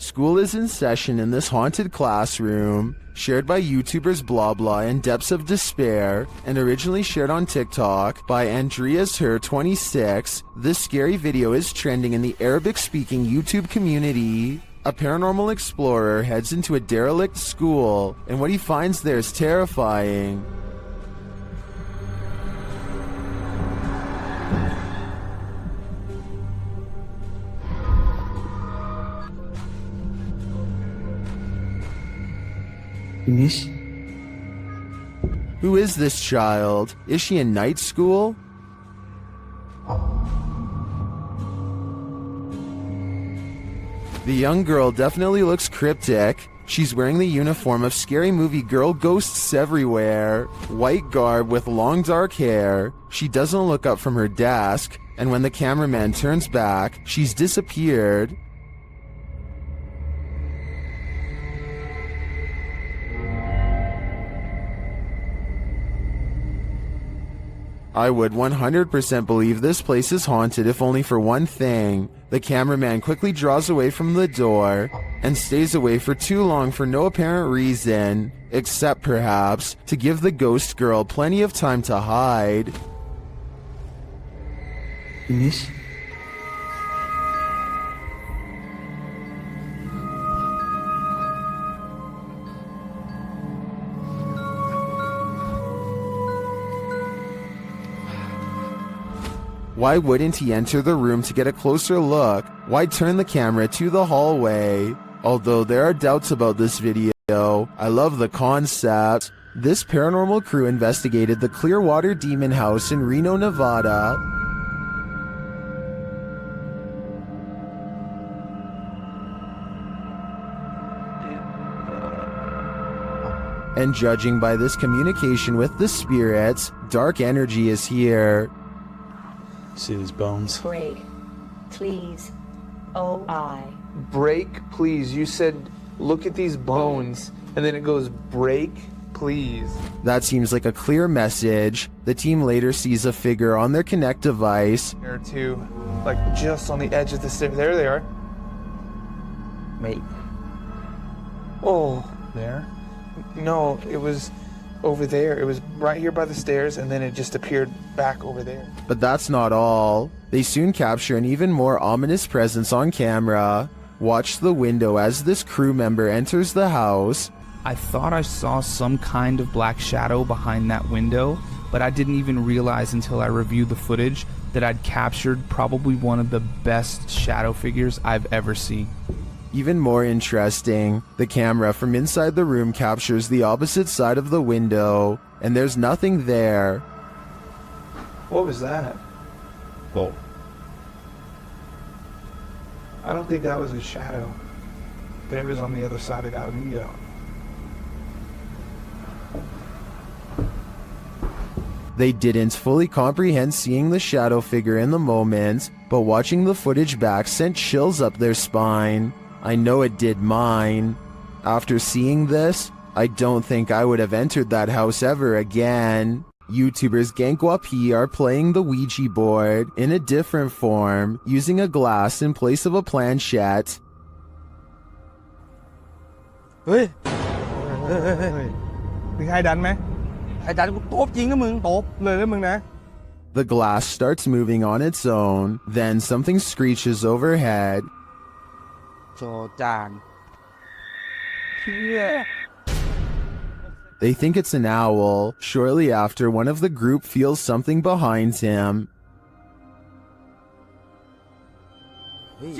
School is in session in this haunted classroom, shared by YouTubers Blah Blah and Depths of Despair, and originally shared on TikTok by AndreasHer26. This scary video is trending in the Arabic-speaking YouTube community. A paranormal explorer heads into a derelict school, and what he finds there is terrifying. Who is this child? Is she in night school? The young girl definitely looks cryptic. She's wearing the uniform of scary movie girl ghosts everywhere. White garb with long dark hair. She doesn't look up from her desk, and when the cameraman turns back, she's disappeared. I would 100% believe this place is haunted if only for one thing. The cameraman quickly draws away from the door and stays away for too long for no apparent reason, except perhaps to give the ghost girl plenty of time to hide. Why wouldn't he enter the room to get a closer look? Why turn the camera to the hallway? Although there are doubts about this video, I love the concept. This paranormal crew investigated the Clearwater Demon House in Reno, Nevada. And judging by this communication with the spirits, dark energy is here. See these bones? Break, please. Oh, break, please. You said, look at these bones, and then it goes, break, please. That seems like a clear message. The team later sees a figure on their Connect device. There are two, like just on the edge of the stairs. There they are. Wait. Oh. There? No, it was over there. It was right here by the stairs, and then it just appeared back over there. But that's not all. They soon capture an even more ominous presence on camera. Watch the window as this crew member enters the house. I thought I saw some kind of black shadow behind that window, but I didn't even realize until I reviewed the footage that I'd captured probably one of the best shadow figures I've ever seen. Even more interesting, the camera from inside the room captures the opposite side of the window, and there's nothing there. What was that? Well, I don't think that was a shadow. But it was on the other side of that window. They didn't fully comprehend seeing the shadow figure in the moment, but watching the footage back sent chills up their spine. I know it did mine. After seeing this, I don't think I would have entered that house ever again. YouTubers Gankwapi are playing the Ouija board in a different form, using a glass in place of a planchette. เฮ้ยมีใครดันไหมใครดันกูตบจริงนะมึงตบเลยนะมึงนะ The glass starts moving on its own, then something screeches overhead. โจจาน They think it's an owl. Shortly after, one of the group feels something behind him. เฮ้ย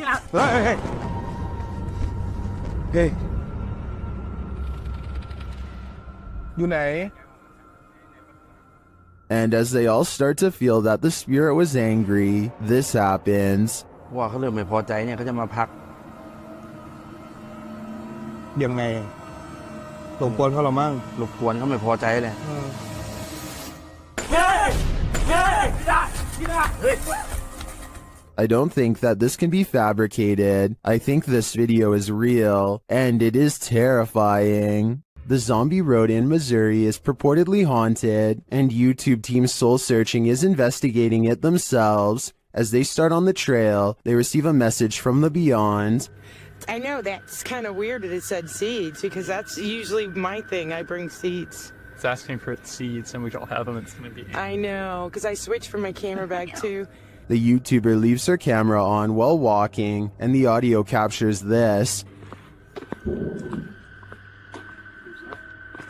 เฮ้ยอยู่ไหน And as they all start to feel that the spirit was angry, this happens. ว่าเขาเริ่มไม่พอใจเนี่ยเขาจะมาพักยังไงรบกวนเขาหรอมั่งรบกวนเขาไม่พอใจเลย I don't think that this can be fabricated. I think this video is real, and it is terrifying. The zombie road in Missouri is purportedly haunted, and YouTube Team Soul Searching is investigating it themselves. As they start on the trail, they receive a message from the beyond. I know that's kind of weird that it said seeds because that's usually my thing. I bring seeds. It's asking for seeds and we don't have them. It's going to be. I know, because I switched from my camera bag too. The YouTuber leaves her camera on while walking, and the audio captures this.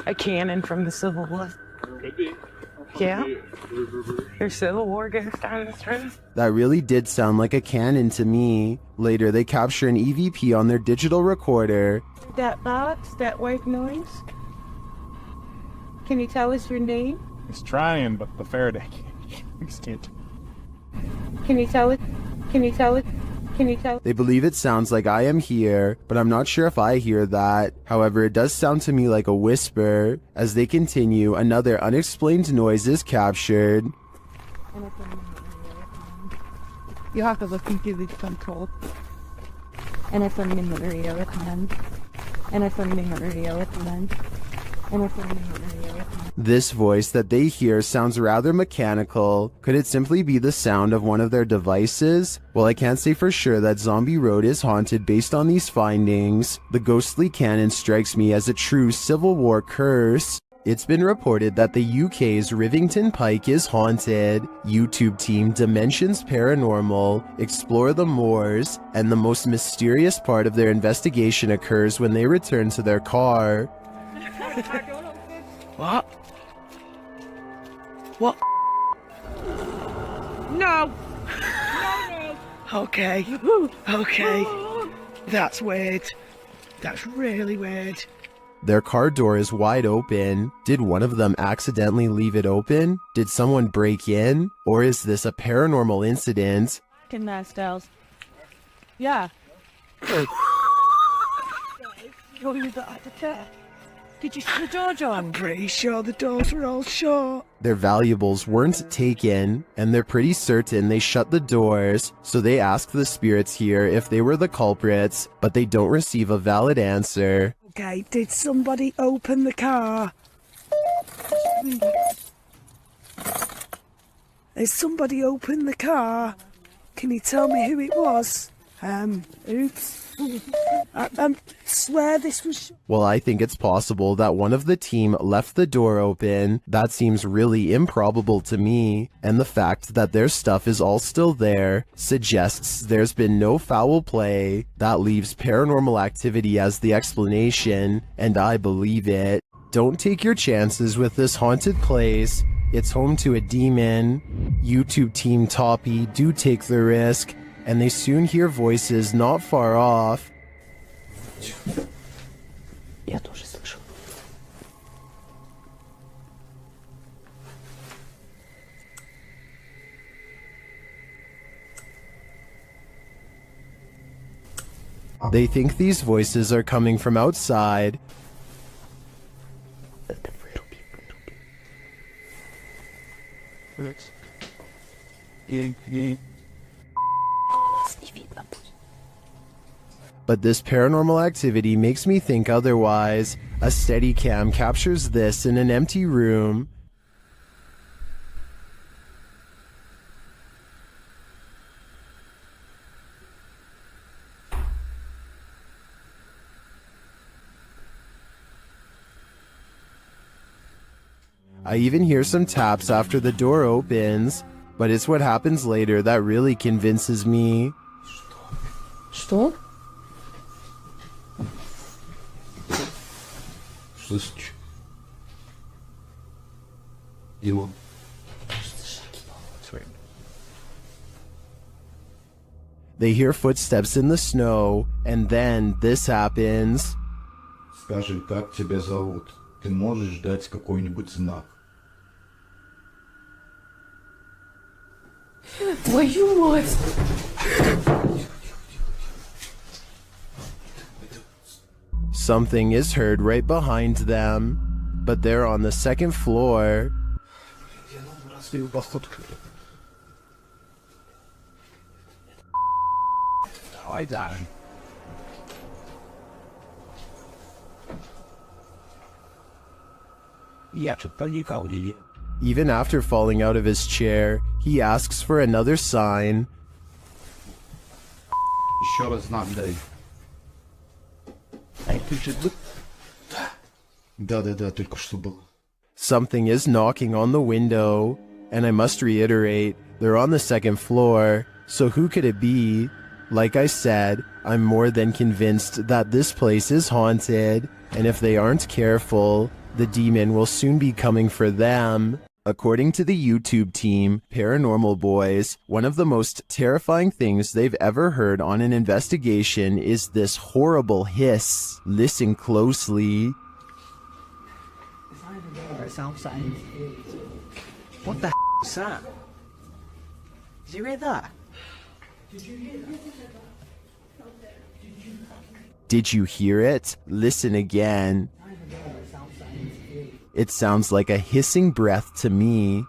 A cannon from the Civil War. Could be. Yeah. There's Civil War goes down this road. That really did sound like a cannon to me. Later, they capture an EVP on their digital recorder. That box, that white noise. Can you tell us your name? It's trying, but the Faraday can't. Can you tell it? Can you tell it? Can you tell? They believe it sounds like I am here, but I'm not sure if I hear that. However, it does sound to me like a whisper. As they continue, another unexplained noise is captured. You have to listen to these controls. And it's on the radio at the end. And it's on the radio at the end. And it's on the radio at the end. This voice that they hear sounds rather mechanical. Could it simply be the sound of one of their devices? Well, I can't say for sure that Zombie Road is haunted based on these findings. The ghostly cannon strikes me as a true Civil War curse. It's been reported that the UK's Rivington Pike is haunted. YouTube team Dimensions Paranormal explore the moors, and the most mysterious part of their investigation occurs when they return to their car. What? What? No! No! Okay. Okay. That's weird. That's really weird. Their car door is wide open. Did one of them accidentally leave it open? Did someone break in? Or is this a paranormal incident? Fucking nice dolls. Yeah. You're the attack. Did you see the door, John? I'm pretty sure the doors were all shut. Their valuables weren't taken, and they're pretty certain they shut the doors, so they ask the spirits here if they were the culprits, but they don't receive a valid answer. Okay, did somebody open the car? Has somebody opened the car? Can you tell me who it was? Oops. I swear this was... Well, I think it's possible that one of the team left the door open. That seems really improbable to me, and the fact that their stuff is all still there suggests there's been no foul play. That leaves paranormal activity as the explanation, and I believe it. Don't take your chances with this haunted place. It's home to a demon. YouTube team Toppy do take the risk, and they soon hear voices not far off. Я тоже слышу. They think these voices are coming from outside. But this paranormal activity makes me think otherwise. A Steadicam captures this in an empty room. I even hear some taps after the door opens, but it's what happens later that really convinces me. Что? Слышишь? Его. They hear footsteps in the snow, and then this happens. Скажи, как тебя зовут? Ты можешь дать какой-нибудь знак? Твою мать! Something is heard right behind them, but they're on the second floor. Even after falling out of his chair, he asks for another sign. Еще раз знак дай. Да, только что было. Something is knocking on the window, and I must reiterate, they're on the second floor, so who could it be? Like I said, I'm more than convinced that this place is haunted, and if they aren't careful, the demon will soon be coming for them. According to the YouTube team, Paranormal Boys, one of the most terrifying things they've ever heard on an investigation is this horrible hiss. Listen closely. What the is that? Did you hear that? Did you hear it? Listen again. It sounds like a hissing breath to me.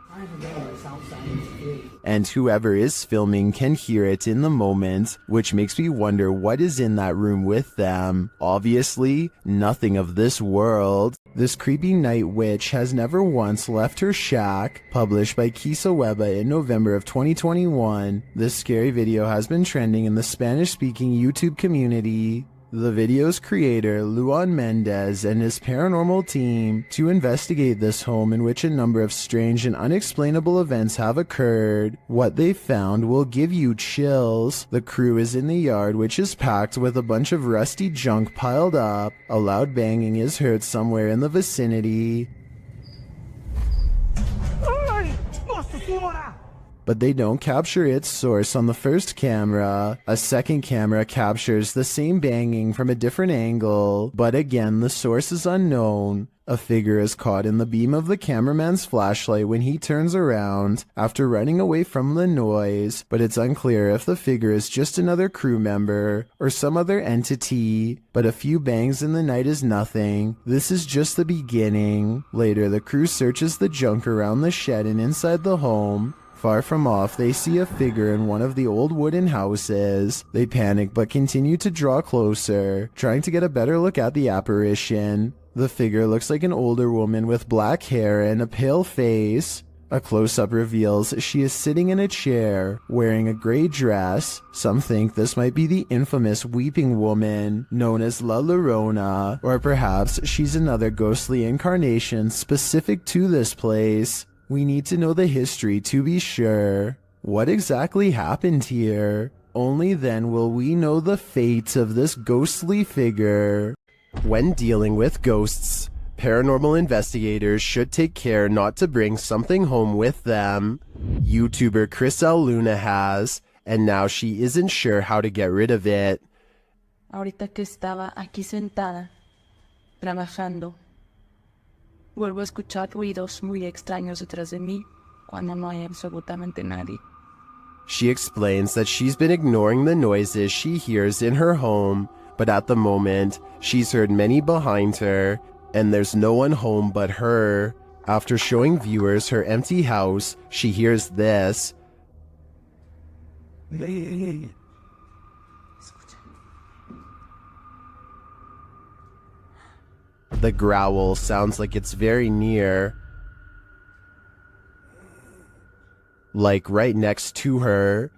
And whoever is filming can hear it in the moment, which makes me wonder what is in that room with them. Obviously, nothing of this world. This creepy night witch has never once left her shack. Published by Kisa Weba in November of 2021, this scary video has been trending in the Spanish-speaking YouTube community. The video's creator, Luan Mendez, and his paranormal team to investigate this home in which a number of strange and unexplainable events have occurred. What they found will give you chills. The crew is in the yard, which is packed with a bunch of rusty junk piled up. A loud banging is heard somewhere in the vicinity. But they don't capture its source on the first camera. A second camera captures the same banging from a different angle, but again the source is unknown. A figure is caught in the beam of the cameraman's flashlight when he turns around after running away from the noise, but it's unclear if the figure is just another crew member or some other entity. But a few bangs in the night is nothing. This is just the beginning. Later, the crew searches the junk around the shed and inside the home. Far from off, they see a figure in one of the old wooden houses. They panic but continue to draw closer, trying to get a better look at the apparition. The figure looks like an older woman with black hair and a pale face. A close-up reveals she is sitting in a chair, wearing a gray dress. Some think this might be the infamous Weeping Woman, known as La Llorona, or perhaps she's another ghostly incarnation specific to this place. We need to know the history to be sure. What exactly happened here? Only then will we know the fate of this ghostly figure. When dealing with ghosts, paranormal investigators should take care not to bring something home with them. YouTuber Chris L. Luna has, and now she isn't sure how to get rid of it. Ahorita que estaba aquí sentada, trabajando, vuelvo a escuchar ruidos muy extraños detrás de mí cuando no hay absolutamente nadie. She explains that she's been ignoring the noises she hears in her home, but at the moment, she's heard many behind her, and there's no one home but her. After showing viewers her empty house, she hears this. The growl sounds like it's very near, like right next to her.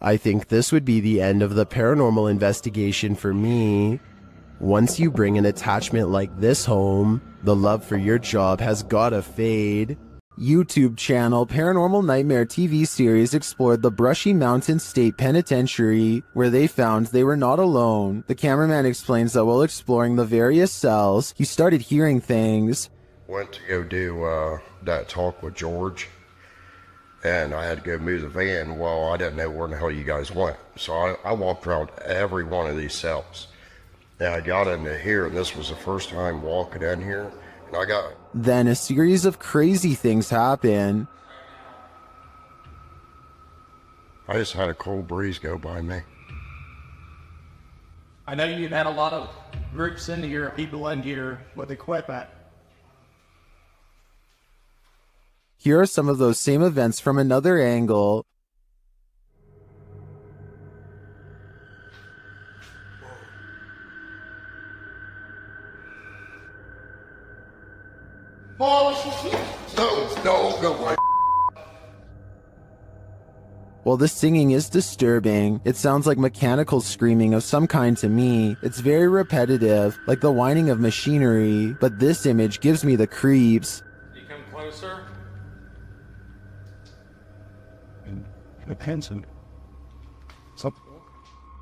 I think this would be the end of the paranormal investigation for me. Once you bring an attachment like this home, the love for your job has gotta fade. YouTube channel Paranormal Nightmare TV series explored the Brushy Mountain State Penitentiary, where they found they were not alone. The cameraman explains that while exploring the various cells, he started hearing things. Went to go do that talk with George, and I had to go move the van. Well, I didn't know where the hell you guys went, so I walked around every one of these cells. And I got into here, and this was the first time walking in here, and I got... Then a series of crazy things happen. I just had a cold breeze go by me. I know you've had a lot of groups into here, people into here with equipment. Here are some of those same events from another angle. No, go away. While While the singing is disturbing, it sounds like mechanical screaming of some kind to me. It's very repetitive, like the whining of machinery, but this image gives me the creeps. You come closer. Handsome.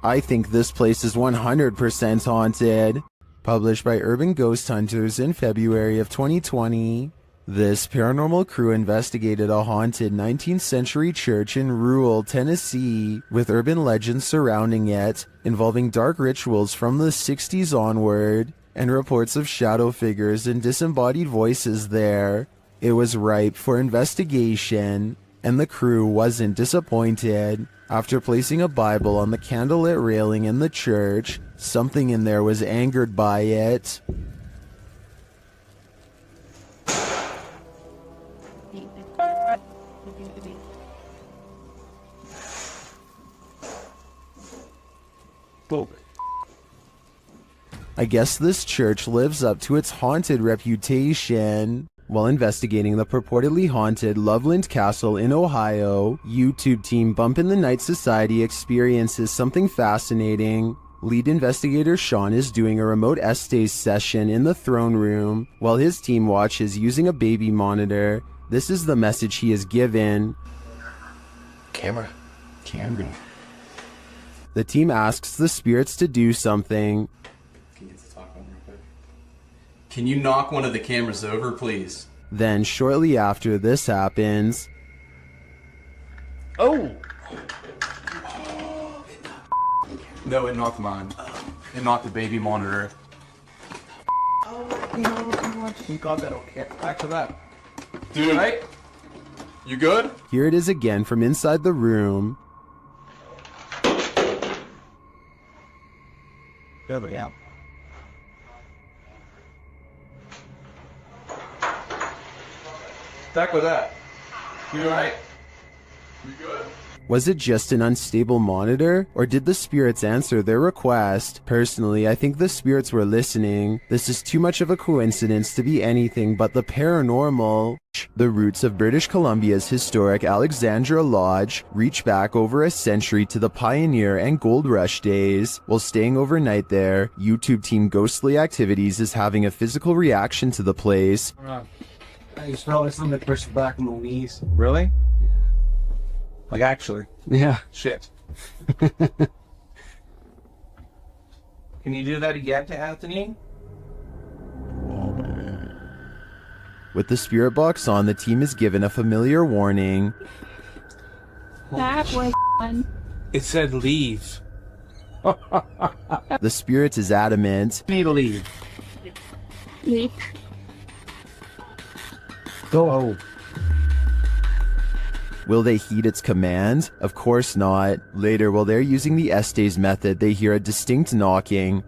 I think this place is 100% haunted. Published by Urban Ghost Hunters in February of 2020. This paranormal crew investigated a haunted 19th century church in rural Tennessee, with urban legends surrounding it, involving dark rituals from the 60s onward, and reports of shadow figures and disembodied voices there. It was ripe for investigation, and the crew wasn't disappointed. After placing a Bible on the candlelit railing in the church, something in there was angered by it. I guess this church lives up to its haunted reputation. While investigating the purportedly haunted Loveland Castle in Ohio, YouTube team Bump in the Night Society experiences something fascinating. Lead investigator Sean is doing a remote essays session in the throne room, while his team watches using a baby monitor. This is the message he is given. Camera. The team asks the spirits to do something. Can you knock one of the cameras over, please? Then, shortly after this happens... Oh! No, it knocked mine. It knocked the baby monitor. You got that okay. Back to that. Dude, Right? You good? Here it is again from inside the room. There we go. Back with that. You alright? You good? Was it just an unstable monitor, or did the spirits answer their request? Personally, I think the spirits were listening. This is too much of a coincidence to be anything but the paranormal. The roots of British Columbia's historic Alexandra Lodge reach back over a century to the pioneer and gold rush days. While staying overnight there, YouTube team Ghostly Activities is having a physical reaction to the place. I smell like something pushed back in the knees. Really? Like actually? Yeah. Shit. Can you do that again to Anthony? With the spirit box on, the team is given a familiar warning. That was fun. It said leave. The spirit is adamant. Need to leave. Leap. Go. Will they heed its command? Of course not. Later, while they're using the Estes method, they hear a distinct knocking.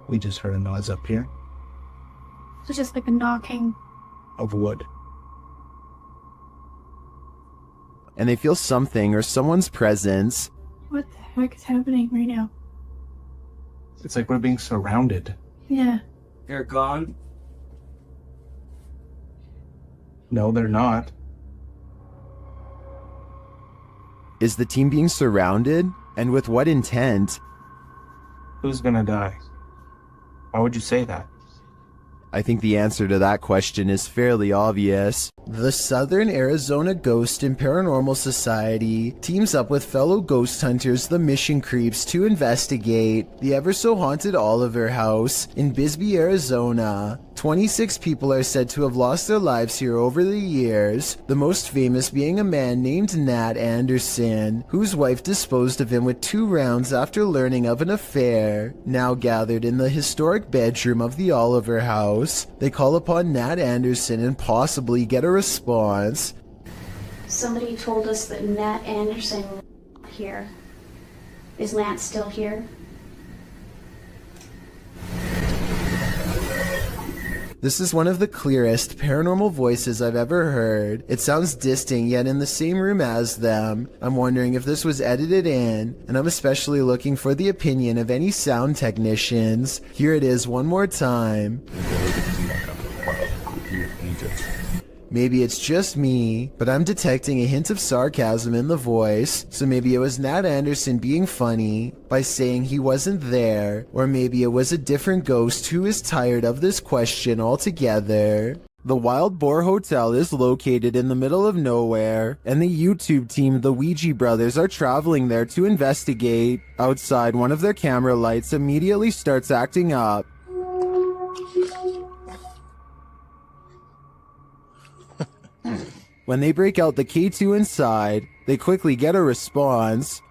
We just heard a noise up here. So just like a knocking. Of wood. And they feel something or someone's presence. What the heck is happening right now? It's like we're being surrounded. Yeah. They're gone? No, they're not. Is the team being surrounded? And with what intent? Who's gonna die? Why would you say that? I think the answer to that question is fairly obvious. The Southern Arizona Ghost and Paranormal Society teams up with fellow ghost hunters, the Mission Creeps, to investigate the ever-so-haunted Oliver House in Bisbee, Arizona. 26 people are said to have lost their lives here over the years, the most famous being a man named Nat Anderson, whose wife disposed of him with 2 rounds after learning of an affair. Now gathered in the historic bedroom of the Oliver House, they call upon Nat Anderson and possibly get a response. Somebody told us that Nat Anderson was here. Is Nat still here? This is one of the clearest paranormal voices I've ever heard. It sounds distinct, yet in the same room as them. I'm wondering if this was edited in, and I'm especially looking for the opinion of any sound technicians. Here it is one more time. Maybe it's just me, but I'm detecting a hint of sarcasm in the voice, so maybe it was Nat Anderson being funny by saying he wasn't there, or maybe it was a different ghost who is tired of this question altogether. The Wild Boar Hotel is located in the middle of nowhere, and the YouTube team, the Ouija brothers, are traveling there to investigate. Outside, one of their camera lights immediately starts acting up. When they break out the K2 inside, they quickly get a response.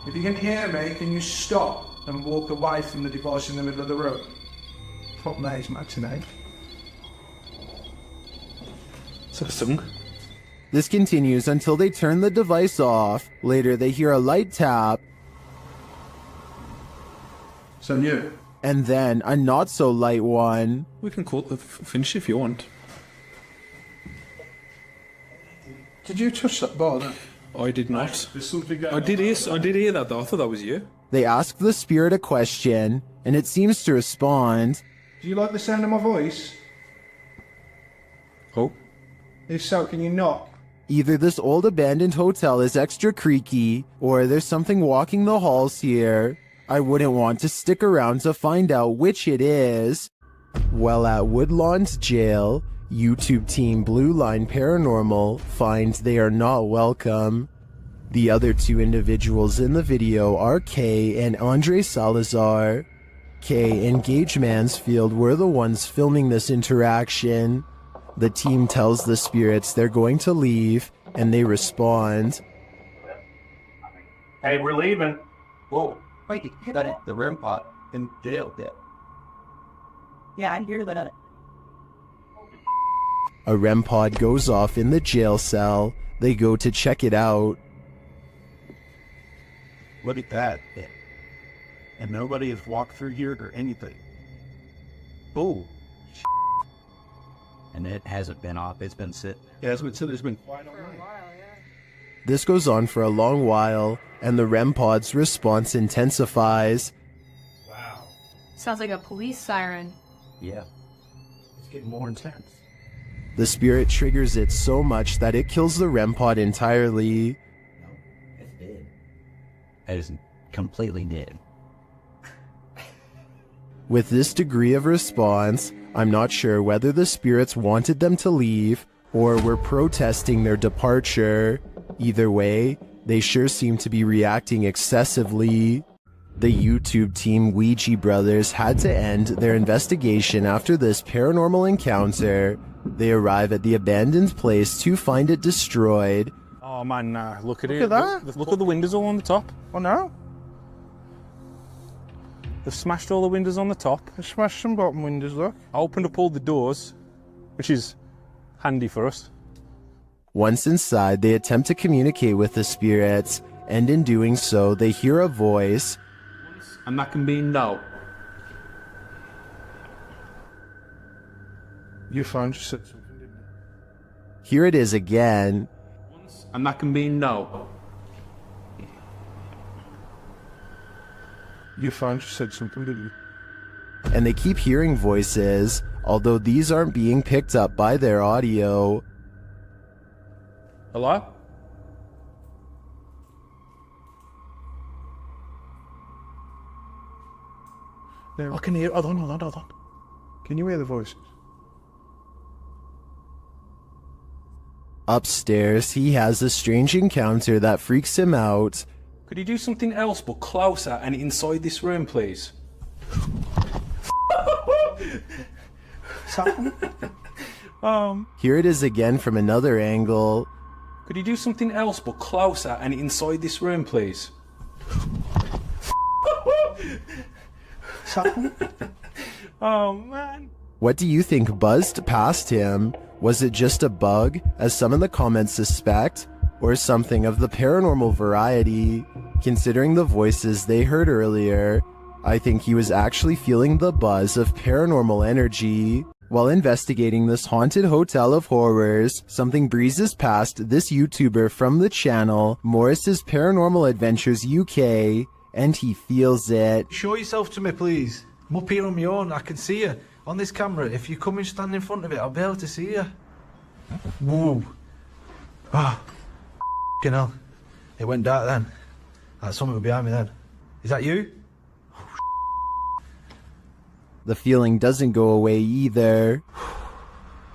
If you can hear me, can you stop and walk away from the device in the middle of the room? Fuck me, it's matinee. It's a song. This continues until they turn the device off. Later, they hear a light tap. So new. And then a not-so-light one. We can call it the finish if you want. Did you touch that bar then? I did not. There's something going I did hear that though. I thought that was you. They ask the spirit a question, and it seems to respond. Do you like the sound of my voice? Oh. If so, can you knock? Either this old abandoned hotel is extra creaky, or there's something walking the halls here. I wouldn't want to stick around to find out which it is. While at Woodlawn's jail, YouTube team Blue Line Paranormal finds they are not welcome. The other two individuals in the video are Kay and Andre Salazar. Kay and Gage Mansfield were the ones filming this interaction. The team tells the spirits they're going to leave, and they respond. Hey, we're leaving. Whoa. Wait, that the REM pod in jail, yeah. Yeah, I hear that. A REM pod goes off in the jail cell. They go to check it out. Look at that. Yeah. And nobody has walked through here or anything. Oh. And it hasn't been off. It's been sitting. Yeah, that's what it said. There's been This goes on for a long while, and the REM pod's response intensifies. Wow. Sounds like a police siren. Yeah. It's getting more intense. The spirit triggers it so much that it kills the REM pod entirely. No, it's dead. It is completely dead. With this degree of response, I'm not sure whether the spirits wanted them to leave or were protesting their departure. Either way, they sure seem to be reacting excessively. The YouTube team Ouija Brothers had to end their investigation after this paranormal encounter. They arrive at the abandoned place to find it destroyed. Oh man, nah, look at Look it. at that. Look at the windows all on the top. Oh no. They've smashed all the windows on the top. I smashed some bottom windows, look. I opened up all the doors, which is handy for us. Once inside, they attempt to communicate with the spirits, and in doing so, they hear a voice. And that can be no. Your phone just said something, didn't it? Here it is again. And that can be no. Your phone just said something, didn't it? And they keep hearing voices, although these aren't being picked up by their audio. Hello? There. I can hear. Hold on. Can you hear the voices? Upstairs, he has a strange encounter that freaks him out. Could you do something else but closer and inside this room, please? Here it is again from another angle. Could you do something else but closer and inside this room, please? Oh man. What do you think buzzed past him? Was it just a bug, as some in the comments suspect, or something of the paranormal variety? Considering the voices they heard earlier, I think he was actually feeling the buzz of paranormal energy. While investigating this haunted hotel of horrors, something breezes past this YouTuber from the channel, Morris's Paranormal Adventures UK, and he feels it. Show yourself to me, please. I'm up here on my own. I can see you. On this camera, if you come and stand in front of it, I'll be able to see you. Whoa. Ah. F***ing hell. It went dark then. Something behind me then. Is that you? The feeling doesn't go away either.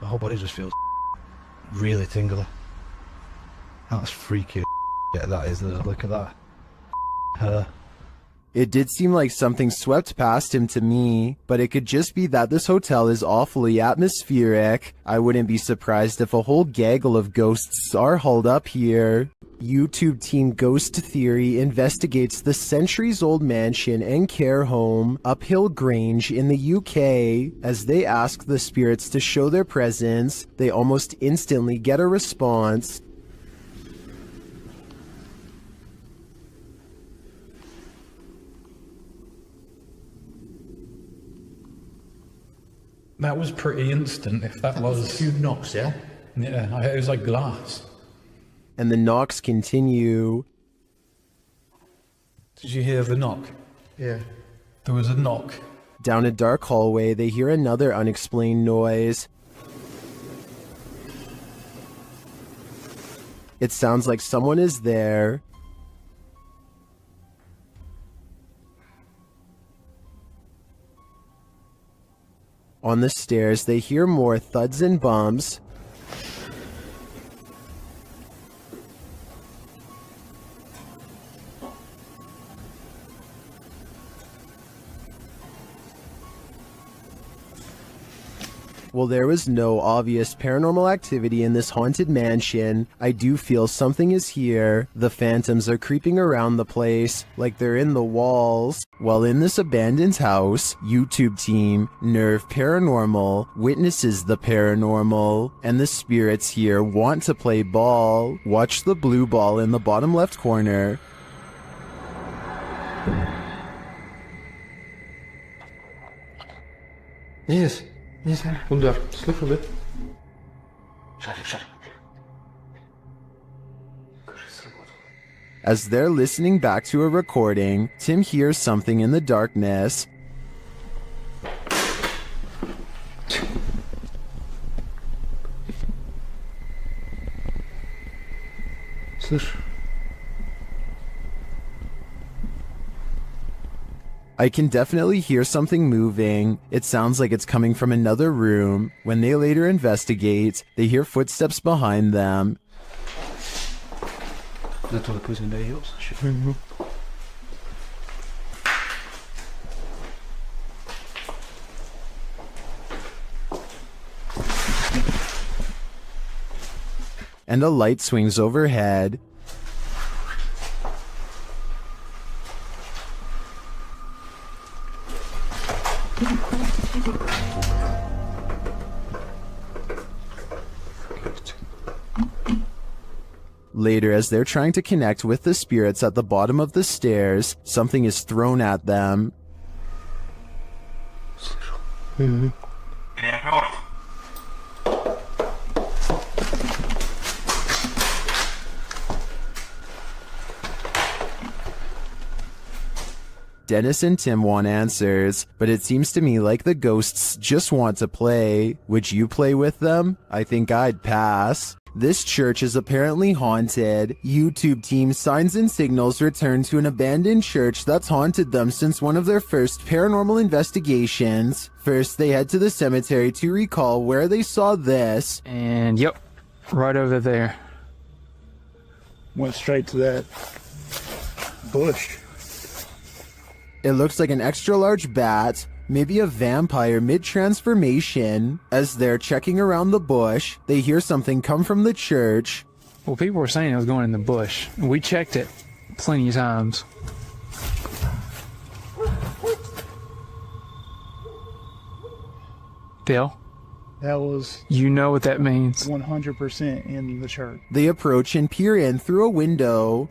My whole body just feels really tingly. That's freaky. Yeah, that is. Look at that. Her. It did seem like something swept past him to me, but it could just be that this hotel is awfully atmospheric. I wouldn't be surprised if a whole gaggle of ghosts are hauled up here. YouTube team Ghost Theory investigates the centuries-old mansion and care home, Uphill Grange in the UK. As they ask the spirits to show their presence, they almost instantly get a response. That was pretty instant, if that was... a few knocks, yeah? Yeah, it was like glass. And the knocks continue. Did you hear the knock? Yeah. There was a knock. Down a dark hallway, they hear another unexplained noise. It sounds like someone is there. On the stairs, they hear more thuds and bumps. While there was no obvious paranormal activity in this haunted mansion, I do feel something is here. The phantoms are creeping around the place, like they're in the walls. While in this abandoned house, YouTube team Nerve Paranormal witnesses the paranormal, and the spirits here want to play ball. Watch the blue ball in the bottom left corner. Yes. Yes, kom daar. Slip a bit. Shut it. As they're listening back to a recording, Tim hears something in the darkness. Слышь. I can definitely hear something moving. It sounds like it's coming from another room. When they later investigate, they hear footsteps behind them. Natuurlijk was in de heels. And a light swings overhead. Later, as they're trying to connect with the spirits at the bottom of the stairs, something is thrown at them. Dennis and Tim want answers, but it seems to me like the ghosts just want to play. Would you play with them? I think I'd pass. This church is apparently haunted. YouTube team Signs and Signals return to an abandoned church that's haunted them since one of their first paranormal investigations. First, they head to the cemetery to recall where they saw this. And yep, right over there. Went straight to that bush. It looks like an extra large bat, maybe a vampire mid-transformation. As they're checking around the bush, they hear something come from the church. Well, people were saying it was going in the bush. We checked it plenty of times. Dale? That was... You know what that means. 100% in the church. They approach and peer in through a window.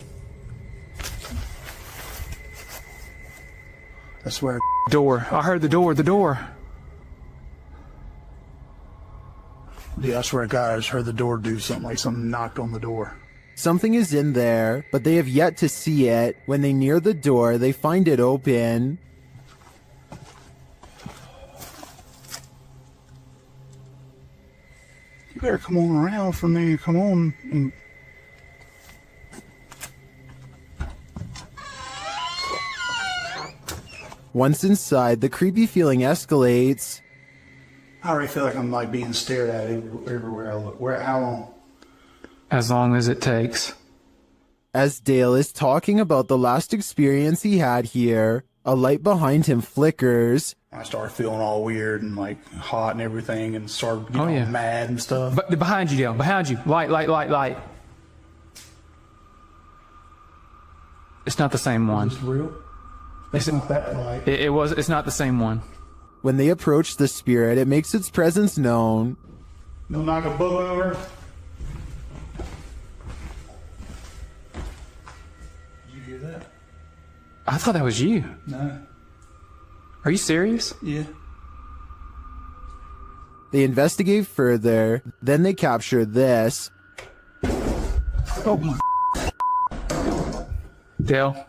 I swear. Door. I heard the door. Yeah, I swear to God, I just heard the door do something, like something knocked on the door. Something is in there, but they have yet to see it. When they near the door, they find it open. You better come on around for me. Come on. And Once inside, the creepy feeling escalates. I already feel like I'm like being stared at everywhere I look. How long? As long as it takes. As Dale is talking about the last experience he had here, a light behind him flickers. I started feeling all weird and like hot and everything, and started getting all mad and stuff. But behind you, Dale. Behind you. Light. It's not the same one. Is this real? It's not that light. It's not the same one. When they approach the spirit, it makes its presence known. No knock a book over. Did you hear that? I thought that was you. No. Are you serious? Yeah. They investigate further, then they capture this. Oh my. Dale.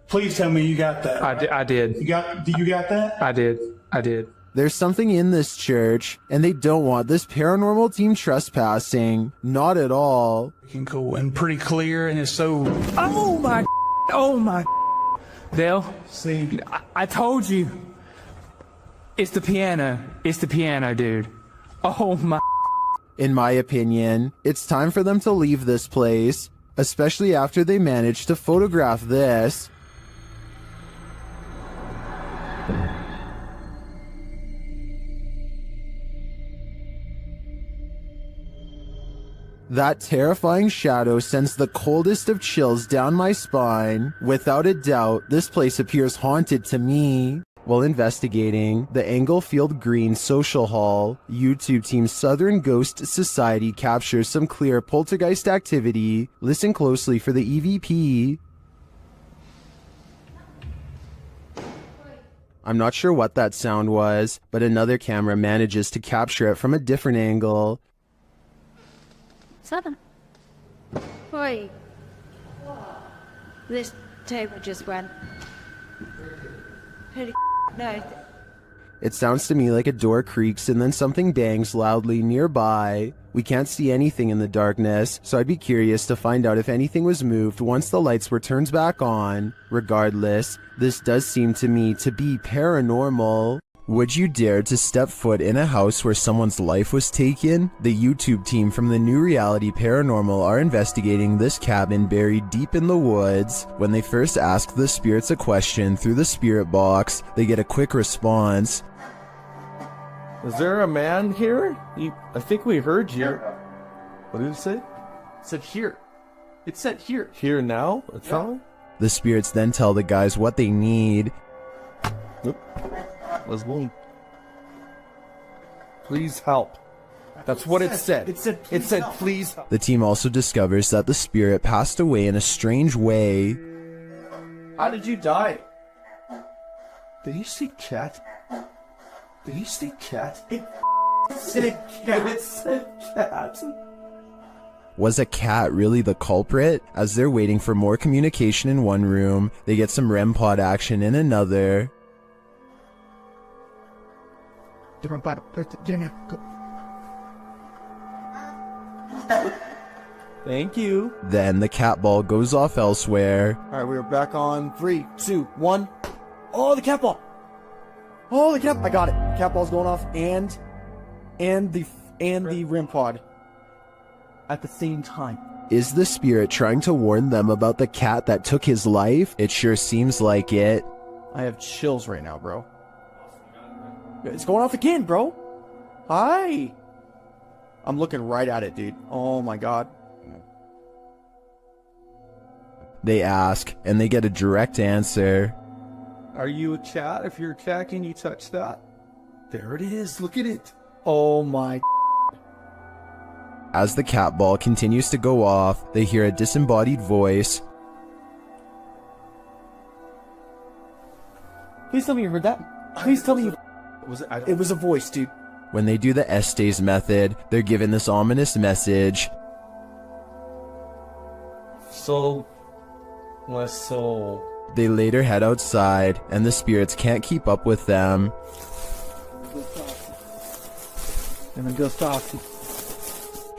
Please tell me you got that. I did. You got that? I did. There's something in this church, and they don't want this paranormal team trespassing. Not at all. Cool and pretty clear, and it's so... Oh my. Dale, see, I told you. It's the piano. It's the piano, dude. Oh my. In my opinion, it's time for them to leave this place, especially after they managed to photograph this. That terrifying shadow sends the coldest of chills down my spine. Without a doubt, this place appears haunted to me. While investigating the Englefield Green Social Hall, YouTube team Southern Ghost Society captures some clear poltergeist activity. Listen closely for the EVP. I'm not sure what that sound was, but another camera manages to capture it from a different angle. 7. Oi. This table just went. Holy no. It sounds to me like a door creaks and then something bangs loudly nearby. We can't see anything in the darkness, so I'd be curious to find out if anything was moved once the lights were turned back on. Regardless, this does seem to me to be paranormal. Would you dare to step foot in a house where someone's life was taken? The YouTube team from the New Reality Paranormal are investigating this cabin buried deep in the woods. When they first ask the spirits a question through the spirit box, they get a quick response. Is there a man here? I think we heard you. What did it say? It said here. It said here. Here now? That's all? The spirits then tell the guys what they need. Was one. Please help. That's what it said. It said please help. The team also discovers that the spirit passed away in a strange way. How did you die? Did you see cat? Did you see cat? It said cat. It said cat. Was a cat really the culprit? As they're waiting for more communication in one room, they get some REM pod action in another. Thank you. Then the cat ball goes off elsewhere. Alright, we're back on 3, 2, 1. Oh, the cat ball! Oh, the cat! I got it. Cat ball's going off, and the REM pod at the same time. Is the spirit trying to warn them about the cat that took his life? It sure seems like it. I have chills right now, bro. It's going off again, bro. Hi. I'm looking right at it, dude. Oh my god. They ask, and they get a direct answer. Are you a cat? If you're a cat, can you touch that? There it is. Look at it. Oh my. As the cat ball continues to go off, they hear a disembodied voice. Please tell me you heard that. Please tell me you... It was a voice, dude. When they do the Estes method, they're given this ominous message. So... my soul. They later head outside, and the spirits can't keep up with them. Gonna go soft.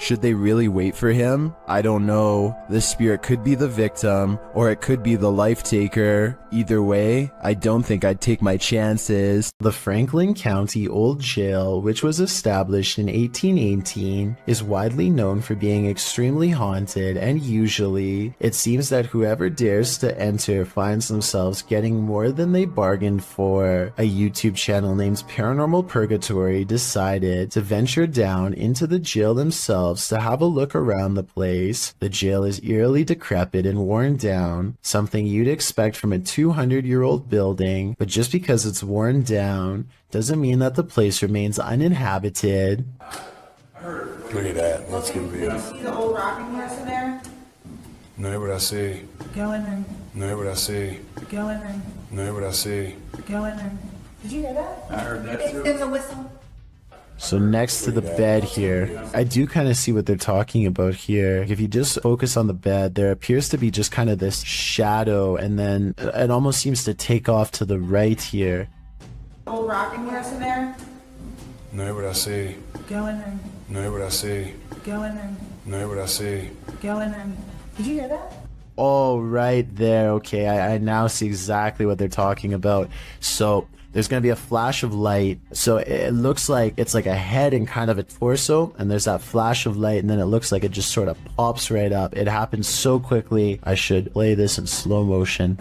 Should they really wait for him? I don't know. The spirit could be the victim, or it could be the life taker. Either way, I don't think I'd take my chances. The Franklin County Old Jail, which was established in 1818, is widely known for being extremely haunted, and usually, it seems that whoever dares to enter finds themselves getting more than they bargained for. A YouTube channel named Paranormal Purgatory decided to venture down into the jail themselves to have a look around the place. The jail is eerily decrepit and worn down, something you'd expect from a 200-year-old building, but just because it's worn down doesn't mean that the place remains uninhabited. Look at that. Let's give it a See the old rocking horse in there? No, what I see. Go in there. No, what I see. Go in there. No, what I see. Go in there. Did you hear that? I heard that too. It was a whistle. So next to the bed here, I do kind of see what they're talking about here. If you just focus on the bed, there appears to be just kind of this shadow, and then it almost seems to take off to the right here. Old rocking horse in there? No, what I see. Go in there. No, what I see. Go in there. No, what I see. Go in there. Did you hear that? Oh, right there. Okay, I now see exactly what they're talking about. So there's going to be a flash of light. So it looks like it's like a head and kind of a torso, and there's that flash of light, and then it looks like it just sort of pops right up. It happens so quickly. I should play this in slow motion.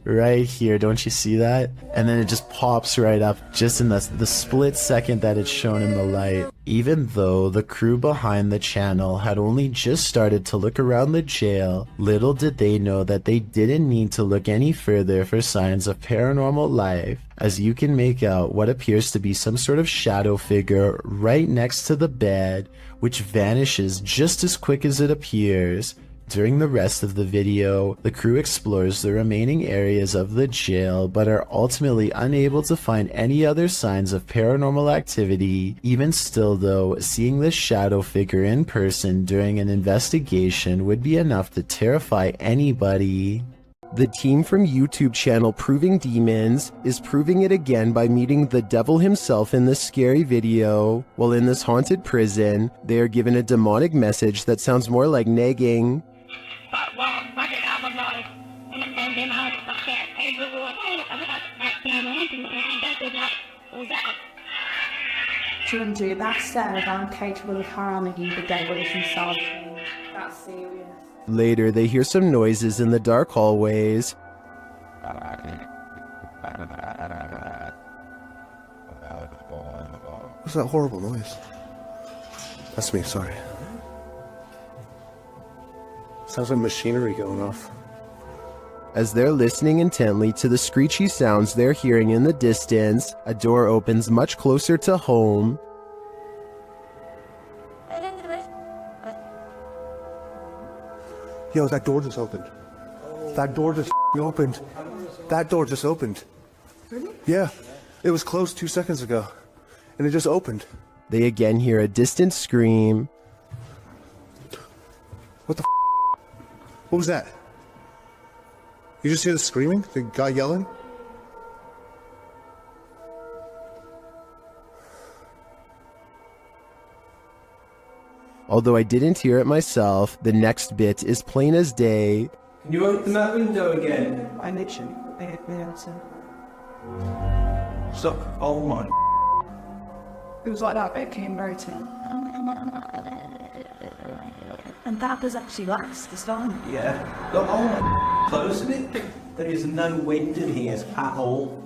Right here, don't you see that? And then it just pops right up just in the split second that it's shown in the light. Even though the crew behind the channel had only just started to look around the jail, little did they know that they didn't need to look any further for signs of paranormal life, as you can make out what appears to be some sort of shadow figure right next to the bed, which vanishes just as quick as it appears. During the rest of the video, the crew explores the remaining areas of the jail, but are ultimately unable to find any other signs of paranormal activity. Even still though, seeing this shadow figure in person during an investigation would be enough to terrify anybody. The team from YouTube channel Proving Demons is proving it again by meeting the devil himself in this scary video. While in this haunted prison, they are given a demonic message that sounds more like nagging. Ginger, that said, I'm capable of harming the devil is himself. That's serious. Later, they hear some noises in the dark hallways. What's that horrible noise? That's me, sorry. Sounds like machinery going off. As they're listening intently to the screechy sounds they're hearing in the distance, a door opens much closer to home. Yo, that door just opened. That door just opened. That door just opened. Really? Yeah. It was closed 2 seconds ago. And it just opened. They again hear a distant scream. What the What was that? You just hear the screaming? The guy yelling? Although I didn't hear it myself, the next bit is plain as day. Can you open that window again? I literally answer. Stop. Oh my. It was like that bit came rotating. And that does actually last this time. Yeah. Look, oh my. Closing it. There is no wind in here at all.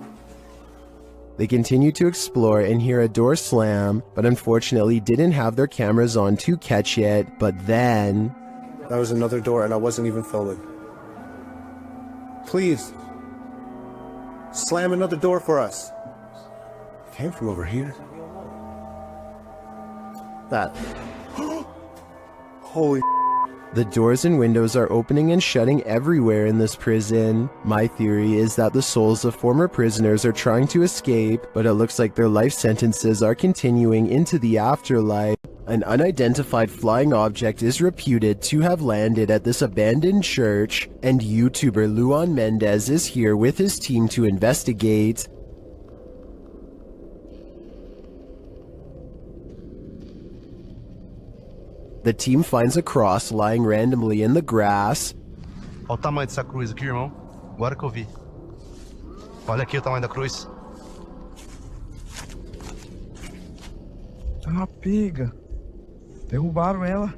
They continue to explore and hear a door slam, but unfortunately didn't have their cameras on to catch it. But then... That was another door and I wasn't even filming. Please. Slam another door for us. It came from over here. That. Holy. The doors and windows are opening and shutting everywhere in this prison. My theory is that the souls of former prisoners are trying to escape, but it looks like their life sentences are continuing into the afterlife. An unidentified flying object is reputed to have landed at this abandoned church, and YouTuber Luan Mendez is here with his team to investigate. The team finds a cross lying randomly in the grass. Olha o tamanho dessa cruz aqui, irmão. Agora que eu vi. Olha aqui o tamanho da cruz. Ah, pega. Derrubaram ela.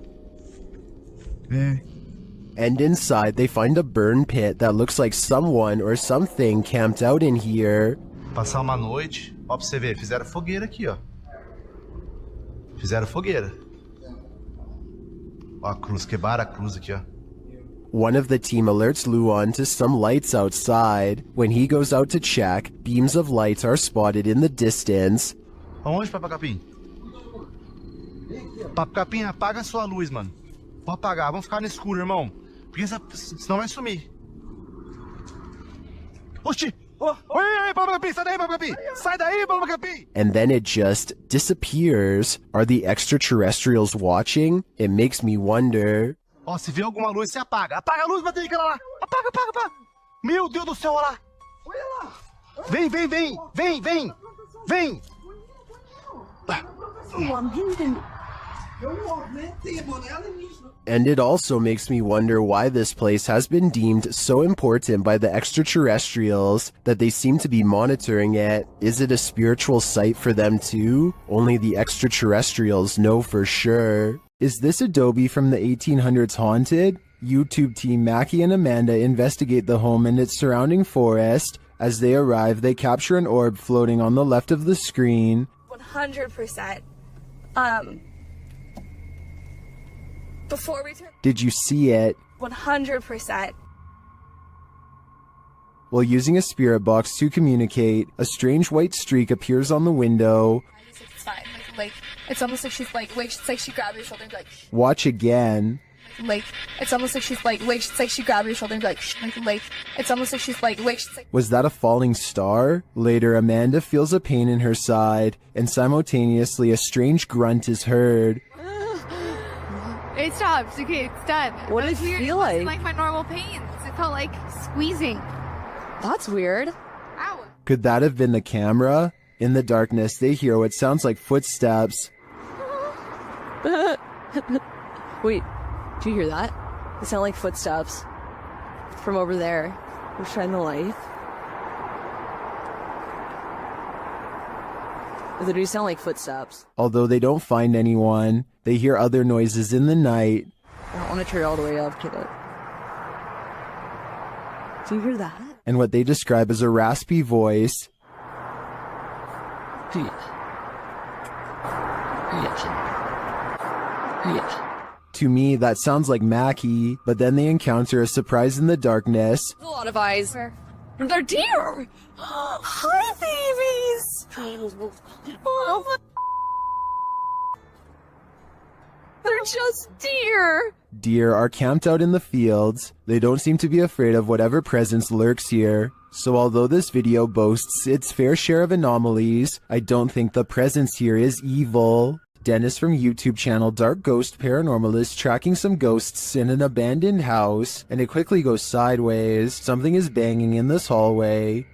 É. And inside, they find a burn pit that looks like someone or something camped out in here. Passar uma noite. Ó, pra você ver, fizeram fogueira aqui, ó. Fizeram fogueira. Ó a cruz, quebraram a cruz aqui, ó. One of the team alerts Luan to some lights outside. When he goes out to check, beams of lights are spotted in the distance. Aonde, Papa Capim? Papa Capim, apaga a sua luz, mano. Pode apagar, vamos ficar no escuro, irmão. Porque senão vai sumir. Oxi! Oi, Papa Capim, sai daí, Papa Capim! Sai daí, Papa Capim! And then it just disappears. Are the extraterrestrials watching? It makes me wonder. Ó, se vê alguma luz, você apaga. Apaga a luz, bateria, aquela lá. Apaga, apaga, apaga. Meu Deus do céu, olha lá. Olha lá. Vem, vem, vem. Vem, vem. Vem. And it also makes me wonder why this place has been deemed so important by the extraterrestrials that they seem to be monitoring it. Is it a spiritual site for them too? Only the extraterrestrials know for sure. Is this adobe from the 1800s haunted? YouTube team Mackie and Amanda investigate the home and its surrounding forest. As they arrive, they capture an orb floating on the left of the screen. 100%. Before we turn... Did you see it? 100%. While using a spirit box to communicate, a strange white streak appears on the window. It's fine. Like, it's almost like she's like, wait, it's like she grabbed your shoulder and be like, Watch again. like, it's almost like she's like, wait, it's like she grabbed your shoulder and be like, it's almost like she's like, wait, it's like... Was that a falling star? Later, Amanda feels a pain in her side, and simultaneously a strange grunt is heard. It stopped. Okay, it's done. What did it feel like? It wasn't like my normal pains. It felt like squeezing. That's weird. Ow. Could that have been the camera? In the darkness, they hear what sounds like footsteps. Wait, do you hear that? It sound like footsteps from over there. We're shining the light. They do sound like footsteps. Although they don't find anyone, they hear other noises in the night. I don't want to turn it all the way up, kid. Do you hear that? And what they describe as a raspy voice. To me, that sounds like Mackie, but then they encounter a surprise in the darkness. A lot of eyes. They're deer! Hi, babies! Oh, they're just deer! Deer are camped out in the fields. They don't seem to be afraid of whatever presence lurks here. So although this video boasts its fair share of anomalies, I don't think the presence here is evil. Dennis from YouTube channel Dark Ghost Paranormal is tracking some ghosts in an abandoned house, and it quickly goes sideways. Something is banging in this hallway.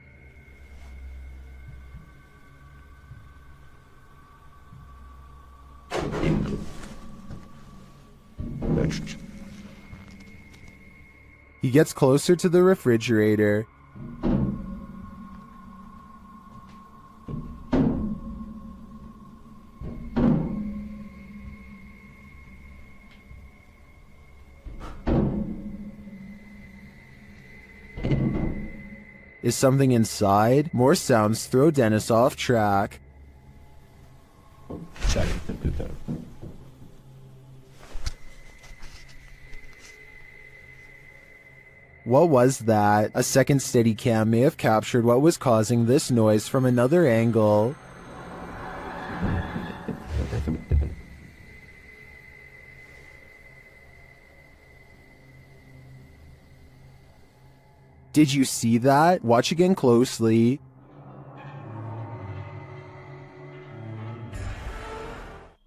He gets closer to the refrigerator. Is something inside? More sounds throw Dennis off track. What was that? A second Steadicam may have captured what was causing this noise from another angle. Did you see that? Watch again closely.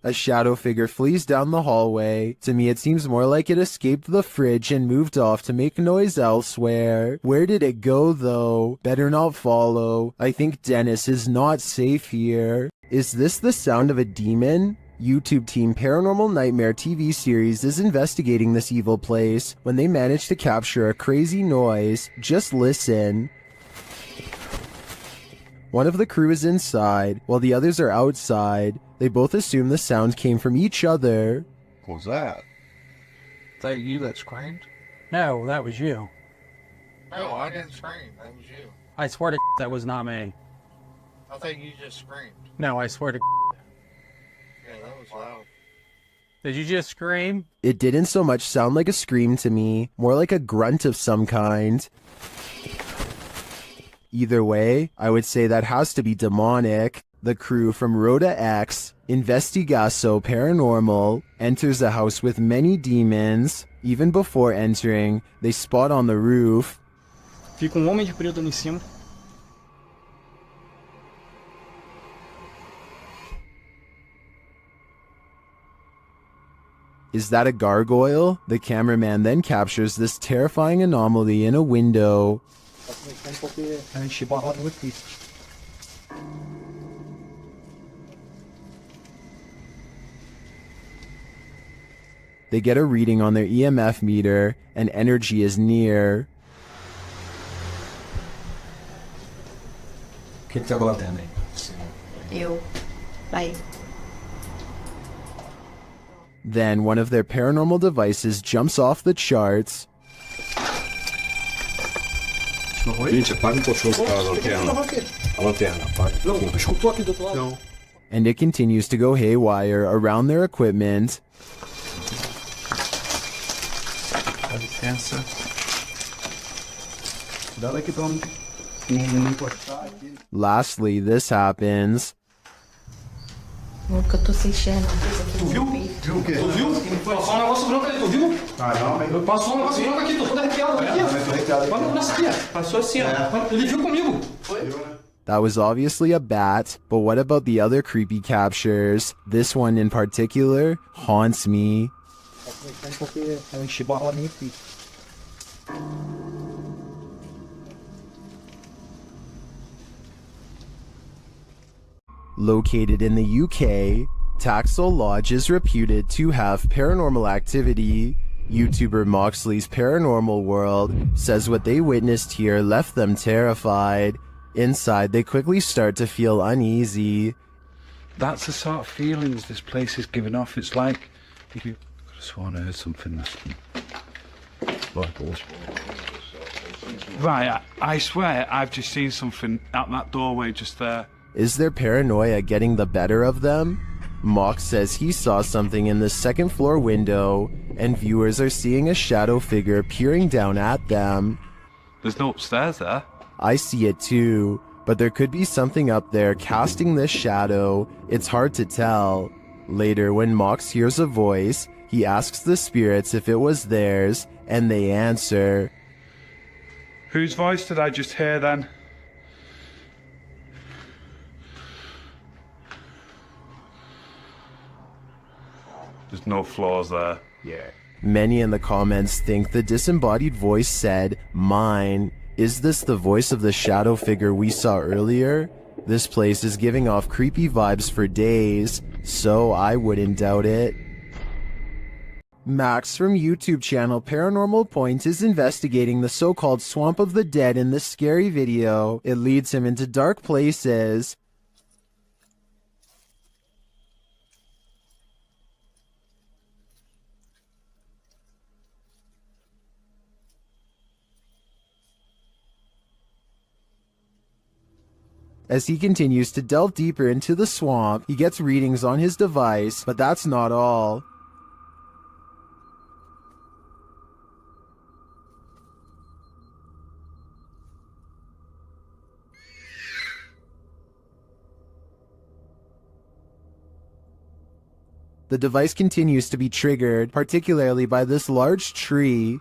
A shadow figure flees down the hallway. To me, it seems more like it escaped the fridge and moved off to make noise elsewhere. Where did it go, though? Better not follow. I think Dennis is not safe here. Is this the sound of a demon? YouTube team Paranormal Nightmare TV series is investigating this evil place when they manage to capture a crazy noise. Just listen. One of the crew is inside, while the others are outside. They both assume the sound came from each other. What was that? Is that you that screamed? No, that was you. No, I didn't scream. That was you. I swear to that was not me. I think you just screamed. No, I swear to Yeah, that was loud. Did you just scream? It didn't so much sound like a scream to me, more like a grunt of some kind. Either way, I would say that has to be demonic. The crew from Rhoda X, Investigaso Paranormal, enters a house with many demons. Even before entering, they spot on the roof. Fica homem de preto ali em cima. Is that a gargoyle? The cameraman then captures this terrifying anomaly in a window. They get a reading on their EMF meter, and energy is near. O que tá acontecendo aí? Eu. Vai. Then one of their paranormal devices jumps off the charts. Gente, apaga um pouquinho a lanterna. A lanterna, apaga. Não, escutou aqui do outro lado. Não. And it continues to go haywire around their equipment. Dá licença. Cuidado aqui pra não encostar aqui. Lastly, this happens. Nunca tô sem enxergar. Tu viu? Viu o quê? Tu viu? Passou um negócio branco ali, tu viu? Ah, não. Passou um negócio branco aqui, tô todo arrepiado. Aqui, ó. Olha nessa aqui, ó. Passou assim, ó. Ele viu comigo. Foi. That was obviously a bat, but what about the other creepy captures? This one in particular haunts me. Porque ela enche a rolinha aqui. Located in the UK, Taxel Lodge is reputed to have paranormal activity. YouTuber Moxley's Paranormal World says what they witnessed here left them terrified. Inside, they quickly start to feel uneasy. That's the sort of feelings this place is giving off. It's like if you could have sworn I heard something. Right, I swear I've just seen something out that doorway just there. Is their paranoia getting the better of them? Mox says he saw something in the second floor window, and viewers are seeing a shadow figure peering down at them. There's no upstairs there. I see it too, but there could be something up there casting this shadow. It's hard to tell. Later, when Mox hears a voice, he asks the spirits if it was theirs, and they answer. Whose voice did I just hear then? There's no floors there. Yeah. Many in the comments think the disembodied voice said, "Mine." Is this the voice of the shadow figure we saw earlier? This place is giving off creepy vibes for days, so I wouldn't doubt it. Max from YouTube channel Paranormal Point is investigating the so-called Swamp of the Dead in this scary video. It leads him into dark places. As he continues to delve deeper into the swamp, he gets readings on his device, but that's not all. The device continues to be triggered, particularly by this large tree.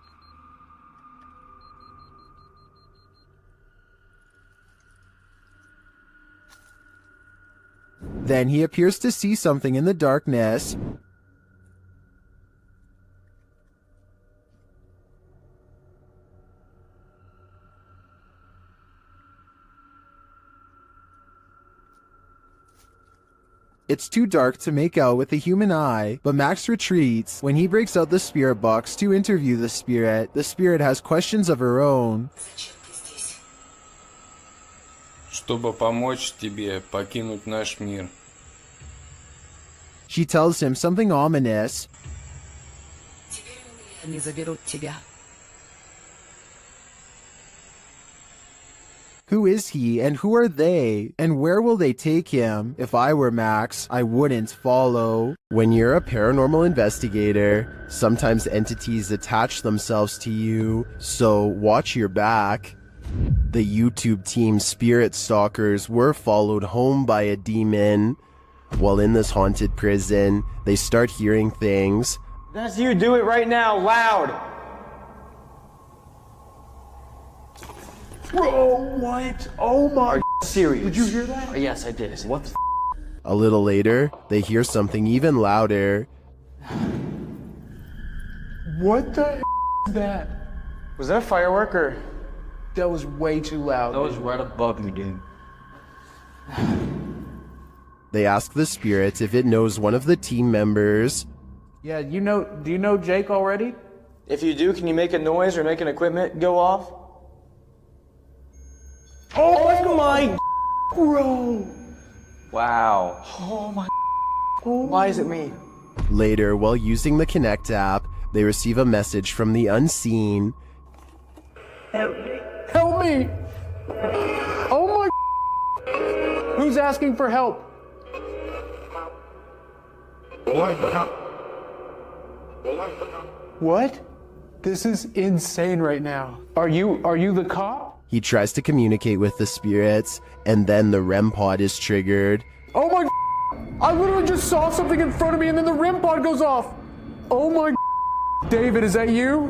Then he appears to see something in the darkness. It's too dark to make out with the human eye, but Max retreats. When he breaks out the spirit box to interview the spirit has questions of her own. Чтобы помочь тебе покинуть наш мир. She tells him something ominous. Они заберут тебя. Who is he and who are they? And where will they take him? If I were Max, I wouldn't follow. When you're a paranormal investigator, sometimes entities attach themselves to you, so watch your back. The YouTube team Spirit Stalkers were followed home by a demon. While in this haunted prison, they start hearing things. That's you, do it right now, loud! Bro, what? Oh my... Are you serious? Did you hear that? Oh, yes, I did. What the A little later, they hear something even louder. What the is that? Was that a firework or? That was way too loud. That was right above me, dude. They ask the spirit if it knows one of the team members. Yeah, do you know Jake already? If you do, can you make a noise or make an equipment go off? Oh my... Bro! Wow. Oh my... Why is it me? Later, while using the Connect app, they receive a message from the unseen. Help me! Help me! Oh my... Who's asking for help? What? This is insane right now. Are you the cop? He tries to communicate with the spirits, and then the REM pod is triggered. Oh my... I literally just saw something in front of me and then the REM pod goes off. Oh my... David, is that you?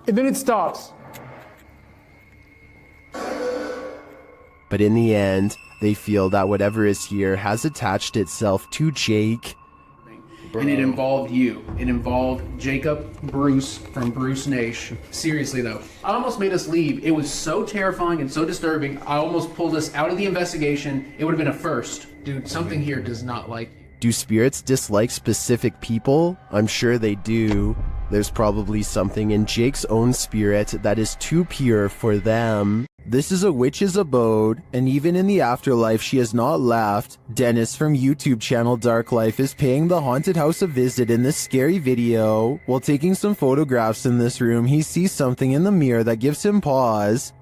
And then it stops. But in the end, they feel that whatever is here has attached itself to Jake. And it involved you. It involved Jacob Bruce from Bruce Nation. Seriously though, I almost made us leave. It was so terrifying and so disturbing. I almost pulled us out of the investigation. It would have been a first. Dude, something here does not like you. Do spirits dislike specific people? I'm sure they do. There's probably something in Jake's own spirit that is too pure for them. This is a witch's abode, and even in the afterlife she has not left. Dennis from YouTube channel Dark Life is paying the haunted house a visit in this scary video. While taking some photographs in this room, he sees something in the mirror that gives him pause.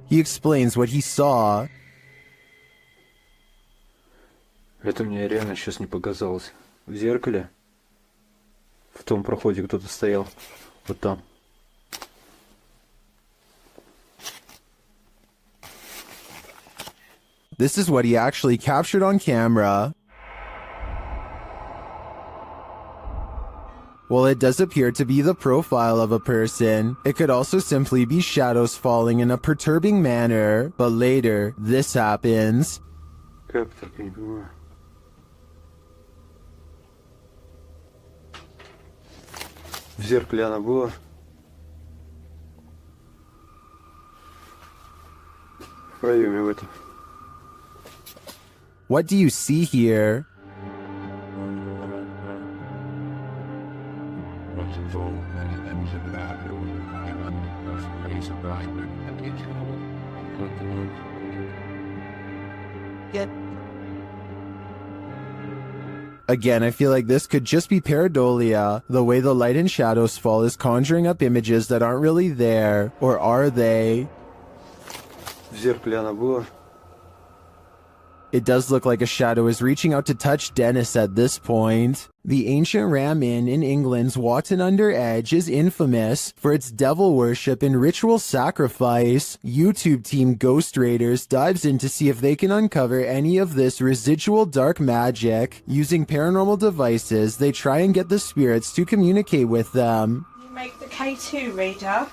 He explains what he saw. Это мне реально сейчас не показалось. В зеркале, в том проходе кто-то стоял. Вот там. This is what he actually captured on camera. While it does appear to be the profile of a person, it could also simply be shadows falling in a perturbing manner. But later, this happens. Как так, я не понимаю. В зеркале она была. В проеме в этом. What do you see here? Again, I feel like this could just be pareidolia. The way the light and shadows fall is conjuring up images that aren't really there. Or are they? В зеркале она была. It does look like a shadow is reaching out to touch Dennis at this point. The ancient Ram Inn in England's Watton-under-Edge is infamous for its devil worship and ritual sacrifice. YouTube team Ghost Raiders dives in to see if they can uncover any of this residual dark magic. Using paranormal devices, they try and get the spirits to communicate with them. You make the K2 reader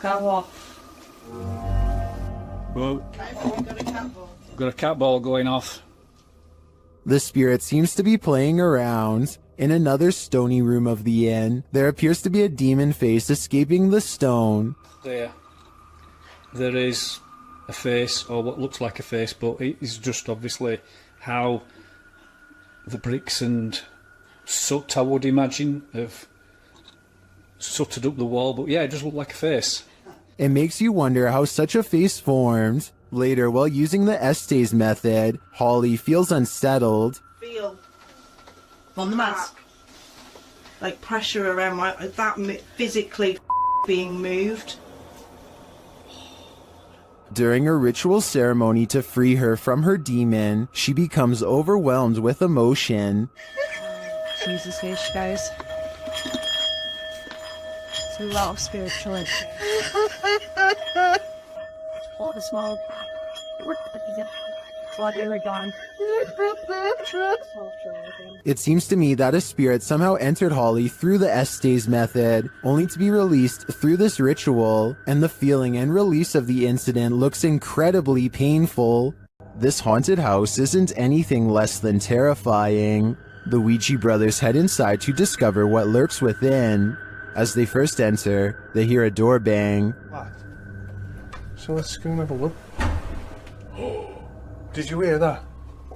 go off. Well, got a cat ball going off. The spirit seems to be playing around. In another stony room of the inn, there appears to be a demon face escaping the stone. There is a face, or what looks like a face, but it is just obviously how the bricks and soot, I would imagine, have sooted up the wall. But yeah, it does look like a face. It makes you wonder how such a face formed. Later, while using the Estes method, Holly feels unsettled. Feel on the mask, like pressure around physically being moved. During a ritual ceremony to free her from her demon, she becomes overwhelmed with emotion. Jesus H, guys. It's a lot of spiritual energy. All the small. It seems to me that a spirit somehow entered Holly through the Estes method, only to be released through this ritual, and the feeling and release of the incident looks incredibly painful. This haunted house isn't anything less than terrifying. The Ouija brothers head inside to discover what lurks within. As they first enter, they hear a door bang. So let's go and have a look. Did you hear that?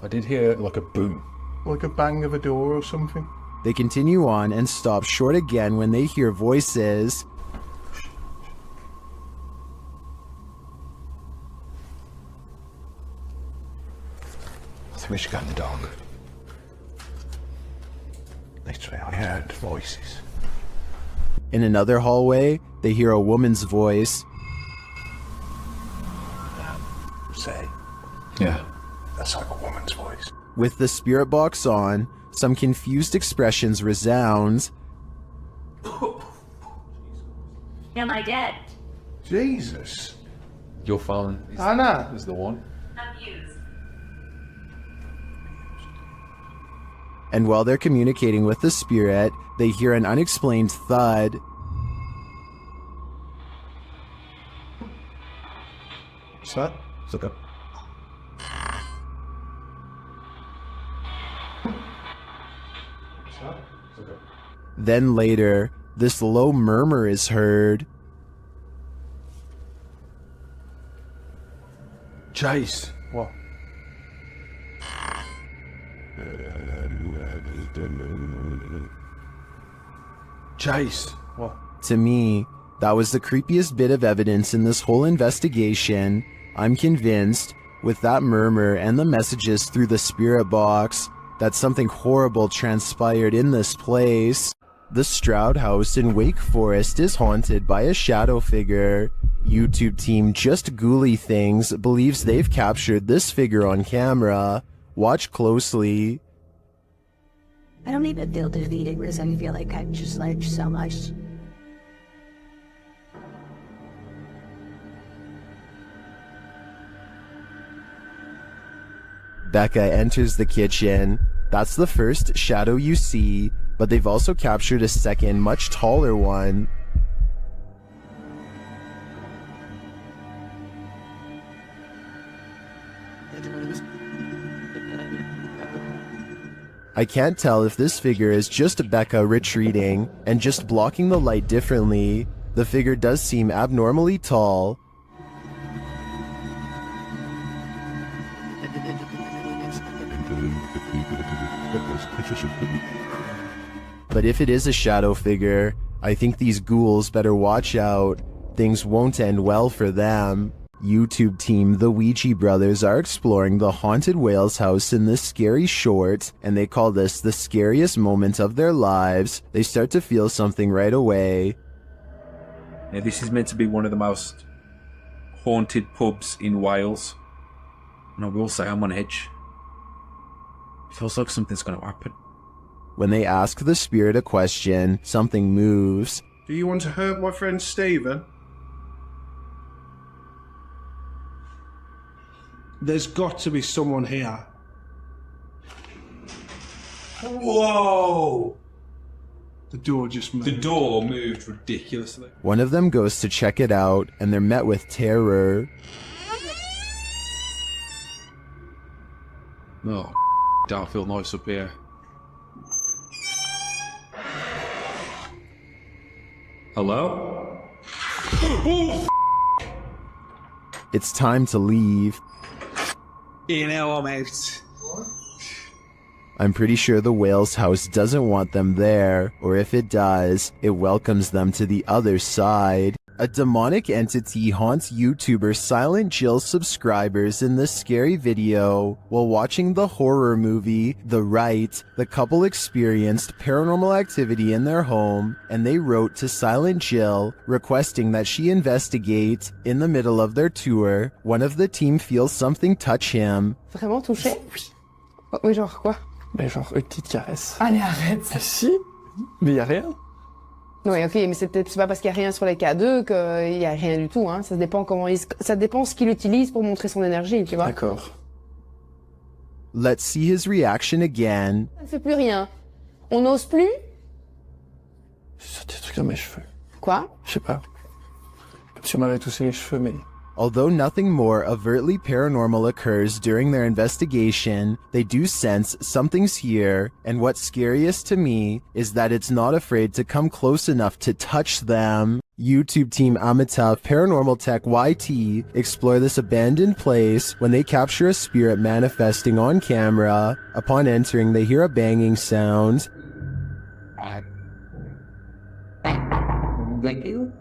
I did hear like a boom. Like a bang of a door or something. They continue on and stop short again when they hear voices. I think we should go in the dog. Literally, I heard voices. In another hallway, they hear a woman's voice. Say. Yeah. That's like a woman's voice. With the spirit box on, some confused expressions resound. Am I dead? Jesus. Your phone Anna is the one. Abused. And while they're communicating with the spirit, they hear an unexplained thud. What's that? It's like a... Then later, this low murmur is heard. Chase. What? Chase. What? To me, that was the creepiest bit of evidence in this whole investigation. I'm convinced, with that murmur and the messages through the spirit box, that something horrible transpired in this place. The Stroud House in Wake Forest is haunted by a shadow figure. YouTube team Just Ghouly Things believes they've captured this figure on camera. Watch closely. I don't even feel defeated because I feel like I've just learned so much. Becca enters the kitchen. That's the first shadow you see, but they've also captured a second, much taller one. I can't tell if this figure is just Becca retreating and just blocking the light differently. The figure does seem abnormally tall. But if it is a shadow figure, I think these ghouls better watch out. Things won't end well for them. YouTube team The Ouija Brothers are exploring the haunted Wales house in this scary short, and they call this the scariest moment of their lives. They start to feel something right away. Yeah, this is meant to be one of the most haunted pubs in Wales. And I will say I'm on edge. It feels like something's going to happen. When they ask the spirit a question, something moves. Do you want to hurt my friend Stephen? There's got to be someone here. Whoa! The door just moved. The door moved ridiculously. One of them goes to check it out, and they're met with terror. Oh, Don't feel nice up here. Hello? It's time to leave. You know, I'm out. I'm pretty sure the whale's house doesn't want them there, or if it does, it welcomes them to the other side. A demonic entity haunts YouTuber Silent Jill subscribers in this scary video. While watching the horror movie The Rite, the couple experienced paranormal activity in their home, and they wrote to Silent Jill requesting that she investigate. In the middle of their tour, one of the team feels something touch him. Vraiment touché? Oui. Oui, genre quoi? Mais genre une petite caresse. Allez, arrête. Ah, si? Mais y a rien. Oui, ok, mais c'est pas parce qu'il y a rien sur les K2 qu'il y a rien du tout, hein. Ça dépend ça dépend ce qu'il utilise pour montrer son énergie, tu vois. D'accord. Let's see his reaction again. Ça ne fait plus rien. On n'ose plus? C'est des trucs dans mes cheveux. Quoi? Je sais pas. Comme si on m'avait touché les cheveux, mais... Although nothing more overtly paranormal occurs during their investigation, they do sense something's here, and what's scariest to me is that it's not afraid to come close enough to touch them. YouTube team Amitav Paranormal Tech YT explore this abandoned place when they capture a spirit manifesting on camera. Upon entering, they hear a banging sound. Thank you.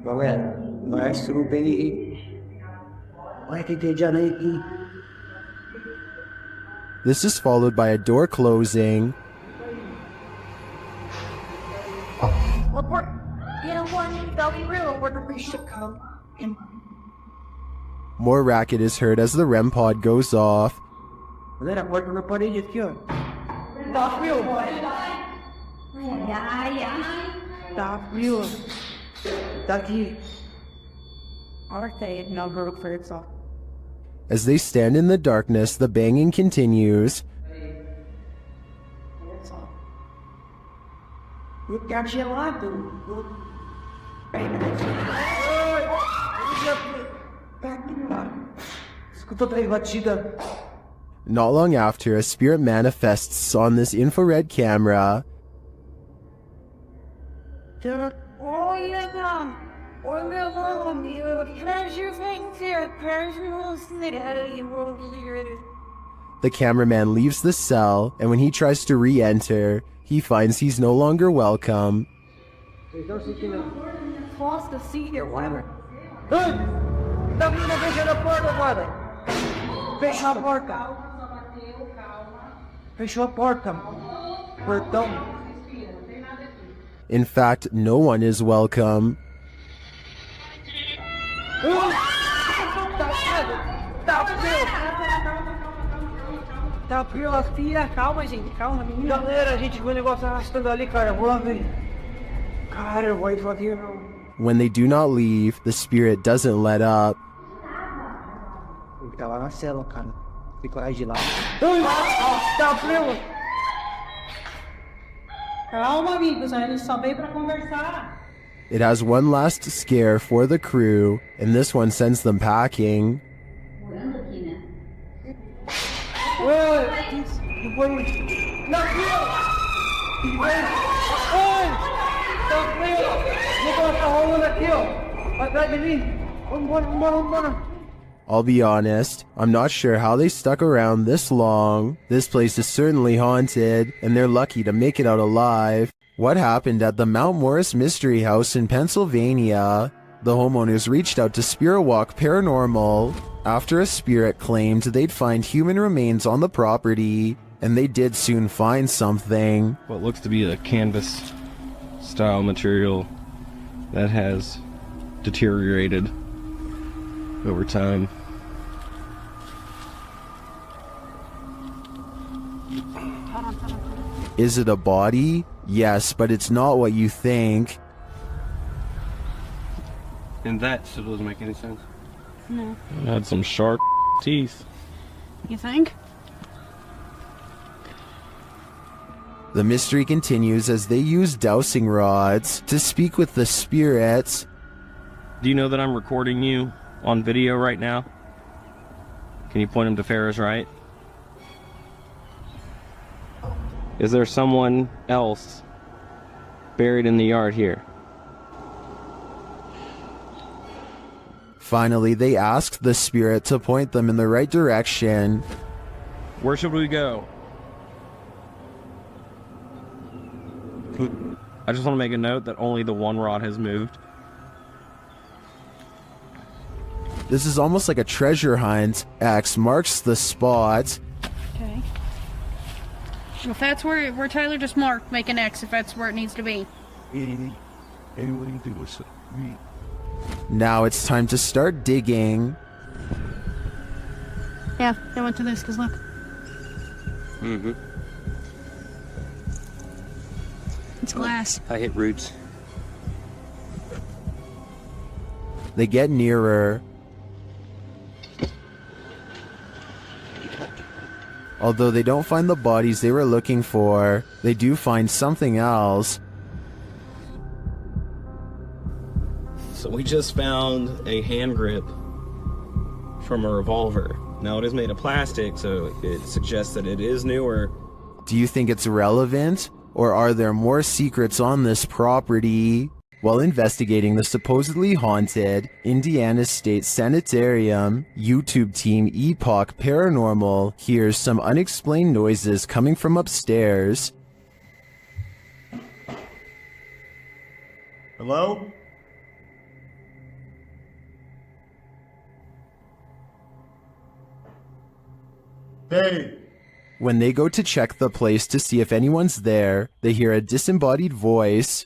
Well, nice to be. Why did they generate? This is followed by a door closing. Report. You know what? They'll be real where we should come. More racket is heard as the REM pod goes off. Let work on the party you cure. Stop real. Yeah. Stop real. Ducky. Arthur, no group for itself. As they stand in the darkness, the banging continues. You got your life, dude. Not long after, a spirit manifests on this infrared camera. Oh, yeah. Or the pleasure things here, personal The cameraman leaves the cell, and when he tries to re-enter, he finds he's no longer welcome. False to see here, whatever. Fechou a porta. Fechou a porta. Portão. In fact, no one is welcome. Tá frio, filha. Calma, gente. Calma, menina. Galera, a gente viu o negócio arrastando ali, cara. Vou lá ver. Cara, eu vou ir aqui, meu. When they do not leave, the spirit doesn't let up. Ele tá lá na cela, cara. Tem coragem de ir lá. Tá frio. Calma, amigos. A gente só veio pra conversar. It has one last scare for the crew, and this one sends them packing. I'll be honest, I'm not sure how they stuck around this long. This place is certainly haunted, and they're lucky to make it out alive. What happened at the Mount Morris Mystery House in Pennsylvania? The homeowners reached out to Spirit Walk Paranormal after a spirit claimed they'd find human remains on the property, and they did soon find something. What looks to be a canvas style material that has deteriorated over time. Is it a body? Yes, but it's not what you think. And that still doesn't make any sense. No. It had some sharp teeth. You think? The mystery continues as they use dowsing rods to speak with the spirits. Do you know that I'm recording you on video right now? Can you point him to Farrah's right? Is there someone else buried in the yard here? Finally, they ask the spirit to point them in the right direction. Where should we go? I just want to make a note that only the one rod has moved. This is almost like a treasure hunt. X marks the spot. Okay. If that's where Tyler just marked, make an X if that's where it needs to be. Now it's time to start digging. Yeah, I went to this because look. Mm-hmm. It's glass. I hit roots. They get nearer. Although they don't find the bodies they were looking for, they do find something else. So we just found a hand grip from a revolver. Now it is made of plastic, so it suggests that it is newer. Do you think it's relevant? Or are there more secrets on this property? While investigating the supposedly haunted Indiana State Sanitarium, YouTube team Epoch Paranormal hears some unexplained noises coming from upstairs. Hello? Hey! When they go to check the place to see if anyone's there, they hear a disembodied voice.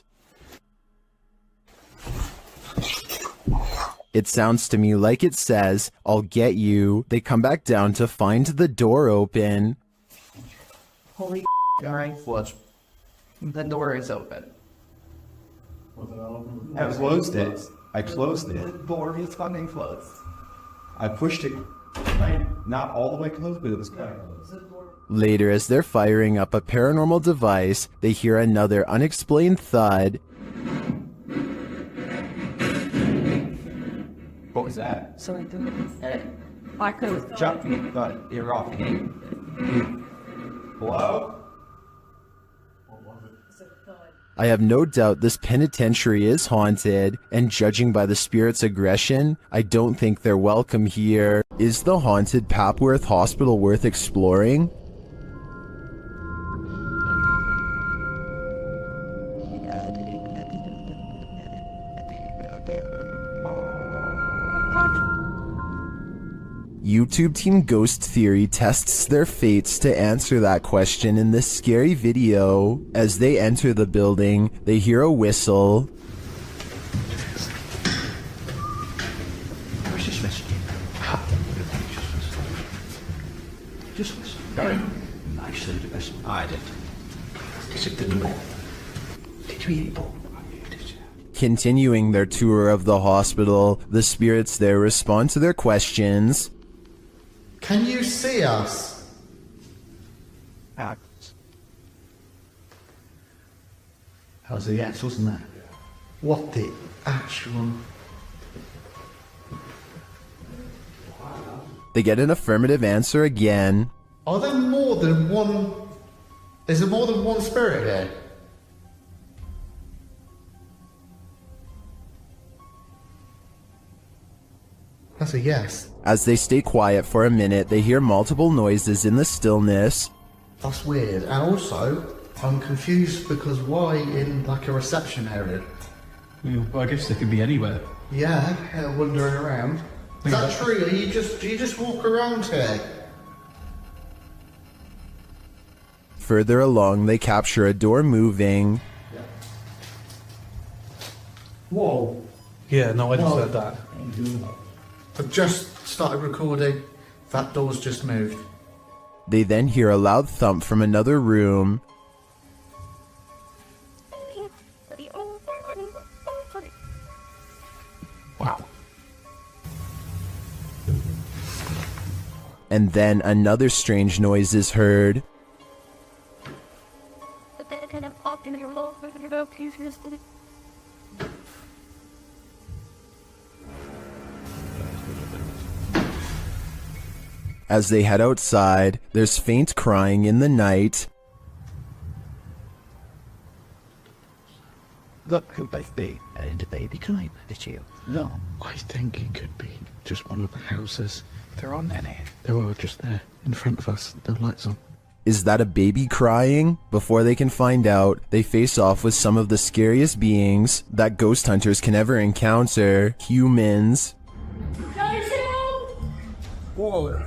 It sounds to me like it says, "I'll get you." They come back down to find the door open. Holy alright, flush. The door is open. I closed it. I closed it. The door is fucking closed. I pushed it. Not all the way closed, but it was kind of close. Later, as they're firing up a paranormal device, they hear another unexplained thud. What was that? So I do. I could. Jump me, but you're off. Hello? I have no doubt this penitentiary is haunted, and judging by the spirit's aggression, I don't think they're welcome here. Is the haunted Papworth Hospital worth exploring? YouTube Team Ghost Theory tests their fates to answer that question in this scary video. As they enter the building, they hear a whistle. Just listen. Just listen. I said to listen. I did. Is it the door? Did you hear it? Continuing their tour of the hospital, the spirits there respond to their questions. Can you see us? How's the axles and that? What the actual... They get an affirmative answer again. Are there more than one... Is there more than one spirit here? That's a yes. As they stay quiet for a minute, they hear multiple noises in the stillness. That's weird. And also, I'm confused because why in like a reception area? Well, I guess they could be anywhere. Yeah, wandering around. Is that true? Do you just walk around here? Further along, they capture a door moving. Whoa. Yeah, no, I just heard that. I've just started recording. That door's just moved. They then hear a loud thump from another room. Wow. And then another strange noise is heard. As they head outside, there's faint crying in the night. Look who they've been. And a baby crying, did you? No, I think it could be just one of the houses. There aren't any. They were just there, in front of us, no lights on. Is that a baby crying? Before they can find out, they face off with some of the scariest beings that ghost hunters can ever encounter, humans. Whoa.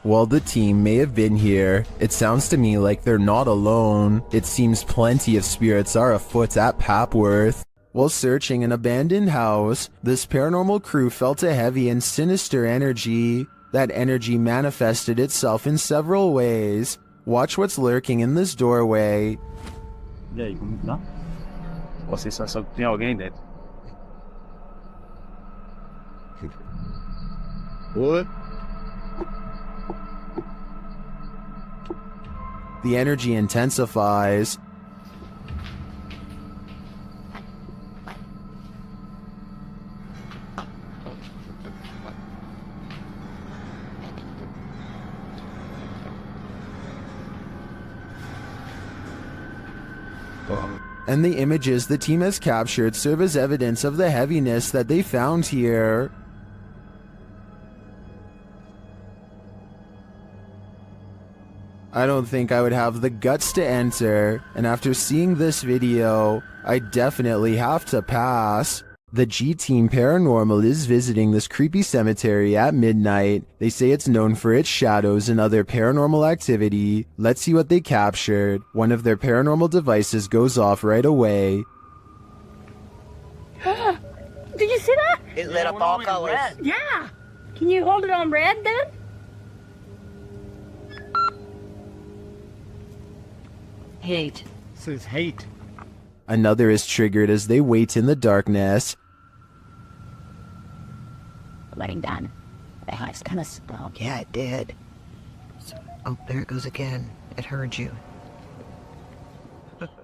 While the team may have been here, it sounds to me like they're not alone. It seems plenty of spirits are afoot at Papworth. While searching an abandoned house, this paranormal crew felt a heavy and sinister energy. That energy manifested itself in several ways. Watch what's lurking in this doorway. E aí, como tá? Você só sabe que tem alguém dentro. What? The energy intensifies. And the images the team has captured serve as evidence of the heaviness that they found here. I don't think I would have the guts to enter, and after seeing this video, I definitely have to pass. The G-Team Paranormal is visiting this creepy cemetery at midnight. They say it's known for its shadows and other paranormal activity. Let's see what they captured. One of their paranormal devices goes off right away. Did you see that? It lit up all colors. Yeah. Can you hold it on red then? Hate. Says hate. Another is triggered as they wait in the darkness. Letting down. The house kind of slow. Yeah, it did. Oh, there it goes again. It heard you.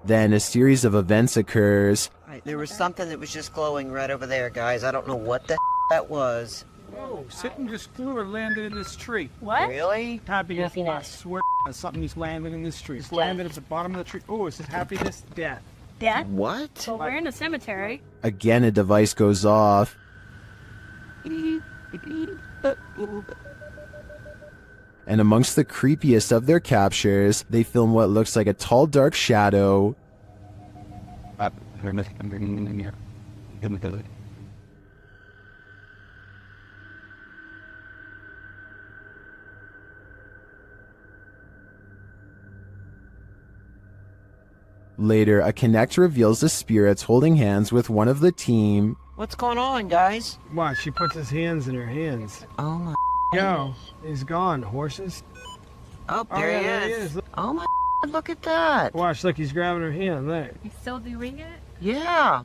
Then a series of events occurs. There was something that was just glowing right over there, guys. I don't know what the that was. Whoa, something just flew or landed in this tree. What? Really? Happiness, I swear something just landed in this tree. It's landed at the bottom of the tree. Oh, it says happiness, death. Death? What? Well, we're in a cemetery. Again, a device goes off. And amongst the creepiest of their captures, they film what looks like a tall, dark shadow. Later, a Connect reveals the spirits holding hands with one of the team. What's going on, guys? Watch, she puts his hands in her hands. Oh my. Yo, he's gone. Horses. Oh, there he is. Oh my. Look at that. Watch, look, he's grabbing her hand there. He's still doing it? Yeah.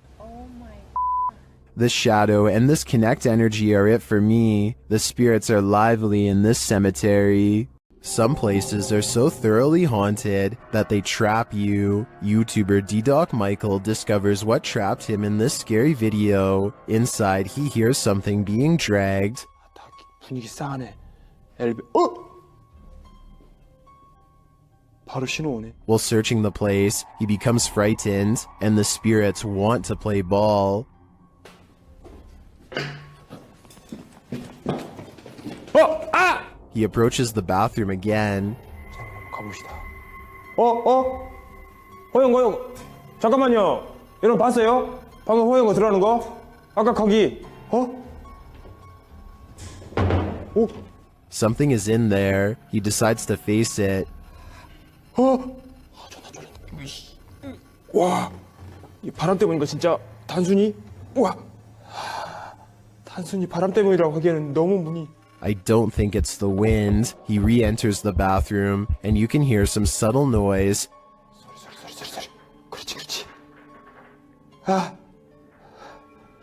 The shadow and this Connect energy are it for me. The spirits are lively in this cemetery. Some places are so thoroughly haunted that they trap you. YouTuber D-Doc Michael discovers what trapped him in this scary video. Inside, he hears something being dragged. 분위기 싸하네. 바로 신호 오네. While searching the place, he becomes frightened, and the spirits want to play ball. He approaches the bathroom again. 가봅시다. 호영. 잠깐만요. 여러분 봤어요? 방금 호영 들어가는 거? 아까 거기. Something is in there. He decides to face it. 와, 이 바람 때문인 거 진짜 단순히 단순히 바람 때문이라고 하기에는 너무 문이. I don't think it's the wind. He re-enters the bathroom, and you can hear some subtle noise. 소리. 그렇지. 아,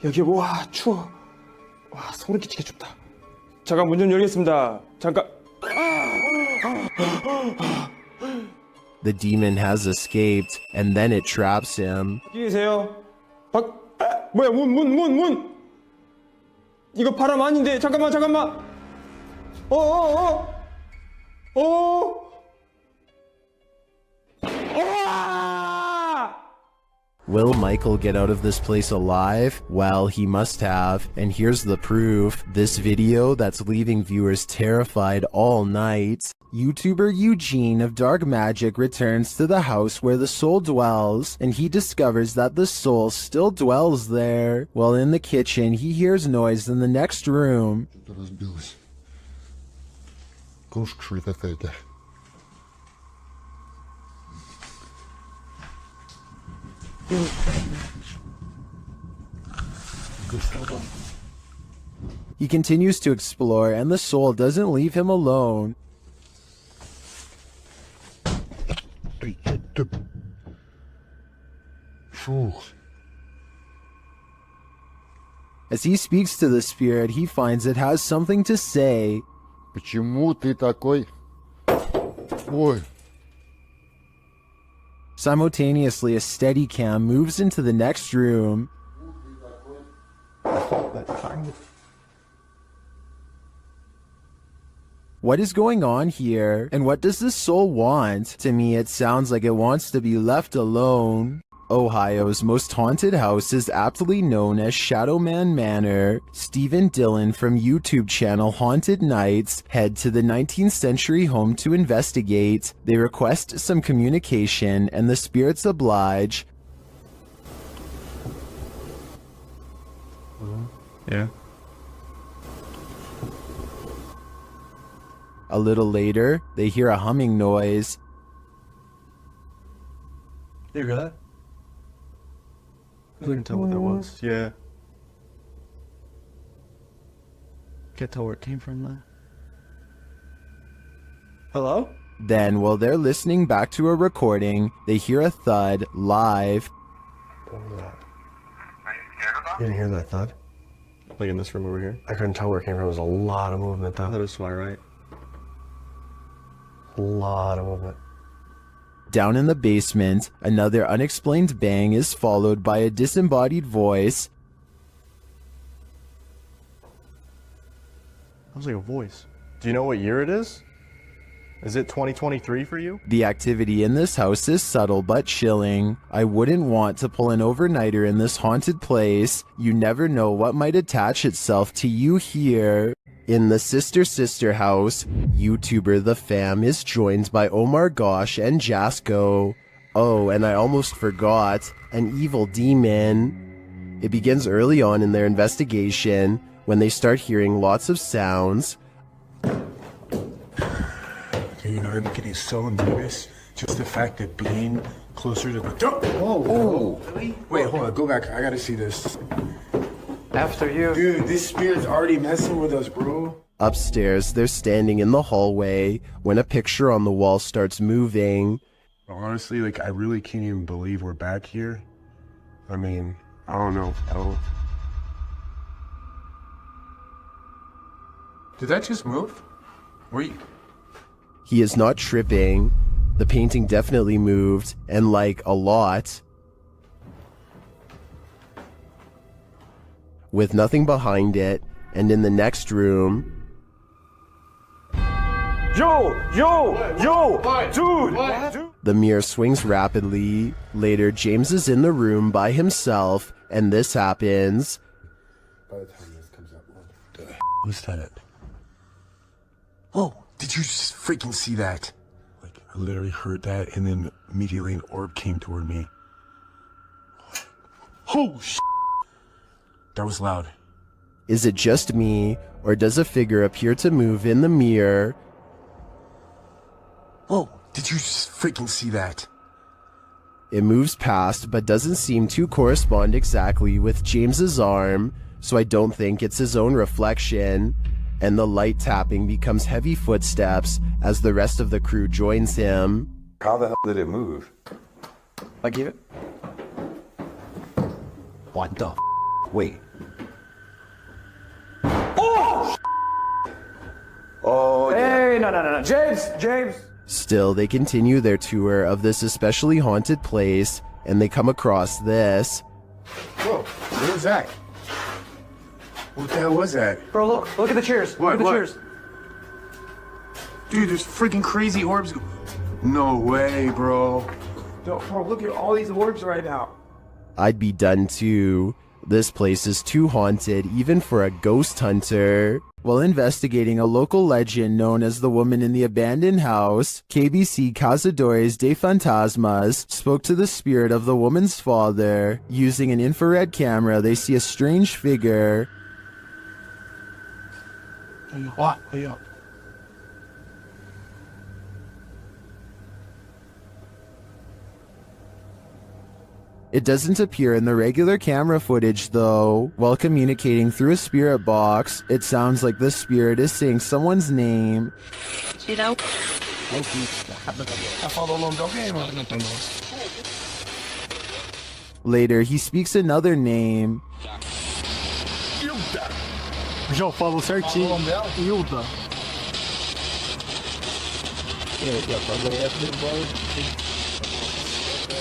여기 와 추워. 와 소름 끼치게 춥다. 잠깐 문 좀 열겠습니다. 잠깐. The demon has escaped, and then it traps him. 계세요? 뭐야 문. 이거 바람 아닌데 잠깐만. Oh! Oh! Ah! Will Michael get out of this place alive? Well, he must have, and here's the proof. This video that's leaving viewers terrified all night. YouTuber Eugene of Dark Magic returns to the house where the soul dwells, and he discovers that the soul still dwells there. While in the kitchen, he hears noise in the next room. He continues to explore, and the soul doesn't leave him alone. As he speaks to the spirit, he finds it has something to say. Почему ты такой? Ой. Simultaneously, a Steadicam moves into the next room. What is going on here? And what does this soul want? To me, it sounds like it wants to be left alone. Ohio's most haunted house is aptly known as Shadowman Manor. Stephen Dillon from YouTube channel Haunted Nights head to the 19th century home to investigate. They request some communication, and the spirits oblige. Yeah. A little later, they hear a humming noise. You hear that? I couldn't tell what that was. Yeah. Can't tell where it came from, though. Hello? Then, while they're listening back to a recording, they hear a thud live. What was that? You didn't hear that thud? Like in this room over here? I couldn't tell where it came from. There was a lot of movement, though. That was why, right? A lot of movement. Down in the basement, another unexplained bang is followed by a disembodied voice. Sounds like a voice. Do you know what year it is? Is it 2023 for you? The activity in this house is subtle but chilling. I wouldn't want to pull an overnighter in this haunted place. You never know what might attach itself to you here. In the Sister house, YouTuber The Fam is joined by Omar Gosh and Jasko. Oh, and I almost forgot, an evil demon. It begins early on in their investigation, when they start hearing lots of sounds. You know, I'm getting so nervous. Just the fact that being closer to the... Oh, really? Wait, hold on, go back. I gotta see this. After you. Dude, this spirit's already messing with us, bro. Upstairs, they're standing in the hallway when a picture on the wall starts moving. Honestly, like, I really can't even believe we're back here. I mean, I don't know. Did that just move? Were you... He is not tripping. The painting definitely moved, and like a lot. With nothing behind it, and in the next room... Dude! The mirror swings rapidly. Later, James is in the room by himself, and this happens. By the time this comes up, what the was that? Oh, did you just freaking see that? Like, I literally heard that, and then immediately an orb came toward me. Oh, shit! That was loud. Is it just me, or does a figure appear to move in the mirror? Oh, did you just freaking see that? It moves past, but doesn't seem to correspond exactly with James's arm, so I don't think it's his own reflection. And the light tapping becomes heavy footsteps as the rest of the crew joins him. How the hell did it move? I give it. What the f? Wait. Oh! Oh, hey, no. James! Still, they continue their tour of this especially haunted place, and they come across this. Whoa, what was that? What the hell was that? Bro, look at the chairs. What? Look at the chairs. Dude, there's freaking crazy orbs. No way, bro. Bro, look at all these orbs right now. I'd be done too. This place is too haunted even for a ghost hunter. While investigating a local legend known as the woman in the abandoned house, KBC Cazadores de Fantasmas spoke to the spirit of the woman's father. Using an infrared camera, they see a strange figure. Hey, It doesn't appear in the regular camera footage though. While communicating through a spirit box, it sounds like the spirit is saying someone's name. Later, he speaks another name. Já falou certinho. Hilda.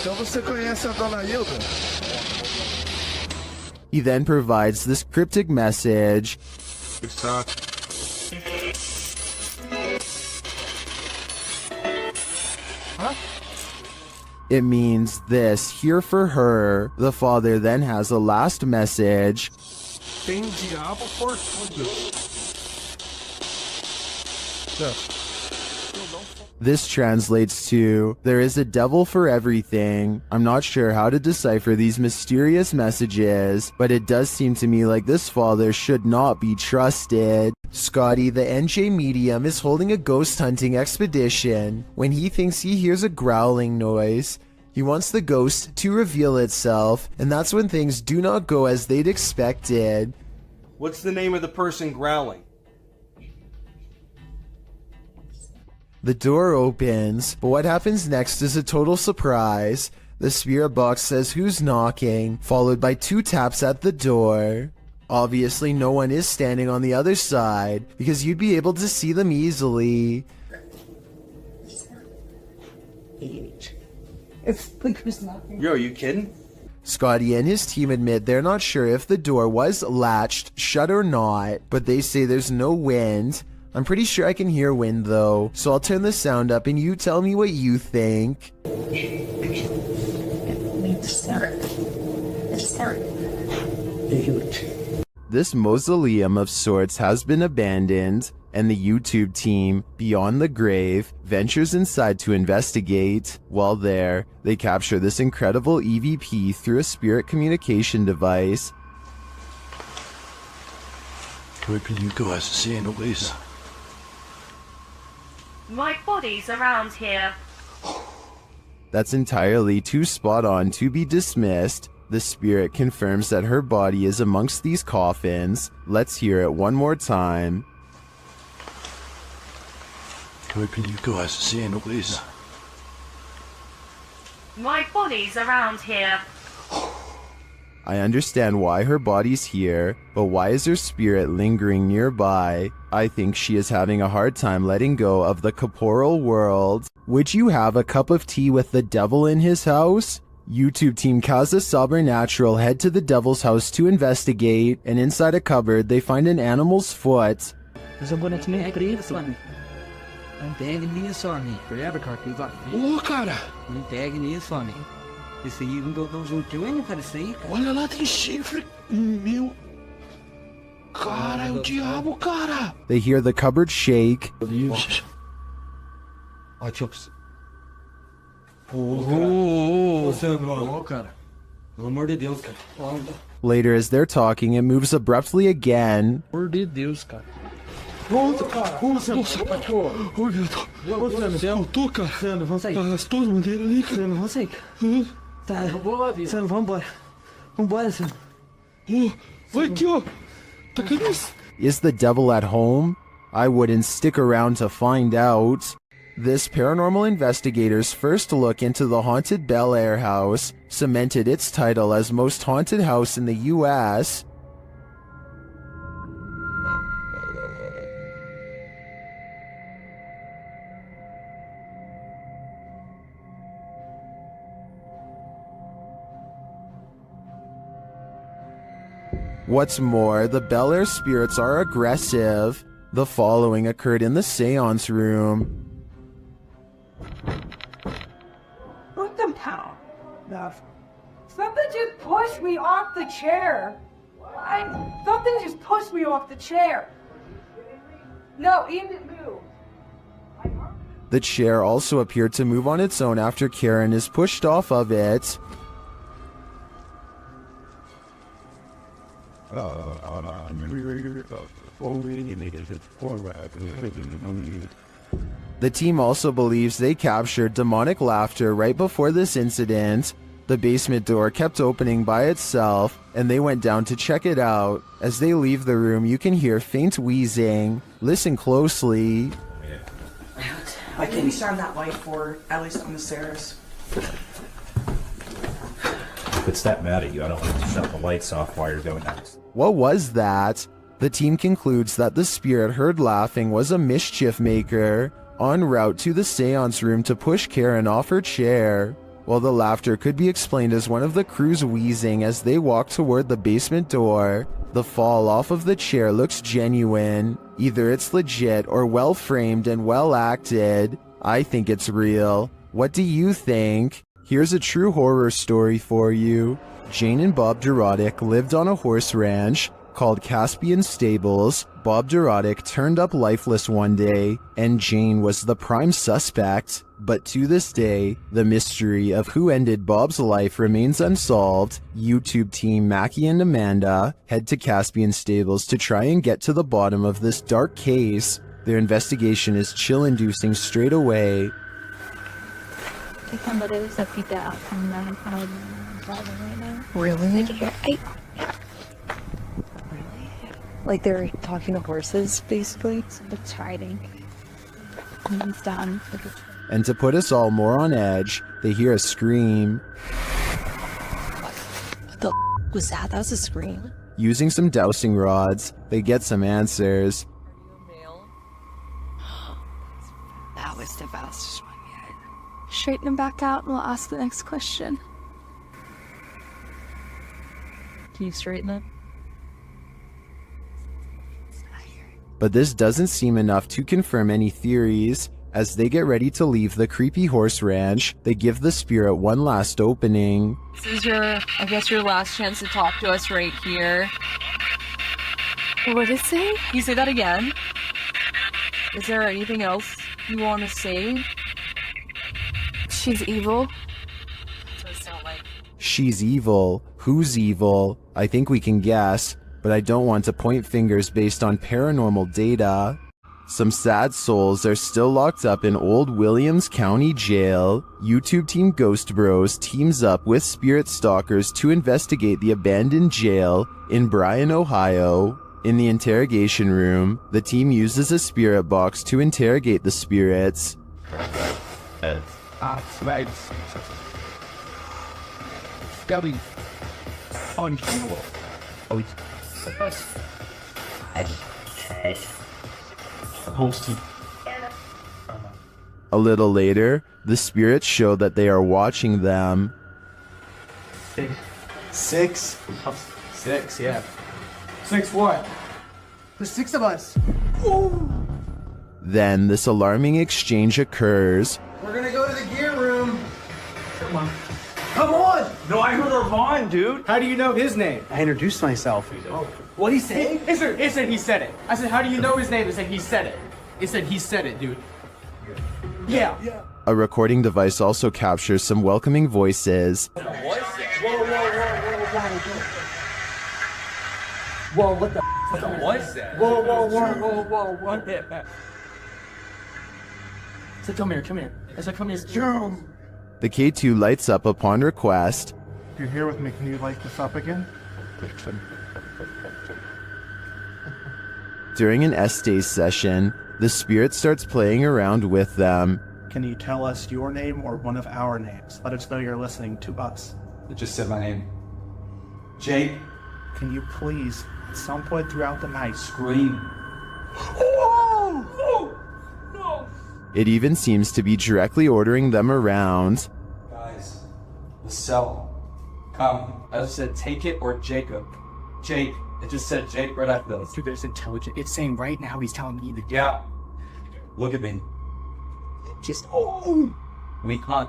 Então você conhece a dona Hilda? He then provides this cryptic message. It means this, here for her. The father then has a last message. Tem diabo por tudo. This translates to, there is a devil for everything. I'm not sure how to decipher these mysterious messages, but it does seem to me like this father should not be trusted. Scotty, the NJ medium, is holding a ghost hunting expedition. When he thinks he hears a growling noise, he wants the ghost to reveal itself, and that's when things do not go as they'd expected. What's the name of the person growling? The door opens, but what happens next is a total surprise. The spirit box says who's knocking, followed by 2 taps at the door. Obviously, no one is standing on the other side, because you'd be able to see them easily. It's like who's knocking. Yo, are you kidding? Scotty and his team admit they're not sure if the door was latched shut or not, but they say there's no wind. I'm pretty sure I can hear wind though, so I'll turn the sound up and you tell me what you think. This mausoleum of sorts has been abandoned, and the YouTube team, Beyond the Grave, ventures inside to investigate. While there, they capture this incredible EVP through a spirit communication device. Where can you go as see noise? My body's around here. That's entirely too spot on to be dismissed. The spirit confirms that her body is amongst these coffins. Let's hear it one more time. Where can you go as see noise? My body's around here. I understand why her body's here, but why is her spirit lingering nearby? I think she is having a hard time letting go of the corporeal world. Would you have a cup of tea with the devil in his house? YouTube team Casa Sobernatural head to the devil's house to investigate, and inside a cupboard they find an animal's foot. There's a bonequinho preto, Sonny. Não pegue nisso, Sonny. Forever, cara. Ô, cara! Não pegue nisso, Sonny. Esse aí não deu juntinho ainda, cara, isso aí, cara. Olha lá, tem chifre. Meu... Cara, é o diabo, cara! They hear the cupboard shake. Ó, Chups. Ô, cara. Pelo amor de Deus, cara. Later, as they're talking, it moves abruptly again. Por de Deus, cara. Volta, cara! Nossa, cachorro! Ô, meu Deus! Eu tô, cara! Sandro, vamos sair. As tuas bandeiras ali, cara! Sandro, vamos sair. Tá, Sandro, vamos embora. Vambora, Sandro. Vai aqui, ó! Tá caindo isso! Is the devil at home? I wouldn't stick around to find out. This paranormal investigator's first look into the haunted Bel Air house cemented its title as most haunted house in the US. What's more, the Bel Air spirits are aggressive. The following occurred in the seance room. What the hell? Something just pushed me off the chair. Something just pushed me off the chair. No, it didn't move. The chair also appeared to move on its own after Karen is pushed off of it. The team also believes they captured demonic laughter right before this incident. The basement door kept opening by itself, and they went down to check it out. As they leave the room, you can hear faint wheezing. Listen closely. I can shine that light for at least on the stairs. If it's that mad at you, I don't want to shut the lights off while you're doing that. What was that? The team concludes that the spirit heard laughing was a mischief maker en route to the seance room to push Karen off her chair. While the laughter could be explained as one of the crew's wheezing as they walk toward the basement door, the fall off of the chair looks genuine. Either it's legit or well framed and well acted. I think it's real. What do you think? Here's a true horror story for you. Jane and Bob Durotic lived on a horse ranch called Caspian Stables. Bob Durotic turned up lifeless one day, and Jane was the prime suspect. But to this day, the mystery of who ended Bob's life remains unsolved. YouTube team Mackie and Amanda head to Caspian Stables to try and get to the bottom of this dark case. Their investigation is chill-inducing straight away. Really? Like they're talking to horses, basically. It's riding. He's done. And to put us all more on edge, they hear a scream. What the was that? That was a scream. Using some dowsing rods, they get some answers. That was the fastest one yet. Straighten him back out and we'll ask the next question. Can you straighten it? But this doesn't seem enough to confirm any theories. As they get ready to leave the creepy horse ranch, they give the spirit one last opening. This is I guess your last chance to talk to us right here. What did it say? Can you say that again? Is there anything else you want to say? She's evil. What does it sound like? She's evil. Who's evil? I think we can guess, but I don't want to point fingers based on paranormal data. Some sad souls are still locked up in Old Williams County Jail. YouTube team Ghost Bros teams up with spirit stalkers to investigate the abandoned jail in Bryan, Ohio. In the interrogation room, the team uses a spirit box to interrogate the spirits. A little later, the spirits show that they are watching them. Six, yeah. 6 what? There's 6 of us. Then this alarming exchange occurs. We're gonna go to the gear room. Come on. Come on! No, I heard Ravon, dude. How do you know his name? I introduced myself. Oh. What'd he say? It said he said it. I said, how do you know his name? It said he said it. It said he said it, dude. Yeah. A recording device also captures some welcoming voices. Whoa, what the What was that? Whoa, what? I said, come here. I said, come here. The K2 lights up upon request. If you're here with me, can you light this up again? During an S-Days session, the spirit starts playing around with them. Can you tell us your name or one of our names? Let us know you're listening to us. It just said my name. Jake. Can you please, at some point throughout the night, Scream. No! It even seems to be directly ordering them around. Guys, the cell. Come. I said take it or Jacob. Jake It just said Jake right after those. Dude, there's intelligent. It's saying right now he's telling me that. Yeah. Look at me. Just, we can't.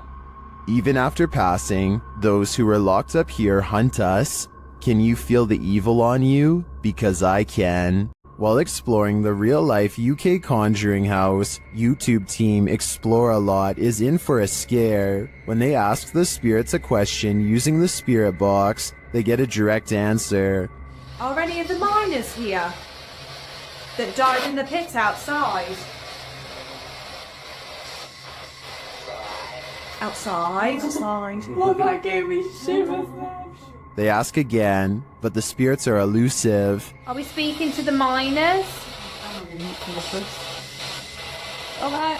Even after passing, those who are locked up here hunt us. Can you feel the evil on you? Because I can. While exploring the real-life UK Conjuring House, YouTube team Explore a Lot is in for a scare. When they ask the spirits a question using the spirit box, they get a direct answer. Are any of the miners here that died in the pits outside? Outside? Oh, that gave me shivers. They ask again, but the spirits are elusive. Are we speaking to the miners? Okay.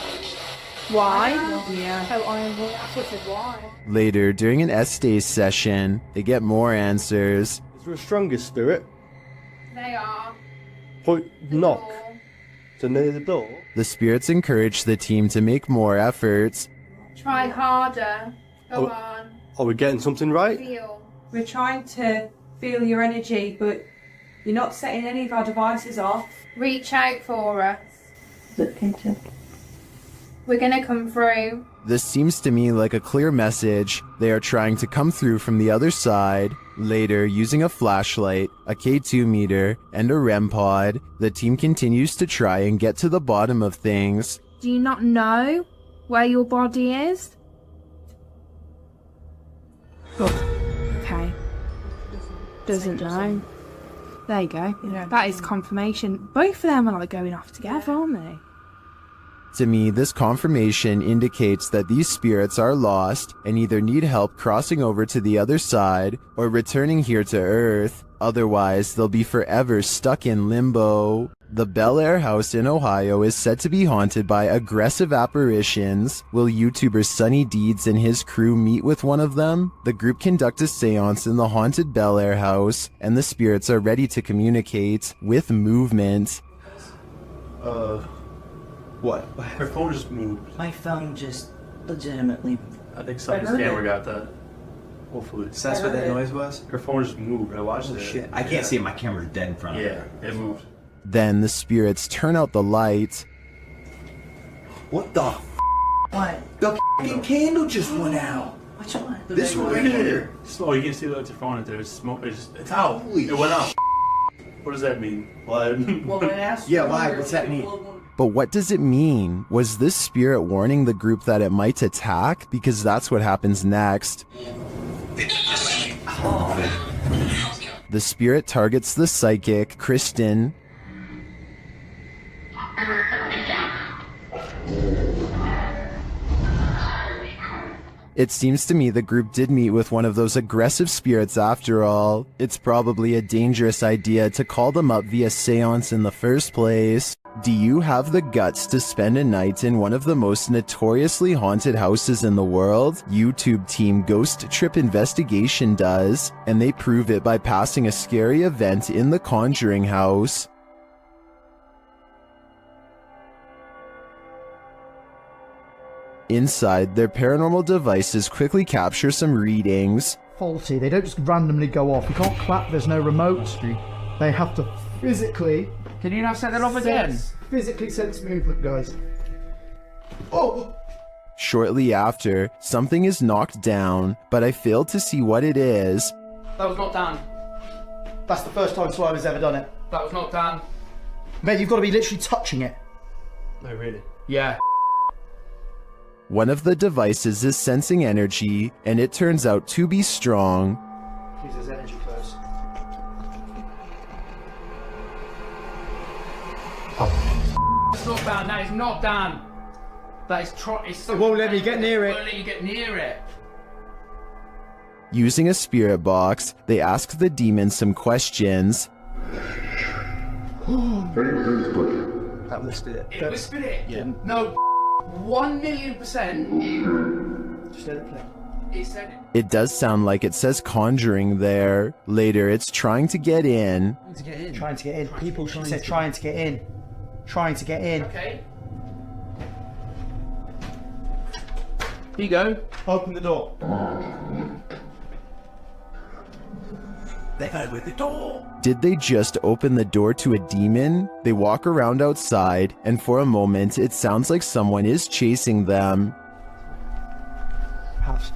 Why? Yeah. Oh, why? Later, during an Estes session, they get more answers. Is there a stronger spirit? They are. Point knock. So near the door? The spirits encourage the team to make more efforts. Try harder. Go on. Are we getting something right? Feel. We're trying to feel your energy, but you're not setting any of our devices off. Reach out for us. Look into. We're gonna come through. This seems to me like a clear message. They are trying to come through from the other side. Later, using a flashlight, a K2 meter, and a REM pod, the team continues to try and get to the bottom of things. Do you not know where your body is? Okay. Doesn't know. There you go. That is confirmation. Both of them are like going off together, aren't they? To me, this confirmation indicates that these spirits are lost and either need help crossing over to the other side or returning here to Earth. Otherwise, they'll be forever stuck in limbo. The Bel Air house in Ohio is said to be haunted by aggressive apparitions. Will YouTuber Sunny Deeds and his crew meet with one of them? The group conduct a seance in the haunted Bel Air house, and the spirits are ready to communicate with movement. What? Her phone just moved. My phone just legitimately. I think somebody's camera got that. Hopefully. So that's what that noise was? Her phone just moved. I watched it. Shit. I can't see it. My camera's dead in front of me. Yeah, it moved. Then the spirits turn out the light. What the What? The f***ing candle just went out. Which one? This one right here. Oh, you can see that your phone. There's smoke. It's out. It went out. What does that mean? Blood. Yeah, why? What's that mean? But what does it mean? Was this spirit warning the group that it might attack? Because that's what happens next. The spirit targets the psychic, Kristen. It seems to me the group did meet with one of those aggressive spirits after all. It's probably a dangerous idea to call them up via seance in the first place. Do you have the guts to spend a night in one of the most notoriously haunted houses in the world? YouTube team Ghost Trip Investigation does, and they prove it by passing a scary event in the Conjuring house. Inside, their paranormal devices quickly capture some readings. Faulty, they don't just randomly go off. You can't clap, there's no remote. They have to physically... Can you not set that off again? Physically sense movement, guys. Oh! Shortly after, something is knocked down, but I failed to see what it is. That was not Dan. That's the first time Slimer's ever done it. That was not Dan. Mate, you've got to be literally touching it. No, really? Yeah. One of the devices is sensing energy, and it turns out to be strong. Please, there's energy close. It's not Dan. That is not Dan. That is it's It won't let me get near it. It won't let you get near it. Using a spirit box, they ask the demon some questions. That whispered it. It whispered it? Yeah. No, 1,000,000%. Just let it play. It said it. It does sound like it says conjuring there. Later, it's trying to get in. Trying to get in. People said trying to get in. Trying to get in. Okay. Here you go. Open the door. They opened the door. Did they just open the door to a demon? They walk around outside, and for a moment, it sounds like someone is chasing them. House.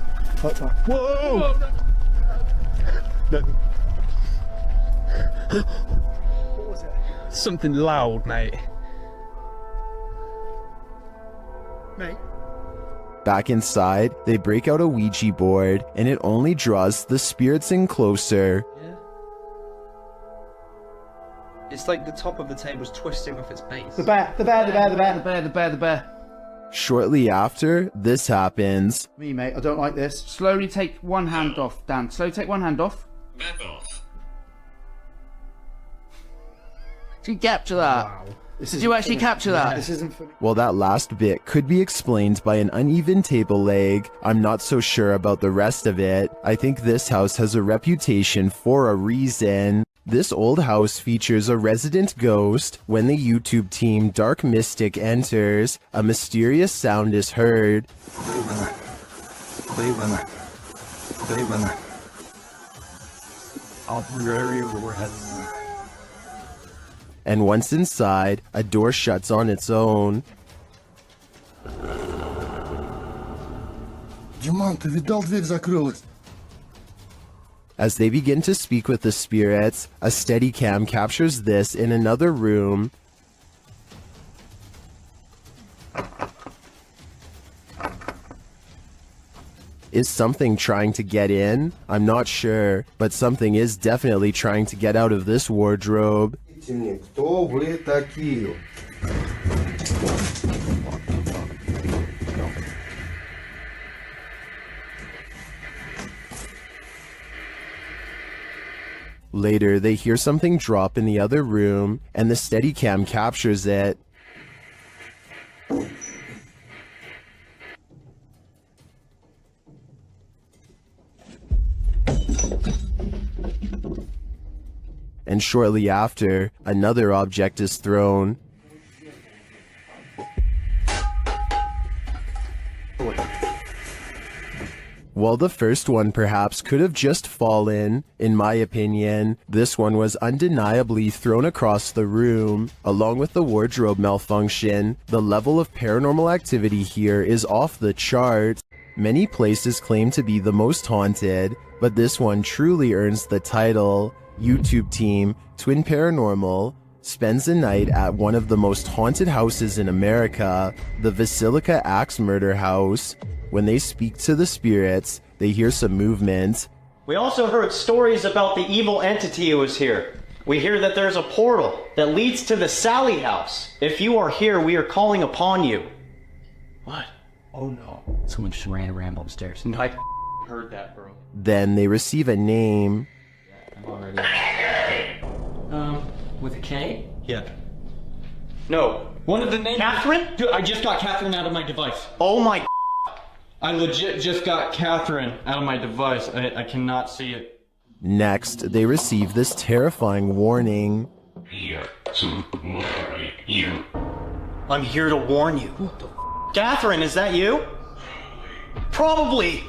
Whoa! No. What was it? Something loud, mate. Mate. Back inside, they break out a Ouija board, and it only draws the spirits in closer. Yeah. It's like the top of the table's twisting off its base. The bear, the bear, the bear, the bear, the bear, the bear, the bear. Shortly after, this happens. Me, mate, I don't like this. Slowly take one hand off, Dan. Slowly take one hand off. Back off. Did you capture that? Wow. Did you actually capture that? This isn't funny. Well, that last bit could be explained by an uneven table leg. I'm not so sure about the rest of it. I think this house has a reputation for a reason. This old house features a resident ghost. When the YouTube team Dark Mystic enters, a mysterious sound is heard. And once inside, a door shuts on its own. Диман, ты видал, дверь закрылась? As they begin to speak with the spirits, a Steadicam captures this in another room. Is something trying to get in? I'm not sure, but something is definitely trying to get out of this wardrobe. Кто вы такие? Later, they hear something drop in the other room, and the Steadicam captures it. And shortly after, another object is thrown. While the first one perhaps could have just fallen, in my opinion, this one was undeniably thrown across the room. Along with the wardrobe malfunction, the level of paranormal activity here is off the charts. Many places claim to be the most haunted, but this one truly earns the title. YouTube team Twin Paranormal spends a night at one of the most haunted houses in America, the Basilica Axe Murder House. When they speak to the spirits, they hear some movement. We also heard stories about the evil entity who is here. We hear that there's a portal that leads to the Sally house. If you are here, we are calling upon you. What? Oh no. Someone just ran around upstairs. No, I heard that, bro. Then they receive a name. I'm already... with a K? Yeah. No. One of the names... Catherine? Dude, I just got Catherine out of my device. Oh my... I legit just got Catherine out of my device. I cannot see it. Next, they receive this terrifying warning. I'm here to warn you. Catherine, is that you? Probably.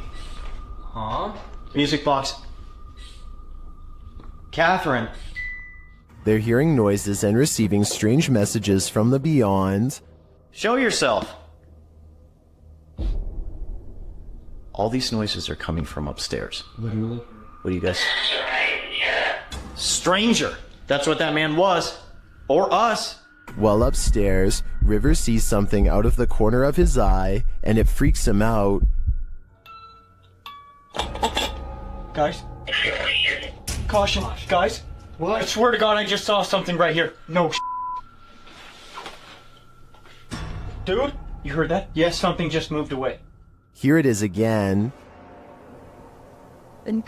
Huh? Music box. Catherine. They're hearing noises and receiving strange messages from the beyond. Show yourself. All these noises are coming from upstairs. Literally? What do you guys... Stranger! That's what that man was. Or us. While upstairs, River sees something out of the corner of his eye, and it freaks him out. Guys? Caution, guys. What? I swear to God, I just saw something right here. No Dude, you heard that? Yes, something just moved away. Here it is again. Did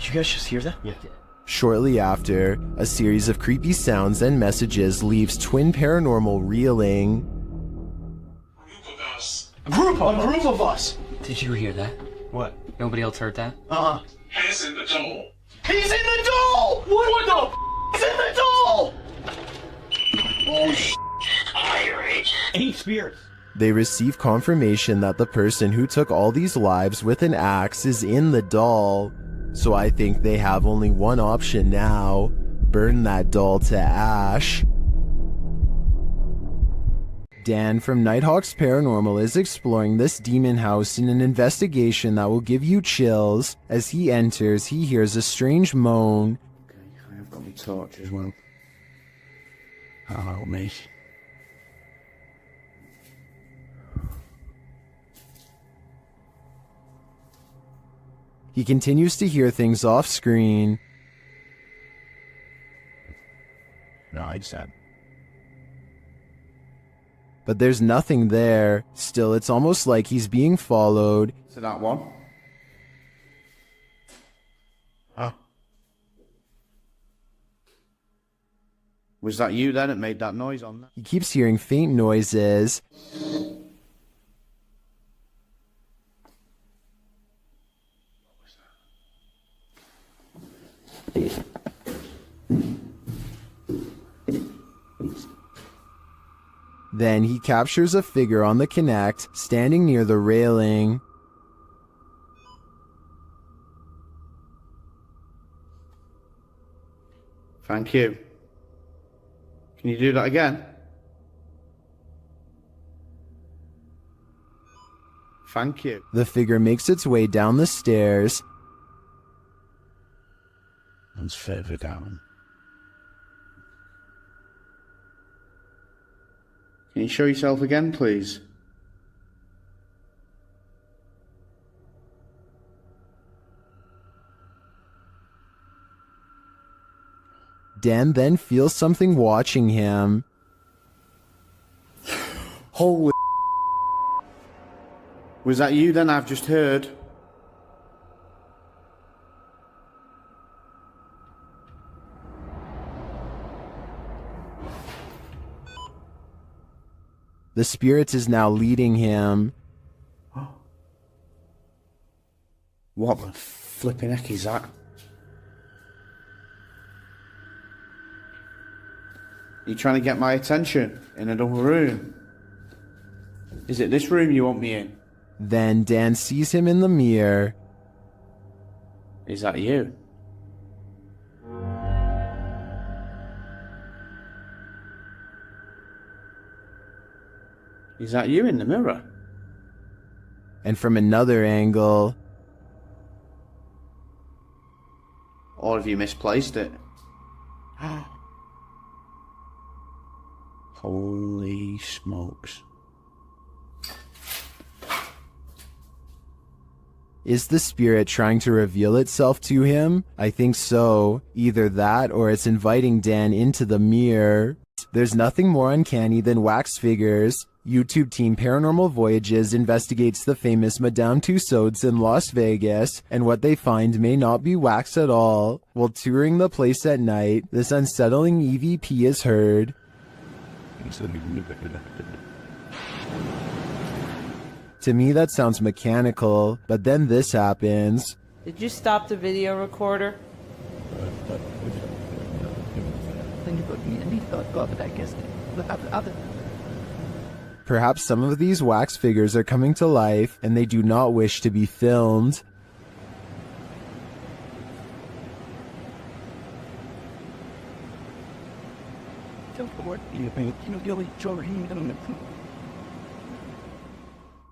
you guys just hear that? Yeah. Shortly after, a series of creepy sounds and messages leaves Twin Paranormal reeling. A group of us! Did you hear that? What? Nobody else heard that? He's in the doll! He's in the doll! What the He's in the doll! Oh sh**! 8 spirits. They receive confirmation that the person who took all these lives with an axe is in the doll. So I think they have only one option now: burn that doll to ash. Dan from Nighthawk's Paranormal is exploring this demon house in an investigation that will give you chills. As he enters, he hears a strange moan. Okay, I've got my torch as well. That'll help me. He continues to hear things off screen. No, I said. But there's nothing there. Still, it's almost like he's being followed. So that one. Huh? Was that you then that made that noise on that? He keeps hearing faint noises. Then he captures a figure on the Kinect, standing near the railing. Thank you. Can you do that again? Thank you. The figure makes its way down the stairs. And further down. Can you show yourself again, please? Dan then feels something watching him. Holy... Was that you then I've just heard? The spirit is now leading him. What the flipping heck is that? You trying to get my attention in another room? Is it this room you want me in? Then Dan sees him in the mirror. Is that you? Is that you in the mirror? And from another angle... Or have you misplaced it? Holy smokes. Is the spirit trying to reveal itself to him? I think so. Either that or it's inviting Dan into the mirror. There's nothing more uncanny than wax figures. YouTube team Paranormal Voyages investigates the famous Madame Tussauds in Las Vegas, and what they find may not be wax at all. While touring the place at night, this unsettling EVP is heard. To me that sounds mechanical, but then this happens. Did you stop the video recorder? Perhaps some of these wax figures are coming to life, and they do not wish to be filmed.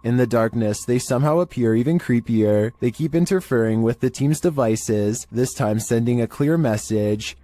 In the darkness, they somehow appear even creepier. They keep interfering with the team's devices, this time sending a clear message.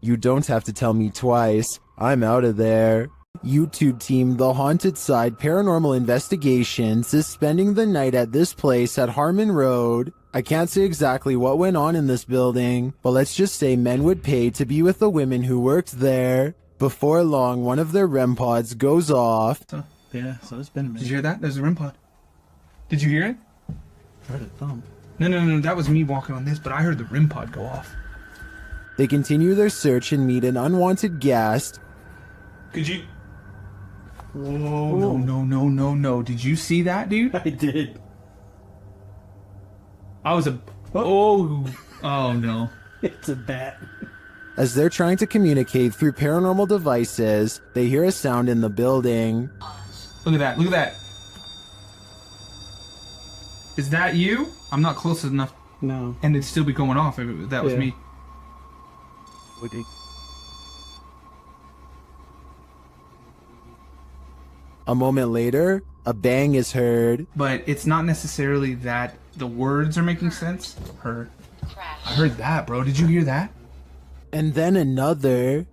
You don't have to tell me twice. I'm out of there. YouTube team The Haunted Side Paranormal Investigations is spending the night at this place at Harmon Road. I can't say exactly what went on in this building, but let's just say men would pay to be with the women who worked there. Before long, one of their REM pods goes off. Yeah, so it's been a minute. Did you hear that? There's a REM pod. Did you hear it? I heard a thump. No, that was me walking on this, but I heard the REM pod go off. They continue their search and meet an unwanted guest. Could you... Whoa, no. Did you see that, dude? I did. I was a... Oh no. It's a bat. As they're trying to communicate through paranormal devices, they hear a sound in the building. Look at that, look at that. Is that you? I'm not close enough. No. And it'd still be going off if that was me. A moment later, a bang is heard. But it's not necessarily that the words are making sense. I heard that, bro. Did you hear that? And then another.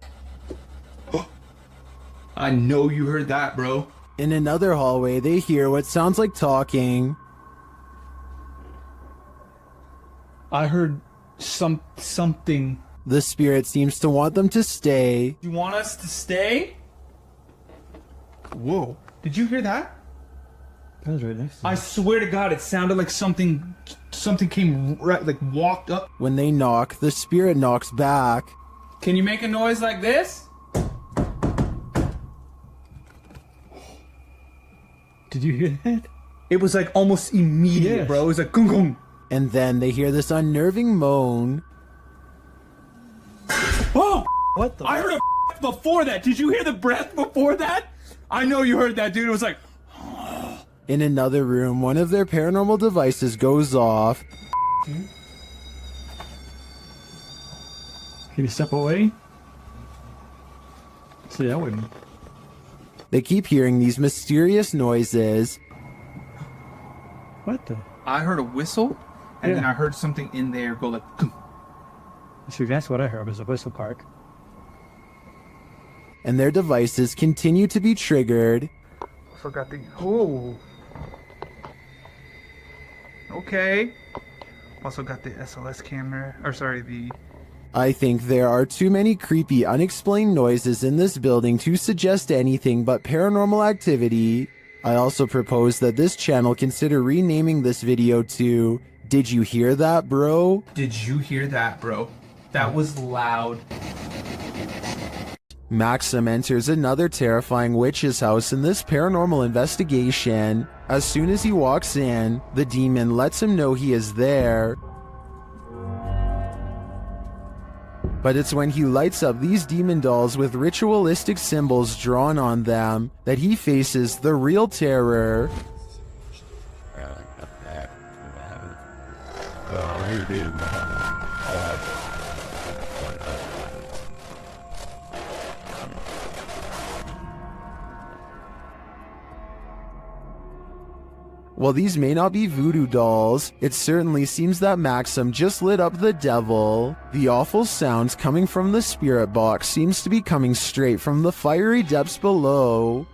I know you heard that, bro. In another hallway, they hear what sounds like talking. I heard something. The spirit seems to want them to stay. You want us to stay? Whoa. Did you hear that? That was right next to me. I swear to God, it sounded like something came right, like walked up. When they knock, the spirit knocks back. Can you make a noise like this? Did you hear that? It was like almost immediate, bro. It was like gung gung. And then they hear this unnerving moan. Oh! What the? I heard a before that. Did you hear the breath before that? I know you heard that, dude. It was like... In another room, one of their paranormal devices goes off. Can you step away? See, that wouldn't. They keep hearing these mysterious noises. What the? I heard a whistle, and then I heard something in there go like... See, that's what I heard, was a whistle park. And their devices continue to be triggered. Forgot the... Oh. Okay. Also got the SLS camera, or sorry, the... I think there are too many creepy, unexplained noises in this building to suggest anything but paranormal activity. I also propose that this channel consider renaming this video to Did You Hear That, Bro? Did you hear that, bro? That was loud. Maxim enters another terrifying witch's house in this paranormal investigation. As soon as he walks in, the demon lets him know he is there. But it's when he lights up these demon dolls with ritualistic symbols drawn on them that he faces the real terror. While these may not be voodoo dolls, it certainly seems that Maxim just lit up the devil. The awful sounds coming from the spirit box seems to be coming straight from the fiery depths below.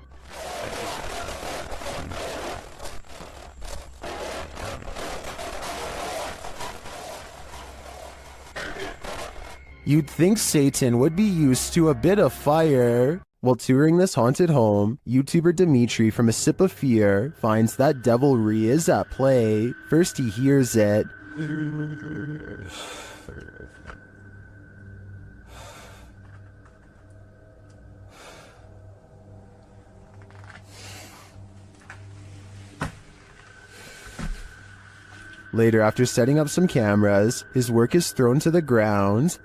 You'd think Satan would be used to a bit of fire. While touring this haunted home, YouTuber Dimitri from A Sip of Fear finds that devilry is at play. First he hears it. Later, after setting up some cameras, his work is thrown to the ground.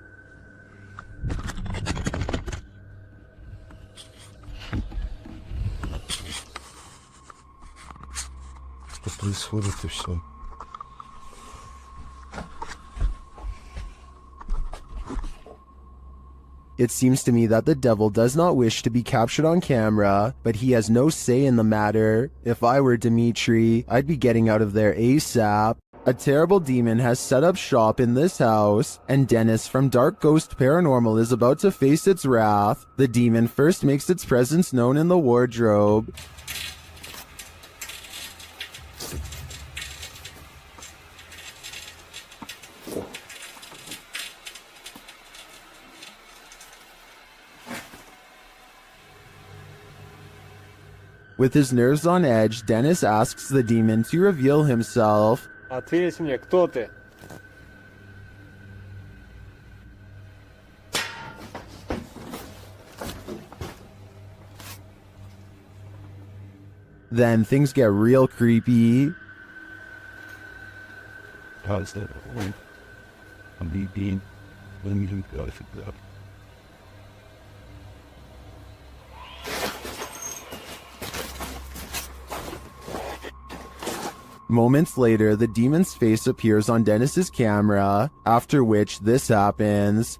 Происходит и все. It seems to me that the devil does not wish to be captured on camera, but he has no say in the matter. If I were Dimitri, I'd be getting out of there ASAP. A terrible demon has set up shop in this house, and Dennis from Dark Ghost Paranormal is about to face its wrath. The demon first makes its presence known in the wardrobe. With his nerves on edge, Dennis asks the demon to reveal himself. Ответь мне, кто ты? Then things get real creepy. How's that? I'm being. Let me look at it. Moments later, the demon's face appears on Dennis's camera, after which this happens.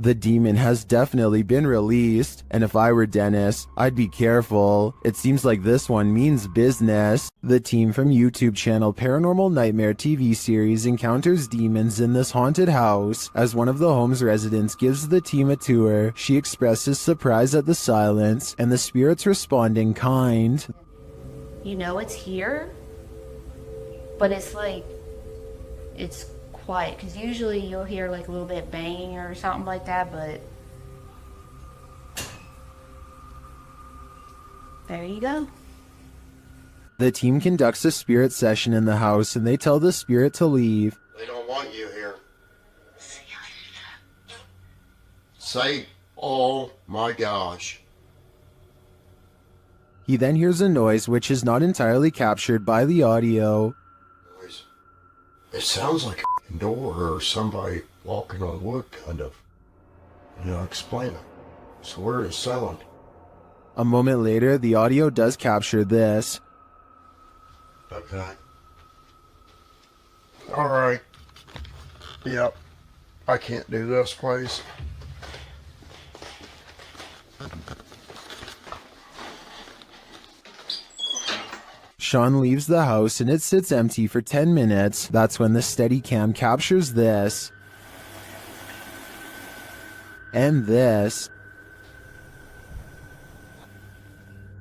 The demon has definitely been released, and if I were Dennis, I'd be careful. It seems like this one means business. The team from YouTube channel Paranormal Nightmare TV series encounters demons in this haunted house. As one of the home's residents gives the team a tour, she expresses surprise at the silence, and the spirits respond in kind. You know it's here, but it's like, it's quiet, because usually you'll hear like a little bit banging or something like that, but there you go. The team conducts a spirit session in the house, and they tell the spirit to leave. They don't want you here. Say, oh my gosh. He then hears a noise which is not entirely captured by the audio. It sounds like a door or somebody walking on wood, kind of. Explain it. So where is sound? A moment later, the audio does capture this. Okay. Alright. Yep. I can't do this, please. Sean leaves the house and it sits empty for 10 minutes. That's when the Steadicam captures this. And this.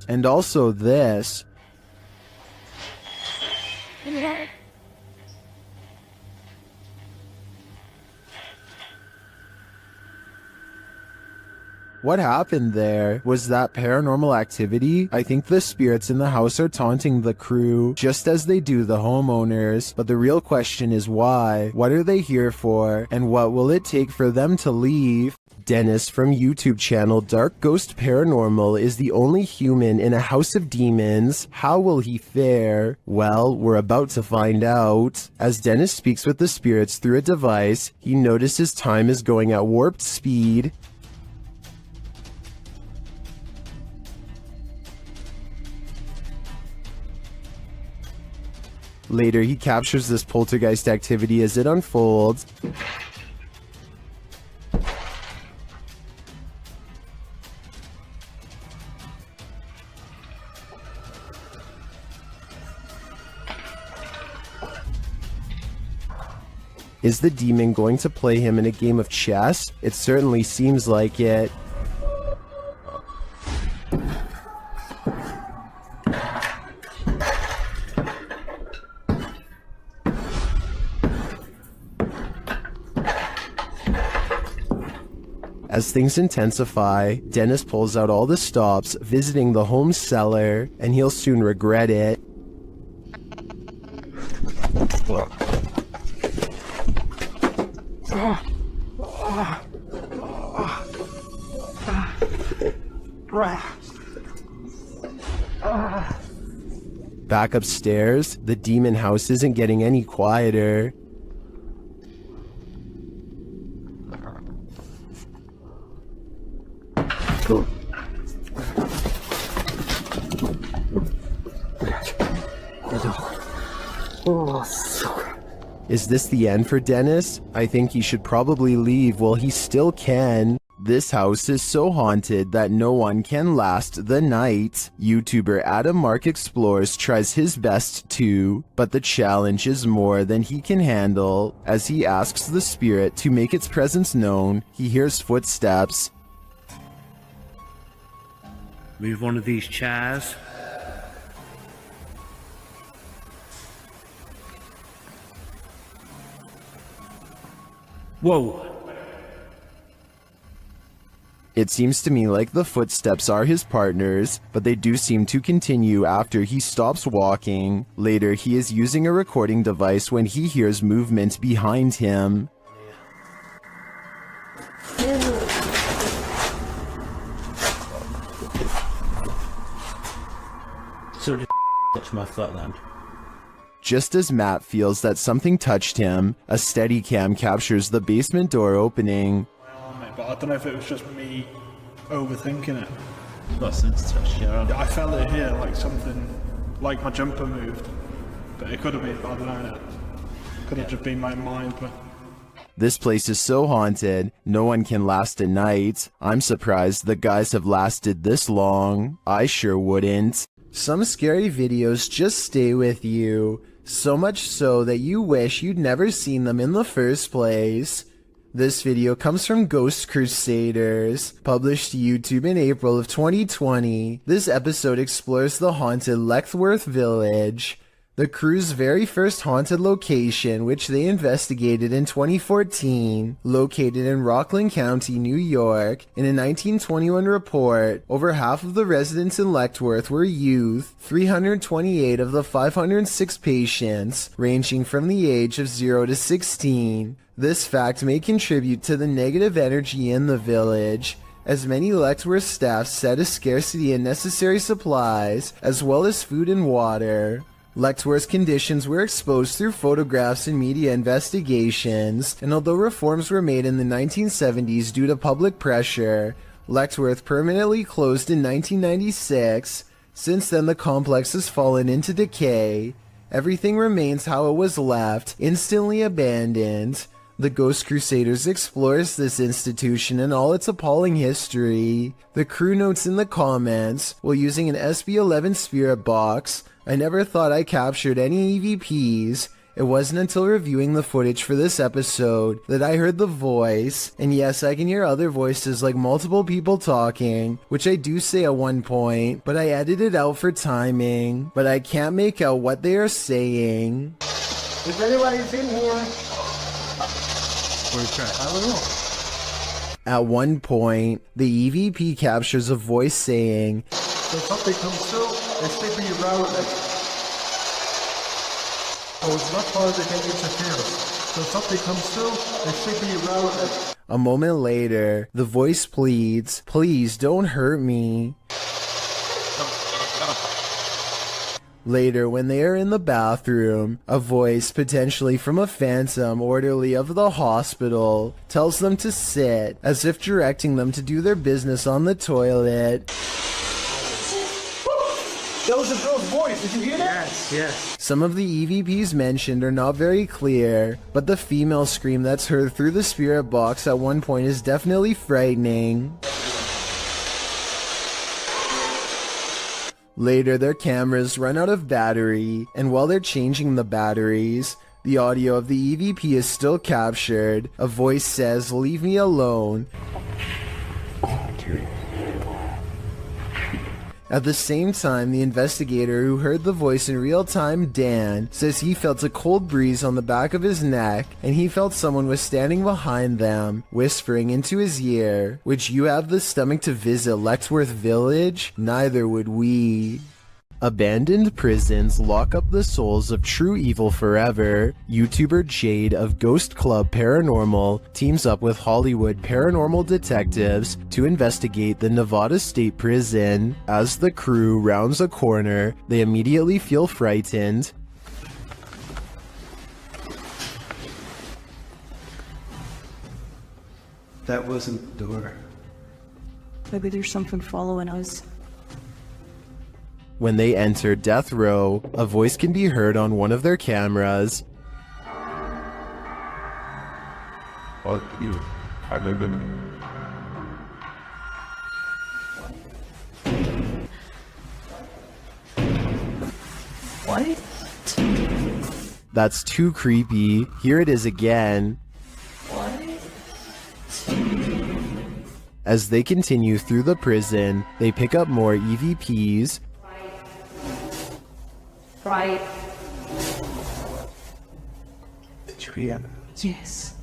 And also this. What happened there? Was that paranormal activity? I think the spirits in the house are taunting the crew, just as they do the homeowners. But the real question is why? What are they here for? And what will it take for them to leave? Dennis from YouTube channel Dark Ghost Paranormal is the only human in a house of demons. How will he fare? Well, we're about to find out. As Dennis speaks with the spirits through a device, he notices time is going at warped speed. Later, he captures this poltergeist activity as it unfolds. Is the demon going to play him in a game of chess? It certainly seems like it. As things intensify, Dennis pulls out all the stops, visiting the home cellar, and he'll soon regret it. Back upstairs, the demon house isn't getting any quieter. Is this the end for Dennis? I think he should probably leave while he still can. This house is so haunted that no one can last the night. YouTuber Adam Mark Explores tries his best too, but the challenge is more than he can handle. As he asks the spirit to make its presence known, he hears footsteps. Move one of these chairs. Whoa. It seems to me like the footsteps are his partners, but they do seem to continue after he stops walking. Later, he is using a recording device when he hears movement behind him. So just touch my flatland. Just as Matt feels that something touched him, a Steadicam captures the basement door opening. Where are it, but I don't know if it was just me overthinking it. Got a sense touch, yeah. I felt it here, like something, like my jumper moved. But it could have been, I don't know. Could have just been my mind, but... This place is so haunted, no one can last a night. I'm surprised the guys have lasted this long. I sure wouldn't. Some scary videos just stay with you, so much so that you wish you'd never seen them in the first place. This video comes from Ghost Crusaders, published to YouTube in April of 2020. This episode explores the haunted Letchworth Village, the crew's very first haunted location, which they investigated in 2014, located in Rockland County, New York. In a 1921 report, over half of the residents in Letchworth were youth, 328 of the 506 patients, ranging from the age of 0 to 16. This fact may contribute to the negative energy in the village, as many Letchworth staff said a scarcity in necessary supplies, as well as food and water. Letchworth's conditions were exposed through photographs and media investigations, and although reforms were made in the 1970s due to public pressure, Letchworth permanently closed in 1996. Since then, the complex has fallen into decay. Everything remains how it was left, instantly abandoned. The Ghost Crusaders explores this institution and all its appalling history. The crew notes in the comments, while using an SB-11 spirit box, I never thought I captured any EVPs. It wasn't until reviewing the footage for this episode that I heard the voice, and yes, I can hear other voices like multiple people talking, which I do say at one point, but I edited out for timing, but I can't make out what they are saying. If anybody's in here... I don't know. At one point, the EVP captures a voice saying, So something comes through, they sleeping around it. So it's not hard to get interference. So something comes through, they sleeping around it. A moment later, the voice pleads, "Please don't hurt me." Later, when they are in the bathroom, a voice, potentially from a phantom orderly of the hospital, tells them to sit, as if directing them to do their business on the toilet. That was a girl's voice, did you hear that? Yes. Some of the EVPs mentioned are not very clear, but the female scream that's heard through the spirit box at one point is definitely frightening. Later, their cameras run out of battery, and while they're changing the batteries, the audio of the EVP is still captured. A voice says, "Leave me alone." At the same time, the investigator who heard the voice in real time, Dan, says he felt a cold breeze on the back of his neck, and he felt someone was standing behind them, whispering into his ear, "Would you have the stomach to visit Letchworth Village? Neither would we." Abandoned prisons lock up the souls of true evil forever. YouTuber Jade of Ghost Club Paranormal teams up with Hollywood paranormal detectives to investigate the Nevada State Prison. As the crew rounds a corner, they immediately feel frightened. That wasn't the door. Maybe there's something following us. When they enter death row, a voice can be heard on one of their cameras. Fuck you. I live in... What? That's too creepy. Here it is again. As they continue through the prison, they pick up more EVPs. Right. Did you hear? Yes.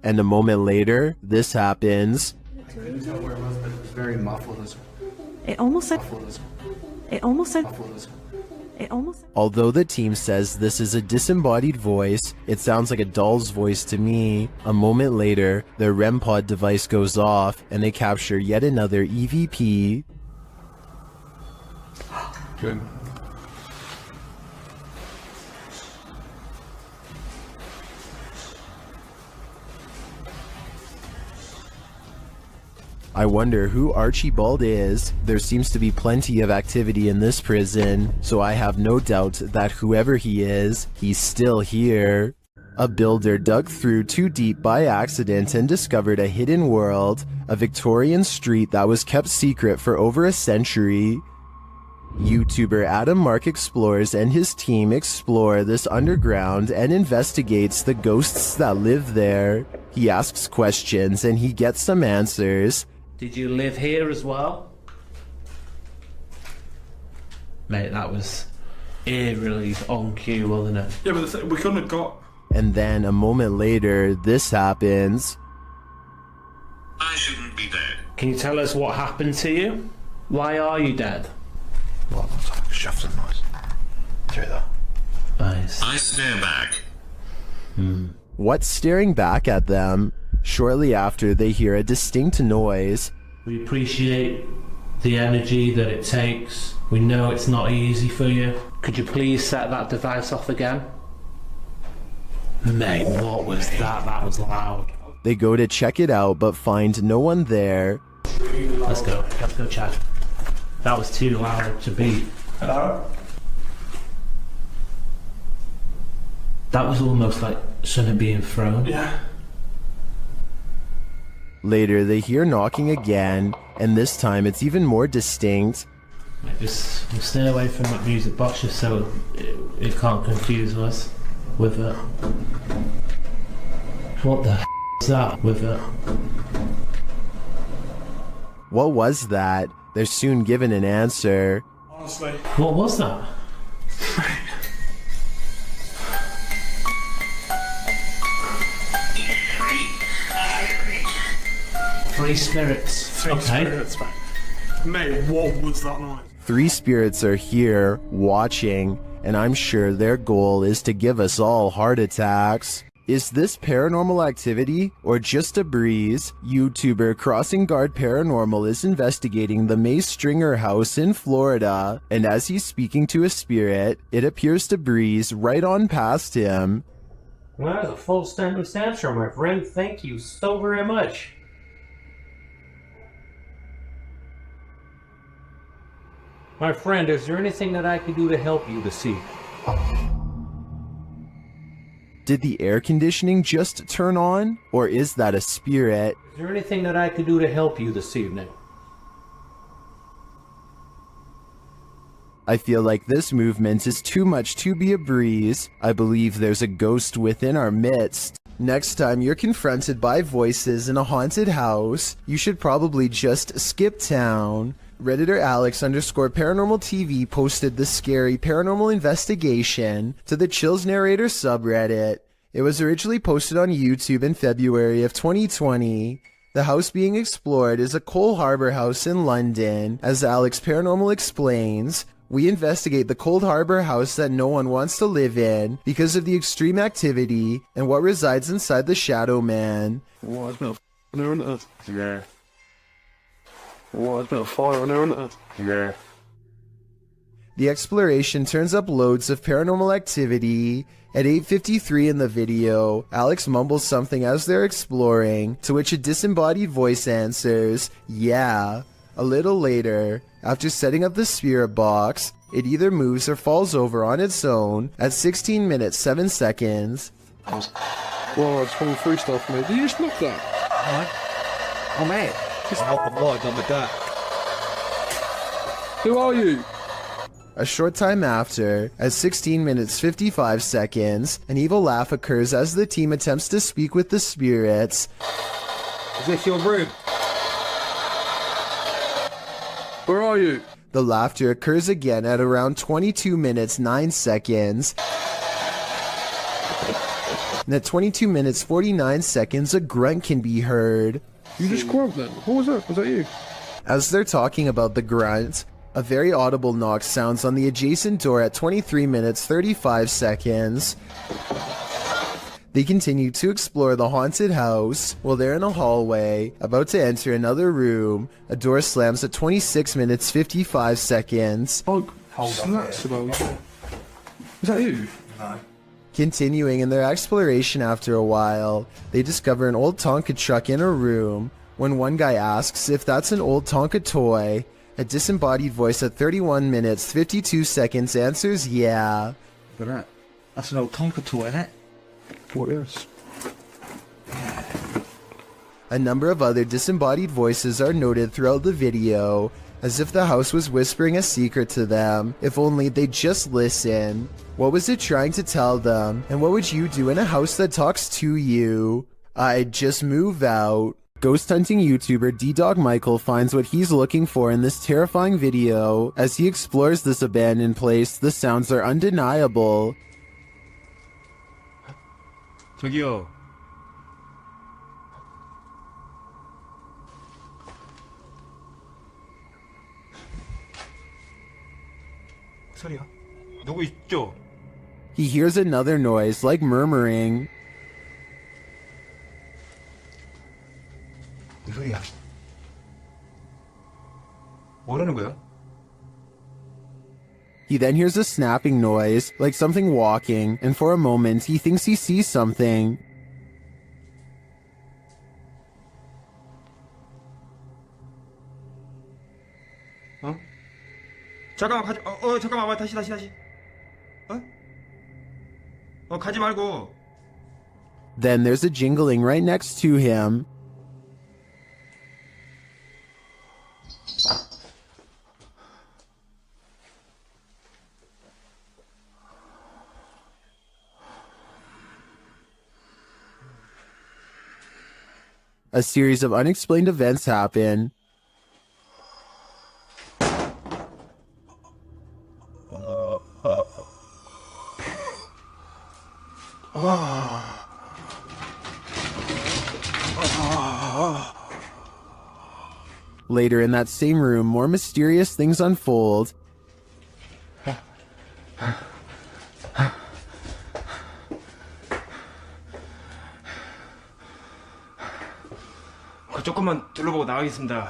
And a moment later, this happens. I couldn't tell where it was, but it was very muffled. It almost said. It almost said. It almost. Although the team says this is a disembodied voice, it sounds like a doll's voice to me. A moment later, their REM pod device goes off, and they capture yet another EVP. Good. I wonder who Archibald is. There seems to be plenty of activity in this prison, so I have no doubt that whoever he is, he's still here. A builder dug through too deep by accident and discovered a hidden world, a Victorian street that was kept secret for over a century. YouTuber Adam Mark Explores and his team explore this underground and investigates the ghosts that live there. He asks questions and he gets some answers. Did you live here as well? Mate, that was eerily on cue, wasn't it? Yeah, but we couldn't have got... And then a moment later, this happens. I shouldn't be dead. Can you tell us what happened to you? Why are you dead? Well, it's like a shuffling noise. Through the eyes. I stare back. What's staring back at them? Shortly after, they hear a distinct noise. We appreciate the energy that it takes. We know it's not easy for you. Could you please set that device off again? Mate, what was that? That was loud. They go to check it out, but find no one there. Let's go chat. That was too loud to be. Hello? That was almost like something being thrown. Yeah. Later, they hear knocking again, and this time it's even more distinct. Mate, just stay away from that music box just so it can't confuse us with it. What the is that with it? What was that? They're soon given an answer. Honestly. What was that? Three spirits. Three spirits, mate, what was that noise? 3 spirits are here, watching, and I'm sure their goal is to give us all heart attacks. Is this paranormal activity, or just a breeze? YouTuber Crossing Guard Paranormal is investigating the May Stringer house in Florida, and as he's speaking to a spirit, it appears to breeze right on past him. Well, that was a full sentence answer, my friend. Thank you so very much. My friend, is there anything that I can do to help you this evening? Did the air conditioning just turn on? Or is that a spirit? Is there anything that I can do to help you this evening? I feel like this movement is too much to be a breeze. I believe there's a ghost within our midst. Next time you're confronted by voices in a haunted house, you should probably just skip town. Redditor Alex_Paranormal TV posted the scary paranormal investigation to the Chills Narrator subreddit. It was originally posted on YouTube in February of 2020. The house being explored is a Coal Harbour house in London. As Alex Paranormal explains, we investigate the Cold Harbour house that no one wants to live in because of the extreme activity and what resides inside the Shadow Man. What, it's been a there, isn't it? Yeah. What, it's been a fire on there, isn't it? Yeah. The exploration turns up loads of paranormal activity. At 8:53 in the video, Alex mumbles something as they're exploring, to which a disembodied voice answers, yeah. A little later, after setting up the spirit box, it either moves or falls over on its own at 16 minutes 7 seconds. Well, it's falling through stuff, mate. Did you just knock that? What? Oh, mate. Just knock the log on the deck. Who are you? A short time after, at 16 minutes 55 seconds, an evil laugh occurs as the team attempts to speak with the spirits. Is this your room? Where are you? The laughter occurs again at around 22 minutes 9 seconds. And at 22 minutes 49 seconds, a grunt can be heard. You just grunt then? What was that? Was that you? As they're talking about the grunt, a very audible knock sounds on the adjacent door at 23 minutes 35 seconds. They continue to explore the haunted house. While they're in a hallway, about to enter another room, a door slams at 26 minutes 55 seconds. Oh, snaps about. Is that you? No. Continuing in their exploration after a while, they discover an old Tonka truck in a room. When one guy asks if that's an old Tonka toy, a disembodied voice at 31 minutes 52 seconds answers yeah. Look at that. That's an old Tonka toy, isn't it? What is? A number of other disembodied voices are noted throughout the video, as if the house was whispering a secret to them, if only they'd just listen. What was it trying to tell them, and what would you do in a house that talks to you? I'd just move out. Ghost hunting YouTuber D-Dog Michael finds what he's looking for in this terrifying video. As he explores this abandoned place, the sounds are undeniable. 저기요. 소리야? 누구 있죠? He hears another noise, like murmuring. 무슨 소리야? 뭐라는 거야? He then hears a snapping noise, like something walking, and for a moment he thinks he sees something. 어? 잠깐만 가지. 잠깐만 와 다시. 가지 말고. Then there's a jingling right next to him. A series of unexplained events happen. Later in that same room, more mysterious things unfold. 조금만 둘러보고 나가겠습니다.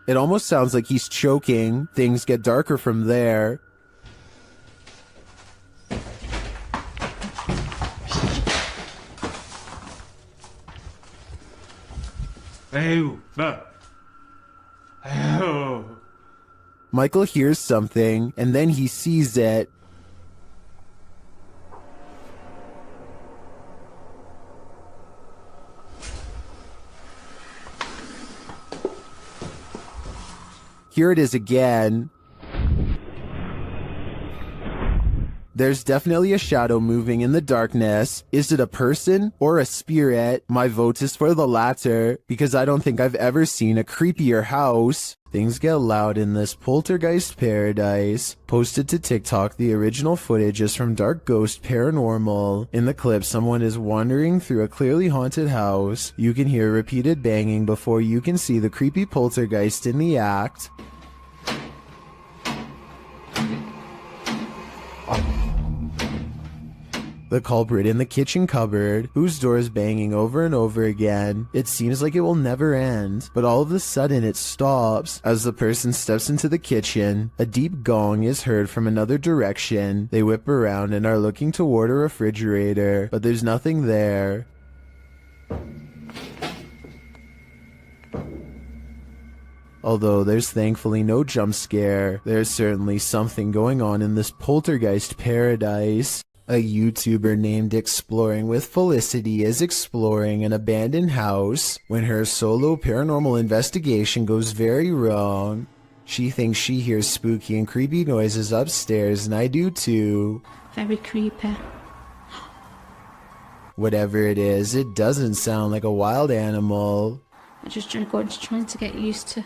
It almost sounds like he's choking. Things get darker from there. 에휴, 에휴. Michael hears something, and then he sees it. Here it is again. There's definitely a shadow moving in the darkness. Is it a person or a spirit? My vote is for the latter, because I don't think I've ever seen a creepier house. Things get loud in this poltergeist paradise. Posted to TikTok, the original footage is from Dark Ghost Paranormal. In the clip, someone is wandering through a clearly haunted house. You can hear repeated banging before you can see the creepy poltergeist in the act. The culprit in the kitchen cupboard, whose door is banging over and over again. It seems like it will never end, but all of a sudden it stops. As the person steps into the kitchen, a deep gong is heard from another direction. They whip around and are looking toward a refrigerator, but there's nothing there. Although there's thankfully no jump scare, there's certainly something going on in this poltergeist paradise. A YouTuber named Exploring with Felicity is exploring an abandoned house when her solo paranormal investigation goes very wrong. She thinks she hears spooky and creepy noises upstairs, and I do too. Very creepy. Whatever it is, it doesn't sound like a wild animal. I'm just trying to get used to.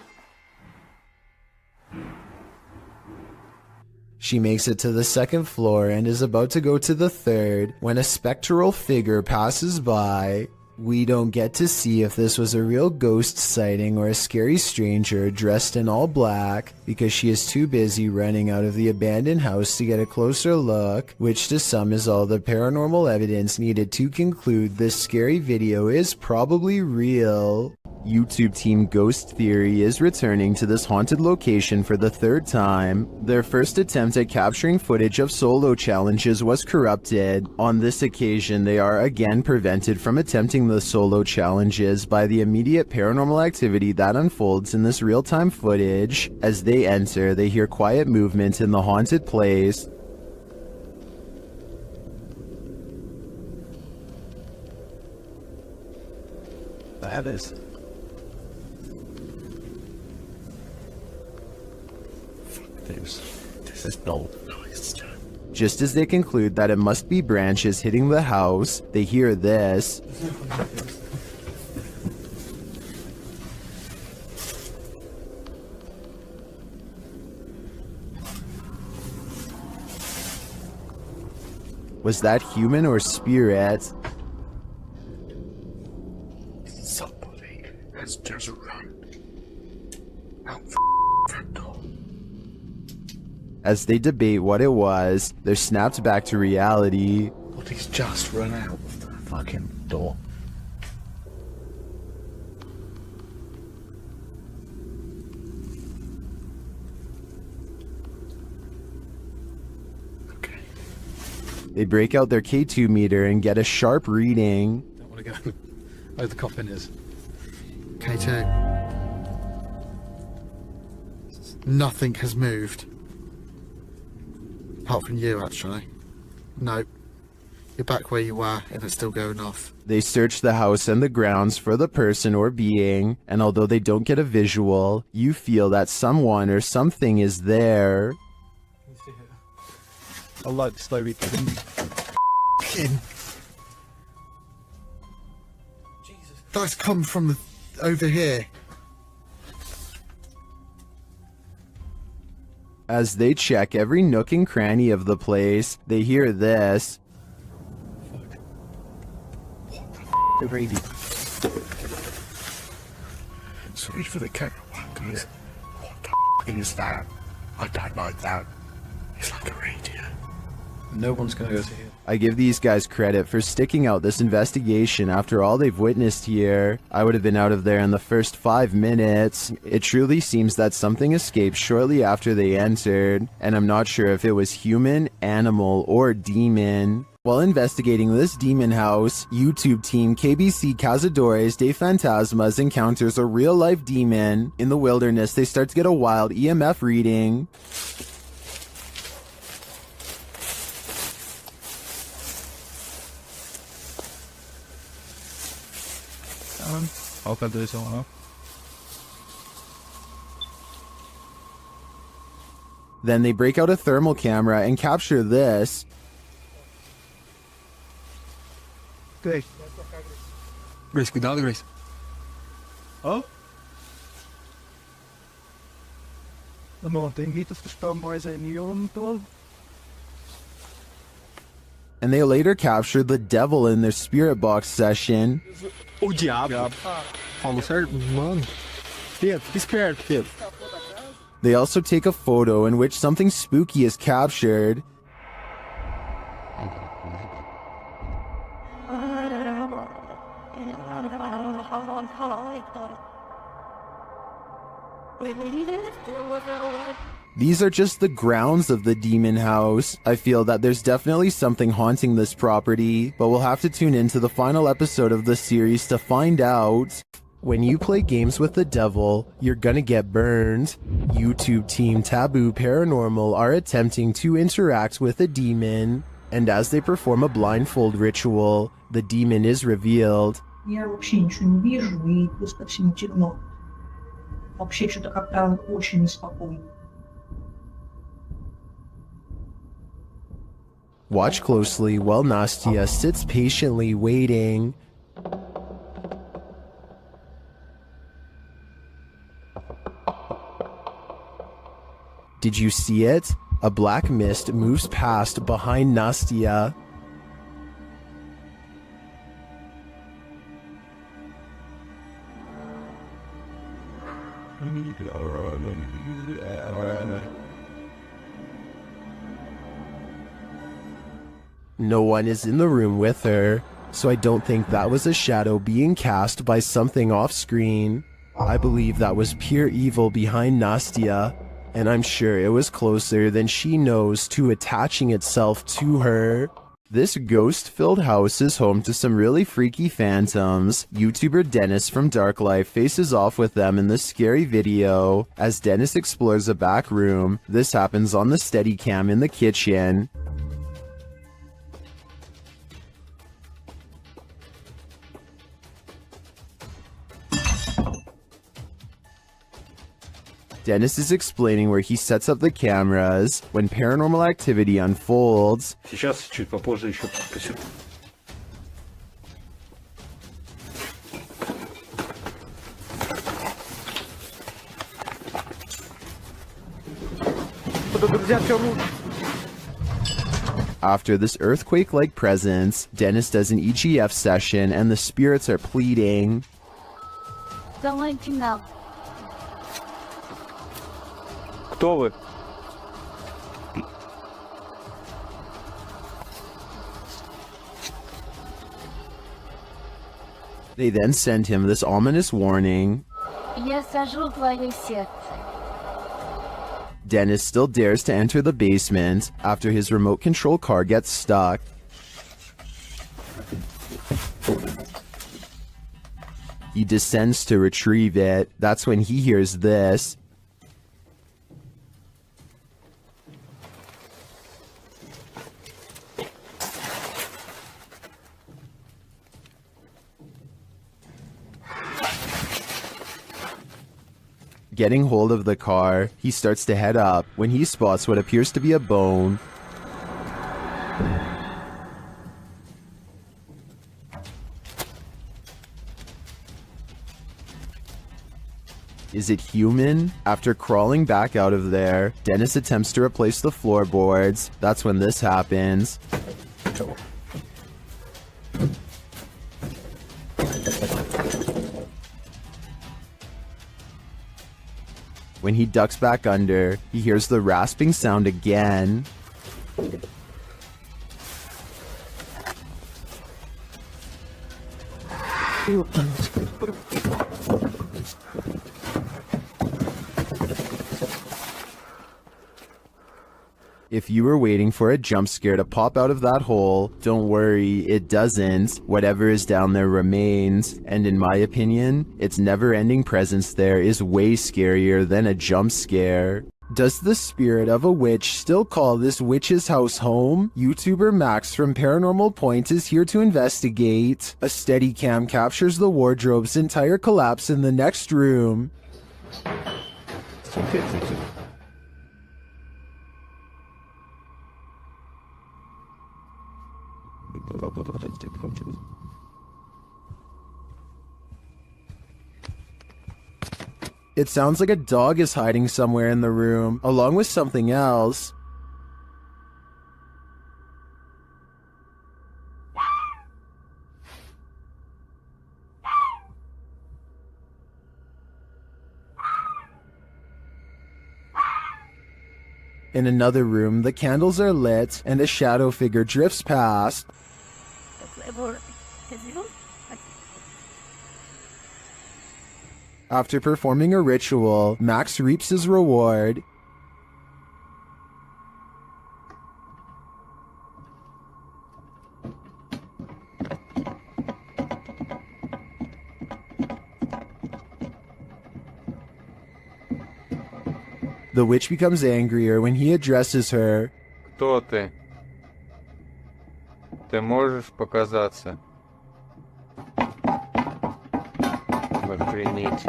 She makes it to the second floor and is about to go to the third when a spectral figure passes by. We don't get to see if this was a real ghost sighting or a scary stranger dressed in all black, because she is too busy running out of the abandoned house to get a closer look, which to some is all the paranormal evidence needed to conclude this scary video is probably real. YouTube team Ghost Theory is returning to this haunted location for the third time. Their first attempt at capturing footage of solo challenges was corrupted. On this occasion, they are again prevented from attempting the solo challenges by the immediate paranormal activity that unfolds in this real-time footage. As they enter, they hear quiet movement in the haunted place. That is. This is no noise. Just as they conclude that it must be branches hitting the house, they hear this. Was that human or spirit? Somebody has just run out front door. As they debate what it was, they're snapped back to reality. But he's just run out of the fucking door. They break out their K2 meter and get a sharp reading. Don't want to go where the coffin is. K2. Nothing has moved. Apart from you, actually. No. You're back where you were, and it's still going off. They search the house and the grounds for the person or being, and although they don't get a visual, you feel that someone or something is there. I like the slow read. That's come from over here. As they check every nook and cranny of the place, they hear this. The radio. Sorry for the camera one, guys. What the is that? I don't like that. It's like a radio. No one's gonna go to here. I give these guys credit for sticking out this investigation after all they've witnessed here. I would have been out of there in the first 5 minutes. It truly seems that something escaped shortly after they entered, and I'm not sure if it was human, animal, or demon. While investigating this demon house, YouTube team KBC Cazadores de Fantasmas encounters a real-life demon. In the wilderness, they start to get a wild EMF reading. I'll do this all. Then they break out a thermal camera and capture this. Grace. Grace, cuidado, Grace. Oh? De mountain heat is gestorben bij zijn nieuwe tool. And they later captured the devil in their spirit box session. O diabo. Falou certo? Mano. Fiat, esperto, Fiat. They also take a photo in which something spooky is captured. These are just the grounds of the demon house. I feel that there's definitely something haunting this property, but we'll have to tune into the final episode of the series to find out. When you play games with the devil, you're gonna get burned. YouTube team Taboo Paranormal are attempting to interact with a demon, and as they perform a blindfold ritual, the demon is revealed. Я вообще ничего не вижу, и просто всем темно. Вообще что-то как-то очень неспокойно. Watch closely while Nastia sits patiently waiting. Did you see it? A black mist moves past behind Nastia. No one is in the room with her. so I don't think that was a shadow being cast by something off screen. I believe that was pure evil behind Nastia, and I'm sure it was closer than she knows to attaching itself to her. This ghost-filled house is home to some really freaky phantoms. YouTuber Dennis from Dark Life faces off with them in this scary video. As Dennis explores a back room, this happens on the Steadicam in the kitchen. Dennis is explaining where he sets up the cameras when paranormal activity unfolds. Сейчас, чуть попозже еще. After this earthquake-like presence, Dennis does an EGF session and the spirits are pleading. Кто вы? They then send him this ominous warning. Dennis still dares to enter the basement after his remote control car gets stuck. He descends to retrieve it. That's when he hears this. Getting hold of the car, he starts to head up when he spots what appears to be a bone. Is it human? After crawling back out of there, Dennis attempts to replace the floorboards. That's when this happens. When he ducks back under, he hears the rasping sound again. If you were waiting for a jump scare to pop out of that hole, don't worry, it doesn't. Whatever is down there remains, and in my opinion, its never-ending presence there is way scarier than a jump scare. Does the spirit of a witch still call this witch's house home? YouTuber Max from Paranormal Point is here to investigate. A Steadicam captures the wardrobe's entire collapse in the next room. It sounds like a dog is hiding somewhere in the room, along with something else. In another room, the candles are lit, and a shadow figure drifts past. After performing a ritual, Max reaps his reward. The witch becomes angrier when he addresses her. Кто ты? Ты можешь показаться? Охренеть.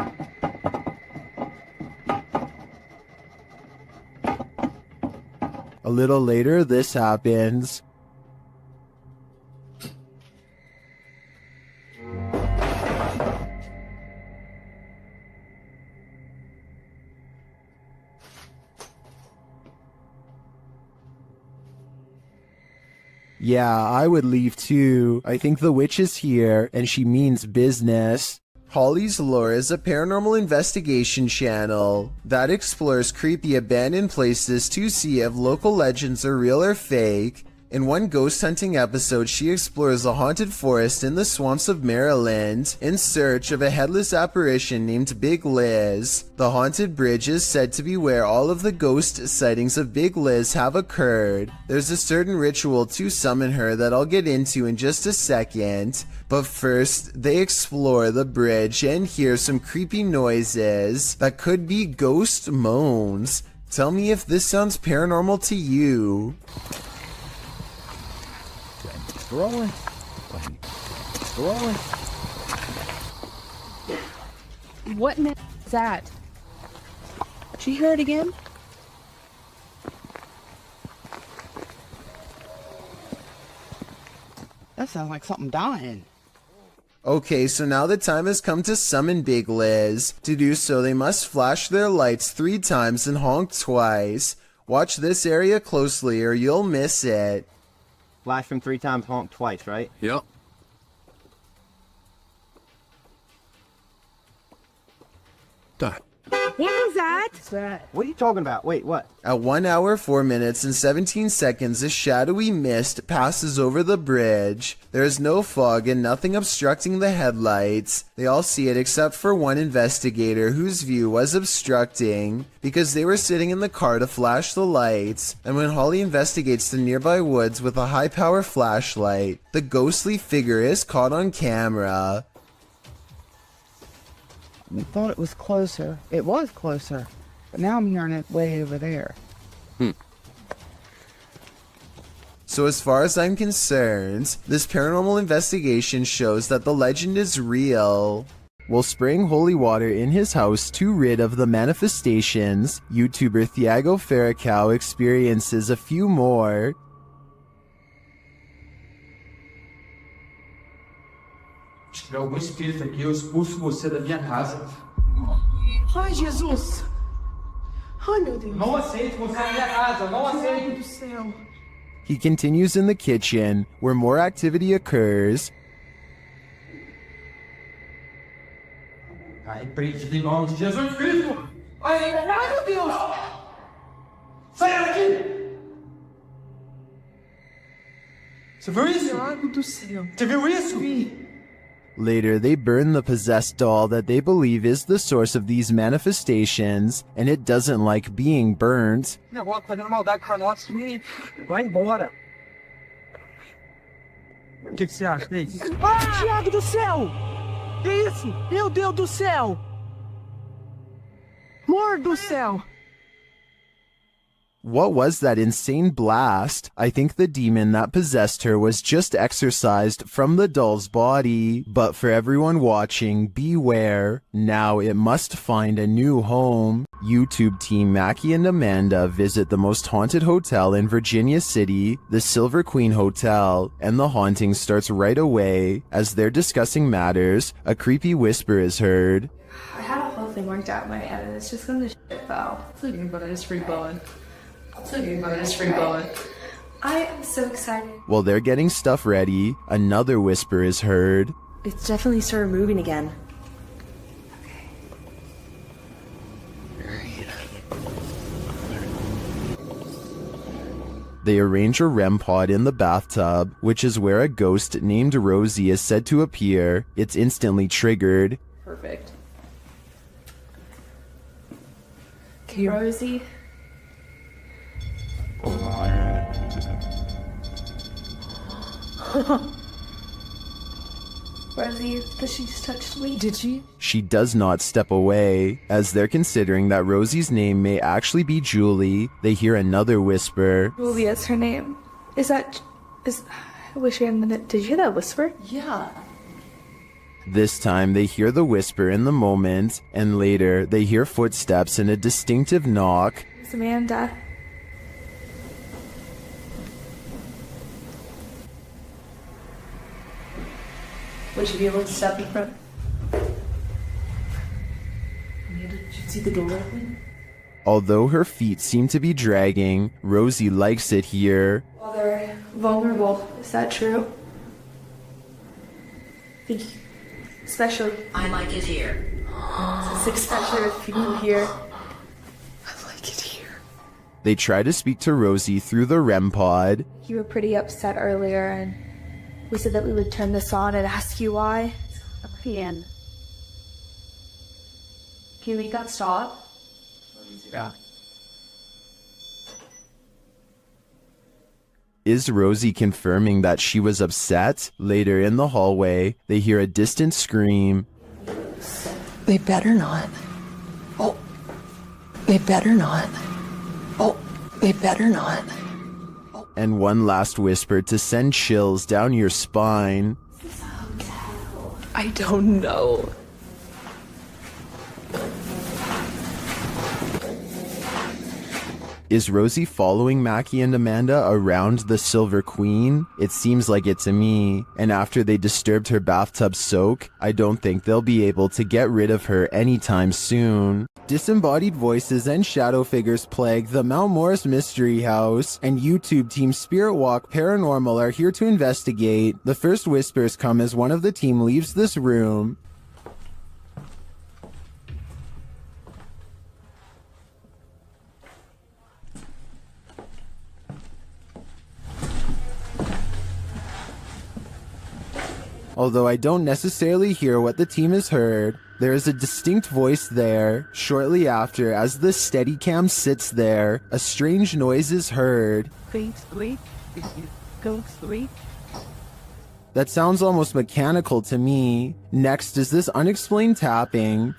A little later, this happens. Yeah, I would leave too. I think the witch is here, and she means business. Holly's Lore is a paranormal investigation channel that explores creepy abandoned places to see if local legends are real or fake. In one ghost hunting episode, she explores a haunted forest in the swamps of Maryland in search of a headless apparition named Big Liz. The haunted bridge is said to be where all of the ghost sightings of Big Liz have occurred. There's a certain ritual to summon her that I'll get into in just a second, but first they explore the bridge and hear some creepy noises that could be ghost moans. Tell me if this sounds paranormal to you. Rolling. Rolling. What is that? Did you hear it again? That sounds like something dying. Okay, so now the time has come to summon Big Liz. To do so, they must flash their lights 3 times and honk twice. Watch this area closely or you'll miss it. Flash them 3 times, honk twice, right? Yep. Done. What is that? What are you talking about? Wait, what? At 1 hour, 4 minutes, and 17 seconds, a shadowy mist passes over the bridge. There is no fog and nothing obstructing the headlights. They all see it except for one investigator whose view was obstructing because they were sitting in the car to flash the lights. And when Holly investigates the nearby woods with a high-power flashlight, the ghostly figure is caught on camera. I thought it was closer. It was closer. But now I'm hearing it way over there. So as far as I'm concerned, this paranormal investigation shows that the legend is real. While spraying holy water in his house to rid of the manifestations, YouTuber Thiago Ferracao experiences a few more. Se tiver algum espírito aqui, eu expulso você da minha casa. Ai, Jesus! Ai, meu Deus! Não aceito você na minha casa, não aceito! Meu Deus do céu! He continues in the kitchen, where more activity occurs. Ai, preto, em nome de Jesus Cristo! Ai, meu Deus! Sai daqui! Você viu isso? Ai, meu Deus do céu! Você viu isso? Vi. Later, they burn the possessed doll that they believe is the source of these manifestations, and it doesn't like being burnt. Negócio fazendo maldade com nós. Vai embora. O que você acha, Deise? Ah! Tiago do céu! Que isso? Meu Deus do céu! Amor do céu! What was that insane blast? I think the demon that possessed her was just exorcised from the doll's body. But for everyone watching, beware. Now it must find a new home. YouTube team Mackie and Amanda visit the most haunted hotel in Virginia City, the Silver Queen Hotel, and the haunting starts right away. As they're discussing matters, a creepy whisper is heard. I had a whole thing worked out in my head and it's just gonna shit foul. It's okay, but I just free blowing. It's okay, but I just free blowing. I am so excited. While they're getting stuff ready, another whisper is heard. It's definitely started moving again. They arrange a REM pod in the bathtub, which is where a ghost named Rosie is said to appear. It's instantly triggered. Perfect. Okay, Rosie. Rosie, but she just touched me. Did she? She does not step away. As they're considering that Rosie's name may actually be Julie, they hear another whisper. Julia's her name. I wish we hadn't. Did you hear that whisper? Yeah. This time they hear the whisper in the moment, and later they hear footsteps and a distinctive knock. It's Amanda. Would you be able to step in front? Amanda, did you see the door open? Although her feet seem to be dragging, Rosie likes it here. Well, they're vulnerable. Is that true? Thank you. Especially. I like it here. Especially with people here. I like it here. They try to speak to Rosie through the REM pod. You were pretty upset earlier, and we said that we would turn this on and ask you why. Ian. Can you make that stop? Yeah. Is Rosie confirming that she was upset? Later in the hallway, they hear a distant scream. They better not. Oh, they better not. Oh, they better not. And one last whisper to send chills down your spine. I don't know. Is Rosie following Mackie and Amanda around the Silver Queen? It seems like it to me. And after they disturbed her bathtub soak, I don't think they'll be able to get rid of her anytime soon. Disembodied voices and shadow figures plague the Mount Morris Mystery House, and YouTube team Spirit Walk Paranormal are here to investigate. The first whispers come as one of the team leaves this room. Although I don't necessarily hear what the team has heard, there is a distinct voice there. Shortly after, as the Steadicam sits there, a strange noise is heard. That sounds almost mechanical to me. Next is this unexplained tapping.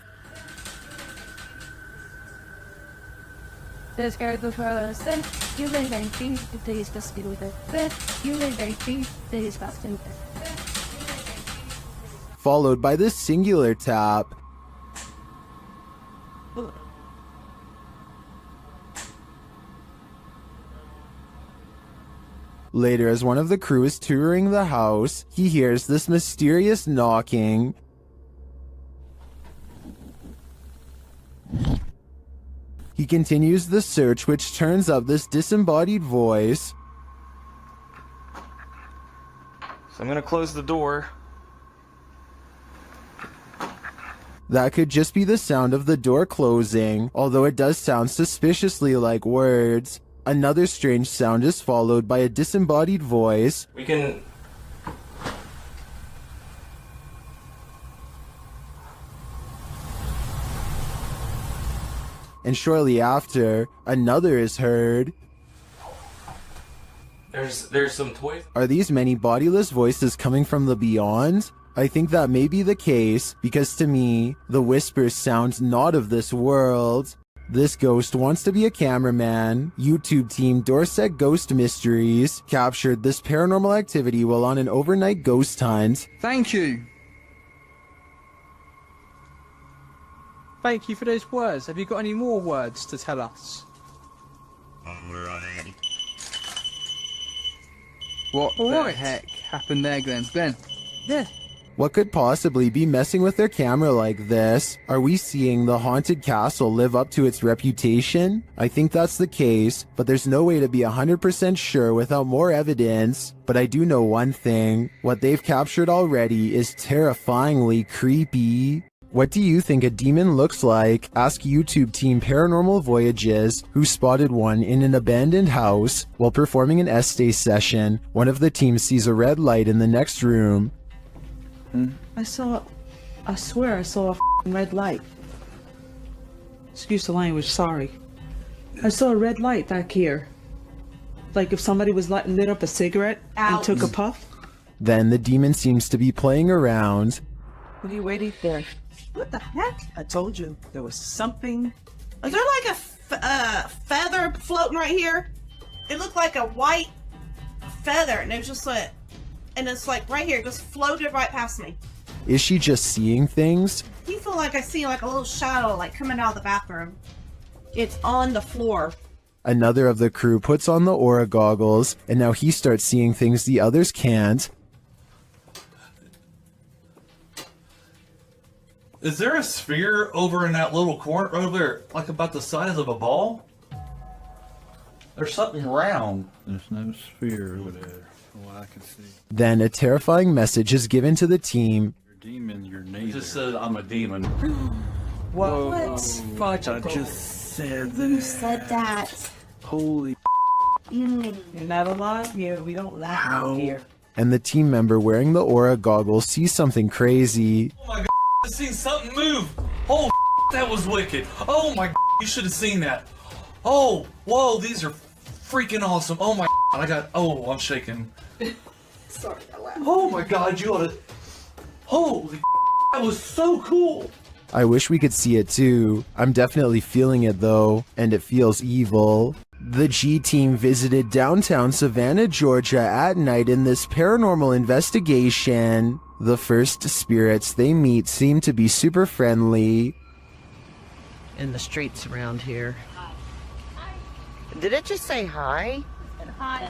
Followed by this singular tap. Later, as one of the crew is touring the house, he hears this mysterious knocking. He continues the search, which turns up this disembodied voice. So I'm gonna close the door. That could just be the sound of the door closing, although it does sound suspiciously like words. Another strange sound is followed by a disembodied voice. We can... And shortly after, another is heard. There's some toys. Are these many bodiless voices coming from the beyond? I think that may be the case, because to me, the whispers sound not of this world. This ghost wants to be a cameraman. YouTube team Dorset Ghost Mysteries captured this paranormal activity while on an overnight ghost hunt. Thank you. Thank you for those words. Have you got any more words to tell us? What the heck happened there, Glenn? Glenn? Yeah. What could possibly be messing with their camera like this? Are we seeing the haunted castle live up to its reputation? I think that's the case, but there's no way to be 100% sure without more evidence. But I do know one thing. What they've captured already is terrifyingly creepy. What do you think a demon looks like? Ask YouTube team Paranormal Voyages, who spotted one in an abandoned house. While performing an essay session, one of the team sees a red light in the next room. I swear I saw a f***ing red light. Excuse the language, sorry. I saw a red light back here. Like if somebody was lit up a cigarette and took a puff. Then the demon seems to be playing around. What are you waiting for? What the heck? I told you, there was something. Is there like a feather floating right here? It looked like a white feather, and it was just like, and it's like right here, just floated right past me. Is she just seeing things? I feel like I see like a little shadow like coming out of the bathroom. It's on the floor. Another of the crew puts on the aura goggles, and now he starts seeing things the others can't. Is there a sphere over in that little corner over there, like about the size of a ball? There's something round. There's no sphere over there, from what I can see. Then a terrifying message is given to the team. You're a demon, you're It neither. just said I'm a demon. What? What? I just said Who that. said that? Holy. You're not alive? Yeah, we don't laugh here. And the team member wearing the aura goggles sees something crazy. Oh my god, I seen something move. Oh, that was wicked. Oh my god, you should have seen that. Oh, whoa, these are freaking awesome. Oh my god, I'm shaking. Sorry, I laughed. Oh my god, you oughta. Holy that was so cool. I wish we could see it too. I'm definitely feeling it though, and it feels evil. The G team visited downtown Savannah, Georgia at night in this paranormal investigation. The first spirits they meet seem to be super friendly. In the streets around here. Did it just say hi? Hi.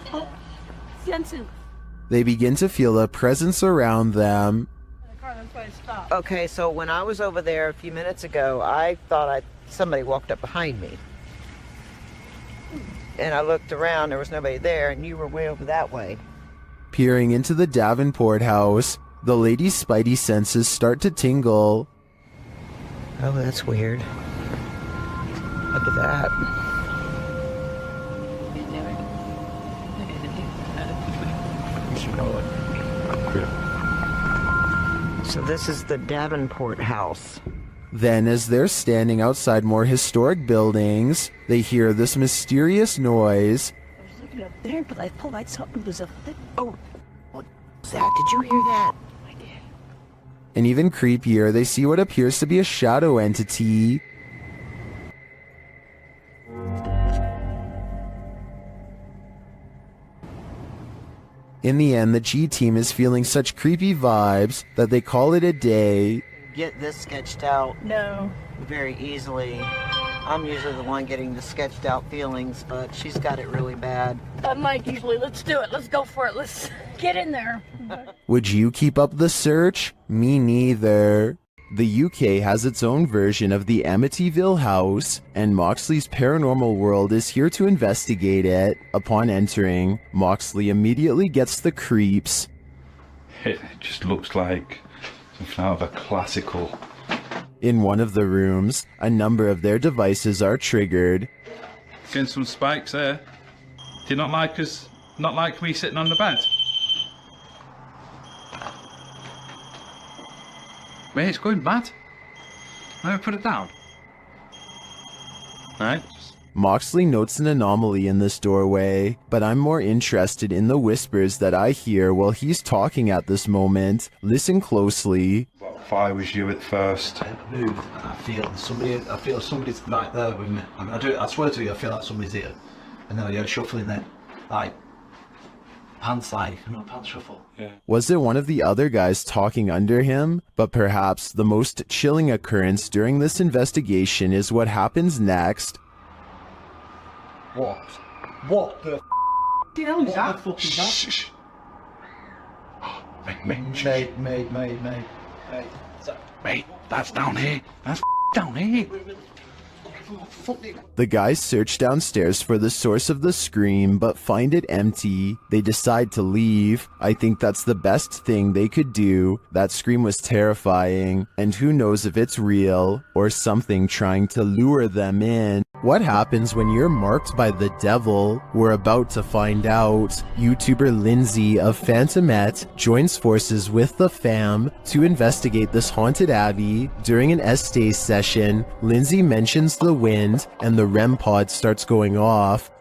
They begin to feel a presence around them. Okay, so when I was over there a few minutes ago, I thought somebody walked up behind me. And I looked around, there was nobody there, and you were way over that way. Peering into the Davenport house, the lady's spidey senses start to tingle. Oh, that's weird. Look at that. So this is the Davenport house. Then, as they're standing outside more historic buildings, they hear this mysterious noise. I was looking up there, but I thought like something was up there. Oh, what was that? Did you hear that? I did. And even creepier, they see what appears to be a shadow entity. In the end, the G team is feeling such creepy vibes that they call it a day. Get this sketched out. No. Very easily. I'm usually the one getting the sketched out feelings, but she's got it really bad. I'm Mike usually. Let's do it. Let's go for it. Let's get in there. Would you keep up the search? Me neither. The UK has its own version of the Amityville house, and Moxley's paranormal world is here to investigate it. Upon entering, Moxley immediately gets the creeps. It just looks like something out of a classical. In one of the rooms, a number of their devices are triggered. Getting some spikes there. Do you not like us? Not like me sitting on the bed? Wait, it's going mad. Let me put it down. Alright. Moxley notes an anomaly in this doorway, but I'm more interested in the whispers that I hear while he's talking at this moment. Listen closely. If I was you at first. I move and I feel somebody's right there with me. I swear to you, I feel like somebody's here. And then I hear shuffling then. Like, pants shuffle. Yeah. Was it one of the other guys talking under him? But perhaps the most chilling occurrence during this investigation is what happens next. What? What the hell is that? What the fuck is that? Shh. Mate, that's down here. That's down here. The guys search downstairs for the source of the scream, but find it empty. They decide to leave. I think that's the best thing they could do. That scream was terrifying, and who knows if it's real, or something trying to lure them in. What happens when you're marked by the devil? We're about to find out. YouTuber Lindsay of Phantomette joins forces with the fam to investigate this haunted abbey. During an Estee session, Lindsay mentions the wind and the REM pod starts going off.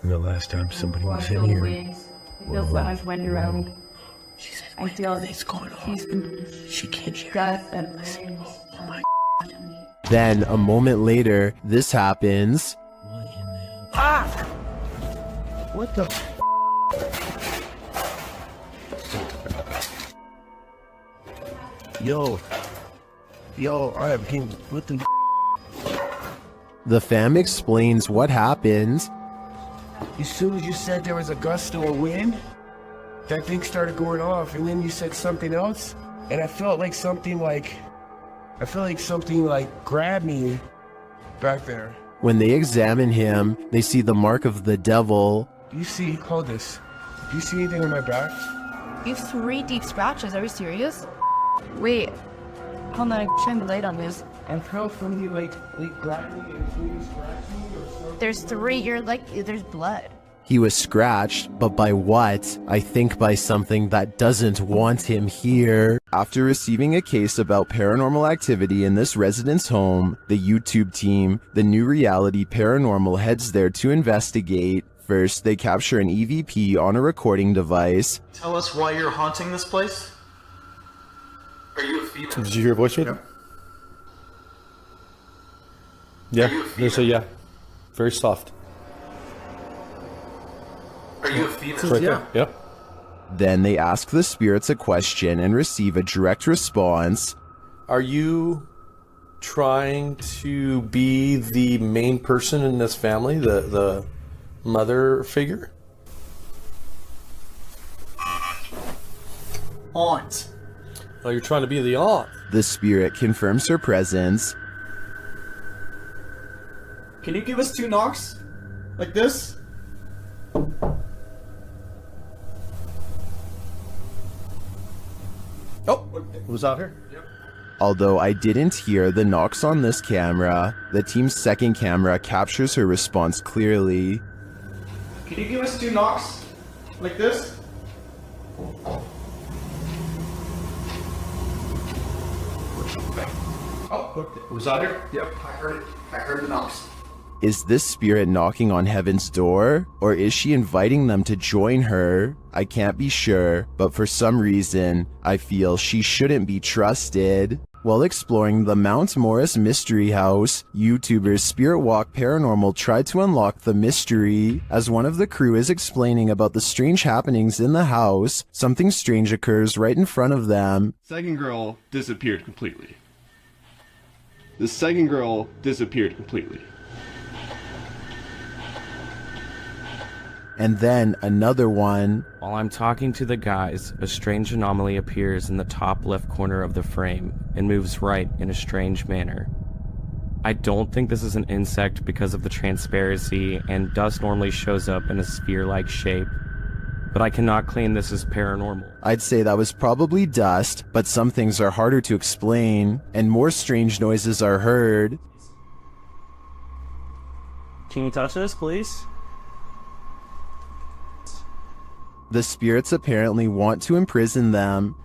The last time somebody was in here. Feels like I've went around. I feel it's going on. She can't hear. Oh my. Then, a moment later, this happens. Ah! What the? Yo, alright, what the? The fam explains what happened. As soon as you said there was a gust of wind, that thing started going off, and then you said something else, and I felt like something grabbed me back there. When they examine him, they see the mark of the devil. Do you see anything on my back? You have 3 deep scratches, are you serious? Wait, hold on, shine the light on this. And how come you like grab me and please scratch me or something? There's 3. You're like, there's blood. He was scratched, but by what? I think by something that doesn't want him here. After receiving a case about paranormal activity in this resident's home, the YouTube team, the New Reality Paranormal, heads there to investigate. First, they capture an EVP on a recording device. Tell us why you're haunting this place? Are you a female? Did you hear a voice read? Yeah, there's a yeah. Very soft. Are you a female? It's right there. Yep. Then they ask the spirits a question and receive a direct response. Are you trying to be the main person in this family, the mother figure? Aunt. Oh, you're trying to be the aunt. The spirit confirms her presence. Can you give us 2 knocks? Like this? Oh, it was out here? Yep. Although I didn't hear the knocks on this camera, the team's second camera captures her response clearly. Can you give us 2 knocks? Like this? Oh, it was out here? Yep, I heard it. I heard the knocks. Is this spirit knocking on heaven's door? Or is she inviting them to join her? I can't be sure, but for some reason, I feel she shouldn't be trusted. While exploring the Mount Morris Mystery House, YouTubers Spirit Walk Paranormal tried to unlock the mystery. As one of the crew is explaining about the strange happenings in the house, something strange occurs right in front of them. Second girl disappeared completely. The second girl disappeared completely. And then another one. While I'm talking to the guys, a strange anomaly appears in the top left corner of the frame and moves right in a strange manner. I don't think this is an insect because of the transparency, and dust normally shows up in a sphere-like shape, but I cannot claim this is paranormal. I'd say that was probably dust, but some things are harder to explain, and more strange noises are heard. Can you touch this, please? The spirits apparently want to imprison them.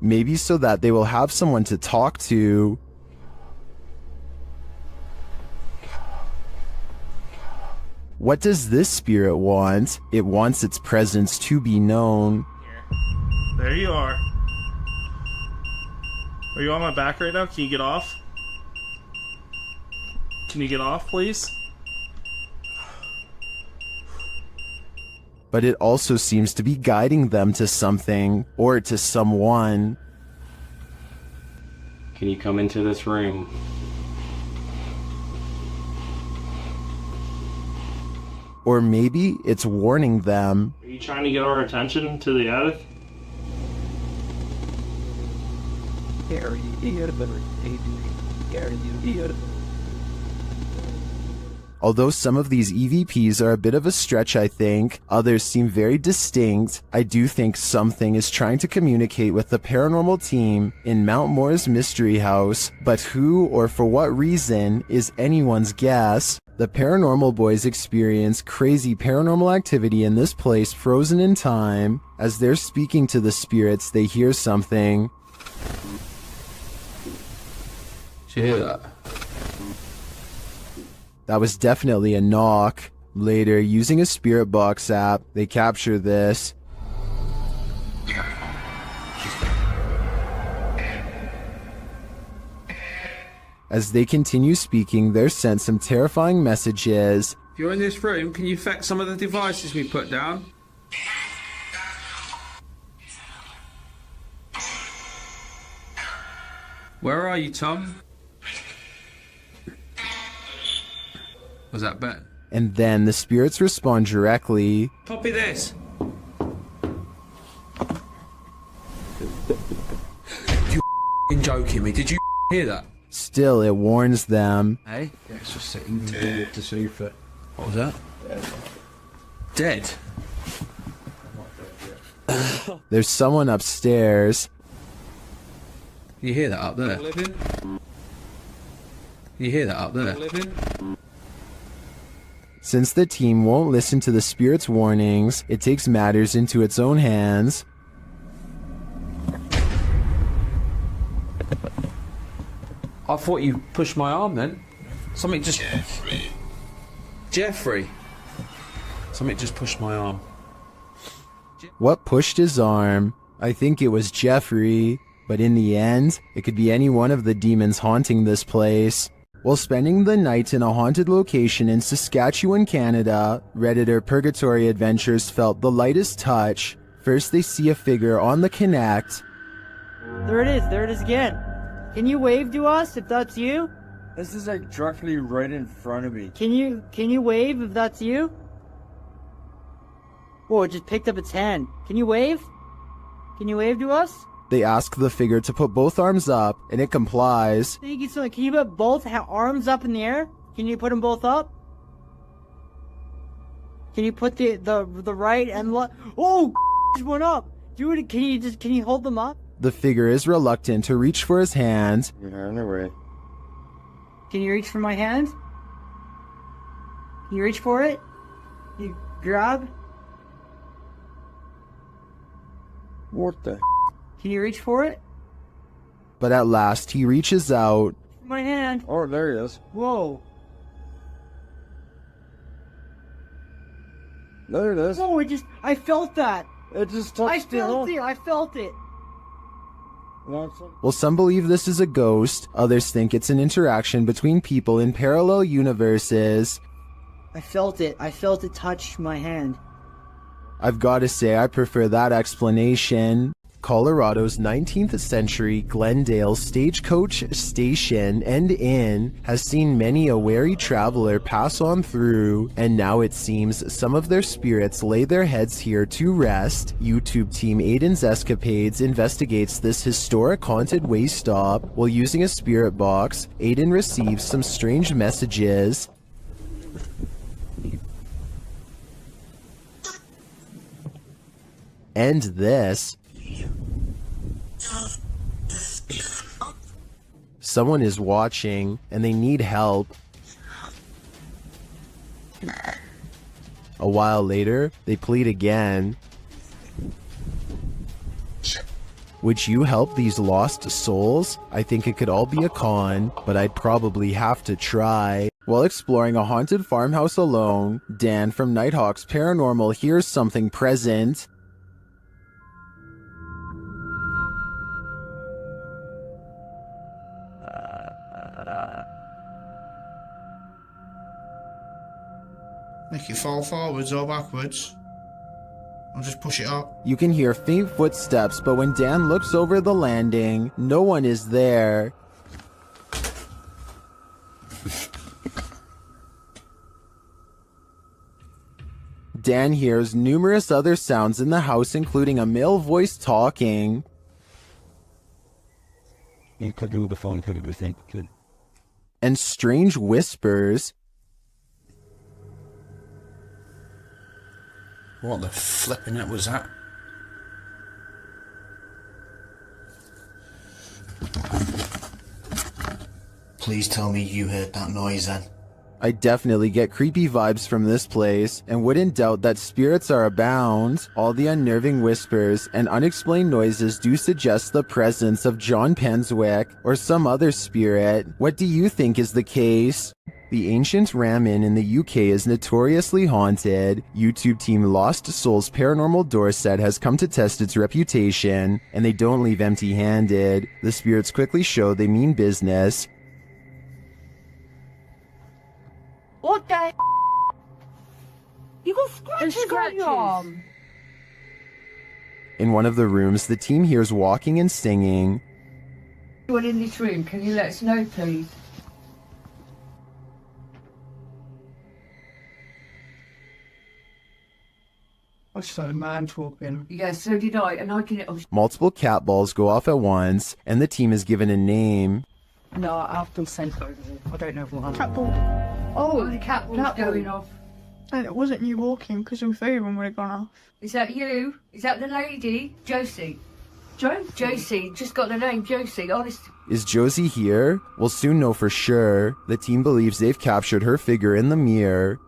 Maybe so that they will have someone to talk to. What does this spirit want? It wants its presence to be known. There you are. Are you on my back right now? Can you get off? Can you get off, please? But it also seems to be guiding them to something, or to someone. Can you come into this room? Or maybe it's warning them. Are you trying to get our attention to the attic? Although some of these EVPs are a bit of a stretch, I think, others seem very distinct, I do think something is trying to communicate with the paranormal team in Mount Morris Mystery House, but who or for what reason is anyone's guess. The paranormal boys experience crazy paranormal activity in this place frozen in time. As they're speaking to the spirits, they hear something. Did you hear that? That was definitely a knock. Later, using a spirit box app, they capture this. As they continue speaking, they're sent some terrifying messages. If you're in this room, can you affect some of the devices we put down? Where are you, Tom? Was that Ben? And then the spirits respond directly. Copy this. You joking me? Did you hear that? Still, it warns them. Hey? Yeah, it's just sitting to see if it... What was that? Dead? There's someone upstairs. You hear that up there? You hear that up there? Since the team won't listen to the spirit's warnings, it takes matters into its own hands. I thought you pushed my arm then. Something just... Jeffrey. Something just pushed my arm. What pushed his arm? I think it was Jeffrey, but in the end, it could be any one of the demons haunting this place. While spending the night in a haunted location in Saskatchewan, Canada, Redditor Purgatory Adventures felt the lightest touch. First they see a figure on the Connect. There it is again. Can you wave to us if that's you? This is like directly right in front of me. Can you wave if that's you? Whoa, it just picked up its hand. Can you wave? Can you wave to us? They ask the figure to put both arms up, and it complies. Thank you so much. Can you put both arms up in the air? Can you put them both up? Can you put the right and left? Oh, just went up. Do it. Can you hold them up? The figure is reluctant to reach for his hand. Yeah, no way. Can you reach for my hand? Can you reach for it? You grab? What the? Can you reach for it? But at last he reaches out. My hand. Oh, there he is. Whoa. There it is. Oh, I felt that. It just touched I felt it. While some believe this is a ghost, others think it's an interaction between people in parallel universes. I felt it touch my hand. I've got to say I prefer that explanation. Colorado's 19th century Glendale stagecoach station and inn has seen many a wary traveler pass on through, and now it seems some of their spirits lay their heads here to rest. YouTube team Aiden's Escapades investigates this historic haunted way stop. While using a spirit box, Aiden receives some strange messages. And this. Someone is watching, and they need help. A while later, they plead again. Would you help these lost souls? I think it could all be a con, but I'd probably have to try. While exploring a haunted farmhouse alone, Dan from Nighthawk's Paranormal hears something present. Make it fall forwards or backwards. I'll just push it up. You can hear faint footsteps, but when Dan looks over the landing, no one is there. Dan hears numerous other sounds in the house, including a male voice talking. You could do the phone, could do the could. And strange whispers. What the flipping it was that? Please tell me you heard that noise then. I definitely get creepy vibes from this place, and wouldn't doubt that spirits are abound. All the unnerving whispers and unexplained noises do suggest the presence of John Penswick or some other spirit. What do you think is the case? The ancient Ram Inn in the UK is notoriously haunted. YouTube team Lost Souls Paranormal Dorset has come to test its reputation, and they don't leave empty-handed. The spirits quickly show they mean business. What the? You got scratches on your arm. In one of the rooms, the team hears walking and singing. Anyone in this room, can you let us know, please? I saw a man talking. Yeah, so did I, and I can... Multiple cat balls go off at once, and the team is given a name. No, I've been sent over there. I don't know what happened. Catball. Oh, the catball's going off. And it wasn't you walking, because your favourite one would have gone off. Is that you? Is that the lady? Josie? Josie, just got the name Josie, honest. Is Josie here? We'll soon know for sure. The team believes they've captured her figure in the mirror.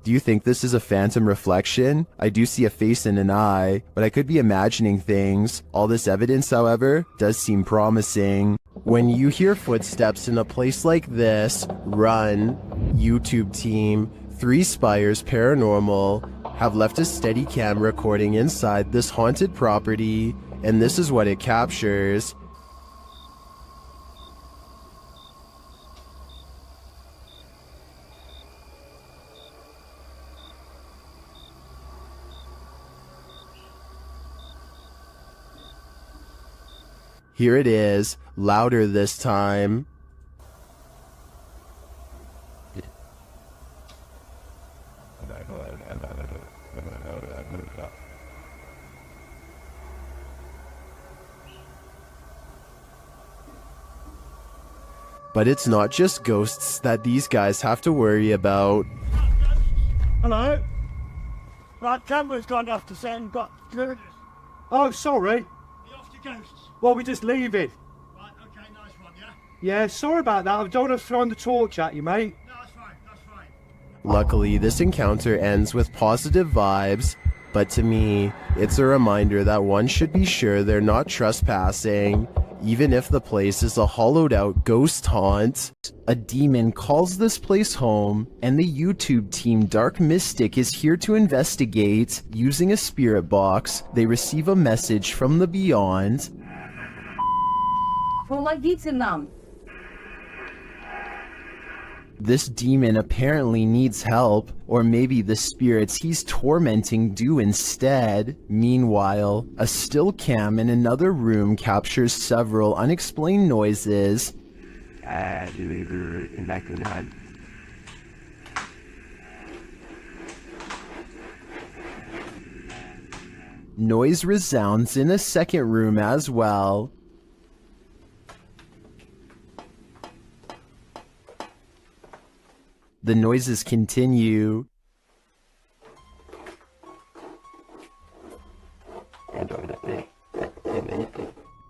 Do you think this is a phantom reflection? I do see a face and an eye, but I could be imagining things. All this evidence, however, does seem promising. When you hear footsteps in a place like this, run. YouTube team, 3 Spires Paranormal, have left a steady cam recording inside this haunted property, and this is what it captures. Here it is, louder this time. But it's not just ghosts that these guys have to worry about. Hello? Right, camera's gone off to send. Oh, sorry. Well, we just leave it. Right, okay, nice one, yeah? Yeah, sorry about that. I don't want to throw the torch at you, mate. No, that's fine, that's fine. Luckily, this encounter ends with positive vibes, but to me, it's a reminder that one should be sure they're not trespassing, even if the place is a hollowed-out ghost haunt. A demon calls this place home, and the YouTube team Dark Mystic is here to investigate. Using a spirit box, they receive a message from the beyond. This demon apparently needs help, or maybe the spirits he's tormenting do instead. Meanwhile, a still cam in another room captures several unexplained noises. Noise resounds in a second room as well. The noises continue.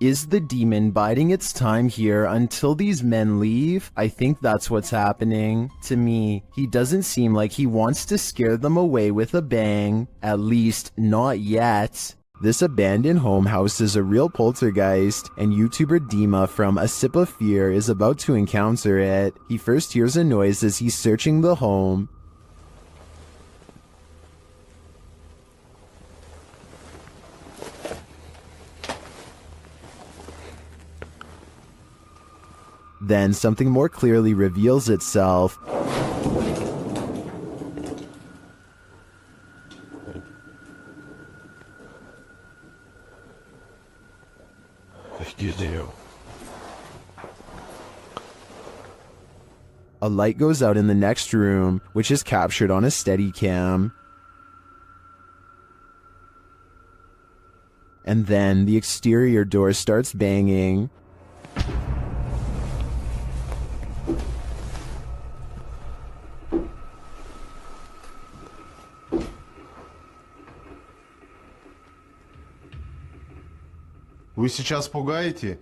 Is the demon biding its time here until these men leave? I think that's what's happening. To me, he doesn't seem like he wants to scare them away with a bang. At least, not yet. This abandoned home houses a real poltergeist, and YouTuber Dima from A Sip of Fear is about to encounter it. He first hears a noise as he's searching the home. Then something more clearly reveals itself. A light goes out in the next room, which is captured on a Steadicam. And then the exterior door starts banging. Вы сейчас пугаете?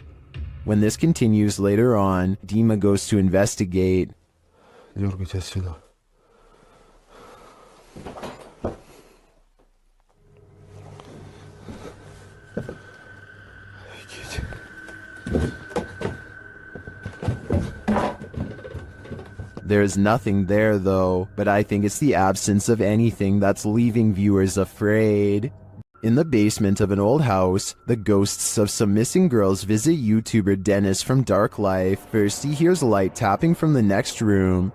When this continues later on, Dima goes to investigate. Дергайте отсюда. There's nothing there though, but I think it's the absence of anything that's leaving viewers afraid. In the basement of an old house, the ghosts of some missing girls visit YouTuber Dennis from Dark Life. First, he hears light tapping from the next room.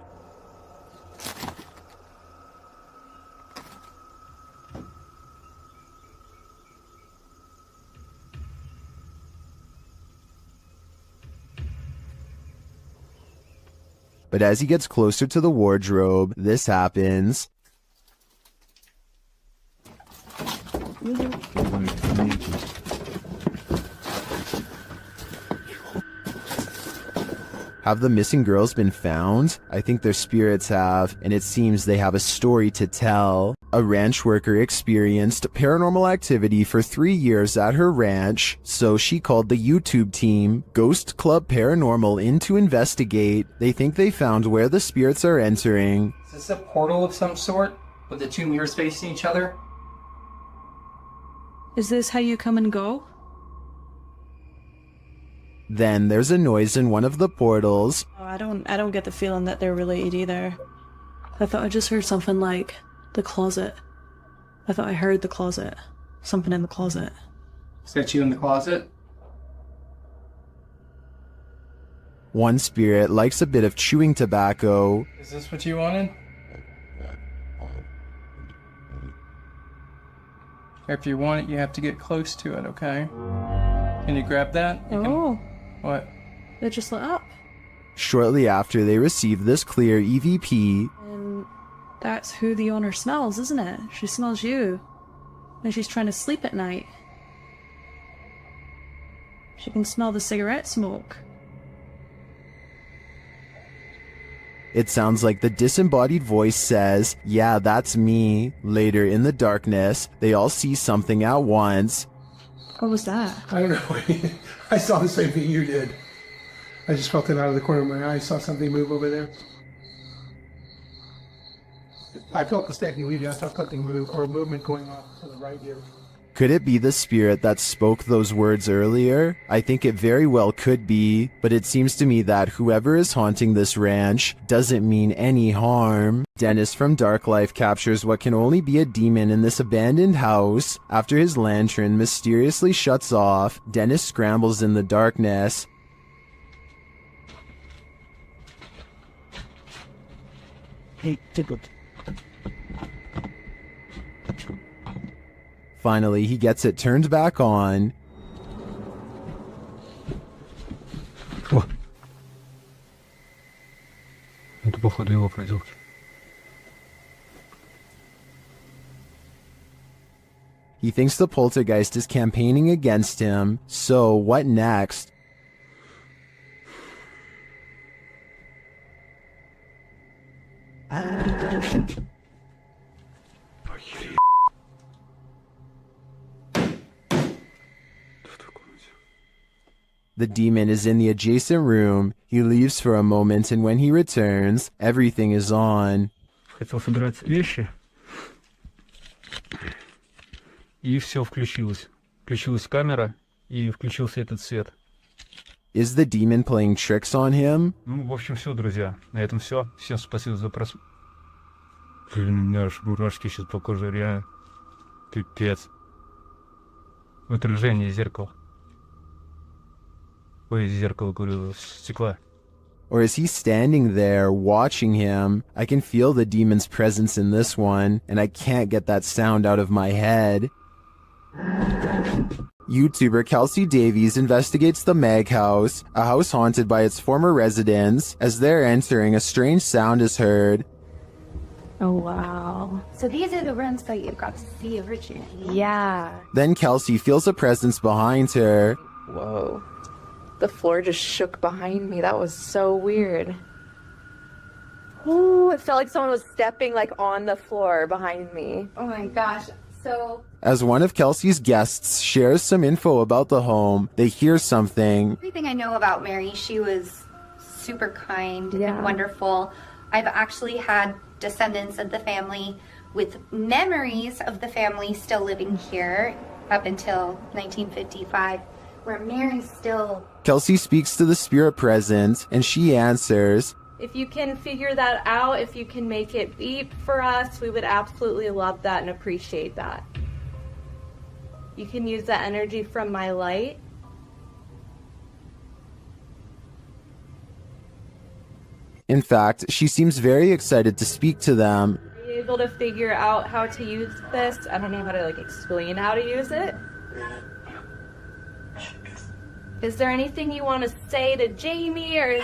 But as he gets closer to the wardrobe, this happens. Have the missing girls been found? I think their spirits have, and it seems they have a story to tell. A ranch worker experienced paranormal activity for 3 years at her ranch, so she called the YouTube team, Ghost Club Paranormal, in to investigate. They think they found where the spirits are entering. Is this a portal of some sort, with the two mirrors facing each other? Is this how you come and go? Then there's a noise in one of the portals. Oh, I don't get the feeling that they're related either. I thought I just heard something like the closet. I thought I heard the closet. Something in the closet. Is that you in the closet? One spirit likes a bit of chewing tobacco. Is this what you wanted? If you want it, you have to get close to it, okay? Can you grab that? Oh. What? It just lit up. Shortly after they receive this clear EVP, And that's who the owner smells, isn't it? She smells you. And she's trying to sleep at night. She can smell the cigarette smoke. it sounds like the disembodied voice says, "Yeah, that's me." Later in the darkness, they all see something at once. What was that? I don't know. I saw the same thing you did. I just felt it out of the corner of my eye. I saw something move over there. I felt the stacking leaving. I saw something move, or a movement going off to the right here. Could it be the spirit that spoke those words earlier? I think it very well could be, but it seems to me that whoever is haunting this ranch doesn't mean any harm. Dennis from Dark Life captures what can only be a demon in this abandoned house. After his lantern mysteriously shuts off, Dennis scrambles in the darkness. Hey, Tickle. Finally, he gets it turned back on. Это походу его проделки. He thinks the poltergeist is campaigning against him, so what next? The demon is in the adjacent room. He leaves for a moment, and when he returns, everything is on. Хотел собирать вещи. И все включилось. Включилась камера, и включился этот свет. Is the demon playing tricks on him? Ну, в общем, все, друзья. На этом все. Всем спасибо за просмотр. Блин, у меня аж мурашки сейчас по коже, реально. Пипец. В отражении зеркала. Ой, зеркало, говорю, стекла. Or is he standing there watching him? I can feel the demon's presence in this one, and I can't get that sound out of my head. YouTuber Kelsey Davies investigates the Meg house, a house haunted by its former residents. As they're entering, a strange sound is heard. Oh, wow. So these are the rooms that you got to see originally. Yeah. Then Kelsey feels a presence behind her. Whoa. The floor just shook behind me. That was so weird. Ooh, it felt like someone was stepping like on the floor behind me. Oh my gosh. So As one of Kelsey's guests shares some info about the home, they hear something. everything I know about Mary, she was super kind and wonderful. I've actually had descendants of the family with memories of the family still living here up until 1955, where Mary's still... Kelsey speaks to the spirit present, and she answers. If you can figure that out, if you can make it beep for us, we would absolutely love that and appreciate that. You can use that energy from my light. In fact, she seems very excited to speak to them. Are you able to figure out how to use this? I don't know how to explain how to use it. Is there anything you want to say to Jamie or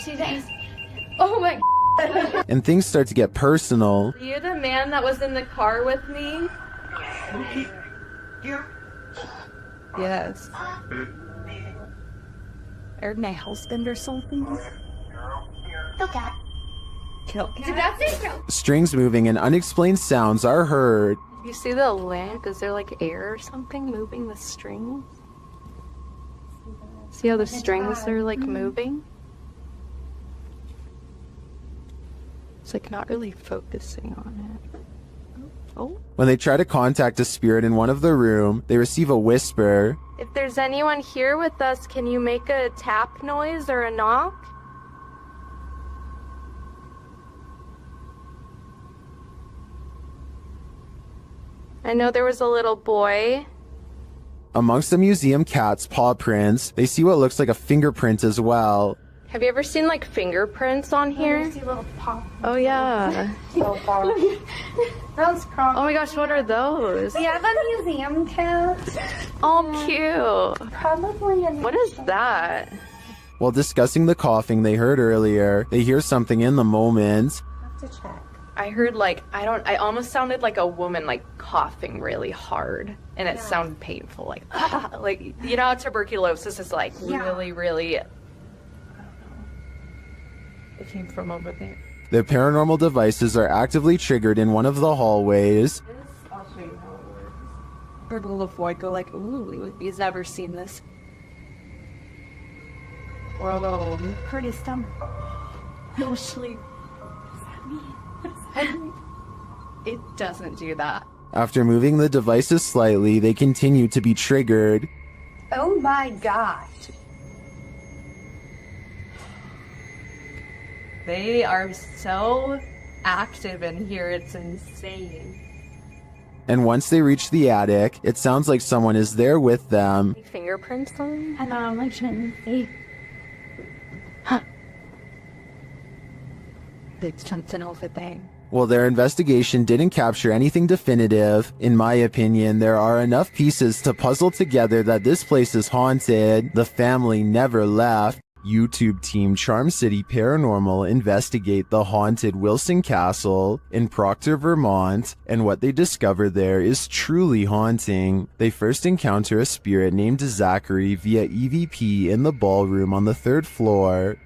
She thinks, oh my God. And things start to get personal. Are you the man that was in the car with me? Yes. Or my husband or something? Okay. Kill. Strings moving and unexplained sounds are heard. You see the lamp? Is there like air or something moving the string? See how the strings are like moving? It's like not really focusing on it. Oh. When they try to contact a spirit in one of the room, they receive a whisper. If there's anyone here with us, can you make a tap noise or a knock? I know there was a little boy. Amongst the museum cat's paw prints, they see what looks like a fingerprint as well. Have you ever seen like fingerprints on here? Oh yeah. So far. Oh my gosh, what are those? We have a museum cat. Oh, cute. Probably What is that? While discussing the coughing they heard earlier, they hear something in the moment. have to check. I heard like, I almost sounded like a woman like coughing really hard, and it sounded painful, like, like, you know how tuberculosis is like really, really, I don't know. It came from over there. The paranormal devices are actively triggered in one of the hallways. I'll show you how it works. Purple of white go like, ooh, he's never seen this. Or a little hurt his stomach. No sleep. It doesn't do that. After moving the devices slightly, they continue to be triggered. Oh my gosh. They are so active in here, it's insane. And once they reach the attic, it sounds like someone is there with them. Fingerprints on? And I'm like, huh. There's something over there. While their investigation didn't capture anything definitive, in my opinion, there are enough pieces to puzzle together that this place is haunted. The family never left. YouTube team Charm City Paranormal investigate the haunted Wilson Castle in Proctor, Vermont, and what they discover there is truly haunting. They first encounter a spirit named Zachary via EVP in the ballroom on the 3rd floor.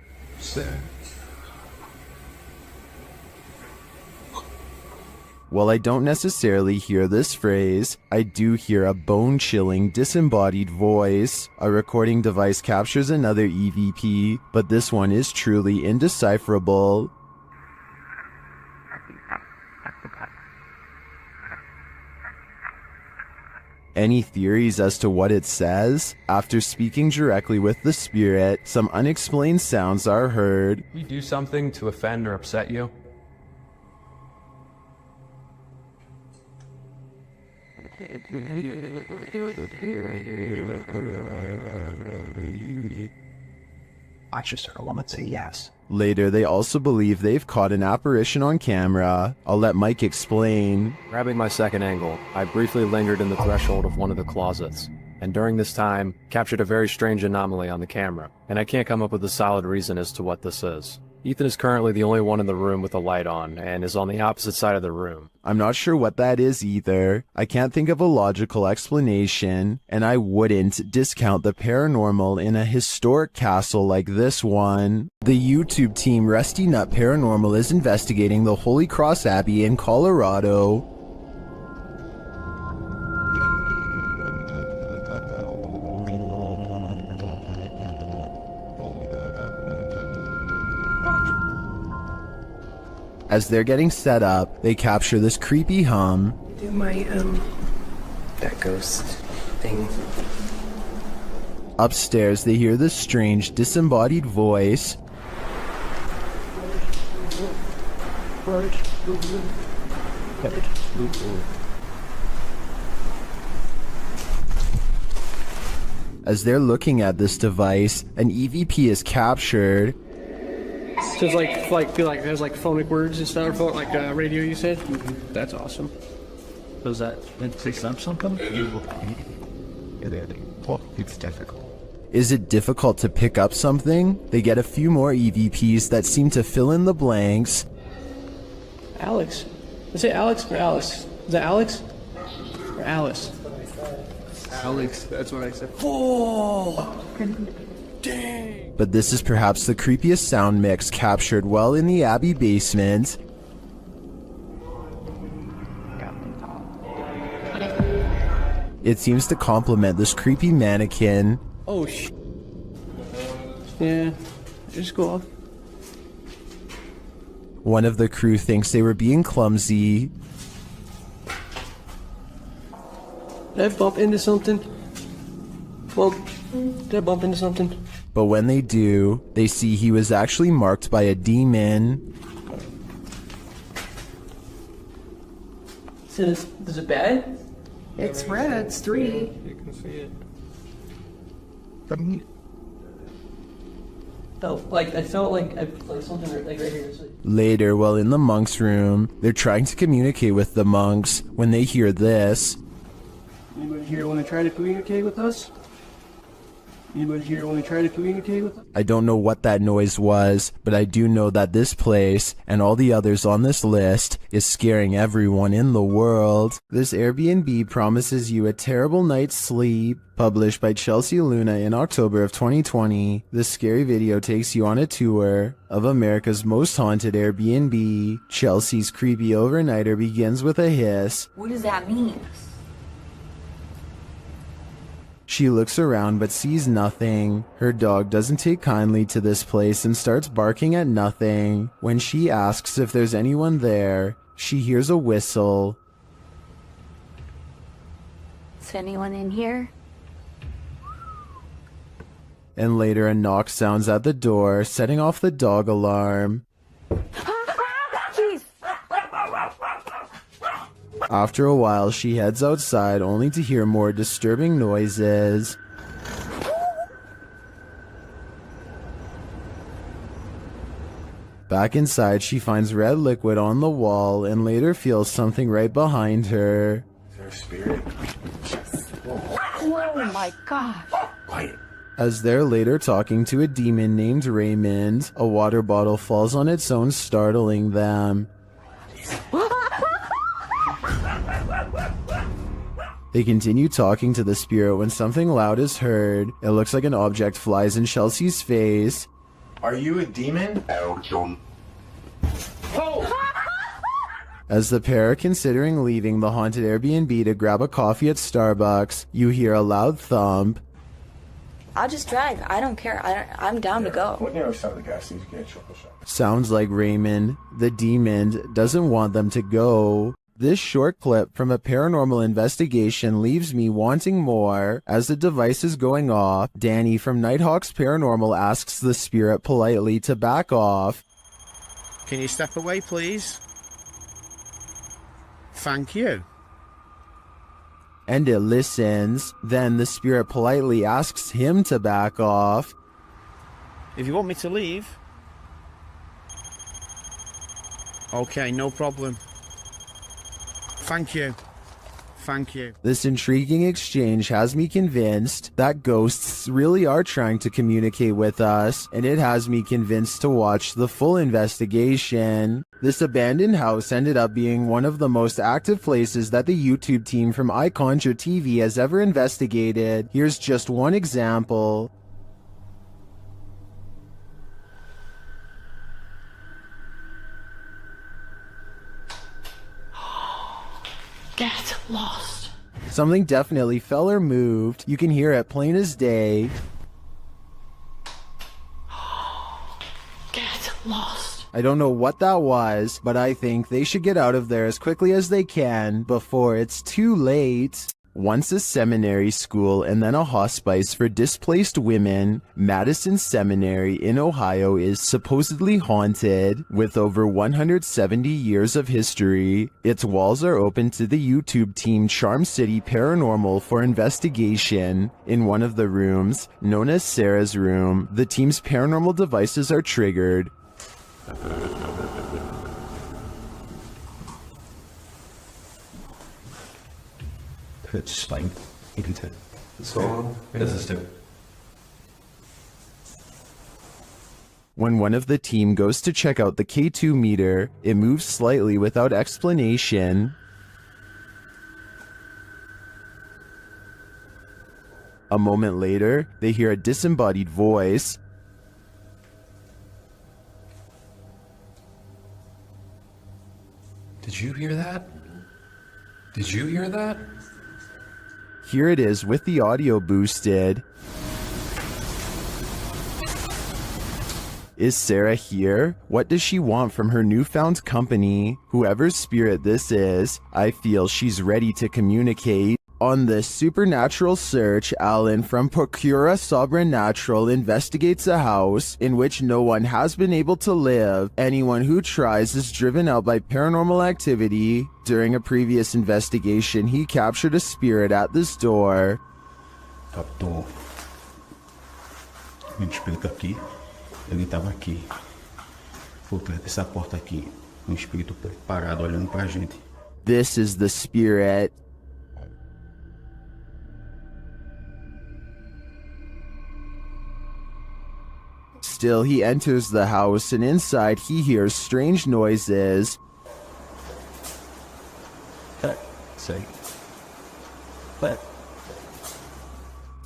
While I don't necessarily hear this phrase, I do hear a bone-chilling, disembodied voice. A recording device captures another EVP, but this one is truly indecipherable. Any theories as to what it says? After speaking directly with the spirit, some unexplained sounds are heard. We do something to offend or upset you? I just heard a woman say yes. Later, they also believe they've caught an apparition on camera. I'll let Mike explain. Grabbing my second angle, I briefly lingered in the threshold of one of the closets, and during this time, captured a very strange anomaly on the camera, and I can't come up with a solid reason as to what this is. Ethan is currently the only one in the room with a light on, and is on the opposite side of the room. I'm not sure what that is either. I can't think of a logical explanation, and I wouldn't discount the paranormal in a historic castle like this one. The YouTube team Rusty Nut Paranormal is investigating the Holy Cross Abbey in Colorado. As they're getting set up, they capture this creepy hum. Do my, that ghost thing. Upstairs, they hear this strange, disembodied voice. As they're looking at this device, an EVP is captured. So it's like feel like there's like phonic words and stuff, like radio. You said that's awesome. Was that meant to say something? It's difficult. Is it difficult to pick up something? They get a few more EVPs that seem to fill in the blanks. Alex. Is it Alex or Alice? Is that Alex or Alice? Alex, that's what I said. Oh. Dang. But this is perhaps the creepiest sound mix captured well in the Abbey basement. It seems to complement this creepy mannequin. Oh, yeah, just go off. One of the crew thinks they were being clumsy. Did I bump into something? Well, did I bump into something? But when they do, they see he was actually marked by a demon. So is it bad? It's red. It's 3. You can see it. I felt like something right here. Later, while in the monks' room, they're trying to communicate with the monks when they hear this. Anybody here want to try to communicate with us? Anybody here want to try to communicate with us? I don't know what that noise was, but I do know that this place, and all the others on this list, is scaring everyone in the world. This Airbnb promises you a terrible night's sleep. Published by Chelsea Luna in October of 2020, this scary video takes you on a tour of America's most haunted Airbnb. Chelsea's creepy overnighter begins with a hiss. What does that mean? She looks around but sees nothing. Her dog doesn't take kindly to this place and starts barking at nothing. When she asks if there's anyone there, she hears a whistle. Is anyone in here? And later a knock sounds at the door, setting off the dog alarm. Jeez. After a while, she heads outside only to hear more disturbing noises. Back inside, she finds red liquid on the wall and later feels something right behind her. Is there a spirit? Oh my gosh. Quiet. As they're later talking to a demon named Raymond, a water bottle falls on its own, startling them. They continue talking to the spirit when something loud is heard. It looks like an object flies in Chelsea's face. Are you a demon? As the pair are considering leaving the haunted Airbnb to grab a coffee at Starbucks, you hear a loud thump. I'll just drive. I don't care. I'm down to go. What near side of the gas station? Get a triple shot. Sounds like Raymond, the demon, doesn't want them to go. This short clip from a paranormal investigation leaves me wanting more. As the device is going off, Danny from Nighthawk's Paranormal asks the spirit politely to back off. Can you step away, please? Thank you. And it listens. Then the spirit politely asks him to back off. If you want me to leave. Okay, no problem. Thank you. Thank you. This intriguing exchange has me convinced that ghosts really are trying to communicate with us, and it has me convinced to watch the full investigation. This abandoned house ended up being one of the most active places that the YouTube team from iConjure TV has ever investigated. Here's just one example. Get lost. Something definitely fell or moved. You can hear it plain as day. Get lost. I don't know what that was, but I think they should get out of there as quickly as they can before it's too late. Once a seminary school and then a hospice for displaced women, Madison Seminary in Ohio is supposedly haunted. With over 170 years of history, its walls are open to the YouTube team Charm City Paranormal for investigation. In one of the rooms, known as Sarah's room, the team's paranormal devices are triggered. It's spine. You can tell. So, this is too. When one of the team goes to check out the K2 meter, it moves slightly without explanation. A moment later, they hear a disembodied voice. Did you hear that? Did you hear that? Here it is with the audio boosted. Is Sarah here? What does she want from her newfound company? Whoever's spirit this is, I feel she's ready to communicate. On this supernatural search, Alan from Procura Sobrenatural investigates a house in which no one has been able to live. Anyone who tries is driven out by paranormal activity. During a previous investigation, he captured a spirit at this door. Captou um espírito aqui. Ele estava aqui, por trás dessa porta aqui. Espírito parado olhando pra gente. This is the spirit. Still, he enters the house, and inside he hears strange noises.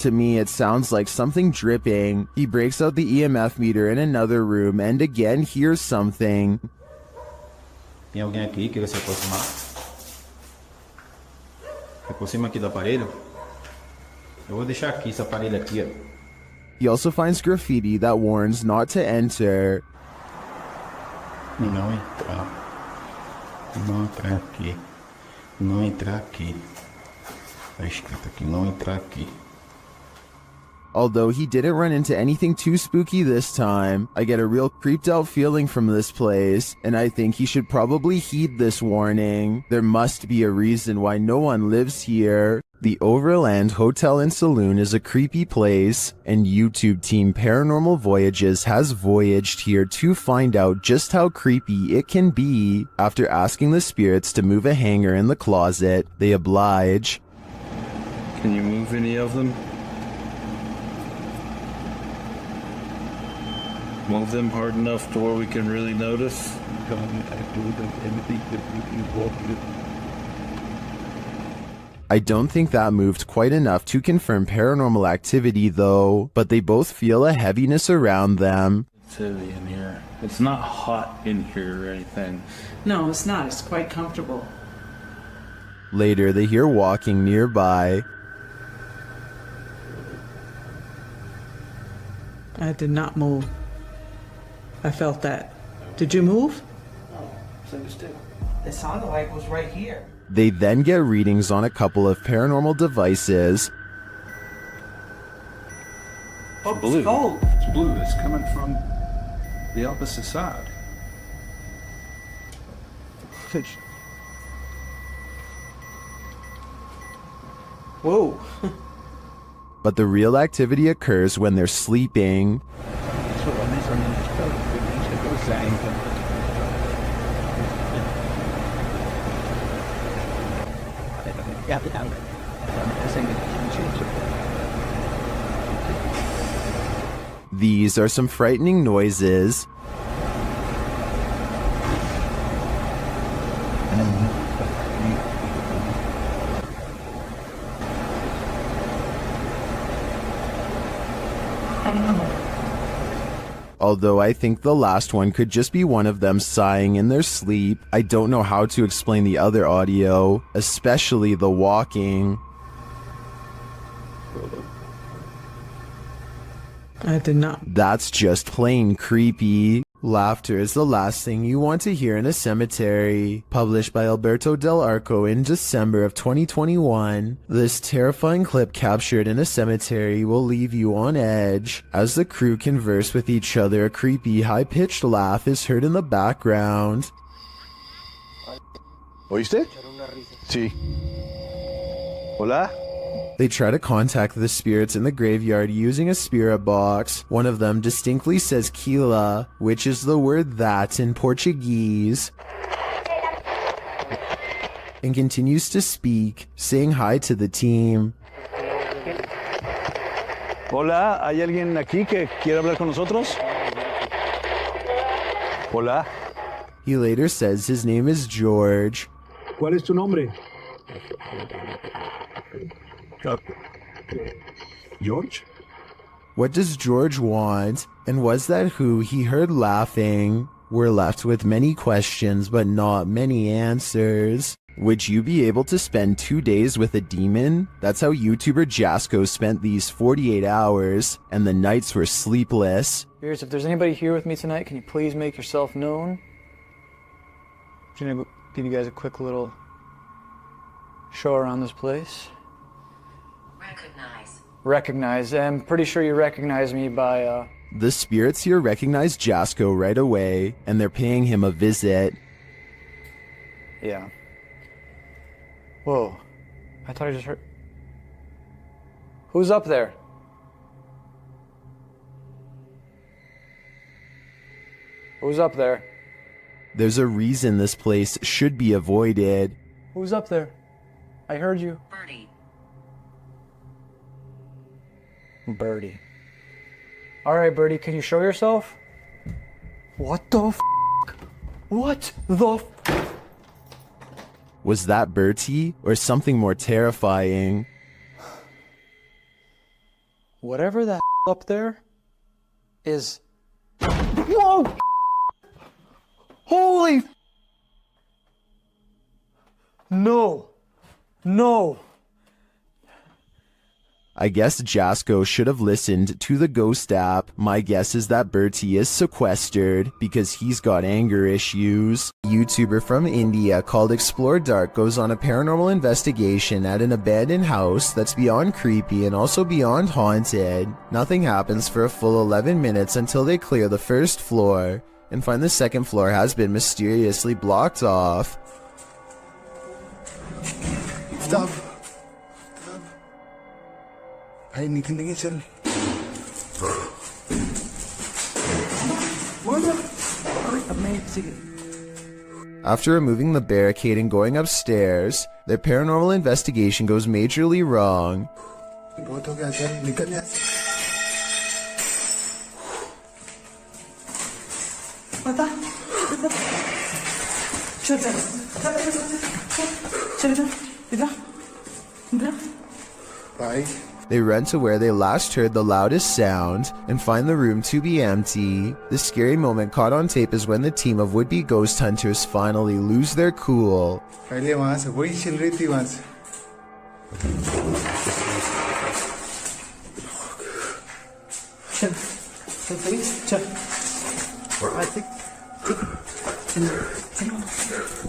To me, it sounds like something dripping. He breaks out the EMF meter in another room and again hears something. Tem alguém aqui que queira se aproximar? Se aproxima aqui do aparelho. Eu vou deixar aqui esse aparelho aqui, ó. He also finds graffiti that warns not to enter. Não entrar. Não entrar aqui. Não entrar aqui. Tá escrito aqui, não entrar aqui. Although he didn't run into anything too spooky this time, I get a real creeped out feeling from this place, and I think he should probably heed this warning. There must be a reason why no one lives here. The Overland Hotel and Saloon is a creepy place, and YouTube team Paranormal Voyages has voyaged here to find out just how creepy it can be. After asking the spirits to move a hanger in the closet, they oblige. Can you move any of them? Move them hard enough to where we can really notice? I don't think that moved quite enough to confirm paranormal activity though, but they both feel a heaviness around them. It's heavy in here. It's not hot in here or anything. No, it's not. It's quite comfortable. Later, they hear walking nearby. I did not move. I felt that. Did you move? No, it sounded like it was right here. They then get readings on a couple of paranormal devices. Oh, blue. it's gold. It's blue. It's coming from the opposite side. Whoa. But the real activity occurs when they're sleeping. These are some frightening noises. Although I think the last one could just be one of them sighing in their sleep, I don't know how to explain the other audio, especially the walking. I did not. That's just plain creepy. Laughter is the last thing you want to hear in a cemetery. Published by Alberto Del Arco in December of 2021, this terrifying clip captured in a cemetery will leave you on edge. As the crew converse with each other, a creepy, high-pitched laugh is heard in the background. ¿Oíste? Sí. Hola? They try to contact the spirits in the graveyard using a spirit box. One of them distinctly says Kila, which is the word that in Portuguese, and continues to speak, saying hi to the team. Hola, ¿hay alguien aquí que quiere hablar con nosotros? Hola. He later says his name is George. ¿Cuál es tu nombre? George? What does George want? And was that who he heard laughing? We're left with many questions, but not many answers. Would you be able to spend 2 days with a demon? That's how YouTuber Jasko spent these 48 hours, and the nights were sleepless. If there's anybody here with me tonight, can you please make yourself known? I'm just gonna give you guys a quick little show around this place. Recognize. I'm pretty sure you recognize me by, The spirits here recognize Jasko right away, and they're paying him a visit. Yeah. Whoa. I thought I just heard... Who's up there? Who's up there? There's a reason this place should be avoided. Who's up there? I heard you. Birdie. Alright, Birdie, can you show yourself? What the f***? What the f***? Was that Bertie, or something more terrifying? Whatever that up there is... Whoa! Holy... No. No. I guess Jasko should have listened to the ghost app. My guess is that Bertie is sequestered because he's got anger issues. A YouTuber from India called Explore Dark goes on a paranormal investigation at an abandoned house that's beyond creepy and also beyond haunted. Nothing happens for a full 11 minutes until they clear the first floor and find the second floor has been mysteriously blocked off. Stop. Ay, hindi tingin sir. After removing the barricade and going upstairs, their paranormal investigation goes majorly wrong. Bye. They run to where they last heard the loudest sound and find the room to be empty. The scary moment caught on tape is when the team of would-be ghost hunters finally lose their cool.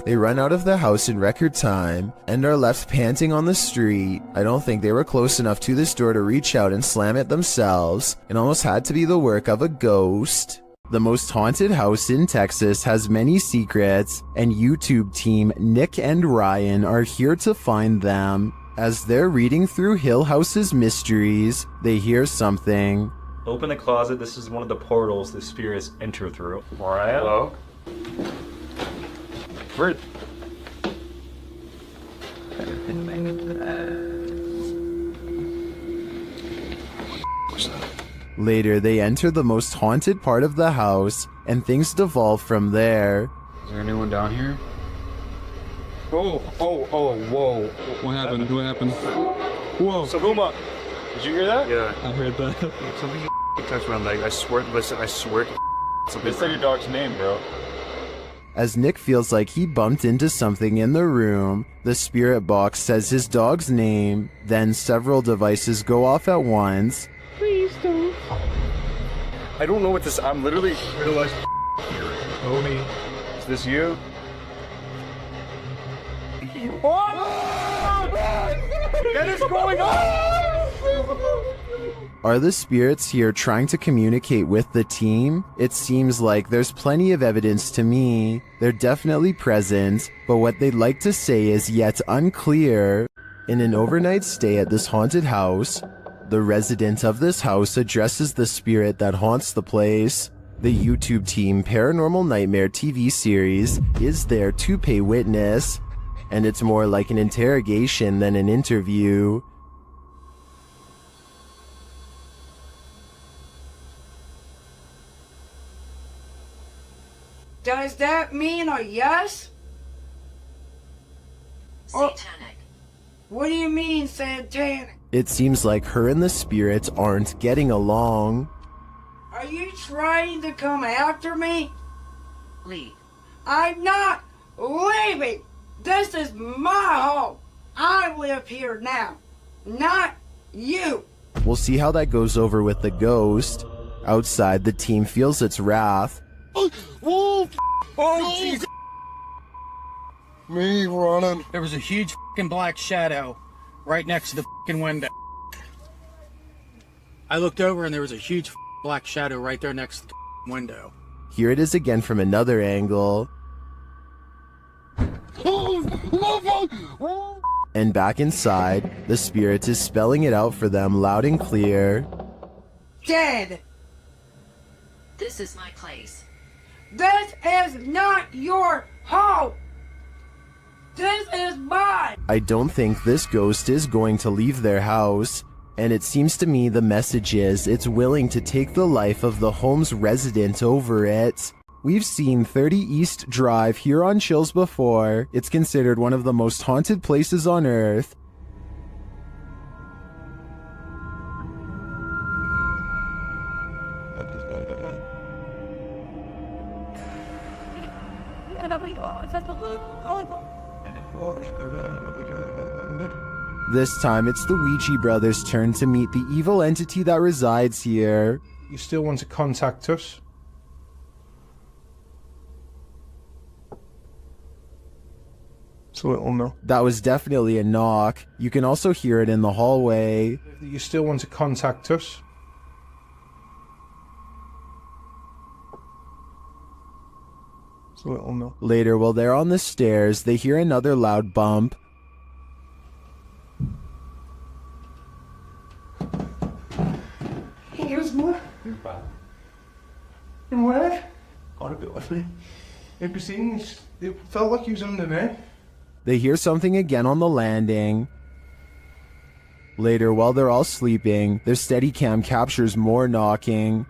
They run out of the house in record time and are left panting on the street. I don't think they were close enough to this door to reach out and slam it themselves. It almost had to be the work of a ghost. The most haunted house in Texas has many secrets, and YouTube team Nick and Ryan are here to find them. As they're reading through Hill House's mysteries, they hear something. Open the closet. This is one of the portals the spirits enter through. Mariah? Hello? Where? Later, they enter the most haunted part of the house, and things devolve from there. Is there anyone down here? Oh, whoa. What happened? What happened? Whoa. Sabuma, did you hear that? Yeah. I heard that. Something touched my leg. I swear, listen, I swear. Something said your dog's name, bro. As Nick feels like he bumped into something in the room, the spirit box says his dog's name, then several devices go off at once. Please don't. I don't know what this. I'm literally realized. Homie, is this you? What is going on? Are the spirits here trying to communicate with the team? It seems like there's plenty of evidence to me. They're definitely present, but what they'd like to say is yet unclear. In an overnight stay at this haunted house, the resident of this house addresses the spirit that haunts the place. The YouTube team Paranormal Nightmare TV series is there to pay witness, and it's more like an interrogation than an interview. Does that mean a yes? Satanic. What do you mean, satanic? It seems like her and the spirits aren't getting along. Are you trying to come after me? Leave. I'm not leaving. This is my home. I live here now, not you. We'll see how that goes over with the ghost. Outside, the team feels its wrath. Oh, Jesus. Me running. There was a huge fucking black shadow right next to the fucking window. I looked over and there was a huge black shadow right there next to the window. Here it is again from another angle. And back inside, the spirit is spelling it out for them loud and clear. Dead. This is my place. This is not your home. This is mine. I don't think this ghost is going to leave their house, and it seems to me the message is it's willing to take the life of the home's resident over it. We've seen 30 East Drive here on Chills before. It's considered one of the most haunted places on Earth. This time it's the Ouija brothers' turn to meet the evil entity that resides here. You still want to contact us? So it'll know. That was definitely a knock. You can also hear it in the hallway. You still want to contact us? So it'll know. Later, while they're on the stairs, they hear another loud bump. Here's more. And what? Got a bit with me. Have you seen? It felt like he was under me. They hear something again on the landing. Later, while they're all sleeping, their Steadicam captures more knocking.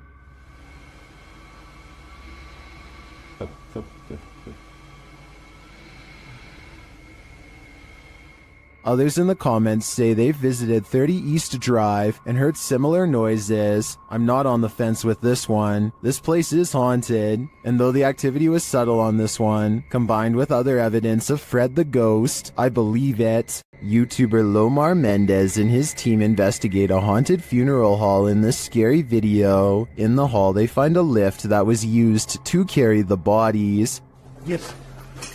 Others in the comments say they've visited 30 East Drive and heard similar noises. I'm not on the fence with this one. This place is haunted, and though the activity was subtle on this one, combined with other evidence of Fred the Ghost, I believe it. YouTuber Lomar Mendez and his team investigate a haunted funeral hall in this scary video. In the hall, they find a lift that was used to carry the bodies. Yes.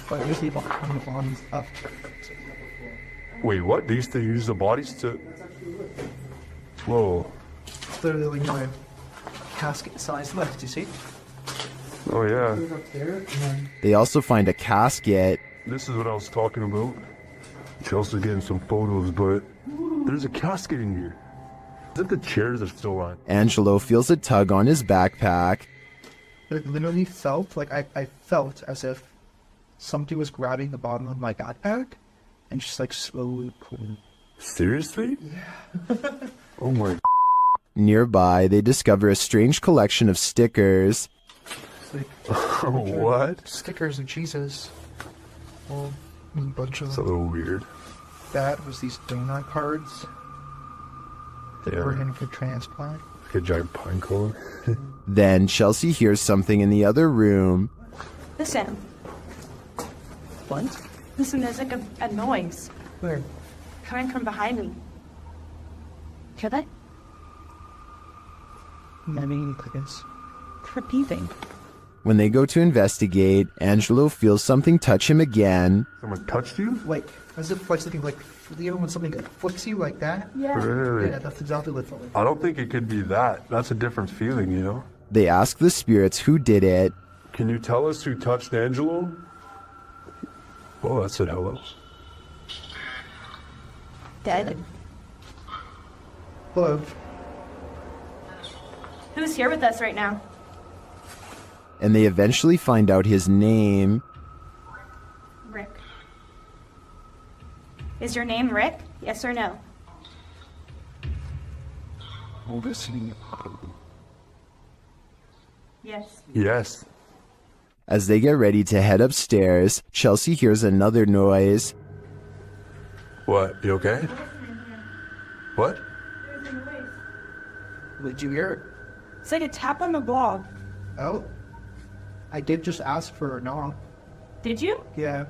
But we see behind the bodies up. Wait, what? They used to use the bodies to... Whoa. Literally my casket-sized lift, you see? Oh, yeah. Up there, and then They also find a casket. This is what I was talking about. Chelsea's getting some photos, but there's a casket in here. Is it the chairs are still on? Angelo feels a tug on his backpack. it literally felt like I felt as if somebody was grabbing the bottom of my backpack and just like slowly pulling. Seriously? Yeah. Oh my. Nearby, they discover a strange collection of stickers. It's like what? Stickers of Jesus. Well, a bunch of It's a little weird. that was these donut cards that Yeah. were in for transplant. Like a giant pine cone. Then Chelsea hears something in the other room. Listen. What? Listen, there's like a noise Where? coming from behind me. Hear that? I mean, I guess. Repeating. When they go to investigate, Angelo feels something touch him again. Someone touched you? Like, as if like something like, you know when something flicks you like that? Yeah. Really? Yeah, that's exactly what it felt like. I don't think it could be that. That's a different feeling, you know? They ask the spirits who did it. Can you tell us who touched Angelo? Oh, that said hello. Dead. Hello. Who's here with us right now? And they eventually find out his name. Rick. Is your name Rick? Yes or no? Listening. Yes. Yes. As they get ready to head upstairs, Chelsea hears another noise. What? You okay? What? Did you hear it? It's like a tap on the blog. Oh, I did just ask for a knock. Did you? Yeah.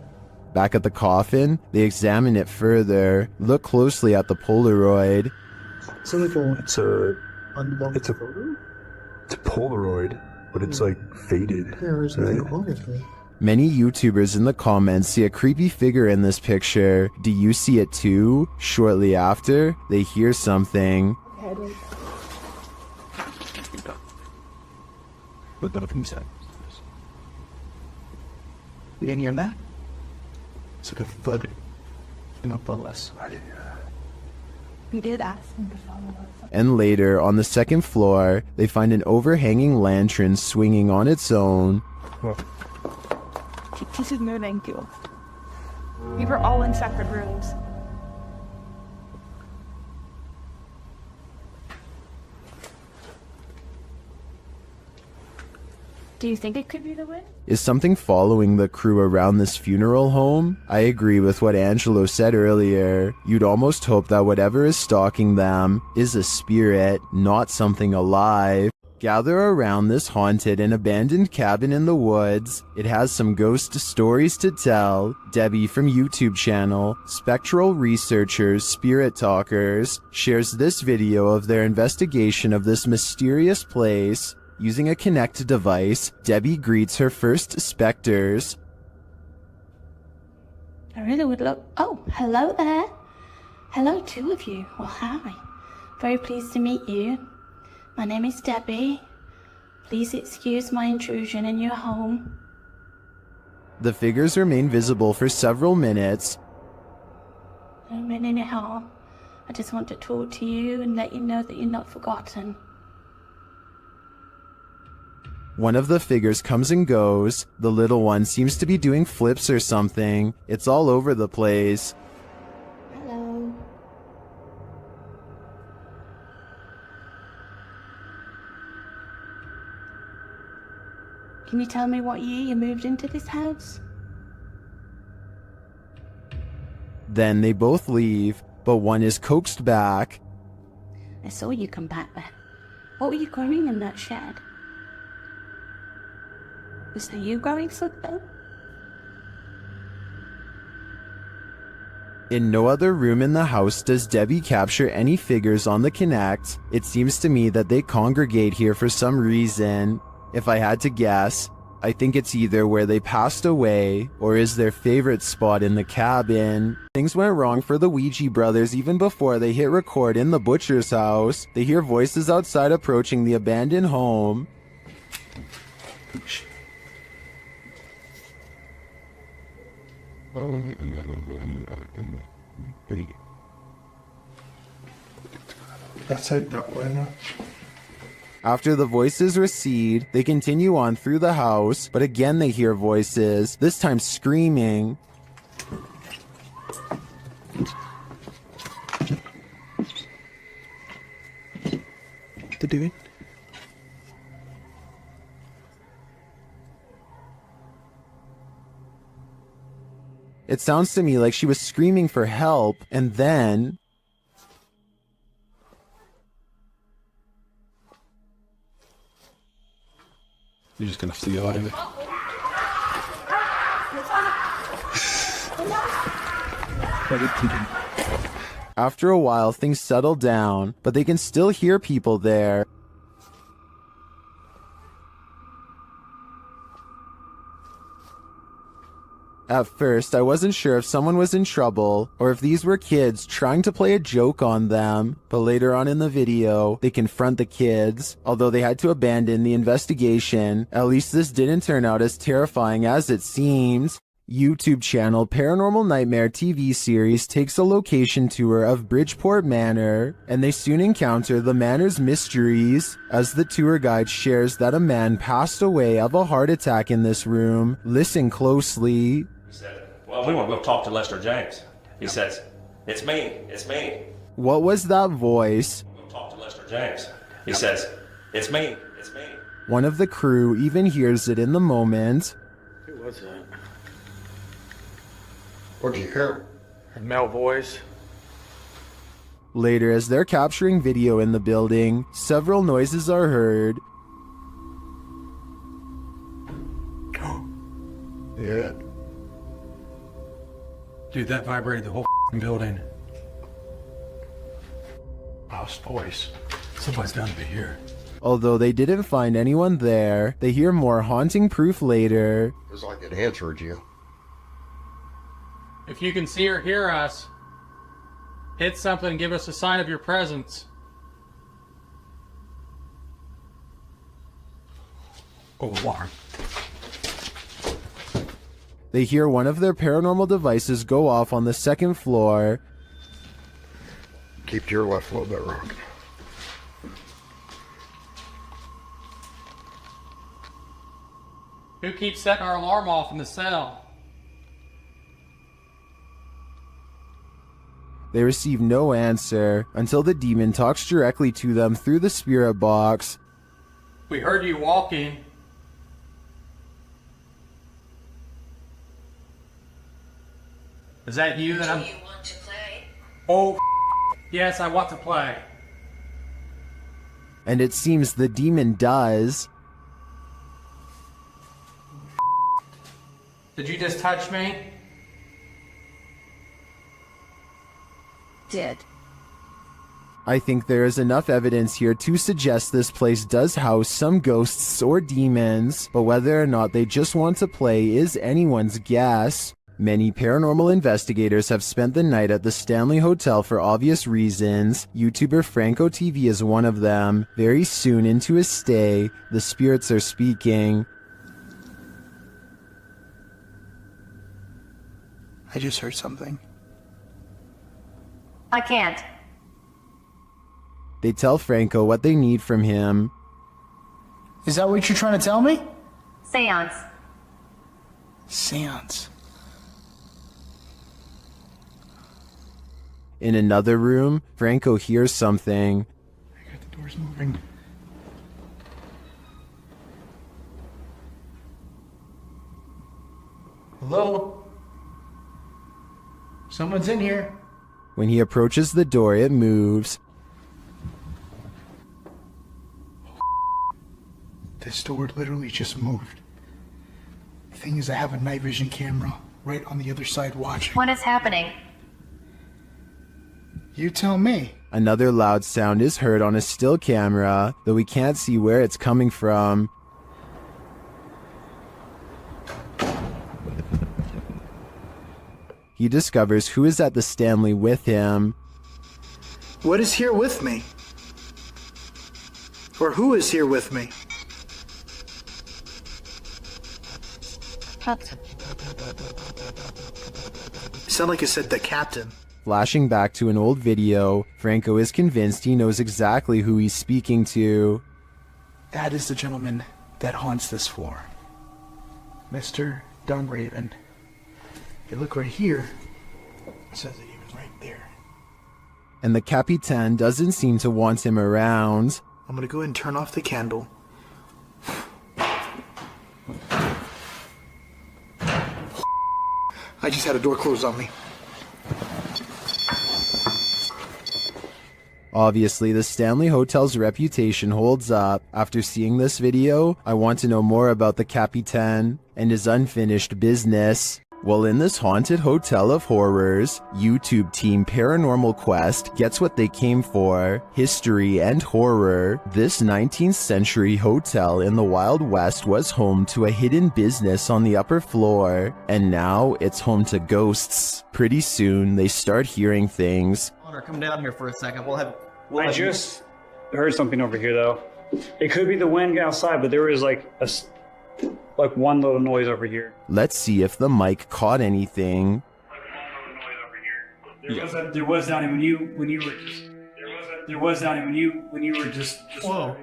Back at the coffin, they examine it further, look closely at the Polaroid. It's a Polaroid, but it's like faded. Many YouTubers in the comments see a creepy figure in this picture. Do you see it too? Shortly after, they hear something. But nothing said. You didn't hear that? It's like a thud. Not less. We did ask him to follow us. And later, on the second floor, they find an overhanging lantern swinging on its own. This is no thank you. We were all in separate rooms. Do you think it could be the wind? Is something following the crew around this funeral home? I agree with what Angelo said earlier. You'd almost hope that whatever is stalking them is a spirit, not something alive. Gather around this haunted and abandoned cabin in the woods. It has some ghost stories to tell. Debbie from YouTube channel, Spectral Researchers, Spirit Talkers, shares this video of their investigation of this mysterious place. Using a Kinect device, Debbie greets her first specters. I really would love... Oh, hello there. Hello, two of you. Well, hi. Very pleased to meet you. My name is Debbie. Please excuse my intrusion in your home. The figures remain visible for several minutes. I don't mean any harm. I just want to talk to you and let you know that you're not forgotten. One of the figures comes and goes. The little one seems to be doing flips or something. It's all over the place. Hello. Can you tell me what year you moved into this house? Then they both leave, but one is coaxed back. I saw you come back there. What were you growing in that shed? Was that you growing something? In no other room in the house does Debbie capture any figures on the Kinect. It seems to me that they congregate here for some reason. If I had to guess, I think it's either where they passed away or is their favorite spot in the cabin. Things went wrong for the Ouija brothers even before they hit record in the butcher's house. They hear voices outside approaching the abandoned home. That's out that way now. After the voices recede, they continue on through the house, but again they hear voices, this time screaming. To do it. It sounds to me like she was screaming for help, and then... You're just gonna have to go out of it. After a while, things settle down, but they can still hear people there. At first, I wasn't sure if someone was in trouble or if these were kids trying to play a joke on them, but later on in the video, they confront the kids. Although they had to abandon the investigation, at least this didn't turn out as terrifying as it seems. YouTube channel Paranormal Nightmare TV series takes a location tour of Bridgeport Manor, and they soon encounter the manor's mysteries as the tour guide shares that a man passed away of a heart attack in this room. Listen closely. He said, well, we want to go talk to Lester James. He says, it's me. What was that voice? We'll talk to Lester James. He says, it's me. One of the crew even hears it in the moment. Who was that? What'd you hear? A male voice. Later, as they're capturing video in the building, several noises are heard. Yeah. Dude, that vibrated the whole building. Lost voice. Somebody's got to be here. Although they didn't find anyone there, they hear more haunting proof later. It was like it answered you. If you can see or hear us, hit something and give us a sign of your presence. Oh, alarm. They hear one of their paranormal devices go off on the second floor. Keep to your left a little bit, Rock. Who keeps setting our alarm off in the cell? They receive no answer until the demon talks directly to them through the spirit box. We heard you walking. Is that you that I'm... Do you want to play? Oh, yes, I want to play. And it seems the demon does. Did you just touch me? Did. I think there is enough evidence here to suggest this place does house some ghosts or demons, but whether or not they just want to play is anyone's guess. Many paranormal investigators have spent the night at the Stanley Hotel for obvious reasons. YouTuber Franco TV is one of them. Very soon into his stay, the spirits are speaking. I just heard something. I can't. They tell Franco what they need from him. Is that what you're trying to tell me? Seance. Seance. In another room, Franco hears something. The door's moving. Hello? Someone's in here. When he approaches the door, it moves. This door literally just moved. The thing is, I have a night vision camera right on the other side watching. What is happening? You tell me. Another loud sound is heard on a still camera, though we can't see where it's coming from. He discovers who is at the Stanley with him. What is here with me? Or who is here with me? Sound like it said the captain. Flashing back to an old video, Franco is convinced he knows exactly who he's speaking to. That is the gentleman that haunts this floor. Mr. Dunraven. You look right here, it says that he was right there. And the Capitan doesn't seem to want him around. I'm gonna go ahead and turn off the candle. I just had a door closed on me. Obviously, the Stanley Hotel's reputation holds up. After seeing this video, I want to know more about the Capitan and his unfinished business. Well, in this haunted hotel of horrors, YouTube team Paranormal Quest gets what they came for: history and horror. This 19th century hotel in the Wild West was home to a hidden business on the upper floor, and now it's home to ghosts. Pretty soon, they start hearing things. Connor, come down here for a second. I just heard something over here, though. It could be the wind outside, but there was like one little noise over here. Let's see if the mic caught anything. There was Donnie when you were just. There was Donnie when you were just. Whoa.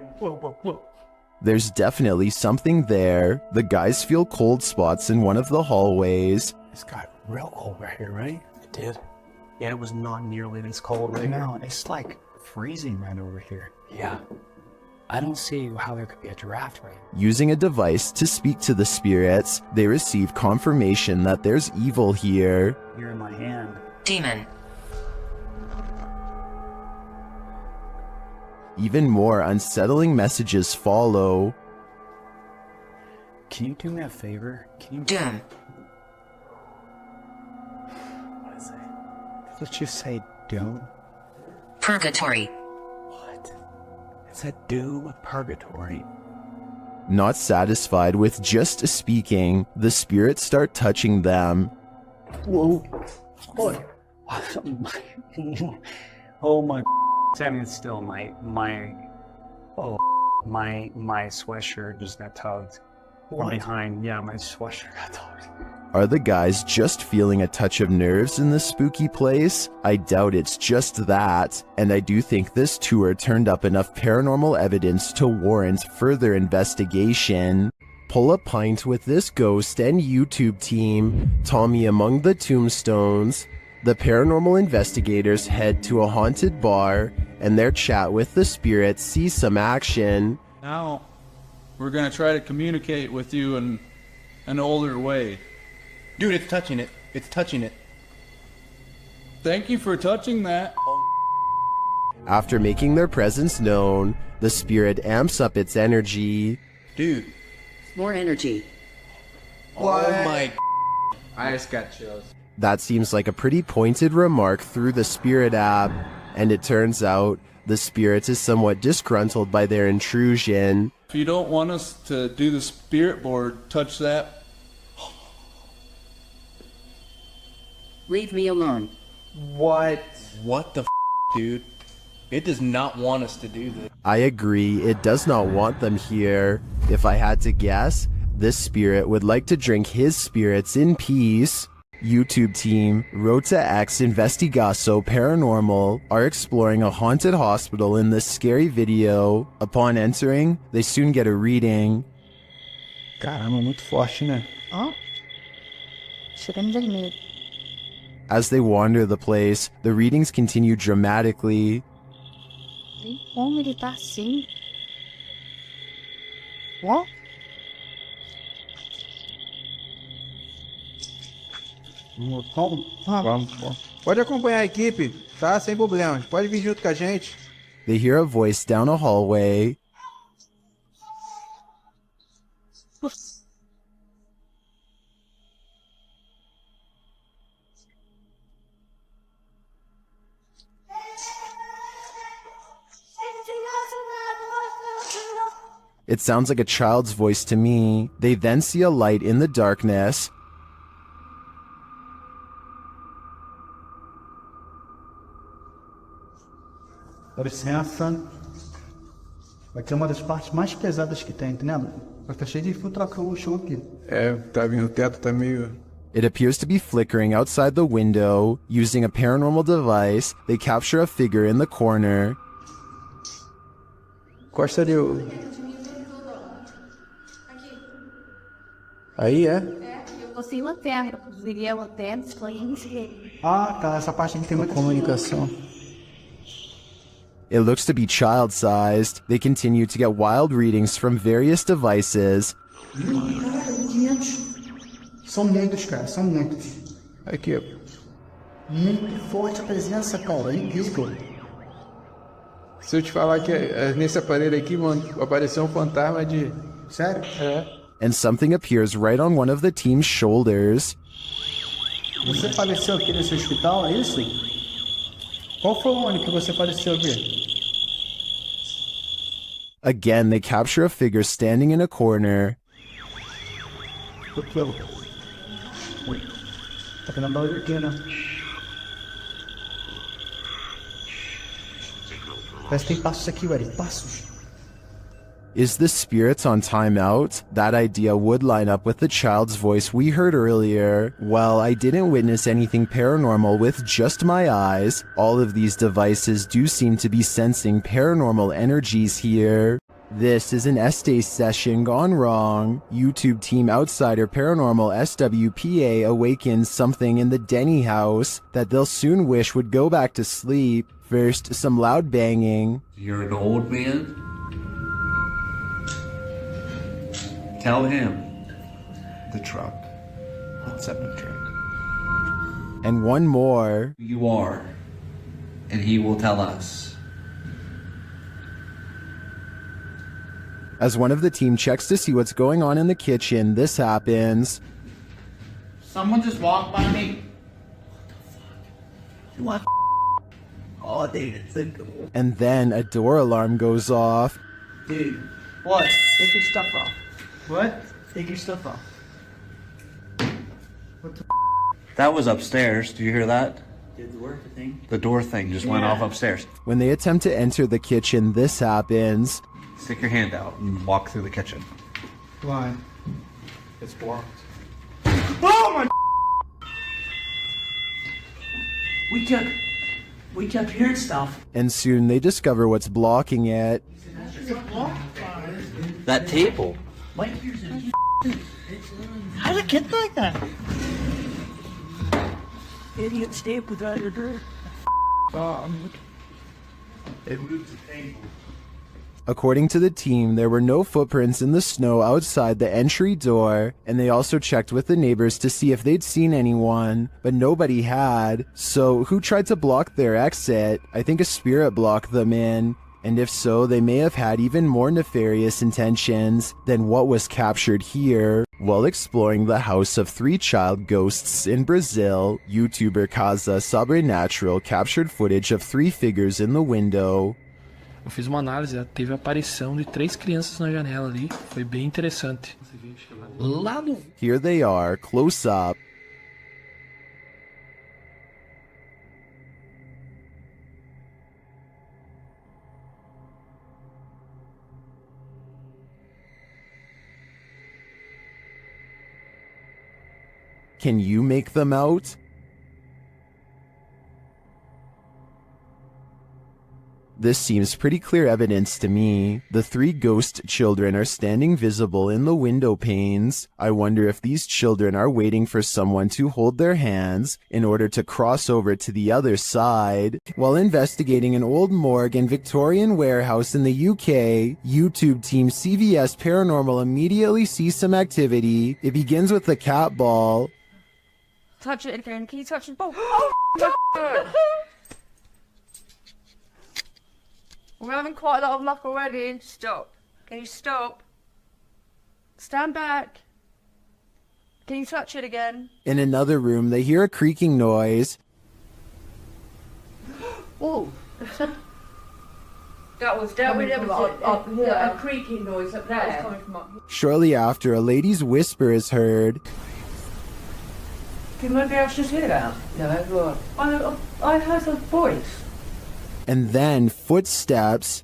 There's definitely something there. The guys feel cold spots in one of the hallways. It's got real cold right here, right? It did. Yeah, it was not nearly this cold right here. No, it's like freezing right over here. Yeah. I don't see how there could be a draft right here. Using a device to speak to the spirits, they receive confirmation that there's evil here. You're in my hand. Demon. Even more unsettling messages follow. Can you do me a favor? Can you... Doom. What is it? Let's just say doom. Purgatory. What? It said doom, purgatory. Not satisfied with just speaking, the spirits start touching them. Whoa. Oh my standing still, my sweatshirt just got tugged. From behind, yeah, my sweatshirt got tugged. Are the guys just feeling a touch of nerves in this spooky place? I doubt it's just that, and I do think this tour turned up enough paranormal evidence to warrant further investigation. Pull a pint with this ghost and YouTube team, Tommy among the tombstones. The paranormal investigators head to a haunted bar, and their chat with the spirits sees some action. Now, we're gonna try to communicate with you in an older way. Dude, it's touching it. It's touching it. Thank you for touching that. After making their presence known, the spirit amps up its energy. Dude. More energy. What? Oh my... I just got chills. That seems like a pretty pointed remark through the spirit app, and it turns out the spirit is somewhat disgruntled by their intrusion. If you don't want us to do the spirit board, touch that. Leave me alone. What? What the dude? It does not want us to do this. I agree, it does not want them here. If I had to guess, this spirit would like to drink his spirits in peace. YouTube team Rota X Investigaso Paranormal are exploring a haunted hospital in this scary video. Upon entering, they soon get a reading. Caramba, muito forte, né? Oh. Shouldn't dormir. As they wander the place, the readings continue dramatically. Nem como ele tá assim. Ó. Vamos. Pode acompanhar a equipe, tá? Sem problemas. Pode vir junto com a gente. They hear a voice down a hallway. It sounds like a child's voice to me. They then see a light in the darkness. Dá licença. Vai ser uma das partes mais pesadas que tem, entendeu? Vai estar cheio de infiltração no chão aqui. É, tá vindo, o teto tá meio... It appears to be flickering outside the window. Using a paranormal device, they capture a figure in the corner. Costa ali. Aí é? Eu vou sem lanterna, eu conseguiria lanterna, explain. Ah, tá. Essa parte aqui tem muita comunicação. It looks to be child-sized. They continue to get wild readings from various devices. São muitos, cara. São muitos. Aqui, ó. Muito forte a presença, cara. É incrível. Se eu te falar que nesse aparelho aqui, mano, apareceu um fantasma de... Sério? É. And something appears right on one of the team's shoulders. Você faleceu aqui nesse hospital, é isso? Qual foi o ano que você faleceu aqui? Again, they capture a figure standing in a corner. Tá vendo barulho aqui, né? Parece que tem passos aqui, Eric. Passos. Is the spirit on timeout? That idea would line up with the child's voice we heard earlier. Well, I didn't witness anything paranormal with just my eyes. All of these devices do seem to be sensing paranormal energies here. This is an Estes session gone wrong. YouTube team outsider Paranormal SWPA awakens something in the Denny house that they'll soon wish would go back to sleep. First, some loud banging. You're an old man? Tell him. The truck. What's up, the truck? And one more. Who you are, and he will tell us. As one of the team checks to see what's going on in the kitchen, this happens. Someone just walked by me. What? Oh, dude, it's simple. And then a door alarm goes off. Dude, what? Take your stuff off. What? Take your stuff off. That was upstairs. Do you hear that? Did the work thing? The door thing just went off upstairs. When they attempt to enter the kitchen, this happens. Stick your hand out and walk through the kitchen. Why? It's blocked. Oh my! We kept hearing stuff. And soon they discover what's blocking it. That table. How did it get like that? Idiot stayed without your door. It moved the table. According to the team, there were no footprints in the snow outside the entry door, and they also checked with the neighbors to see if they'd seen anyone, but nobody had. So who tried to block their exit? I think a spirit blocked them in. And if so, they may have had even more nefarious intentions than what was captured here. While exploring the house of 3 child ghosts in Brazil, YouTuber Casa Sobrenatural captured footage of 3 figures in the window. Eu fiz uma análise, teve a aparição de 3 crianças na janela ali, foi bem interessante. Lá no... Here they are, close up. Can you make them out? This seems pretty clear evidence to me. The 3 ghost children are standing visible in the window panes. I wonder if these children are waiting for someone to hold their hands in order to cross over to the other side. While investigating an old morgue and Victorian warehouse in the UK, YouTube team CVS Paranormal immediately sees some activity. It begins with the cat ball. Touch it again. Can you touch it? Oh, God. We're having quite a lot of luck already. Stop. Can you stop? Stand back. Can you touch it again? In another room, they hear a creaking noise. Oh. That was a creaking noise up there. That was coming from up here. Shortly after, a lady's whisper is heard. Can maybe I just hear that? No, what? I heard a voice. And then footsteps.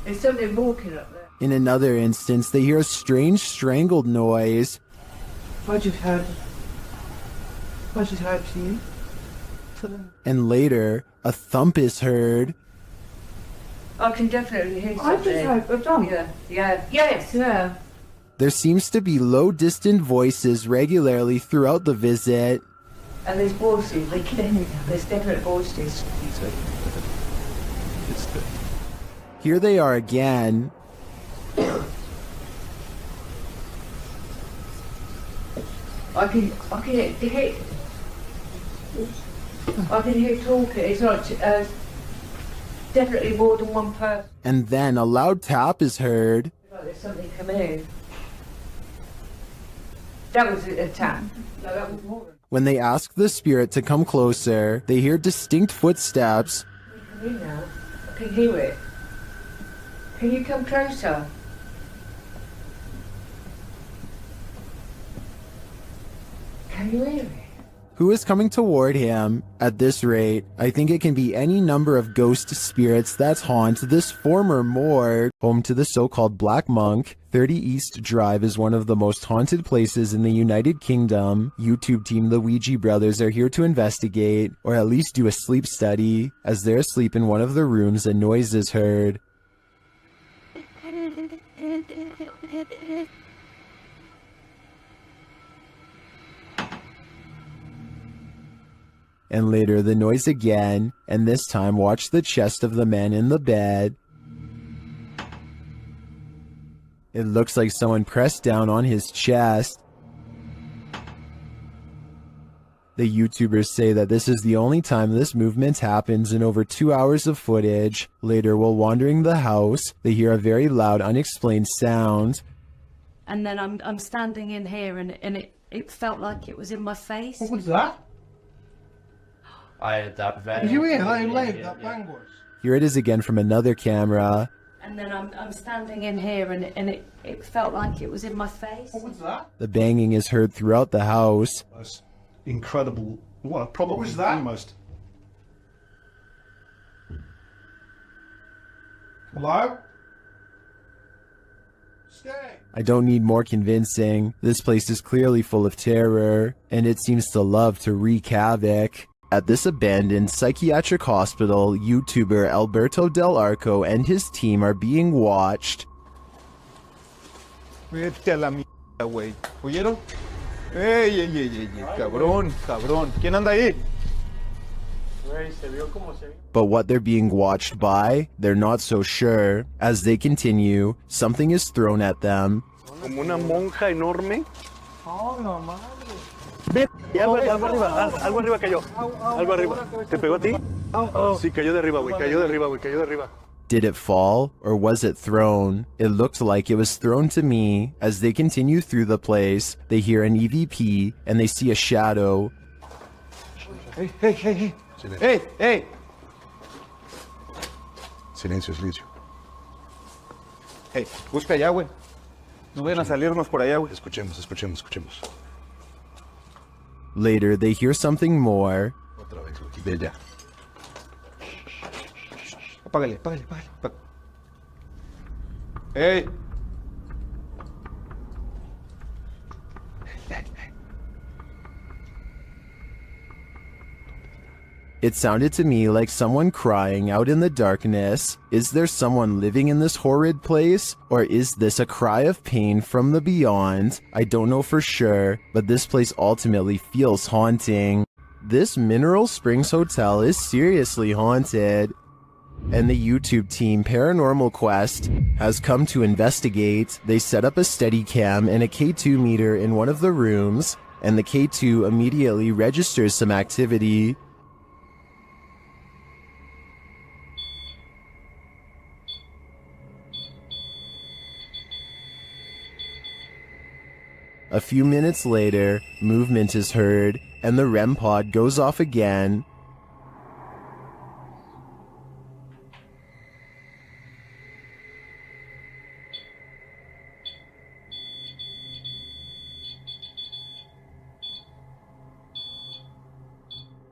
There's somebody walking up there. In another instance, they hear a strange strangled noise. I just heard to you. And later, a thump is heard. I can definitely hear something. I just heard a thump. Yeah. There seems to be low, distant voices regularly throughout the visit. And there's voices. They can hear. There's definite voices. Here they are again. I can hear talking. It's not definitely more than one person. And then a loud tap is heard. Like there's something coming in. That was a tap. No, that was more. When they ask the spirit to come closer, they hear distinct footsteps. Come in now. I can hear it. Can you come closer? Can you hear it? Who is coming toward him? At this rate, I think it can be any number of ghost spirits that haunt this former morgue. Home to the so-called Black Monk, 30 East Drive is one of the most haunted places in the United Kingdom. YouTube team The Ouija Brothers are here to investigate, or at least do a sleep study. As they're asleep in one of the rooms, a noise is heard. And later the noise again, and this time watch the chest of the man in the bed. It looks like someone pressed down on his chest. The YouTubers say that this is the only time this movement happens in over 2 hours of footage. Later, while wandering the house, they hear a very loud, unexplained sound. And then I'm standing in here and it felt like it was in my face. What was that? I had that very. You hear how loud that bang was? Here it is again from another camera. And then I'm standing in here and it felt like it was in my face. What was that? The banging is heard throughout the house. That's incredible. What? Probably What was that? almost. Hello? Stay. I don't need more convincing. This place is clearly full of terror, and it seems to love to wreak havoc. At this abandoned psychiatric hospital, YouTuber Alberto Del Arco and his team are being watched. Vete a la mierda, güey. ¿Oyeron? ¡Ey, ey, ey, ey! ¡Cabrón, cabrón! ¿Quién anda ahí? But what they're being watched by, they're not so sure. As they continue, something is thrown at them. Como una monja enorme. Oh, no, madre. Ven, algo arriba cayó. Algo arriba. ¿Te pegó a ti? Sí, cayó de arriba, güey. Cayó de arriba, güey. Cayó de arriba. Did it fall, or was it thrown? It looked like it was thrown to me. As they continue through the place, they hear an EVP, and they see a shadow. Hey, hey, hey, hey. Silencio. Hey, hey. Silencio, silencio. Hey, busca allá, güey. No vayan a salirnos por allá, güey. Escuchemos, escuchemos, escuchemos. Later, they hear something more. Otra vez, güey. De allá. Apágale, apágale, apágale. Hey. It sounded to me like someone crying out in the darkness. Is there someone living in this horrid place? Or is this a cry of pain from the beyond? I don't know for sure, but this place ultimately feels haunting. This Mineral Springs Hotel is seriously haunted. And the YouTube team Paranormal Quest has come to investigate. They set up a Steadicam and a K2 meter in one of the rooms, and the K2 immediately registers some activity. A few minutes later, movement is heard, and the REM pod goes off again.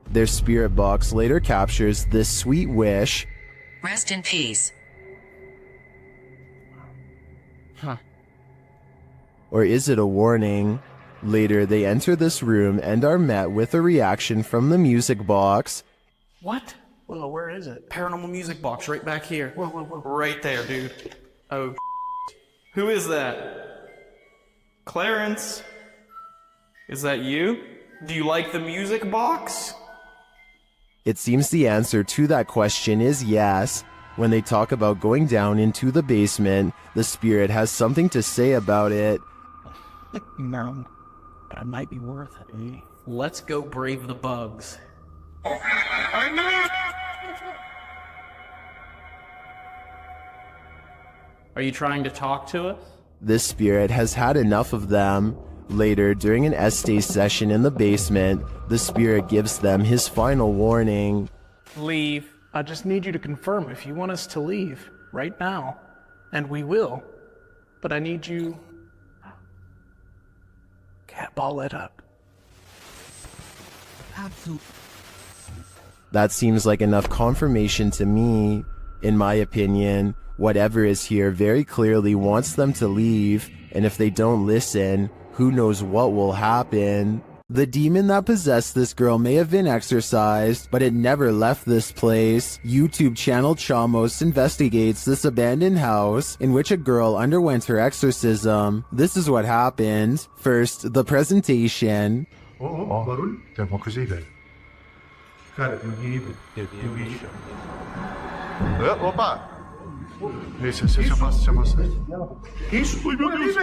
Their spirit box later captures this sweet wish. Rest in peace. Huh. Or is it a warning? Later, they enter this room and are met with a reaction from the music box. What? Well, where is it? Paranormal music box right back here. Whoa. Right there, dude. Oh, who is that? Clarence? Is that you? Do you like the music box? It seems the answer to that question is yes. When they talk about going down into the basement, the spirit has something to say about it. No, but it might be worth it. Let's go brave the bugs. Are you trying to talk to us? This spirit has had enough of them. Later, during an Estee session in the basement, the spirit gives them his final warning. Leave. I just need you to confirm if you want us to leave right now. And we will. But I need you... Cat ball it up. Absolutely. That seems like enough confirmation to me. In my opinion, whatever is here very clearly wants them to leave, and if they don't listen, who knows what will happen. The demon that possessed this girl may have been exorcised, but it never left this place. YouTube channel Chamos investigates this abandoned house in which a girl underwent her exorcism. This is what happened. First, the presentation. Barulho? Tem alguma coisa aí, velho? Cara, tem um bicho. Opa! Deixa eu passar. Que isso? Oi, meu Deus!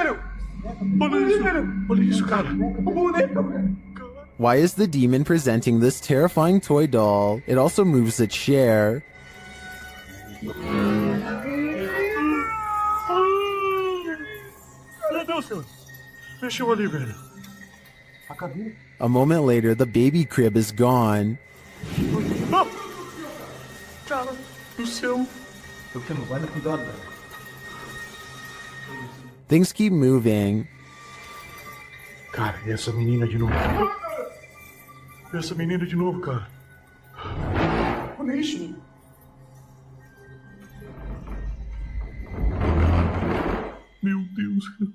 Olha isso, cara! O boneco! Why is the demon presenting this terrifying toy doll? It also moves a chair. Deixa eu ali, velho. A moment later, the baby crib is gone. Cara do céu. Things keep moving. Cara, e essa menina de novo? E essa menina de novo, cara? Olha isso. Meu Deus, cara.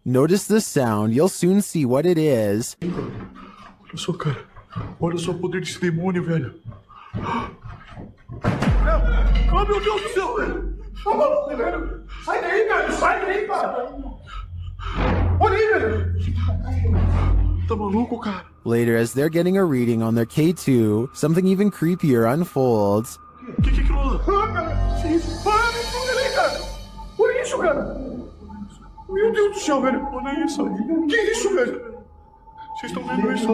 Notice the sound, you'll soon see what it is. Olha só, cara. Olha só o poder desse demônio, velho. Oh, meu Deus do céu, velho. Tá maluco, velho. Sai daí, velho. Sai daí, cara. Olha aí, velho. Tá maluco, cara? Later, as they're getting a reading on their K2, something even creepier unfolds. Que é aquilo lá? Que isso? Ah, me fuga ali, cara. Olha isso, cara. Meu Deus do céu, velho. Olha isso. Que isso, velho? Vocês estão vendo isso?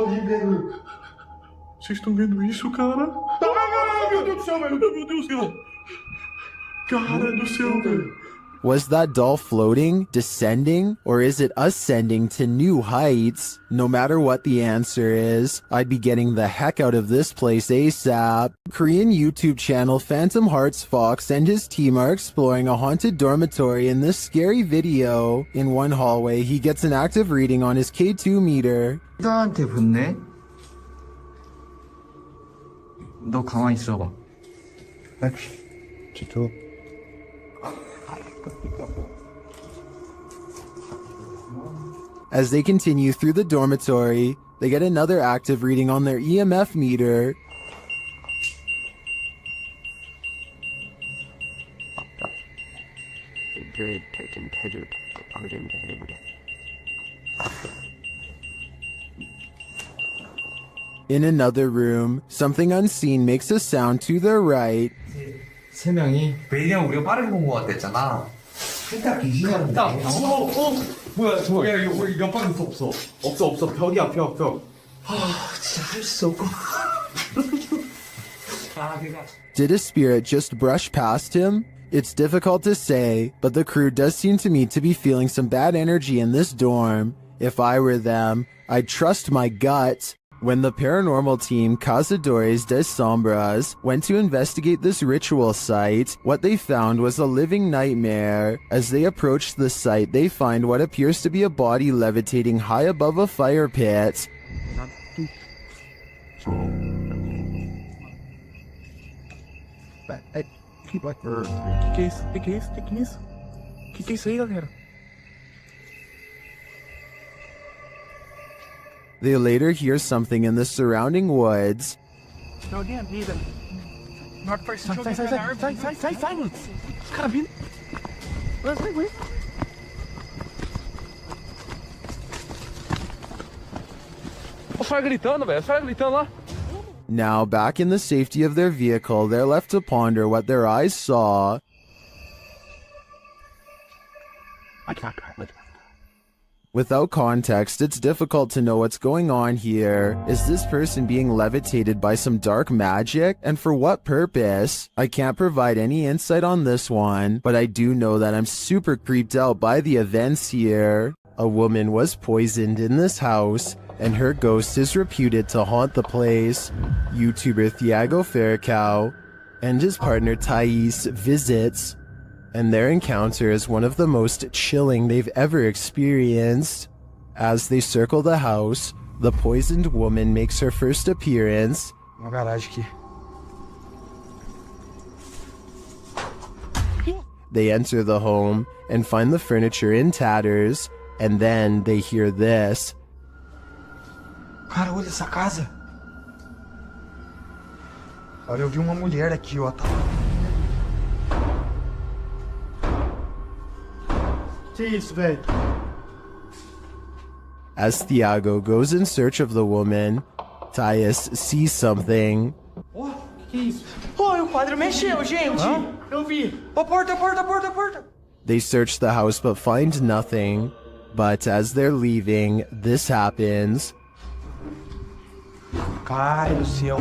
Vocês estão vendo isso, cara? Ah, meu Deus do céu, velho. Meu Deus do céu. Cara do céu, velho. Was that doll floating, descending, or is it ascending to new heights? No matter what the answer is, I'd be getting the heck out of this place ASAP. Korean YouTube channel Phantom Hearts Fox and his team are exploring a haunted dormitory in this scary video. In one hallway, he gets an active reading on his K2 meter. 나한테 붙네? 너 가만히 있어봐. 지토. As they continue through the dormitory, they get another active reading on their EMF meter. In another room, something unseen makes a sound to their right. 세 명이 왜냐면 우리가 빠르게 본 것 같았잖아. 일단 귀신이라는 거. 뭐야 저거? 야 이거 연방일 수 없어. 없어 벽이야 벽. 진짜 할 수 없고. Did a spirit just brush past him? It's difficult to say, but the crew does seem to me to be feeling some bad energy in this dorm. If I were them, I'd trust my gut. When the paranormal team Cazadores de Sombras went to investigate this ritual site, what they found was a living nightmare. As they approached the site, they find what appears to be a body levitating high above a fire pit. Que isso aí, galera? They later hear something in the surrounding woods. Não adianta, vida. Norte para sai, mano. Os caras vindo. Vai. Os caras gritando, velho. Os caras gritando lá. Now, back in the safety of their vehicle, they're left to ponder what their eyes saw. Without context, it's difficult to know what's going on here. Is this person being levitated by some dark magic? And for what purpose? I can't provide any insight on this one, but I do know that I'm super creeped out by the events here. A woman was poisoned in this house, and her ghost is reputed to haunt the place. YouTuber Thiago Ferracao and his partner Thais visits, and their encounter is one of the most chilling they've ever experienced. As they circle the house, the poisoned woman makes her first appearance. Uma garagem aqui. They enter the home and find the furniture in tatters, and then they hear this. Cara, olha essa casa. Olha, eu vi uma mulher aqui, ó. Que isso, velho? As Thiago goes in search of the woman, Thais sees something. Que isso? O quadro mexeu, gente. Eu vi. A porta. They search the house but find nothing. But as they're leaving, this happens. Cai do céu.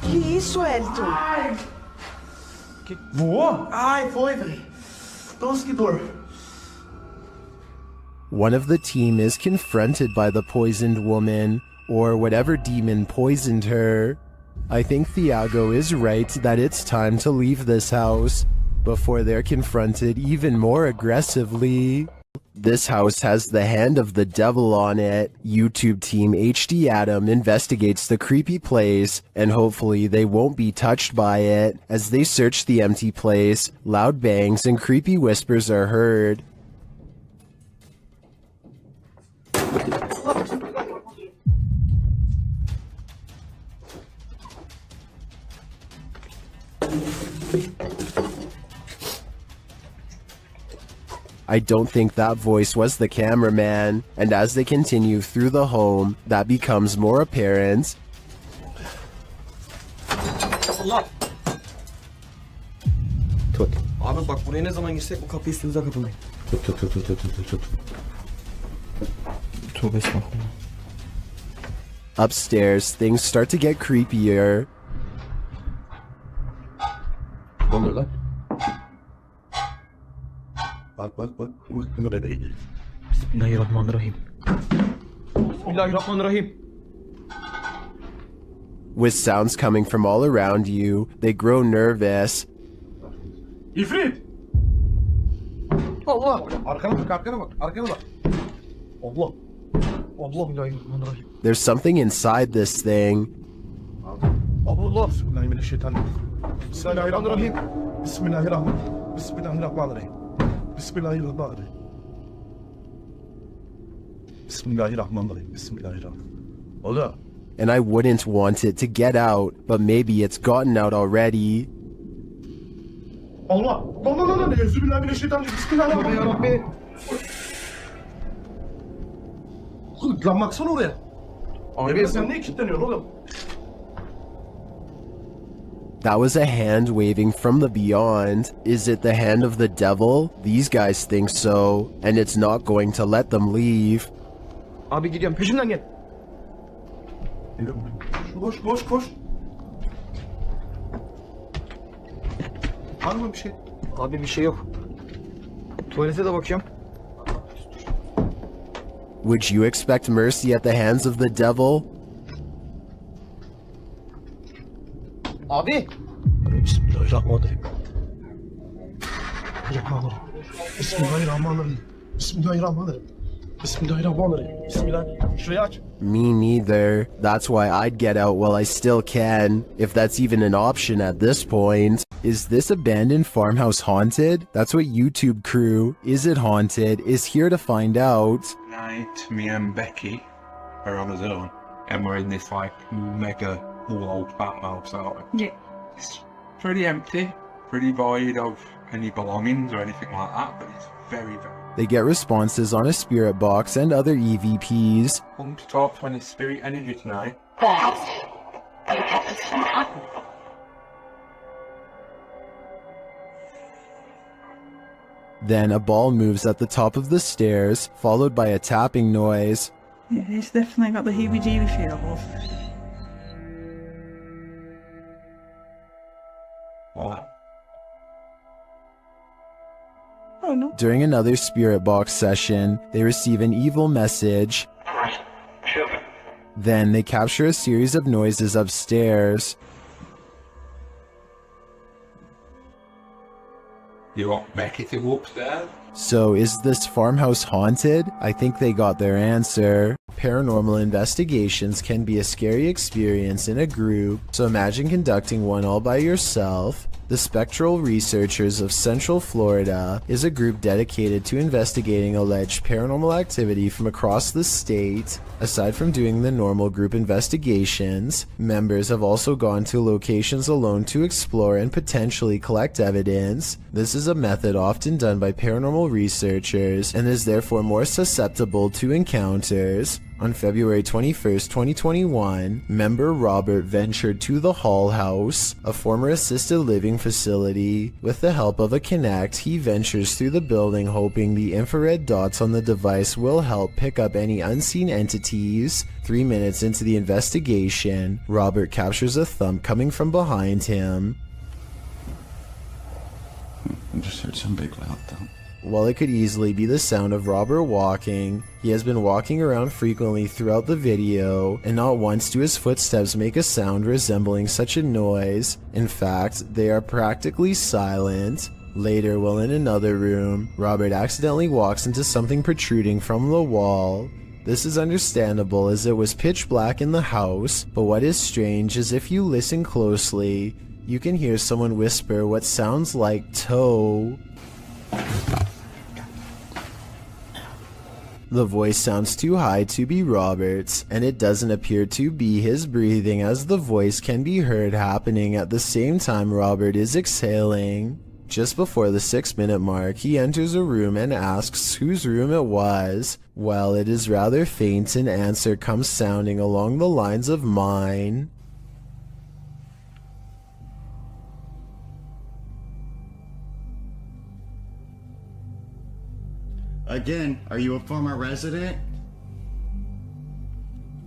Que isso, Elton? Que... Voou? Ai, foi, velho. Nossa, que dor. One of the team is confronted by the poisoned woman, or whatever demon poisoned her. I think Thiago is right that it's time to leave this house before they're confronted even more aggressively. This house has the hand of the devil on it. YouTube team HD Adam investigates the creepy place, and hopefully they won't be touched by it. As they search the empty place, loud bangs and creepy whispers are heard. I don't think that voice was the cameraman, and as they continue through the home, that becomes more apparent. Allah. Tut. Abi bak buraya ne zaman girsek bu kapıyı üstümüze kapamayın. Tut. Tövbe estağfurullah. Upstairs, things start to get creepier. Ne oluyor lan? Bak. Burada değil. Bismillahirrahmanirrahim. Bismillahirrahmanirrahim. With sounds coming from all around you, they grow nervous. İfrit! Allah! Arkana bak. Allah! Allah Bismillahirrahmanirrahim. There's something inside this thing. Allah! Bismillahirrahmanirrahim. Bismillahirrahmanirrahim. Bismillahirrahmanirrahim. Bismillahirrahmanirrahim. Ola. And I wouldn't want it to get out, but maybe it's gotten out already. Allah. Allah. Euzubillahimineşşeytanirracim. Bismillahirrahmanirrahim. Lan baksana oraya. Abi sen niye kilitleniyorsun oğlum? That was a hand waving from the beyond. Is it the hand of the devil? These guys think so, and it's not going to let them leave. Abi gidiyorum peşimden gel. Koş. Var mı bir şey? Abi bir şey yok. Tuvalete de bakıyorum. Would you expect mercy at the hands of the devil? Abi! Bismillahirrahmanirrahim. Bismillahirrahmanirrahim. Bismillahirrahmanirrahim. Şurayı aç. Me neither. That's why I'd get out while I still can, if that's even an option at this point. Is this abandoned farmhouse haunted? That's what YouTube crew, Is It Haunted, is here to find out. Tonight, me and Becky are on our own, and we're in this like mega old farmhouse. Yeah. It's pretty empty, pretty void of any belongings or anything like that, but it's very, very... They get responses on a spirit box and other EVPs. Come to talk to any spirit energy tonight. Then a ball moves at the top of the stairs, followed by a tapping noise. Yeah, it's definitely got the heebie-jeebie feel. What? Oh no. During another spirit box session, they receive an evil message. Then they capture a series of noises upstairs. You want Becky to go upstairs? So is this farmhouse haunted? I think they got their answer. Paranormal investigations can be a scary experience in a group, so imagine conducting one all by yourself. The Spectral Researchers of Central Florida is a group dedicated to investigating alleged paranormal activity from across the state. Aside from doing the normal group investigations, members have also gone to locations alone to explore and potentially collect evidence. This is a method often done by paranormal paranormal researchers and is therefore more susceptible to encounters. On February 21st, 2021, member Robert ventured to the Hall House, a former assisted living facility. With the help of a Kinect, he ventures through the building hoping the infrared dots on the device will help pick up any unseen entities. 3 minutes into the investigation, Robert captures a thump coming from behind him. I just heard some big loud thump. While it could easily be the sound of Robert walking, he has been walking around frequently throughout the video, and not once do his footsteps make a sound resembling such a noise. In fact, they are practically silent. Later, while in another room, Robert accidentally walks into something protruding from the wall. This is understandable as it was pitch black in the house, but what is strange is if you listen closely, you can hear someone whisper what sounds like toe. The voice sounds too high to be Robert's, and it doesn't appear to be his breathing as the voice can be heard happening at the same time Robert is exhaling. Just before the 6-minute mark, he enters a room and asks whose room it was. Well, it is rather faint, an answer comes sounding along the lines of mine. Again, are you a former resident?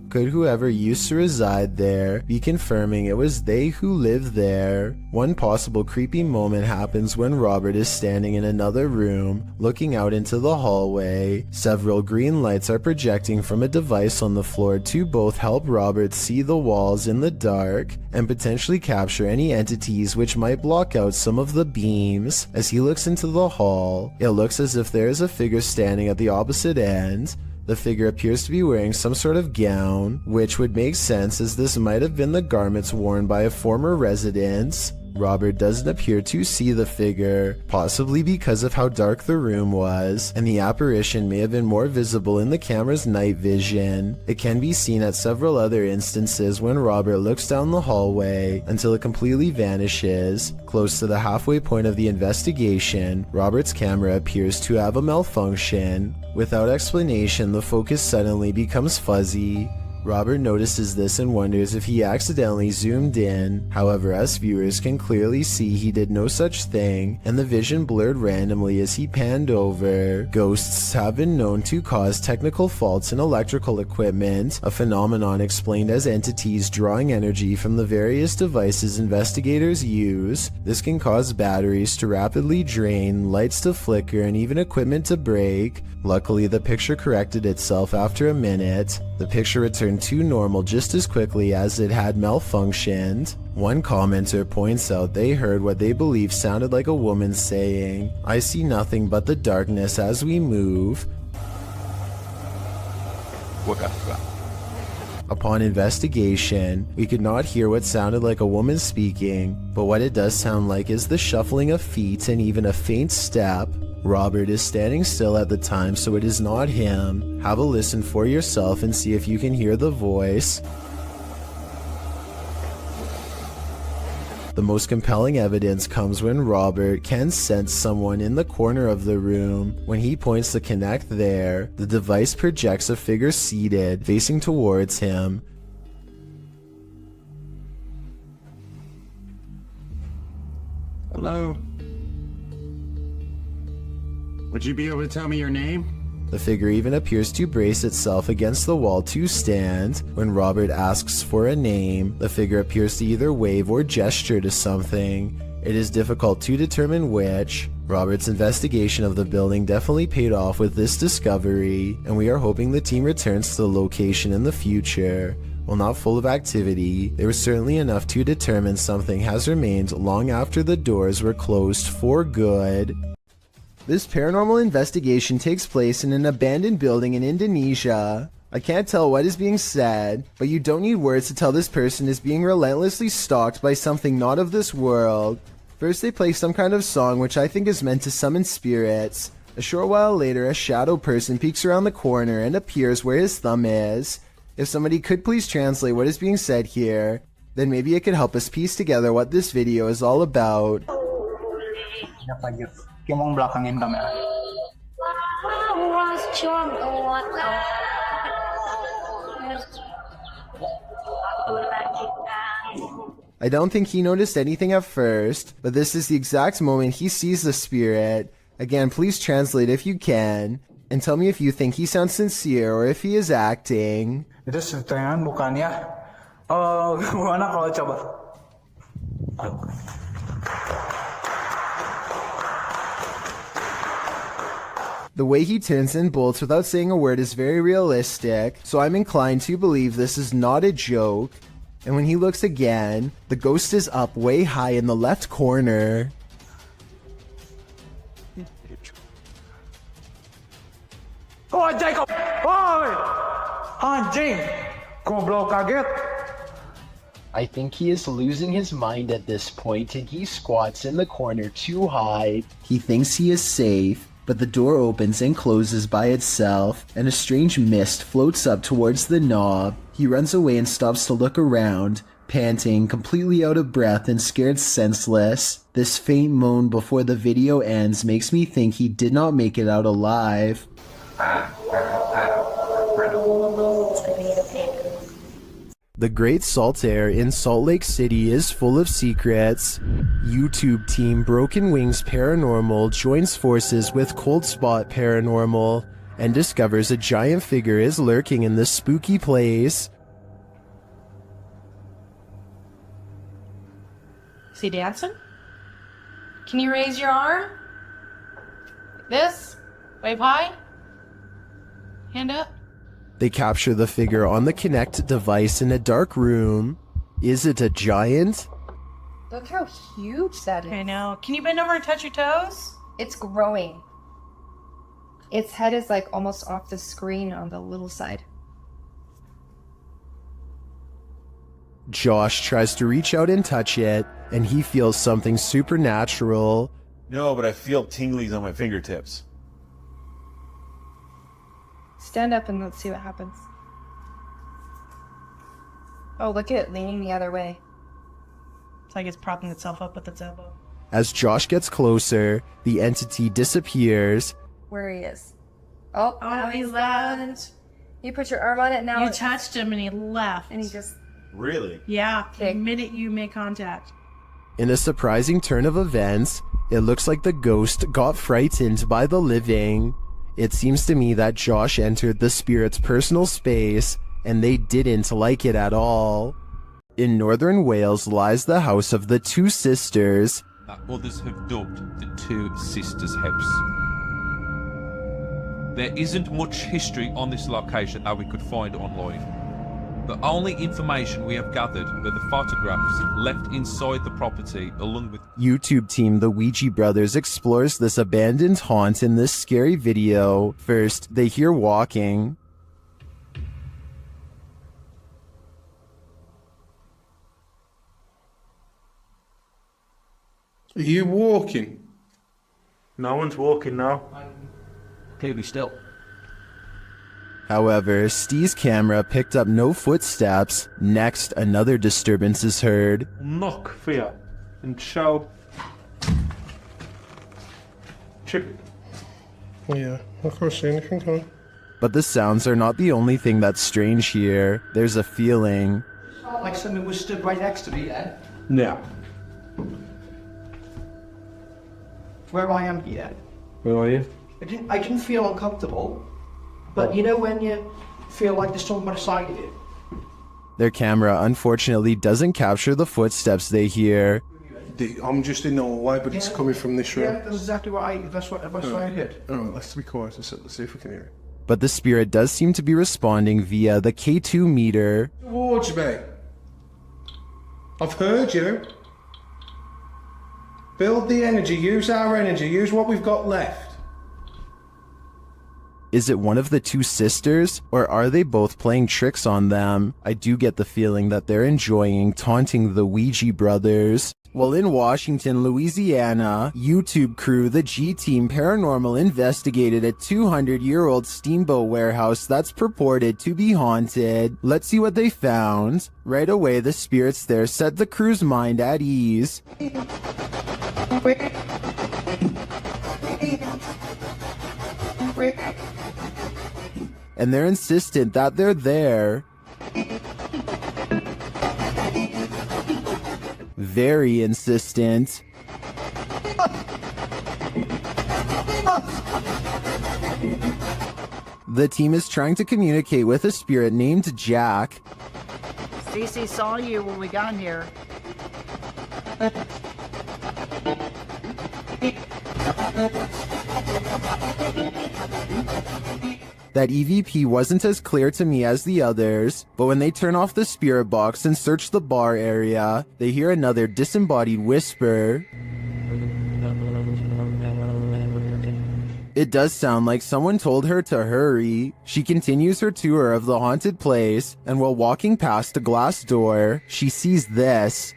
Could whoever used to reside there be confirming it was they who lived there? One possible creepy moment happens when Robert is standing in another room, looking out into the hallway. Several green lights are projecting from a device on the floor to both help Robert see the walls in the dark and potentially capture any entities which might block out some of the beams. As he looks into the hall, it looks as if there is a figure standing at the opposite end. The figure appears to be wearing some sort of gown, which would make sense as this might have been the garments worn by a former resident. Robert doesn't appear to see the figure, possibly because of how dark the room was, and the apparition may have been more visible in the camera's night vision. It can be seen at several other instances when Robert looks down the hallway until it completely vanishes. Close to the halfway point of the investigation, Robert's camera appears to have a malfunction. Without explanation, the focus suddenly becomes fuzzy. Robert notices this and wonders if he accidentally zoomed in. However, us viewers can clearly see he did no such thing, and the vision blurred randomly as he panned over. Ghosts have been known to cause technical faults in electrical equipment, a phenomenon explained as entities drawing energy from the various devices investigators use. This can cause batteries to rapidly drain, lights to flicker, and even equipment to break. Luckily, the picture corrected itself after a minute. The picture returned to normal just as quickly as it had malfunctioned. One commenter points out they heard what they believe sounded like a woman saying, "I see nothing but the darkness as we move." Upon investigation, we could not hear what sounded like a woman speaking, but what it does sound like is the shuffling of feet and even a faint step. Robert is standing still at the time, so it is not him. Have a listen for yourself and see if you can hear the voice. The most compelling evidence comes when Robert can sense someone in the corner of the room. When he points the Kinect there, the device projects a figure seated, facing towards him. Hello? Would you be able to tell me your name? The figure even appears to brace itself against the wall to stand. When Robert asks for a name, the figure appears to either wave or gesture to something. It is difficult to determine which. Robert's investigation of the building definitely paid off with this discovery, and we are hoping the team returns to the location in the future. While not full of activity, there was certainly enough to determine something has remained long after the doors were closed for good. This paranormal investigation takes place in an abandoned building in Indonesia. I can't tell what is being said, but you don't need words to tell this person is being relentlessly stalked by something not of this world. First they play some kind of song which I think is meant to summon spirits. A short while later, a shadow person peeks around the corner and appears where his thumb is. If somebody could please translate what is being said here, then maybe it could help us piece together what this video is all about. Yung belakangin kamera. ช่วงตัวเรา I don't think he noticed anything at first, but this is the exact moment he sees the spirit. Again, please translate if you can, and tell me if you think he sounds sincere or if he is acting. Itu setengah bukannya. Gimana kalau coba? The way he turns and bolts without saying a word is very realistic, so I'm inclined to believe this is not a joke. And when he looks again, the ghost is up way high in the left corner. Oh, Jacob! Oi! Anjing! Goblok kaget! I think he is losing his mind at this point and he squats in the corner to hide. He thinks he is safe, but the door opens and closes by itself, and a strange mist floats up towards the knob. He runs away and stops to look around, panting, completely out of breath and scared senseless. This faint moan before the video ends makes me think he did not make it out alive. The Great Salt Air in Salt Lake City is full of secrets. YouTube team Broken Wings Paranormal joins forces with Cold Spot Paranormal and discovers a giant figure is lurking in this spooky place. Is he dancing? Can you raise your arm? This? Wave high? Hand up? They capture the figure on the Kinect device in a dark room. Is it a giant? Look how huge that is. I know. Can you bend over and touch your toes? It's growing. Its head is like almost off the screen on the little side. Josh tries to reach out and touch it, and he feels something supernatural. No, but I feel tinglies on my fingertips. Stand up and let's see what happens. Oh, look at it leaning the other way. It's like it's propping itself up with its elbow. As Josh gets closer, the entity disappears. Where he is. Oh, he's left. You put your arm on it now. You touched him and he left. And he just... Really? Yeah, the minute you make contact. In a surprising turn of events, it looks like the ghost got frightened by the living. It seems to me that Josh entered the spirit's personal space, and they didn't like it at all. In northern Wales lies the house of the two sisters. That others have dubbed the Two Sisters House. There isn't much history on this location that we could find online. The only information we have gathered were the photographs left inside the property along with... YouTube team The Ouija Brothers explores this abandoned haunt in this scary video. First, they hear walking. Are you walking? No one's walking now. Clearly still. However, Steve's camera picked up no footsteps. Next, another disturbance is heard. Knock for you and show. Chip. Yeah, I can't see anything, can I? But the sounds are not the only thing that's strange here. There's a feeling. Like something was stood right next to me then. Yeah. Where I am here. Where are you? I didn't feel uncomfortable. But you know when you feel like there's someone beside you? Their camera unfortunately doesn't capture the footsteps they hear. I'm just in the hallway, but it's coming from this room. Yeah, that's exactly what I heard. Alright, let's be quiet and let's see if we can hear it. But the spirit does seem to be responding via the K2 meter. Towards me. I've heard you. Build the energy, use our energy, use what we've got left. Is it one of the two sisters, or are they both playing tricks on them? I do get the feeling that they're enjoying taunting the Ouija brothers. While in Washington, Louisiana, YouTube crew The G Team Paranormal investigated a 200-year-old steamboat warehouse that's purported to be haunted. Let's see what they found. Right away, the spirits there set the crew's mind at ease. and they're insistent that they're there. Very insistent. The team is trying to communicate with a spirit named Jack. Cece saw you when we got here. That EVP wasn't as clear to me as the others, but when they turn off the spirit box and search the bar area, they hear another disembodied whisper. It does sound like someone told her to hurry. She continues her tour of the haunted place, and while walking past a glass door, she sees this.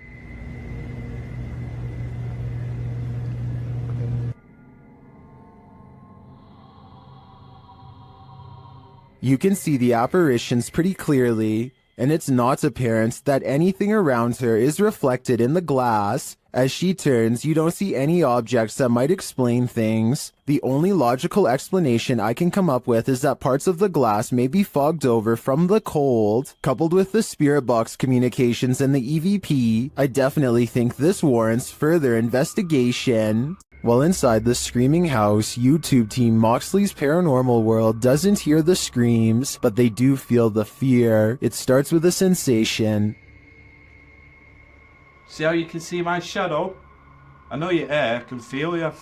You can see the apparitions pretty clearly, and it's not apparent that anything around her is reflected in the glass. As she turns, you don't see any objects that might explain things. The only logical explanation I can come up with is that parts of the glass may be fogged over from the cold. Coupled with the spirit box communications and the EVP, I definitely think this warrants further investigation. While inside the screaming house, YouTube team Moxley's Paranormal World doesn't hear the screams, but they do feel the fear. It starts with a sensation. See how you can see my shadow? I know you're here, I can feel you.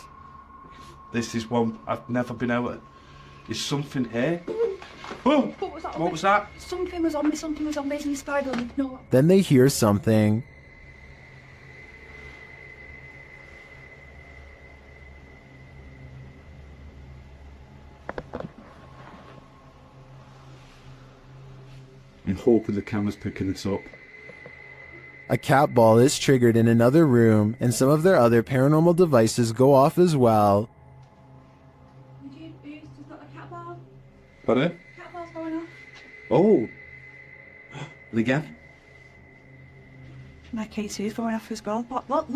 This is one I've never been able to... There's something here. Whoa! What was that? Something was on me, the spider. No. Then they hear something. I'm hoping the camera's picking this up. A cat ball is triggered in another room, and some of their other paranormal devices go off as well. Pardon? Cat ball's going off. Oh! And again? My K2's going off as well. What?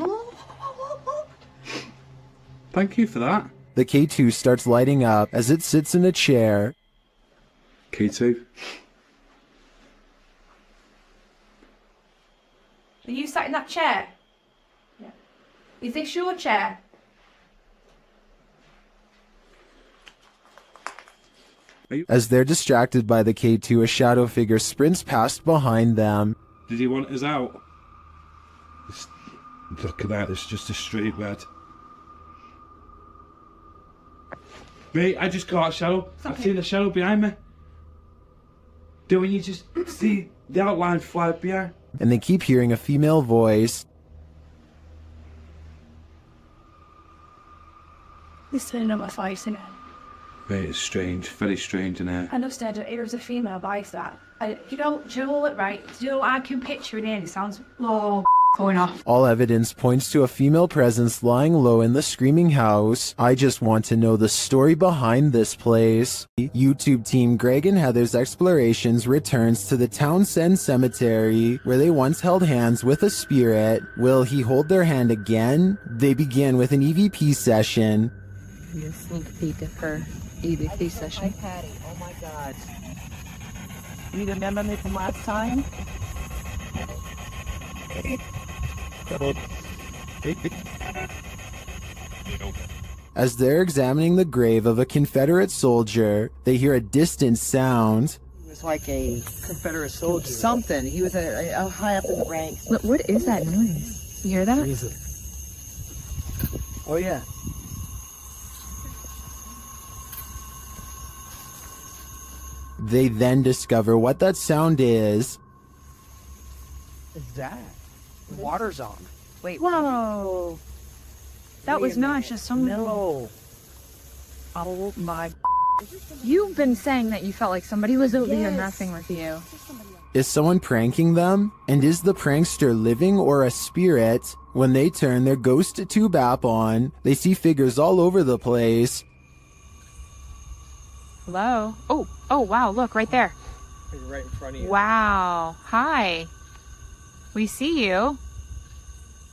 Thank you for that. The K2 starts lighting up as it sits in a chair. K2? Are you sat in that chair? Yeah. Is this your chair? As they're distracted by the K2, a shadow figure sprints past behind them. Did he want us out? Look at that, it's just a straight red. Mate, I just got a shadow. I've seen a shadow behind me. Don't you just see the outline fly behind? And they keep hearing a female voice. He's turning on my face, isn't it? Mate, it's strange, very strange in here. I know, Stead, it was a female voice that. You know what, right? I can picture it in. It sounds going off. All evidence points to a female presence lying low in the screaming house. I just want to know the story behind this place. YouTube team Greg and Heather's Explorations returns to the Townsend Cemetery, where they once held hands with a spirit. Will he hold their hand again? They begin with an EVP session. A sneak peek of her EVP session. Hi, Patty. Oh my God. You remember me from last time? As they're examining the grave of a Confederate soldier, they hear a distant sound. He was like a Confederate soldier. Something. He was a high up in the ranks. Look, what is that noise? You hear that? Oh, yeah. They then discover what that sound is. What is that? The water's on. Wait. Whoa. That was not just some... No. Oh, my... You've been saying that you felt like somebody was over here messing with you. Is someone pranking them? And is the prankster living or a spirit? When they turn their ghost tube app on, they see figures all over the place. Hello? Oh, wow, look, right there. Right in front of you. Wow. Hi. We see you.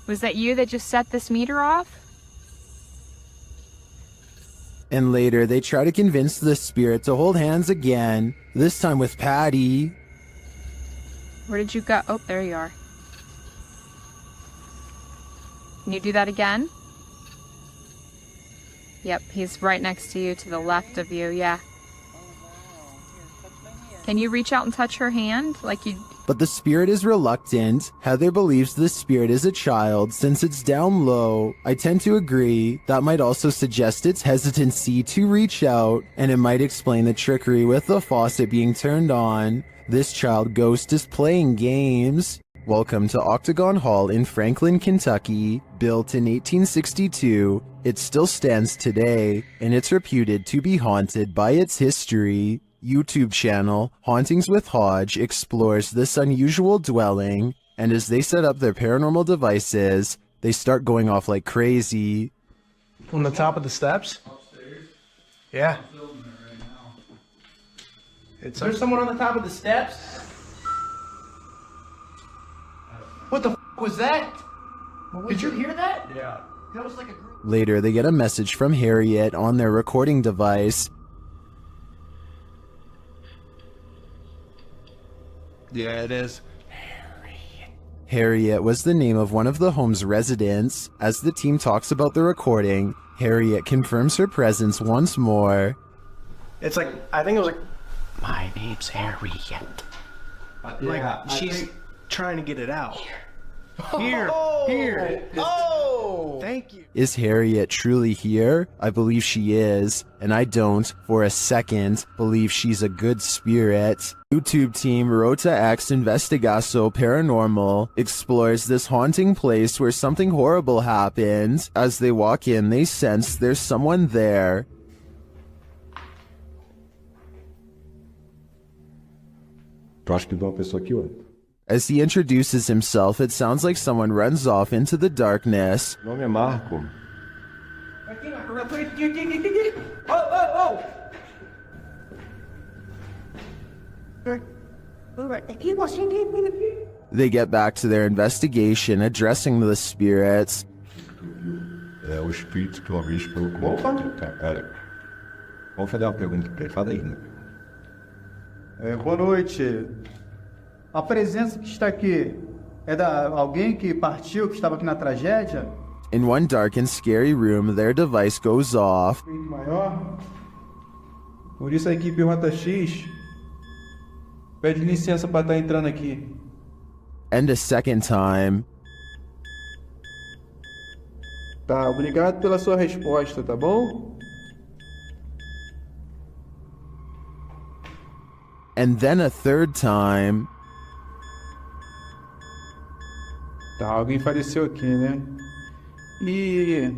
Was that you that just set this meter off? And later, they try to convince the spirit to hold hands again, this time with Patty. Where did you go? Oh, there you are. Can you do that again? Yep, he's right next to you, to the left of you, yeah. Can you reach out and touch her hand like you... But the spirit is reluctant. Heather believes the spirit is a child since it's down low. I tend to agree. That might also suggest its hesitancy to reach out, and it might explain the trickery with the faucet being turned on. This child ghost is playing games. Welcome to Octagon Hall in Franklin, Kentucky. Built in 1862, it still stands today, and it's reputed to be haunted by its history. YouTube channel Hauntings with Hodge explores this unusual dwelling, and as they set up their paranormal devices, they start going off like crazy. On the top of the steps? Yeah. There's someone on the top of the steps? What the f was that? Did you hear that? Yeah. That was like a group. Later, they get a message from Harriet on their recording device. Yeah, it is. Harriet was the name of one of the home's residents. As the team talks about the recording, Harriet confirms her presence once more. It's like, I think it was like, my name's Harriet. Like, she's trying to get it out. Here. Oh! Thank you. Is Harriet truly here? I believe she is, and I don't, for a second, believe she's a good spirit. YouTube team Rota X Investigaso Paranormal explores this haunting place where something horrible happens. As they walk in, they sense there's someone there. Tu acha que tem uma pessoa aqui, ué? As he introduces himself, it sounds like someone runs off into the darkness. Meu nome é Marco. They get back to their investigation, addressing the spirits. É o espírito que uma vez falou comigo. Tá, pera. Vamos fazer uma pergunta pra ele. Fala aí, né? Boa noite. A presença que está aqui é da alguém que partiu, que estava aqui na tragédia? In one dark and scary room, their device goes off. Maior. Por isso a equipe Rota X pede licença para estar entrando aqui. And a second time. Tá, obrigado pela sua resposta, tá bom? And then a third time. Tá, alguém faleceu aqui, né? E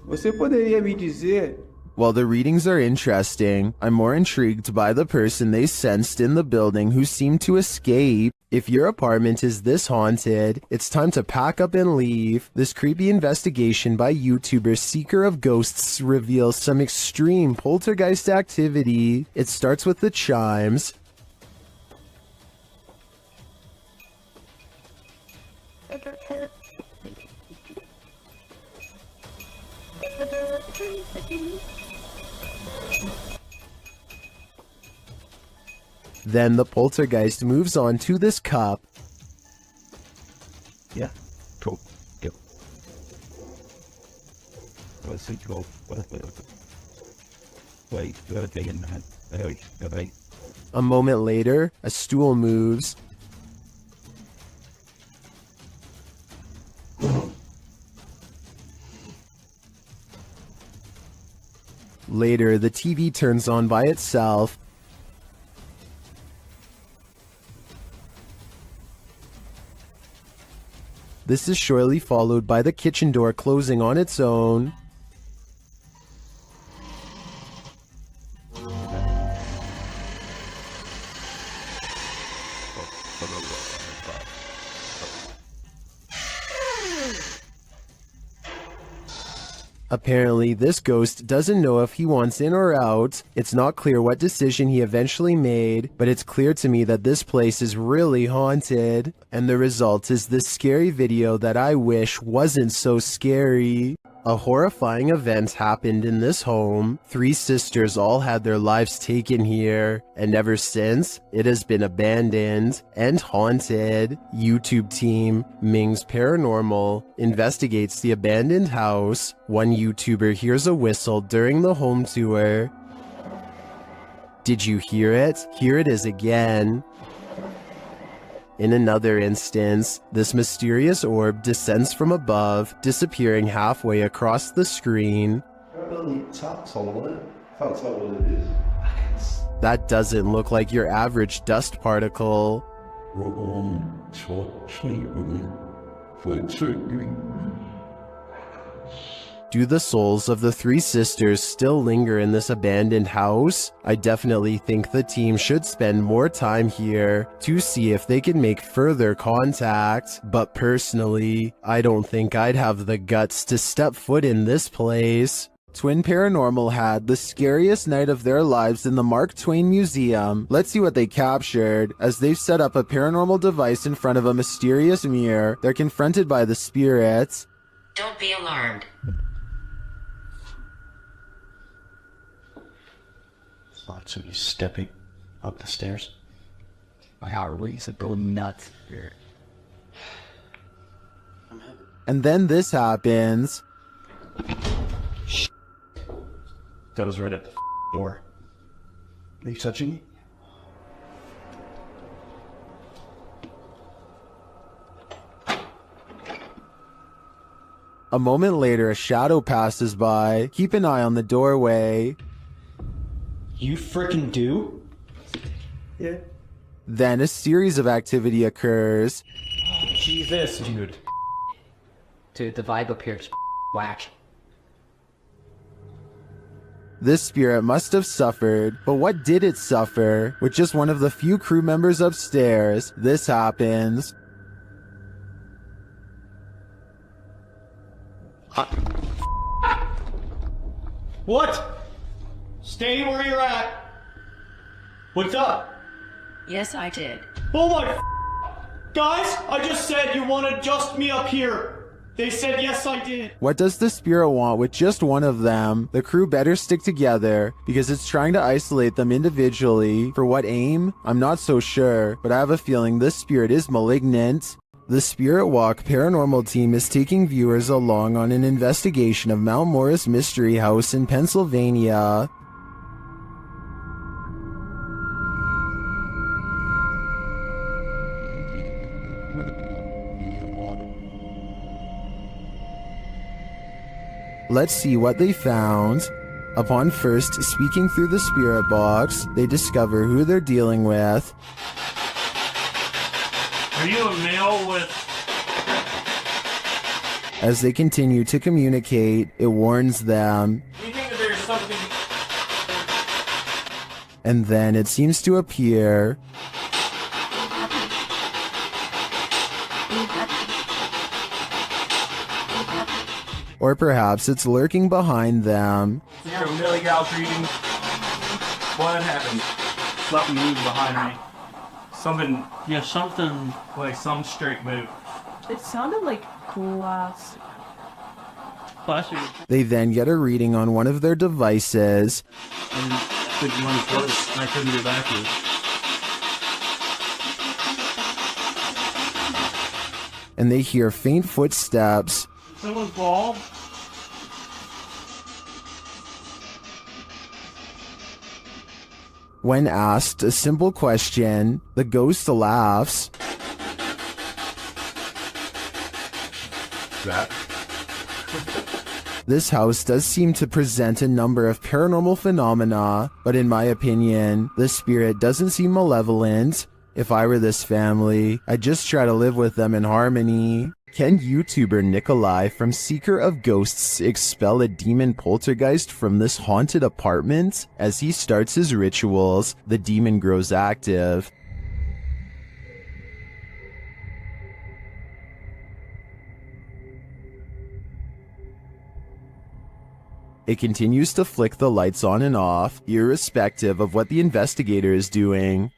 você poderia me dizer... While the readings are interesting, I'm more intrigued by the person they sensed in the building who seemed to escape. If your apartment is this haunted, it's time to pack up and leave. This creepy investigation by YouTuber Seeker of Ghosts reveals some extreme poltergeist activity. It starts with the chimes. Then the poltergeist moves on to this cup. Yeah. Cool. Yep. Let's see. Go. Wait. Wait. A moment later, a stool moves. Later, the TV turns on by itself. This is shortly followed by the kitchen door closing on its own. Apparently, this ghost doesn't know if he wants in or out. It's not clear what decision he eventually made, but it's clear to me that this place is really haunted. And the result is this scary video that I wish wasn't so scary. A horrifying event happened in this home. 3 sisters all had their lives taken here, and ever since, it has been abandoned and haunted. YouTube team Ming's Paranormal investigates the abandoned house. One YouTuber hears a whistle during the home tour. Did you hear it? Here it is again. In another instance, this mysterious orb descends from above, disappearing halfway across the screen. That doesn't look like your average dust particle. Do the souls of the 3 sisters still linger in this abandoned house? I definitely think the team should spend more time here to see if they can make further contact. But personally, I don't think I'd have the guts to step foot in this place. Twin Paranormal had the scariest night of their lives in the Mark Twain Museum. Let's see what they captured. As they've set up a paranormal device in front of a mysterious mirror, they're confronted by the spirits. Don't be alarmed. Thought somebody's stepping up the stairs. My heart races go nuts here. And then this happens. That was right at the door. Are you touching me? A moment later, a shadow passes by. Keep an eye on the doorway. You frickin' do? Yeah. Then a series of activity occurs. Jesus, dude. Dude, the vibe up here is whack. This spirit must have suffered, but what did it suffer? With just one of the few crew members upstairs, this happens. What? Stay where you're at. What's up? Yes, I did. Oh my guys, I just said you wanted just me up here. They said yes, I did. What does the spirit want with just one of them? The crew better stick together because it's trying to isolate them individually. For what aim? I'm not so sure, but I have a feeling this spirit is malignant. The Spirit Walk paranormal team is taking viewers along on an investigation of Mount Morris Mystery House in Pennsylvania. Let's see what they found. Upon first speaking through the spirit box, they discover who they're dealing with. Are you a male with... As they continue to communicate, it warns them. Do you think that there's something... And then it seems to appear. Or perhaps it's lurking behind them. You're a Millie Gal's reading. What happened? Something moved behind me. Something... Yeah, something... Like some straight move. It sounded like glass. Plastic. They then get a reading on one of their devices. And the one first, I couldn't get backwards. And they hear faint footsteps. Someone fall? When asked a simple question, the ghost laughs. That? This house does seem to present a number of paranormal phenomena, but in my opinion, the spirit doesn't seem malevolent. If I were this family, I'd just try to live with them in harmony. Can YouTuber Nikolai from Seeker of Ghosts expel a demon poltergeist from this haunted apartment? As he starts his rituals, the demon grows active. It continues to flick the lights on and off, irrespective of what the investigator is doing.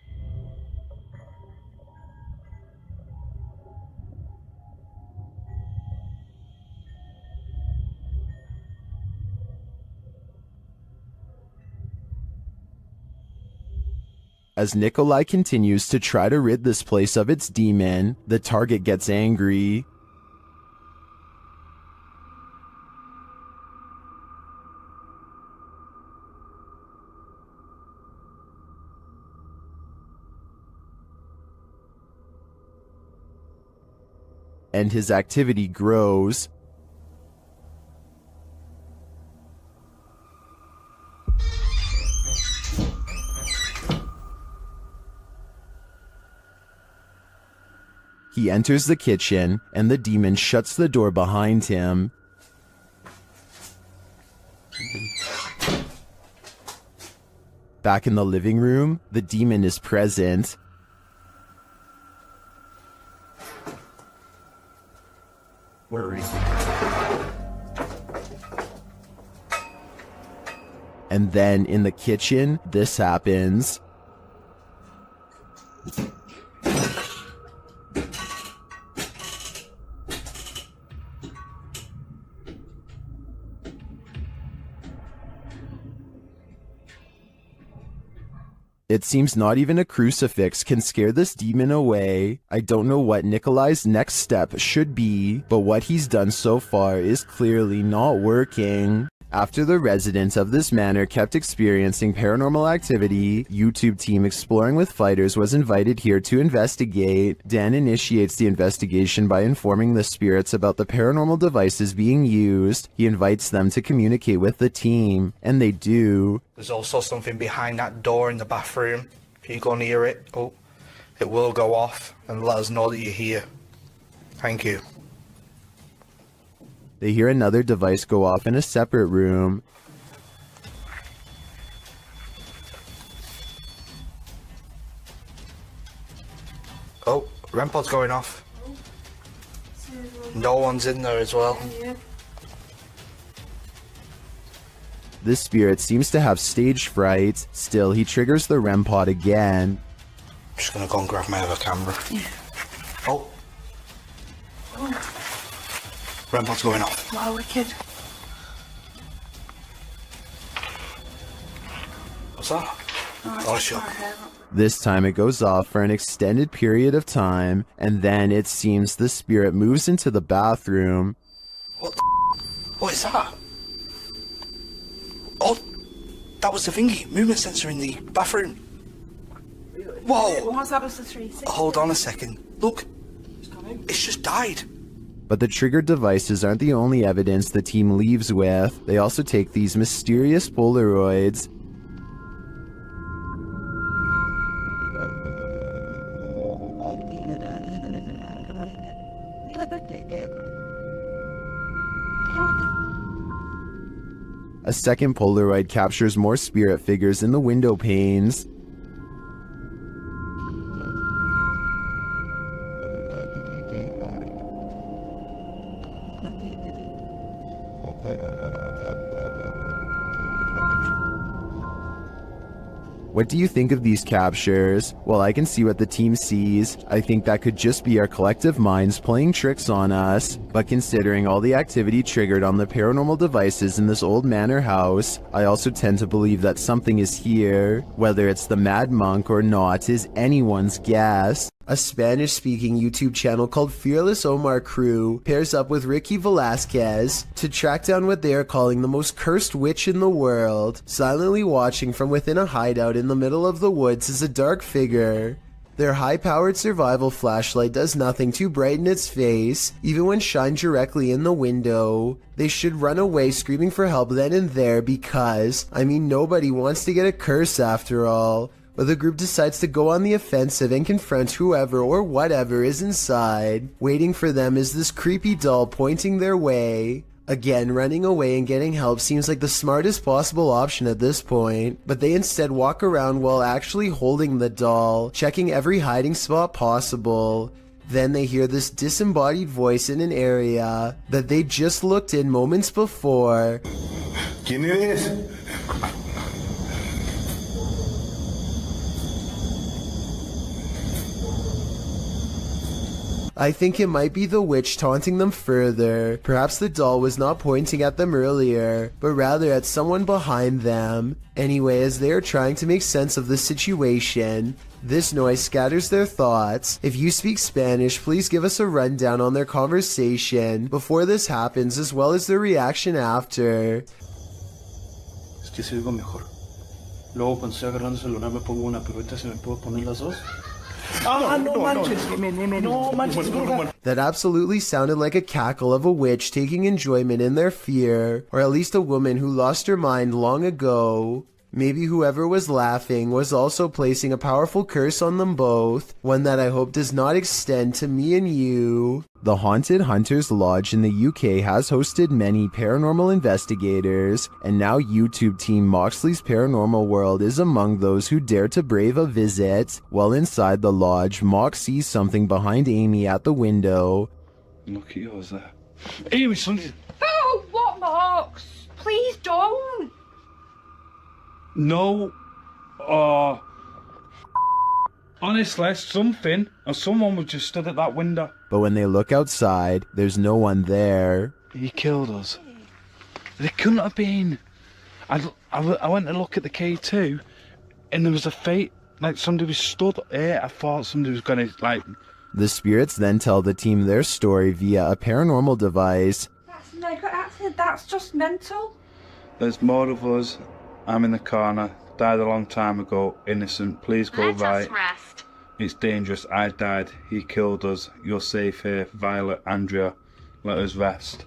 As Nikolai continues to try to rid this place of its demon, the target gets angry. And his activity grows. He enters the kitchen, and the demon shuts the door behind him. Back in the living room, the demon is present. Where is he? And then in the kitchen, this happens. It seems not even a crucifix can scare this demon away. I don't know what Nikolai's next step should be, but what he's done so far is clearly not working. After the residents of this manor kept experiencing paranormal activity, YouTube team Exploring with Fighters was invited here to investigate. Dan initiates the investigation by informing the spirits about the paranormal devices being used. He invites them to communicate with the team, and they do. There's also something behind that door in the bathroom. If you go near it, it will go off and let us know that you're here. Thank you. They hear another device go off in a separate room. Oh, REM pod's going off. No one's in there as well. This spirit seems to have stage fright. Still, he triggers the REM pod again. I'm just gonna go and grab my other camera. Oh. REM pod's going off. Wow, wicked. What's that? Oh, sure. This time it goes off for an extended period of time, and then it seems the spirit moves into the bathroom. What is that? Oh, that was the thingy, movement sensor in the bathroom. Whoa! What's that was the 360? Hold on a second. Look, it's just died. But the triggered devices aren't the only evidence the team leaves with. They also take these mysterious Polaroids. A second Polaroid captures more spirit figures in the window panes. What do you think of these captures? Well, I can see what the team sees. I think that could just be our collective minds playing tricks on us. But considering all the activity triggered on the paranormal devices in this old manor house, I also tend to believe that something is here. Whether it's the Mad Monk or not is anyone's guess. A Spanish-speaking YouTube channel called Fearless Omar Crew pairs up with Ricky Velasquez to track down what they are calling the most cursed witch in the world. Silently watching from within a hideout in the middle of the woods is a dark figure. Their high-powered survival flashlight does nothing to brighten its face, even when shined directly in the window. They should run away screaming for help then and there because, nobody wants to get a curse after all. But the group decides to go on the offensive and confront whoever or whatever is inside. Waiting for them is this creepy doll pointing their way. Again, running away and getting help seems like the smartest possible option at this point, but they instead walk around while actually holding the doll, checking every hiding spot possible. Then they hear this disembodied voice in an area that they just looked in moments before. ¿Quién eres? I think it might be the witch taunting them further. Perhaps the doll was not pointing at them earlier, but rather at someone behind them. Anyway, as they are trying to make sense of the situation, this noise scatters their thoughts. If you speak Spanish, please give us a rundown on their conversation before this happens, as well as their reaction after. Es que se oigo mejor. Luego cuando estoy agarrando el celular me pongo una, pero ahorita se me puedo poner las dos. That absolutely sounded like a cackle of a witch taking enjoyment in their fear, or at least a woman who lost her mind long ago. Maybe whoever was laughing was also placing a powerful curse on them both, one that I hope does not extend to me and you. The Haunted Hunters Lodge in the UK has hosted many paranormal investigators, and now YouTube team Moxley's Paranormal World is among those who dare to brave a visit. While inside the lodge, Mox sees something behind Amy at the window. Look at yours there. Amy, something. Oh, what, Marks? Please don't. No. Honestly, something or someone was just stood at that window. But when they look outside, there's no one there. He killed us. It couldn't have been. I went to look at the K2, and there was a fate, like somebody was stood here. I thought somebody was gonna, like... The spirits then tell the team their story via a paranormal device. That's just mental. There's more of us. I'm in the corner. Died a long time ago. Innocent. Please go right. Rest. It's dangerous. I died. He killed us. You're safe here. Violet, Andrea. Let us rest.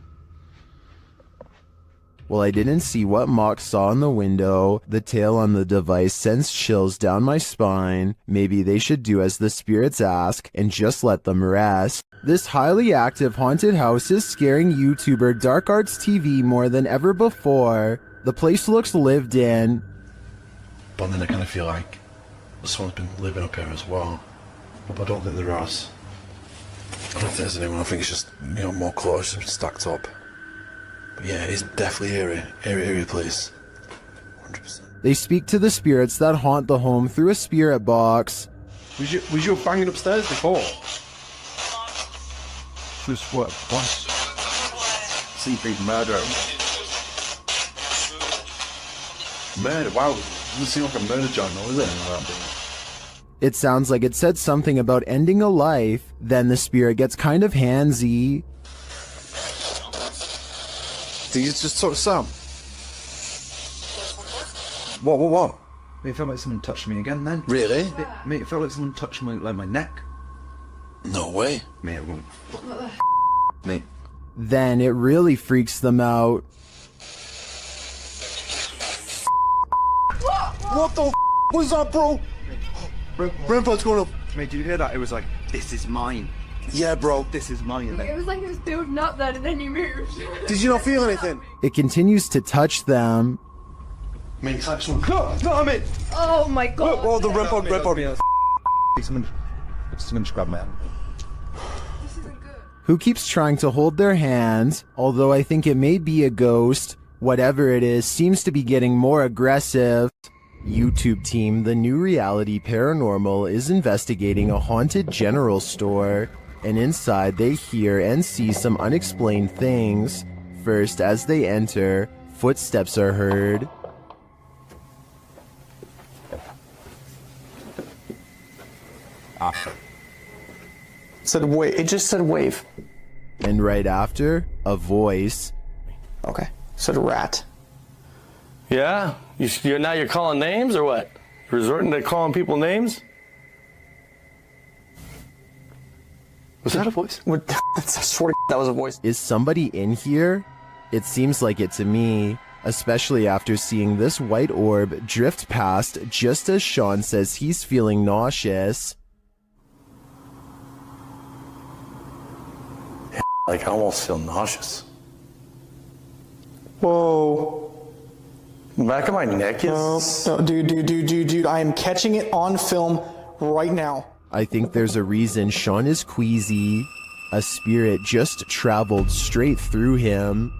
Well, I didn't see what Mox saw in the window. The tale on the device sends chills down my spine. Maybe they should do as the spirits ask and just let them rest. This highly active haunted house is scaring YouTuber Dark Arts TV more than ever before. The place looks lived in. But then I kind of feel like someone's been living up here as well. But I don't think there is. I don't think there's anyone. I think it's just, you know, more clothes stacked up. But yeah, it's definitely eerie place. 100%. They speak to the spirits that haunt the home through a spirit box. Was you banging upstairs before? Just what? CP murder. Murder? Wow. Doesn't seem like a murder joint, though, is it? It sounds like it said something about ending a life. Then the spirit gets kind of handsy. Did you just talk to Sam? What? It felt like someone touched me again then. Really? Mate, it felt like someone touched my neck. No way. Mate, it won't. Mate. Then it really freaks them out. What the was that, bro? Brentford's going up. Mate, did you hear that? It was like, this is mine. Yeah, bro. This is mine. It was like it was building up then and then you moved. Did you not feel anything? It continues to touch them. Mate, it's like someone... No, I mean... Oh my god. Oh, the Brentford. Someone just grabbed my hand. Who keeps trying to hold their hands, although I think it may be a ghost. Whatever it is, seems to be getting more aggressive. YouTube team, the new reality Paranormal is investigating a haunted general store, and inside they hear and see some unexplained things. First, as they enter, footsteps are heard. Said wave. It just said wave. And right after, a voice. Okay. Said rat. Yeah? Now you're calling names or what? Resorting to calling people names? Was that a voice? I swear to that was a voice. Is somebody in here? It seems like it to me, especially after seeing this white orb drift past just as Sean says he's feeling nauseous. Like, I almost feel nauseous. Whoa. The back of my neck is... No, dude, I am catching it on film right now. I think there's a reason Sean is queasy. A spirit just traveled straight through him.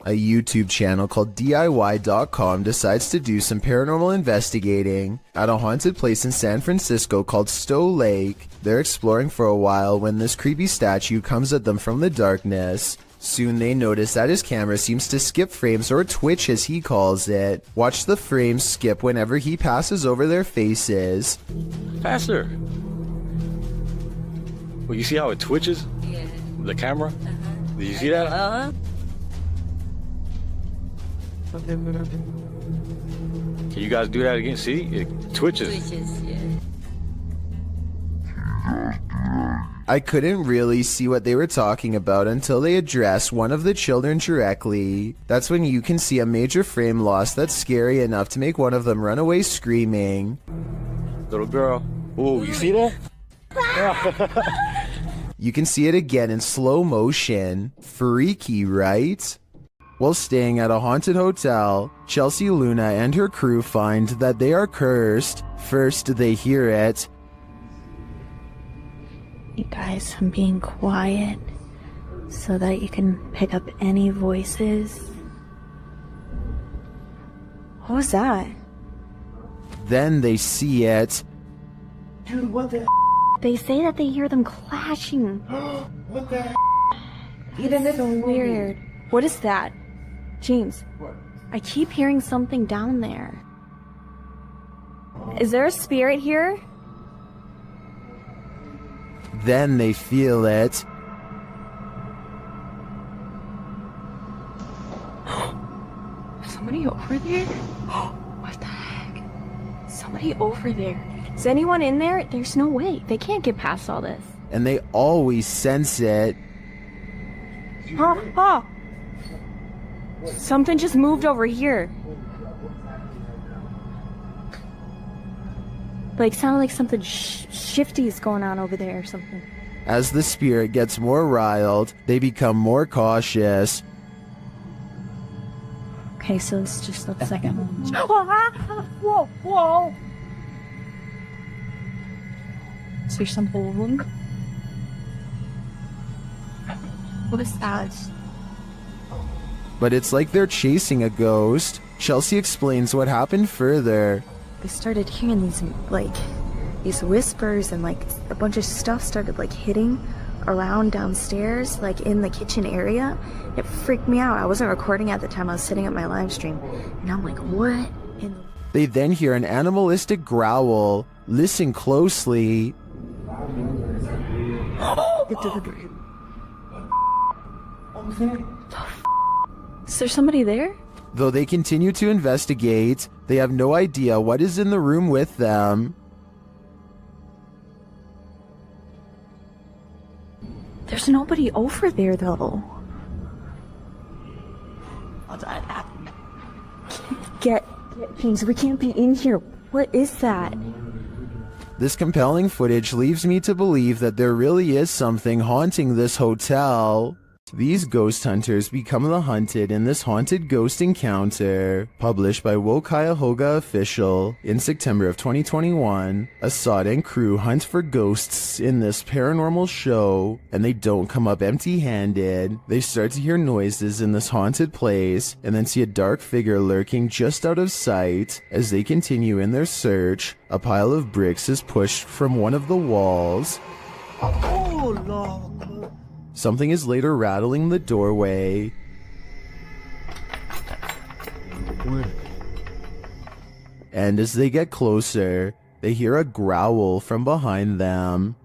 A YouTube channel called DIY.com decides to do some paranormal investigating at a haunted place in San Francisco called Stowe Lake. They're exploring for a while when this creepy statue comes at them from the darkness. Soon they notice that his camera seems to skip frames, or twitch as he calls it. Watch the frames skip whenever he passes over their faces. Faster. Well, you see how it twitches? Yeah. The camera? Did you see that? Can you guys do that again? See? It twitches. Yeah. I couldn't really see what they were talking about until they addressed one of the children directly. That's when you can see a major frame loss that's scary enough to make one of them run away screaming. Little girl. Ooh, you see that? You can see it again in slow motion. Freaky, right? While staying at a haunted hotel, Chelsea Luna and her crew find that they are cursed. First, they hear it. You guys, I'm being quiet so that you can pick up any voices. What was that? Then they see it. Dude, what the? They say that they hear them clashing. What the? It is so weird. What is that? James, What? I keep hearing something down there. Is there a spirit here? Then they feel it. Somebody over there? What the heck? Somebody over there. Is anyone in there? There's no way. They can't get past all this. And they always sense it. Oh! Something just moved over here. Like, sounded like something shifty is going on over there or something. As the spirit gets more riled, they become more cautious. Okay, so it's just the second one. Whoa, whoa! Is there something? What is that? But it's like they're chasing a ghost. Chelsea explains what happened further. I started hearing these whispers, and a bunch of stuff started hitting around downstairs, in the kitchen area. It freaked me out. I wasn't recording at the time. I was sitting at my live stream, and I'm like, what? They then hear an animalistic growl. Listen closely. Is there somebody there? Though they continue to investigate, they have no idea what is in the room with them. There's nobody over there, though. Get James, we can't be in here. What is that? This compelling footage leaves me to believe that there really is something haunting this hotel. These ghost hunters become the hunted in this haunted ghost encounter. Published by Cuyahoga Official in September of 2021, Assad and crew hunt for ghosts in this paranormal show, and they don't come up empty-handed. They start to hear noises in this haunted place, and then see a dark figure lurking just out of sight. As they continue in their search, a pile of bricks is pushed from one of the walls. Oh, Lord. Something is later rattling the doorway. And as they get closer, they hear a growl from behind them.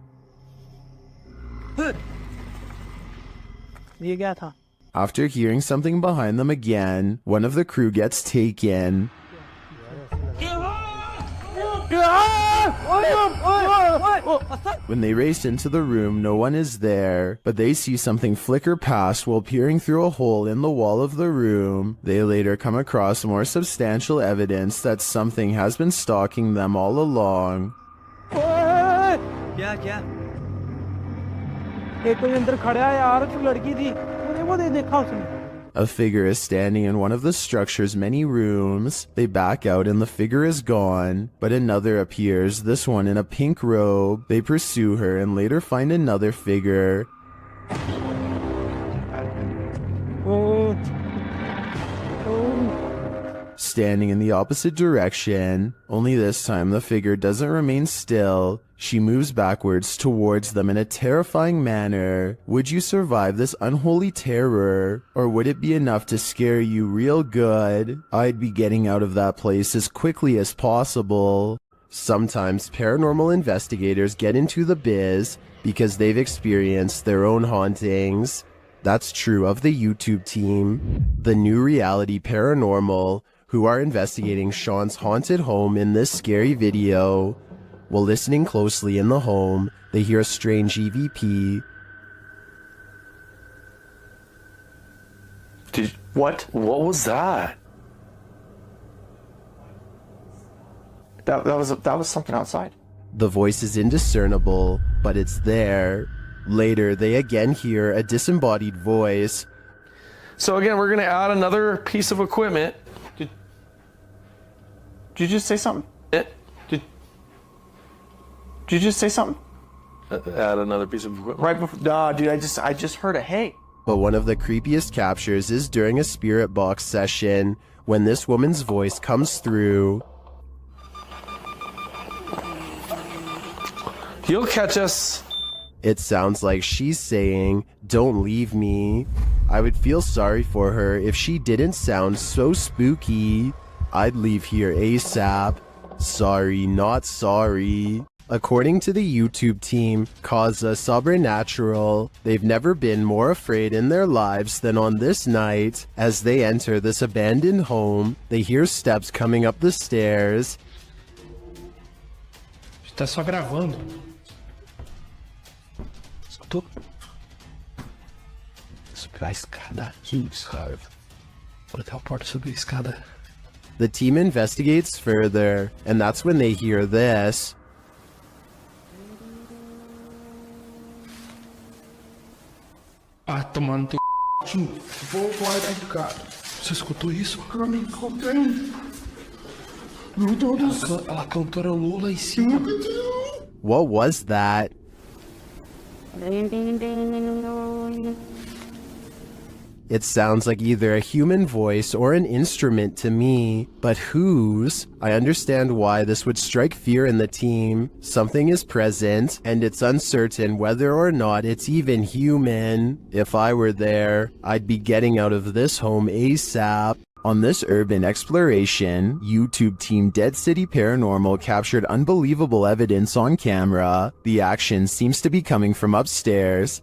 After hearing something behind them again, one of the crew gets taken. When they race into the room, no one is there, but they see something flicker past while peering through a hole in the wall of the room. They later come across more substantial evidence that something has been stalking them all along. A figure is standing in one of the structure's many rooms. They back out and the figure is gone, but another appears, this one in a pink robe. They pursue her and later find another figure. standing in the opposite direction. Only this time the figure doesn't remain still. She moves backwards towards them in a terrifying manner. Would you survive this unholy terror? Or would it be enough to scare you real good? I'd be getting out of that place as quickly as possible. Sometimes paranormal investigators get into the biz because they've experienced their own hauntings. That's true of the YouTube team, the New Reality Paranormal, who are investigating Sean's haunted home in this scary video. While listening closely in the home, they hear a strange EVP. What was that? That was something outside. The voice is indiscernible, but it's there. Later, they again hear a disembodied voice. So again, we're going to add another piece of equipment. Did you just say something? Did you just say something? Add another piece of equipment. Right before, nah, dude, I just heard a hey. But one of the creepiest captures is during a spirit box session, when this woman's voice comes through. You'll catch us. It sounds like she's saying, "Don't leave me." I would feel sorry for her if she didn't sound so spooky. I'd leave here ASAP. Sorry, not sorry. According to the YouTube team, Causa Sobrenatural, they've never been more afraid in their lives than on this night. As they enter this abandoned home, they hear steps coming up the stairs. Tá só gravando. Escutou? Subir a escada aqui, sabe? Vou até a porta subir a escada. The team investigates further, and that's when they hear this. Ah, tomando teu c... Vou guardar de cara. Você escutou isso? Eu me encontrei. Meu Deus do céu. Ela cantarolou lá em cima. What was that? It sounds like either a human voice or an instrument to me, but whose? I understand why this would strike fear in the team. Something is present, and it's uncertain whether or not it's even human. If I were there, I'd be getting out of this home ASAP. On this urban exploration, YouTube team Dead City Paranormal captured unbelievable evidence on camera. The action seems to be coming from upstairs.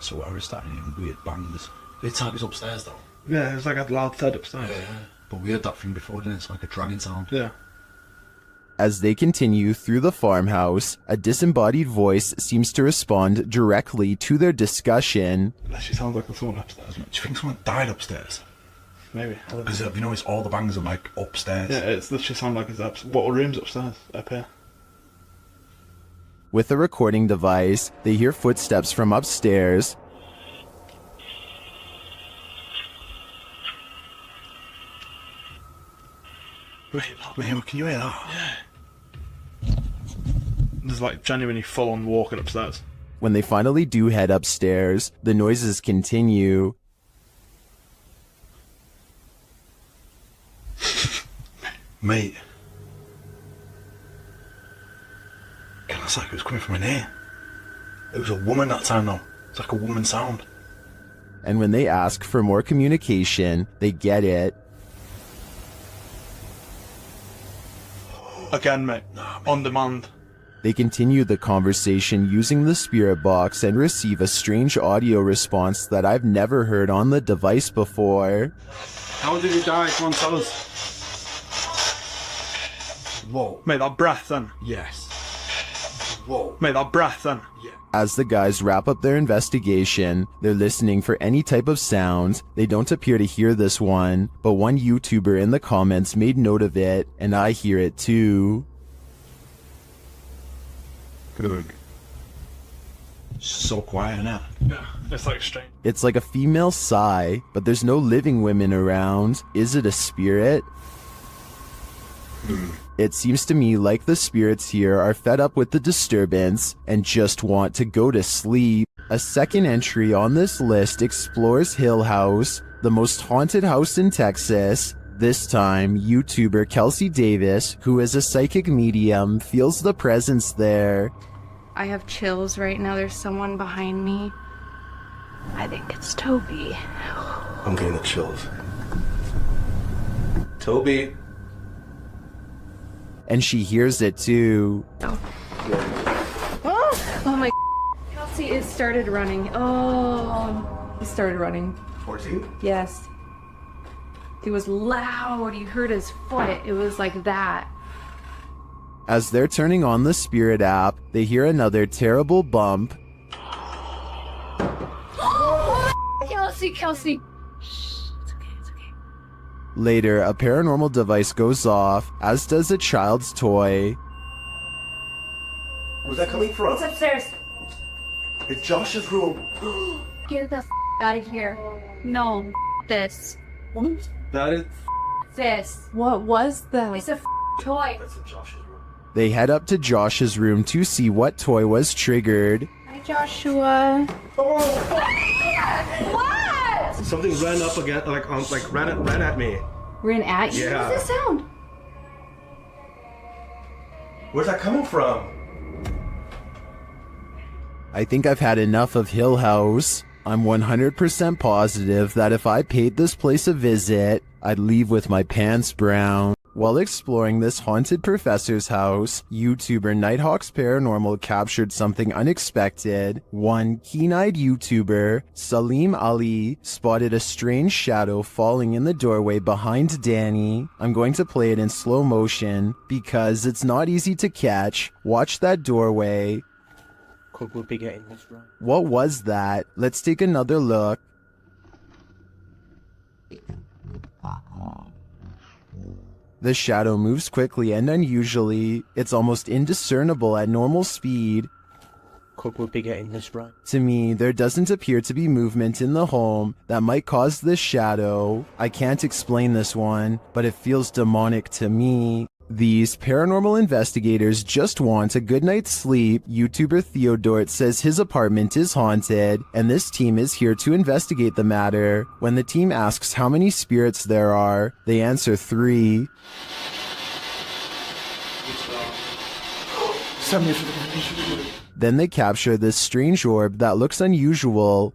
So I was starting hearing weird bangs. It's like it's upstairs though. Yeah, it's like a loud thud upstairs. Yeah. But we heard that thing before, didn't it? It's like a dragging sound. Yeah. As they continue through the farmhouse, a disembodied voice seems to respond directly to their discussion. That actually sounds like someone upstairs. Do you think someone died upstairs? Maybe. Because have you noticed all the bangs are like upstairs? Yeah, it's literally sound like it's up. What room's upstairs? Up here. With a recording device, they hear footsteps from upstairs. Wait, can you hear that? Yeah. There's like genuinely full on walking upstairs. When they finally do head upstairs, the noises continue. Mate. It's like it was coming from in here. It was a woman that time though. It's like a woman sound. And when they ask for more communication, they get it. Again, mate. On demand. They continue the conversation using the spirit box and receive a strange audio response that I've never heard on the device before. How did he die? Come on, tell us. Whoa. Mate, that breath then. Yes. Whoa. Mate, that breath then. Yeah. As the guys wrap up their investigation, they're listening for any type of sound. They don't appear to hear this one, but one YouTuber in the comments made note of it, and I hear it too. Good. So quiet now. Yeah, it's like strange. It's like a female sigh, but there's no living women around. Is it a spirit? It seems to me like the spirits here are fed up with the disturbance and just want to go to sleep. A second entry on this list explores Hill House, the most haunted house in Texas. This time, YouTuber Kelsey Davis, who is a psychic medium, feels the presence there. I have chills right now. There's someone behind me. I think it's Toby. I'm getting the chills. Toby. And she hears it too. Oh my. Kelsey, it started running. Oh, he started running. 14? Yes. It was loud. You heard his foot. It was like that. As they're turning on the Spirit app, they hear another terrible bump. Kelsey. Later, a paranormal device goes off, as does a child's toy. Where's that coming from? It's upstairs. It's Josh's room. Get the out of here. No, this. That is. This. What was that? It's a toy. That's in Josh's room. They head up to Josh's room to see what toy was triggered. Hi, Joshua. What? Something ran up again, ran at me. Ran at you? Yeah. What's this sound? Where's that coming from? I think I've had enough of Hill House. I'm 100% positive that if I paid this place a visit, I'd leave with my pants brown. While exploring this haunted professor's house, YouTuber Nighthawk's Paranormal captured something unexpected. One keen-eyed YouTuber, Salim Ali, spotted a strange shadow falling in the doorway behind Danny. I'm going to play it in slow motion because it's not easy to catch. Watch that doorway. Could we be getting this right? What was that? Let's take another look. The shadow moves quickly and unusually. It's almost indiscernible at normal speed. Could we be getting this right? To me, there doesn't appear to be movement in the home that might cause this shadow. I can't explain this one, but it feels demonic to me. These paranormal investigators just want a good night's sleep. YouTuber Theodort says his apartment is haunted, and this team is here to investigate the matter. When the team asks how many spirits there are, they answer 3. Then they capture this strange orb that looks unusual.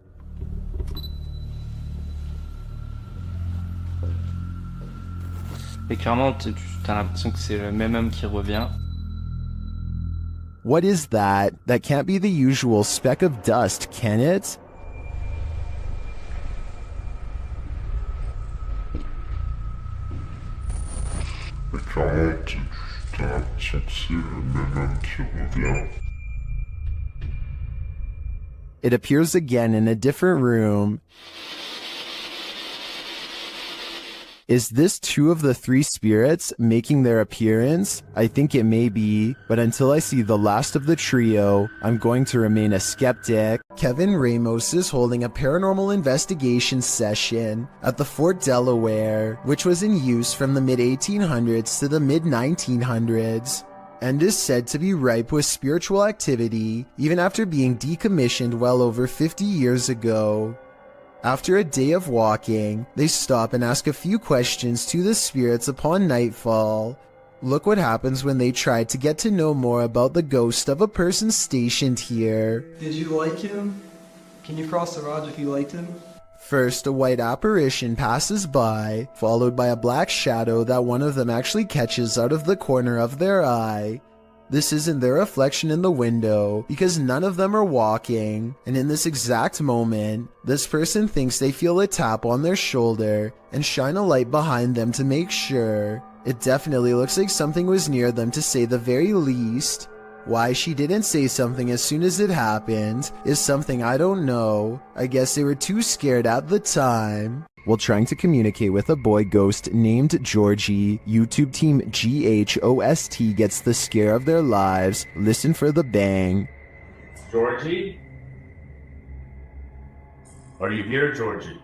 Et clairement, t'as l'impression que c'est le même homme qui revient. What is that? That can't be the usual speck of dust, can it? It appears again in a different room. Is this 2 of the 3 spirits making their appearance? I think it may be, but until I see the last of the trio, I'm going to remain a skeptic. Kevin Ramos is holding a paranormal investigation session at the Fort Delaware, which was in use from the mid-1800s to the mid-1900s, and is said to be ripe with spiritual activity, even after being decommissioned well over 50 years ago. After a day of walking, they stop and ask a few questions to the spirits upon nightfall. Look what happens when they try to get to know more about the ghost of a person stationed here. Did you like him? Can you cross the rods if you liked him? First, a white apparition passes by, followed by a black shadow that one of them actually catches out of the corner of their eye. This isn't their reflection in the window, because none of them are walking, and in this exact moment, this person thinks they feel a tap on their shoulder and shine a light behind them to make sure. It definitely looks like something was near them to say the very least. Why she didn't say something as soon as it happened is something I don't know. I guess they were too scared at the time. While trying to communicate with a boy ghost named Georgie, YouTube team GHOST gets the scare of their lives. Listen for the bang. Georgie? Are you here, Georgie?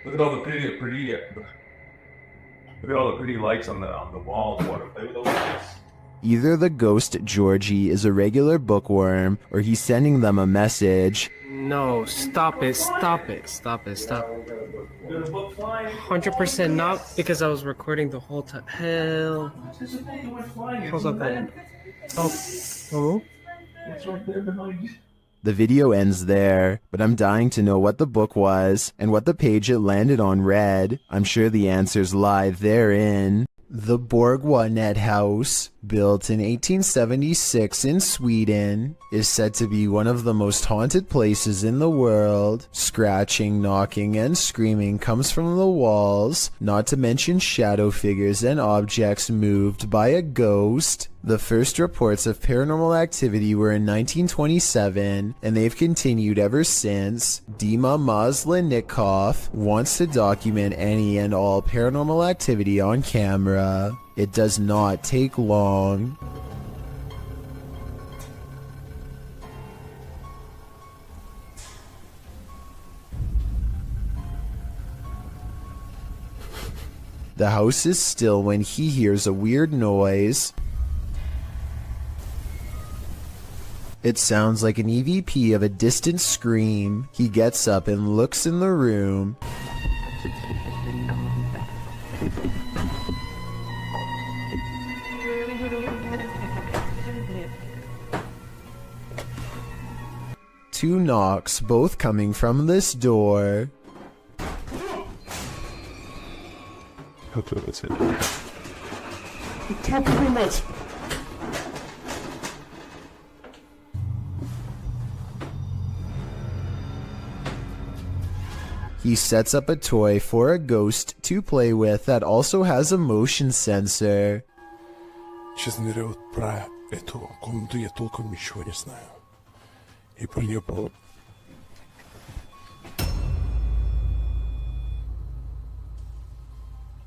Look at all the pretty lights on the walls. Want to play with those lights? Either the ghost Georgie is a regular bookworm, or he's sending them a message. No, stop it, stop it, stop it, stop. 100% not, because I was recording the whole time. Hell. How's that going? Oh. The video ends there, but I'm dying to know what the book was, and what the page it landed on read. I'm sure the answers lie therein. The Borgwanet House, built in 1876 in Sweden, is said to be one of the most haunted places in the world. Scratching, knocking, and screaming comes from the walls, not to mention shadow figures and objects moved by a ghost. The first reports of paranormal activity were in 1927, and they've continued ever since. Dima Maslenikov wants to document any and all paranormal activity on camera. It does not take long. The house is still when he hears a weird noise. It sounds like an EVP of a distant scream. He gets up and looks in the room. Two knocks, both coming from this door. He sets up a toy for a ghost to play with that also has a motion sensor. Сейчас ныряют про эту комнату, я толком ничего не знаю. И про нее было...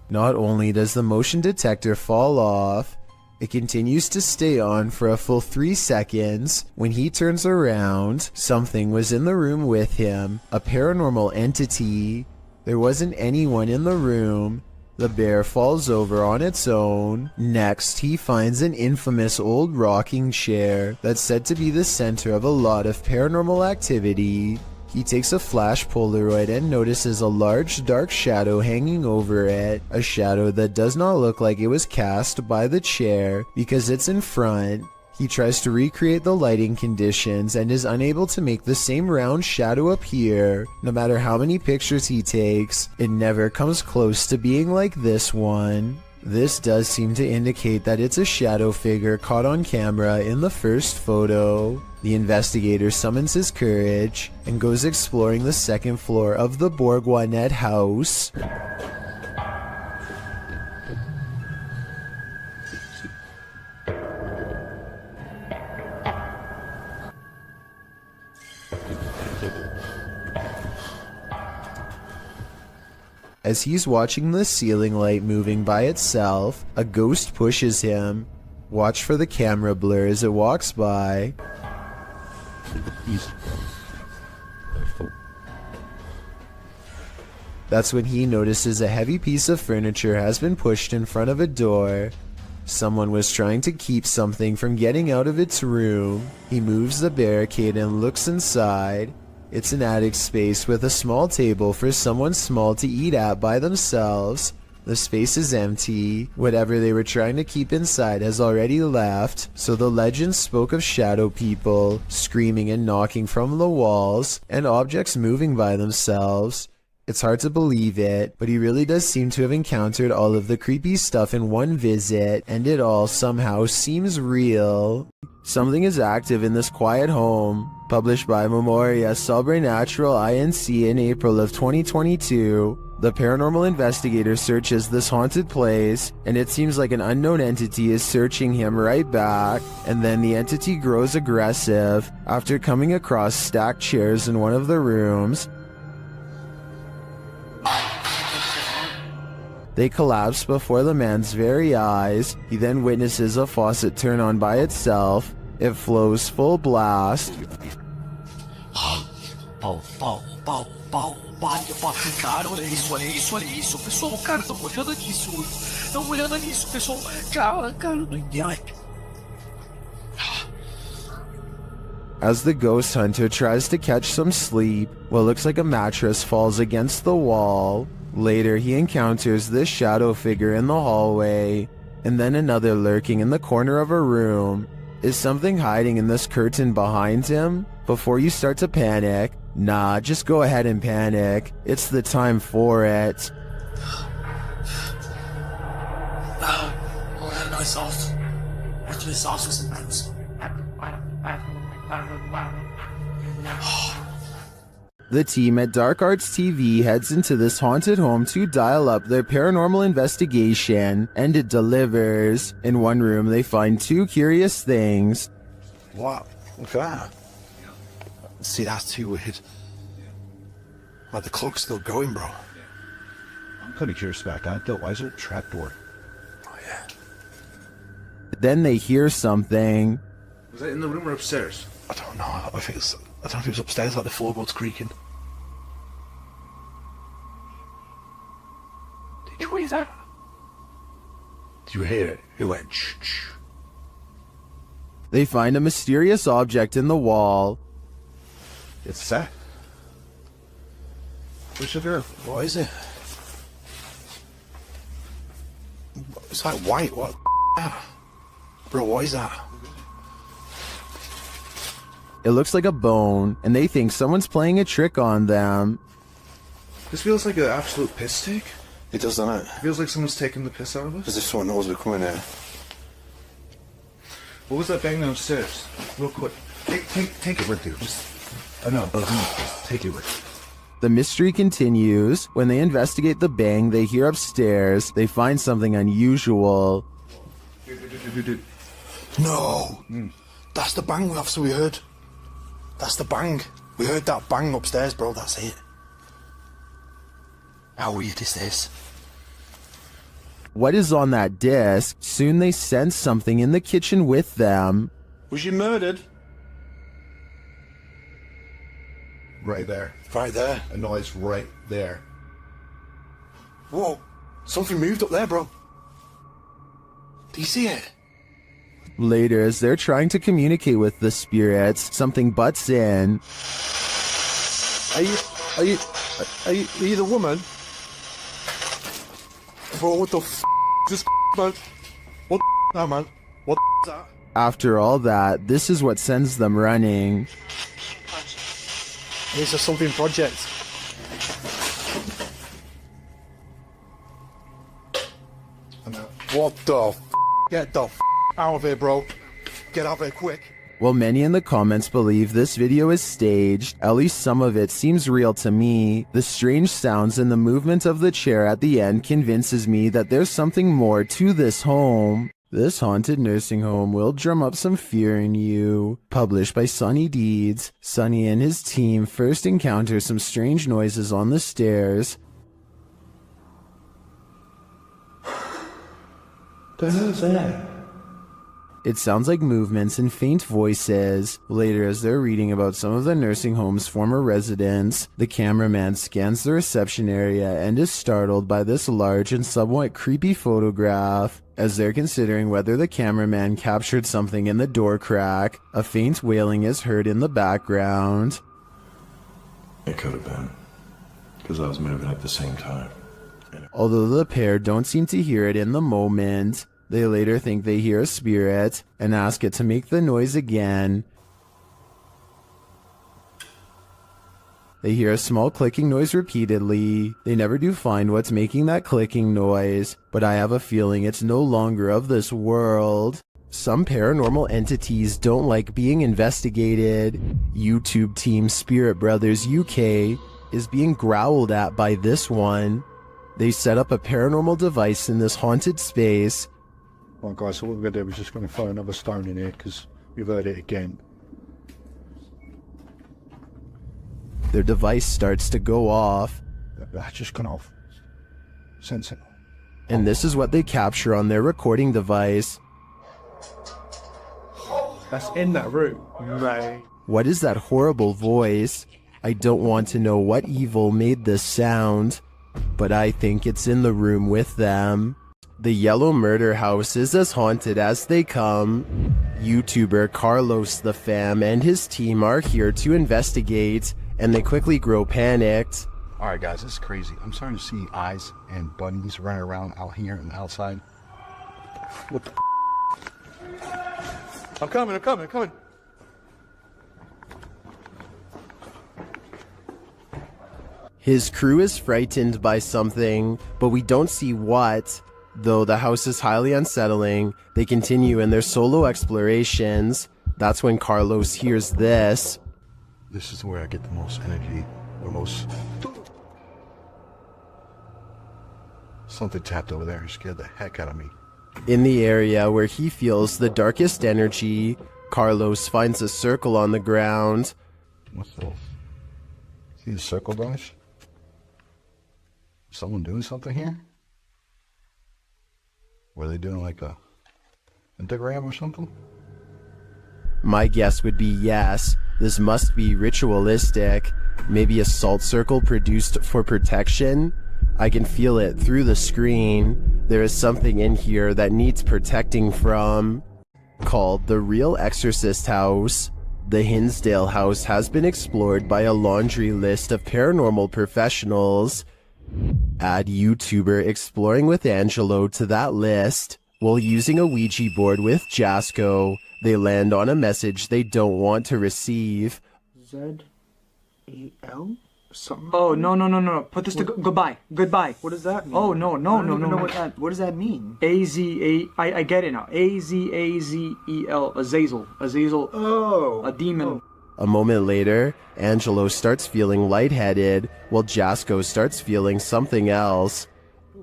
Not only does the motion detector fall off, it continues to stay on for a full 3 seconds. When he turns around, something was in the room with him, a paranormal entity. There wasn't anyone in the room. The bear falls over on its own. Next, he finds an infamous old rocking chair that's said to be the center of a lot of paranormal activity. He takes a flash Polaroid and notices a large dark shadow hanging over it, a shadow that does not look like it was cast by the chair because it's in front. He tries to recreate the lighting conditions and is unable to make the same round shadow appear. No matter how many pictures he takes, it never comes close to being like this one. This does seem to indicate that it's a shadow figure caught on camera in the first photo. The investigator summons his courage and goes exploring the second floor of the Borgwanet house. As he's watching the ceiling light moving by itself, a ghost pushes him. Watch for the camera blur as it walks by. That's when he notices a heavy piece of furniture has been pushed in front of a door. Someone was trying to keep something from getting out of its room. He moves the barricade and looks inside. It's an attic space with a small table for someone small to eat at by themselves. The space is empty. Whatever they were trying to keep inside has already left, so the legend spoke of shadow people, screaming and knocking from the walls, and objects moving by themselves. It's hard to believe it, but he really does seem to have encountered all of the creepy stuff in one visit, and it all somehow seems real. Something is active in this quiet home. Published by Memoria Sobrenatural Inc. in April of 2022. The paranormal investigator searches this haunted place, and it seems like an unknown entity is searching him right back, and then the entity grows aggressive after coming across stacked chairs in one of the rooms. They collapse before the man's very eyes. He then witnesses a faucet turn on by itself. It flows full blast. Cara, olha isso, pessoal, cara, estão olhando nisso, pessoal, cara, as the ghost hunter tries to catch some sleep, what looks like a mattress falls against the wall. Later, he encounters this shadow figure in the hallway, and then another lurking in the corner of a room. Is something hiding in this curtain behind him? Before you start to panic, nah, just go ahead and panic. It's the time for it. Oh, nice sauce. Actually, sauce was in house. The team at Dark Arts TV heads into this haunted home to dial up their paranormal investigation, and it delivers. In one room, they find two curious things. What? Look at that. See, that's too weird. Like, the clock's still going, bro. I'm kind of curious about that, though. Why is there a trapdoor? Oh, yeah. Then they hear something. Was that in the room or upstairs? I don't know. I don't know if it was upstairs, like the floorboards creaking. Did you hear that? Did you hear it? It went shh. They find a mysterious object in the wall. It's that. What's it there? What is it? It's like white. What? Bro, what is that? It looks like a bone, and they think someone's playing a trick on them. This feels like an absolute piss take. It does, doesn't it? It feels like someone's taking the piss out of us. As if someone knows we're coming here. What was that bang downstairs? Real quick. Take it with you. I know. Take it with you. The mystery continues. When they investigate the bang they hear upstairs, they find something unusual. No! That's the bang officer we heard. That's the bang. We heard that bang upstairs, bro. That's it. How weird is this? What is on that disc? Soon they sense something in the kitchen with them. Was you murdered? Right there. Right there. A noise right there. Whoa. Something moved up there, bro. Do you see it? Later, as they're trying to communicate with the spirits, something butts in. Are you the woman? Bro, what the f*** is this man? What the now, man? What the is that? After all that, this is what sends them running. It's a something project. What the f***? Get the f*** out of here, bro. Get out of here quick. While many in the comments believe this video is staged, at least some of it seems real to me. The strange sounds and the movement of the chair at the end convinces me that there's something more to this home. This haunted nursing home will drum up some fear in you. Published by Sunny Deeds, Sunny and his team first encounter some strange noises on the stairs. The hell's that? It sounds like movements and faint voices. Later, as they're reading about some of the nursing home's former residents, the cameraman scans the reception area and is startled by this large and somewhat creepy photograph. As they're considering whether the cameraman captured something in the door crack, a faint wailing is heard in the background. It could have been, because I was moving at the same time. Although the pair don't seem to hear it in the moment, they later think they hear a spirit and ask it to make the noise again. They hear a small clicking noise repeatedly. They never do find what's making that clicking noise, but I have a feeling it's no longer of this world. Some paranormal entities don't like being investigated. YouTube team Spirit Brothers UK is being growled at by this one. They set up a paranormal device in this haunted space. Right, guys, so what we're going to do is just going to throw another stone in here because we've heard it again. Their device starts to go off. That's just gone off. Sensible. And this is what they capture on their recording device. That's in that room. Right. What is that horrible voice? I don't want to know what evil made this sound, but I think it's in the room with them. The yellow murder house is as haunted as they come, YouTuber Carlos the Fam and his team are here to investigate, and they quickly grow panicked. Alright guys, this is crazy. I'm starting to see eyes and bunnies running around out here and outside. What the I'm coming. His crew is frightened by something, but we don't see what. Though the house is highly unsettling, they continue in their solo explorations. That's when Carlos hears this. This is where I get the most energy, or most... Something tapped over there and scared the heck out of me. In the area where he feels the darkest energy, Carlos finds a circle on the ground. What's this? See the circle, guys? Someone doing something here? Were they doing like a pentagram or something? My guess would be yes. This must be ritualistic. Maybe a salt circle produced for protection? I can feel it through the screen. There is something in here that needs protecting from. Called the Real Exorcist House. The Hinsdale house has been explored by a laundry list of paranormal professionals. Add YouTuber Exploring with Angelo to that list. While using a Ouija board with Jasco, they land on a message they don't want to receive. Z-E-L? Something? Oh, no. Put this to goodbye. What does that mean? Oh, no. I don't even know what does that mean? I get it now. A-Z-A-Z-E-L. Azazel. Oh. A demon. A moment later, Angelo starts feeling lightheaded, while Jasco starts feeling something else.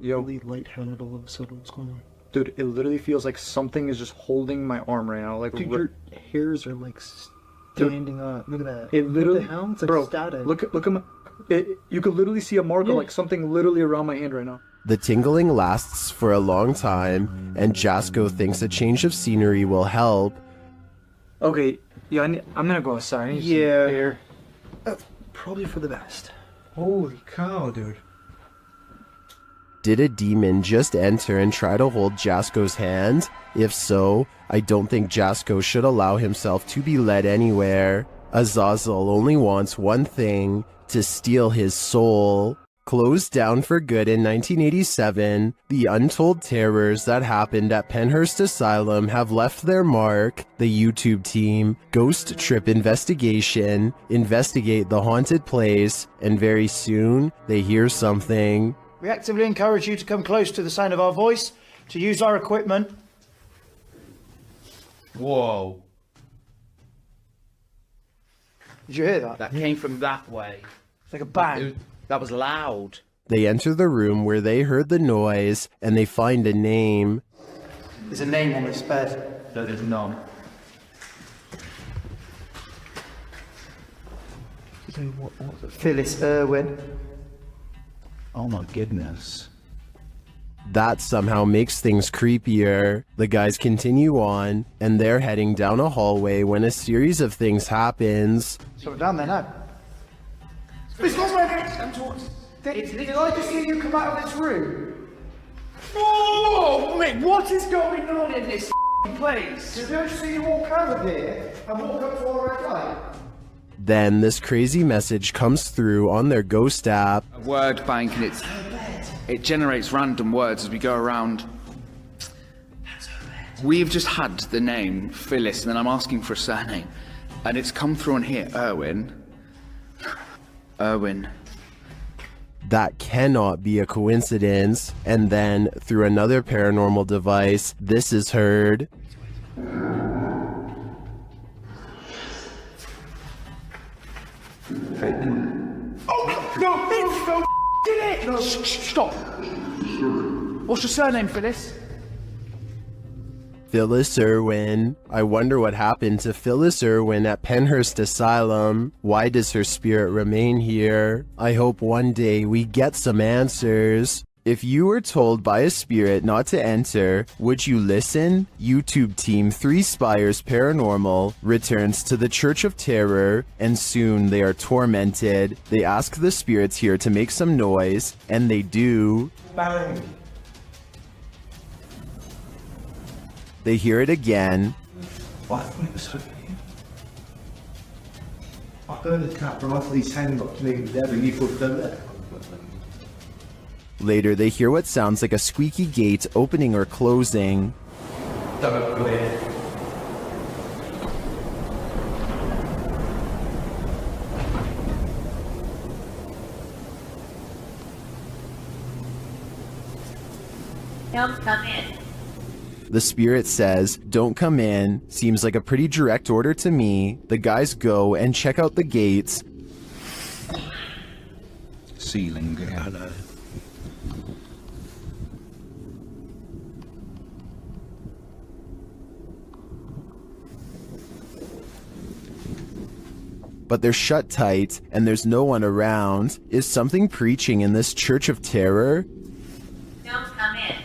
Yo. Really lightheaded all of a sudden. What's going on? Dude, it literally feels like something is just holding my arm right now. Like, dude, your hairs are like standing up. Look at that. It literally, what the hell? It's like static. Look at my. You could literally see a marker, like something literally around my hand right now. The tingling lasts for a long time, and Jasco thinks a change of scenery will help. Okay, yeah, I'm gonna go outside. I need some air. Probably for the best. Holy cow, dude. Did a demon just enter and try to hold Jasco's hand? If so, I don't think Jasco should allow himself to be led anywhere. Azazel only wants one thing, to steal his soul. Closed down for good in 1987, the untold terrors that happened at Penhurst Asylum have left their mark. The YouTube team, Ghost Trip Investigate the haunted place, and very soon, they hear something. We actively encourage you to come close to the sound of our voice, to use our equipment. Whoa. Did you hear that? That came from that way. It's like a bang. That was loud. They enter the room where they heard the noise, and they find a name. There's a name on this bed. No, there's none. What was it? Phyllis Irwin. Oh my goodness. That somehow makes things creepier. The guys continue on, and they're heading down a hallway when a series of things happens. So we're down there now. This was where did I just hear you come out of this room? Oh, mate, what is going on in this place? Did I just see you walk over here and walk up to our red light? Then this crazy message comes through on their ghost app. A word bank, and it generates random words as we go around. We've just had the name Phyllis, and then I'm asking for a surname, and it's come through on here, Irwin. That cannot be a coincidence. And then, through another paranormal device, this is heard. Oh, no, did it! No. Stop. What's your surname, Phyllis? Phyllis Irwin. I wonder what happened to Phyllis Irwin at Penhurst Asylum. Why does her spirit remain here? I hope one day we get some answers. If you were told by a spirit not to enter, would you listen? YouTube team 3 Spires Paranormal returns to the Church of Terror, and soon they are tormented. They ask the spirits here to make some noise, and they do. Bang. They hear it again. I thought it was sofa here. I heard the tap, but I thought his hand got to me there, but you put it there. Later, they hear what sounds like a squeaky gate opening or closing. Don't go there. Don't come in. The spirit says, "Don't come in." Seems like a pretty direct order to me. The guys go and check out the gates. Ceiling, I know. But they're shut tight, and there's no one around. Is something preaching in this church of terror? Don't come in.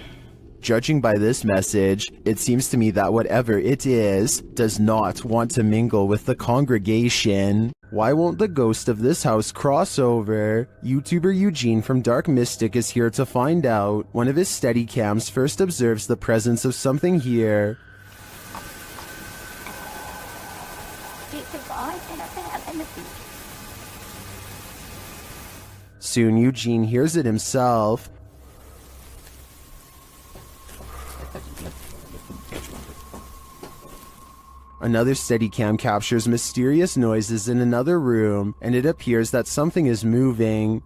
Judging by this message, it seems to me that whatever it is, does not want to mingle with the congregation. Why won't the ghost of this house cross over? YouTuber Eugene from Dark Mystic is here to find out. One of his Steadicams first observes the presence of something here. Soon Eugene hears it himself. Another Steadicam captures mysterious noises in another room, and it appears that something is moving.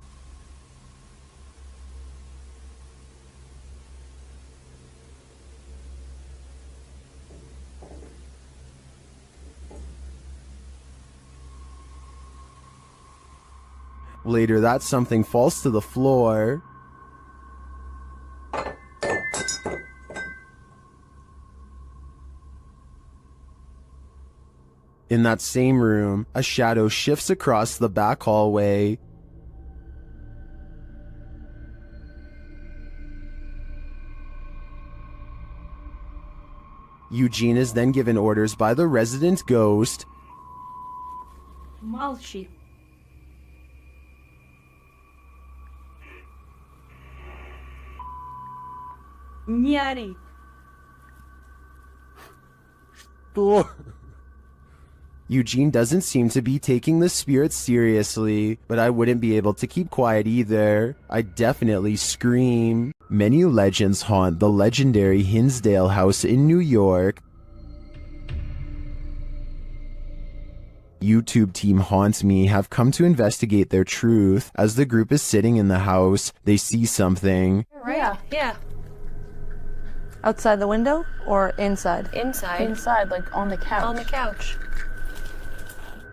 Later, that something falls to the floor. In that same room, a shadow shifts across the back hallway. Eugene is then given orders by the resident ghost. Malshi. Nyari. Eugene doesn't seem to be taking the spirit seriously, but I wouldn't be able to keep quiet either. I'd definitely scream. Many legends haunt the legendary Hinsdale house in New York. YouTube team Haunt Me have come to investigate their truth. As the group is sitting in the house, they see something. Right. Yeah. Outside the window or inside? Inside. Inside, like on the couch. On the couch.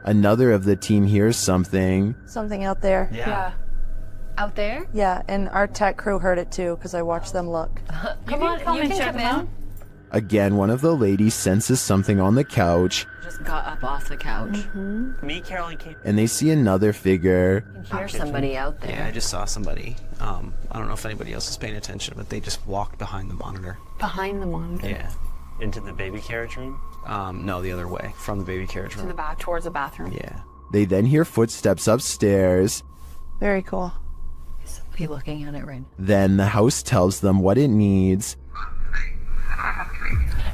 Another of the team hears something. Something out there. Yeah. Out there? Yeah, and our tech crew heard it too because I watched them look. Come on, you can check them out. Again, one of the ladies senses something on the couch. Just got up off the couch. Me, Caroline came. And they see another figure. You can hear somebody out there. Yeah, I just saw somebody. I don't know if anybody else is paying attention, but they just walked behind the monitor. Behind the monitor? Yeah. Into the baby carriage room? No, the other way, from the baby carriage room. To the back, towards the bathroom. Yeah. They then hear footsteps upstairs. Very cool. Is somebody looking at it right now? Then the house tells them what it needs.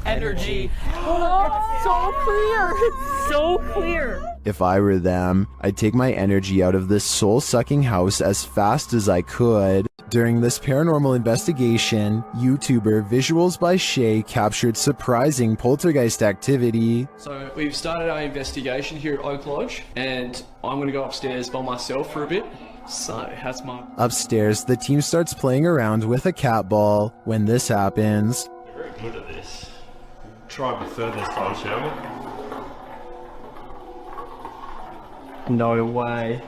Energy. Oh, so clear. It's so clear. If I were them, I'd take my energy out of this soul-sucking house as fast as I could. During this paranormal investigation, YouTuber Visuals by Shay captured surprising poltergeist activity. So we've started our investigation here at Oak Lodge, and I'm going to go upstairs by myself for a bit. So that's my... Upstairs, the team starts playing around with a cat ball. When this happens... You're very good at this. Try a bit further this time, shall we? No way.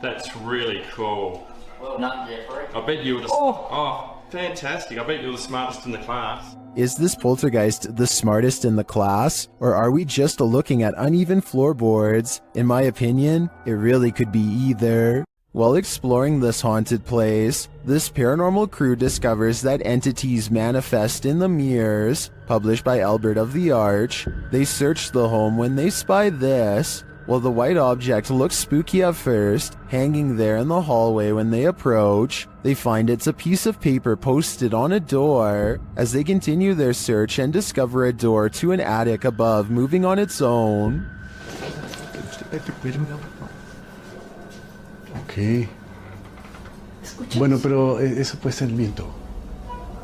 That's really cool. Well done, Jeffrey. I bet you were the... Oh, fantastic. I bet you were the smartest in the class. Is this poltergeist the smartest in the class? Or are we just looking at uneven floorboards? In my opinion, it really could be either. While exploring this haunted place, this paranormal crew discovers that entities manifest in the mirrors. Published by Albert of the Arch, they search the home when they spy this. While the white object looks spooky at first, hanging there in the hallway when they approach, they find it's a piece of paper posted on a door. As they continue their search and discover a door to an attic above moving on its own. Ok. Bueno, pero eso puede ser el viento.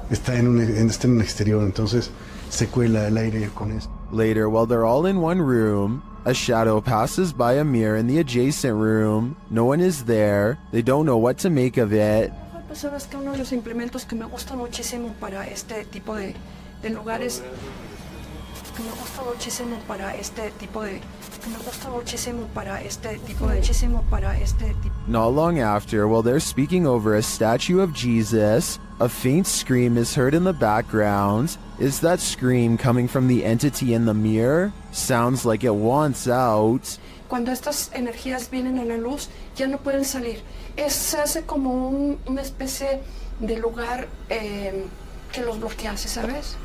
Está en un exterior, entonces se cuela el aire con eso. Later, while they're all in one room, a shadow passes by a mirror in the adjacent room. No one is there. They don't know what to make of it. Sabes que uno de los implementos que me gusta muchísimo para este tipo de lugares, que me gusta muchísimo para este tipo de, Not long after, while they're speaking over a statue of Jesus, a faint scream is heard in the background. Is that scream coming from the entity in the mirror? Sounds like it wants out. Cuando estas energías vienen a la luz, ya no pueden salir. Se hace como una especie de lugar que los bloquea, ¿sabes?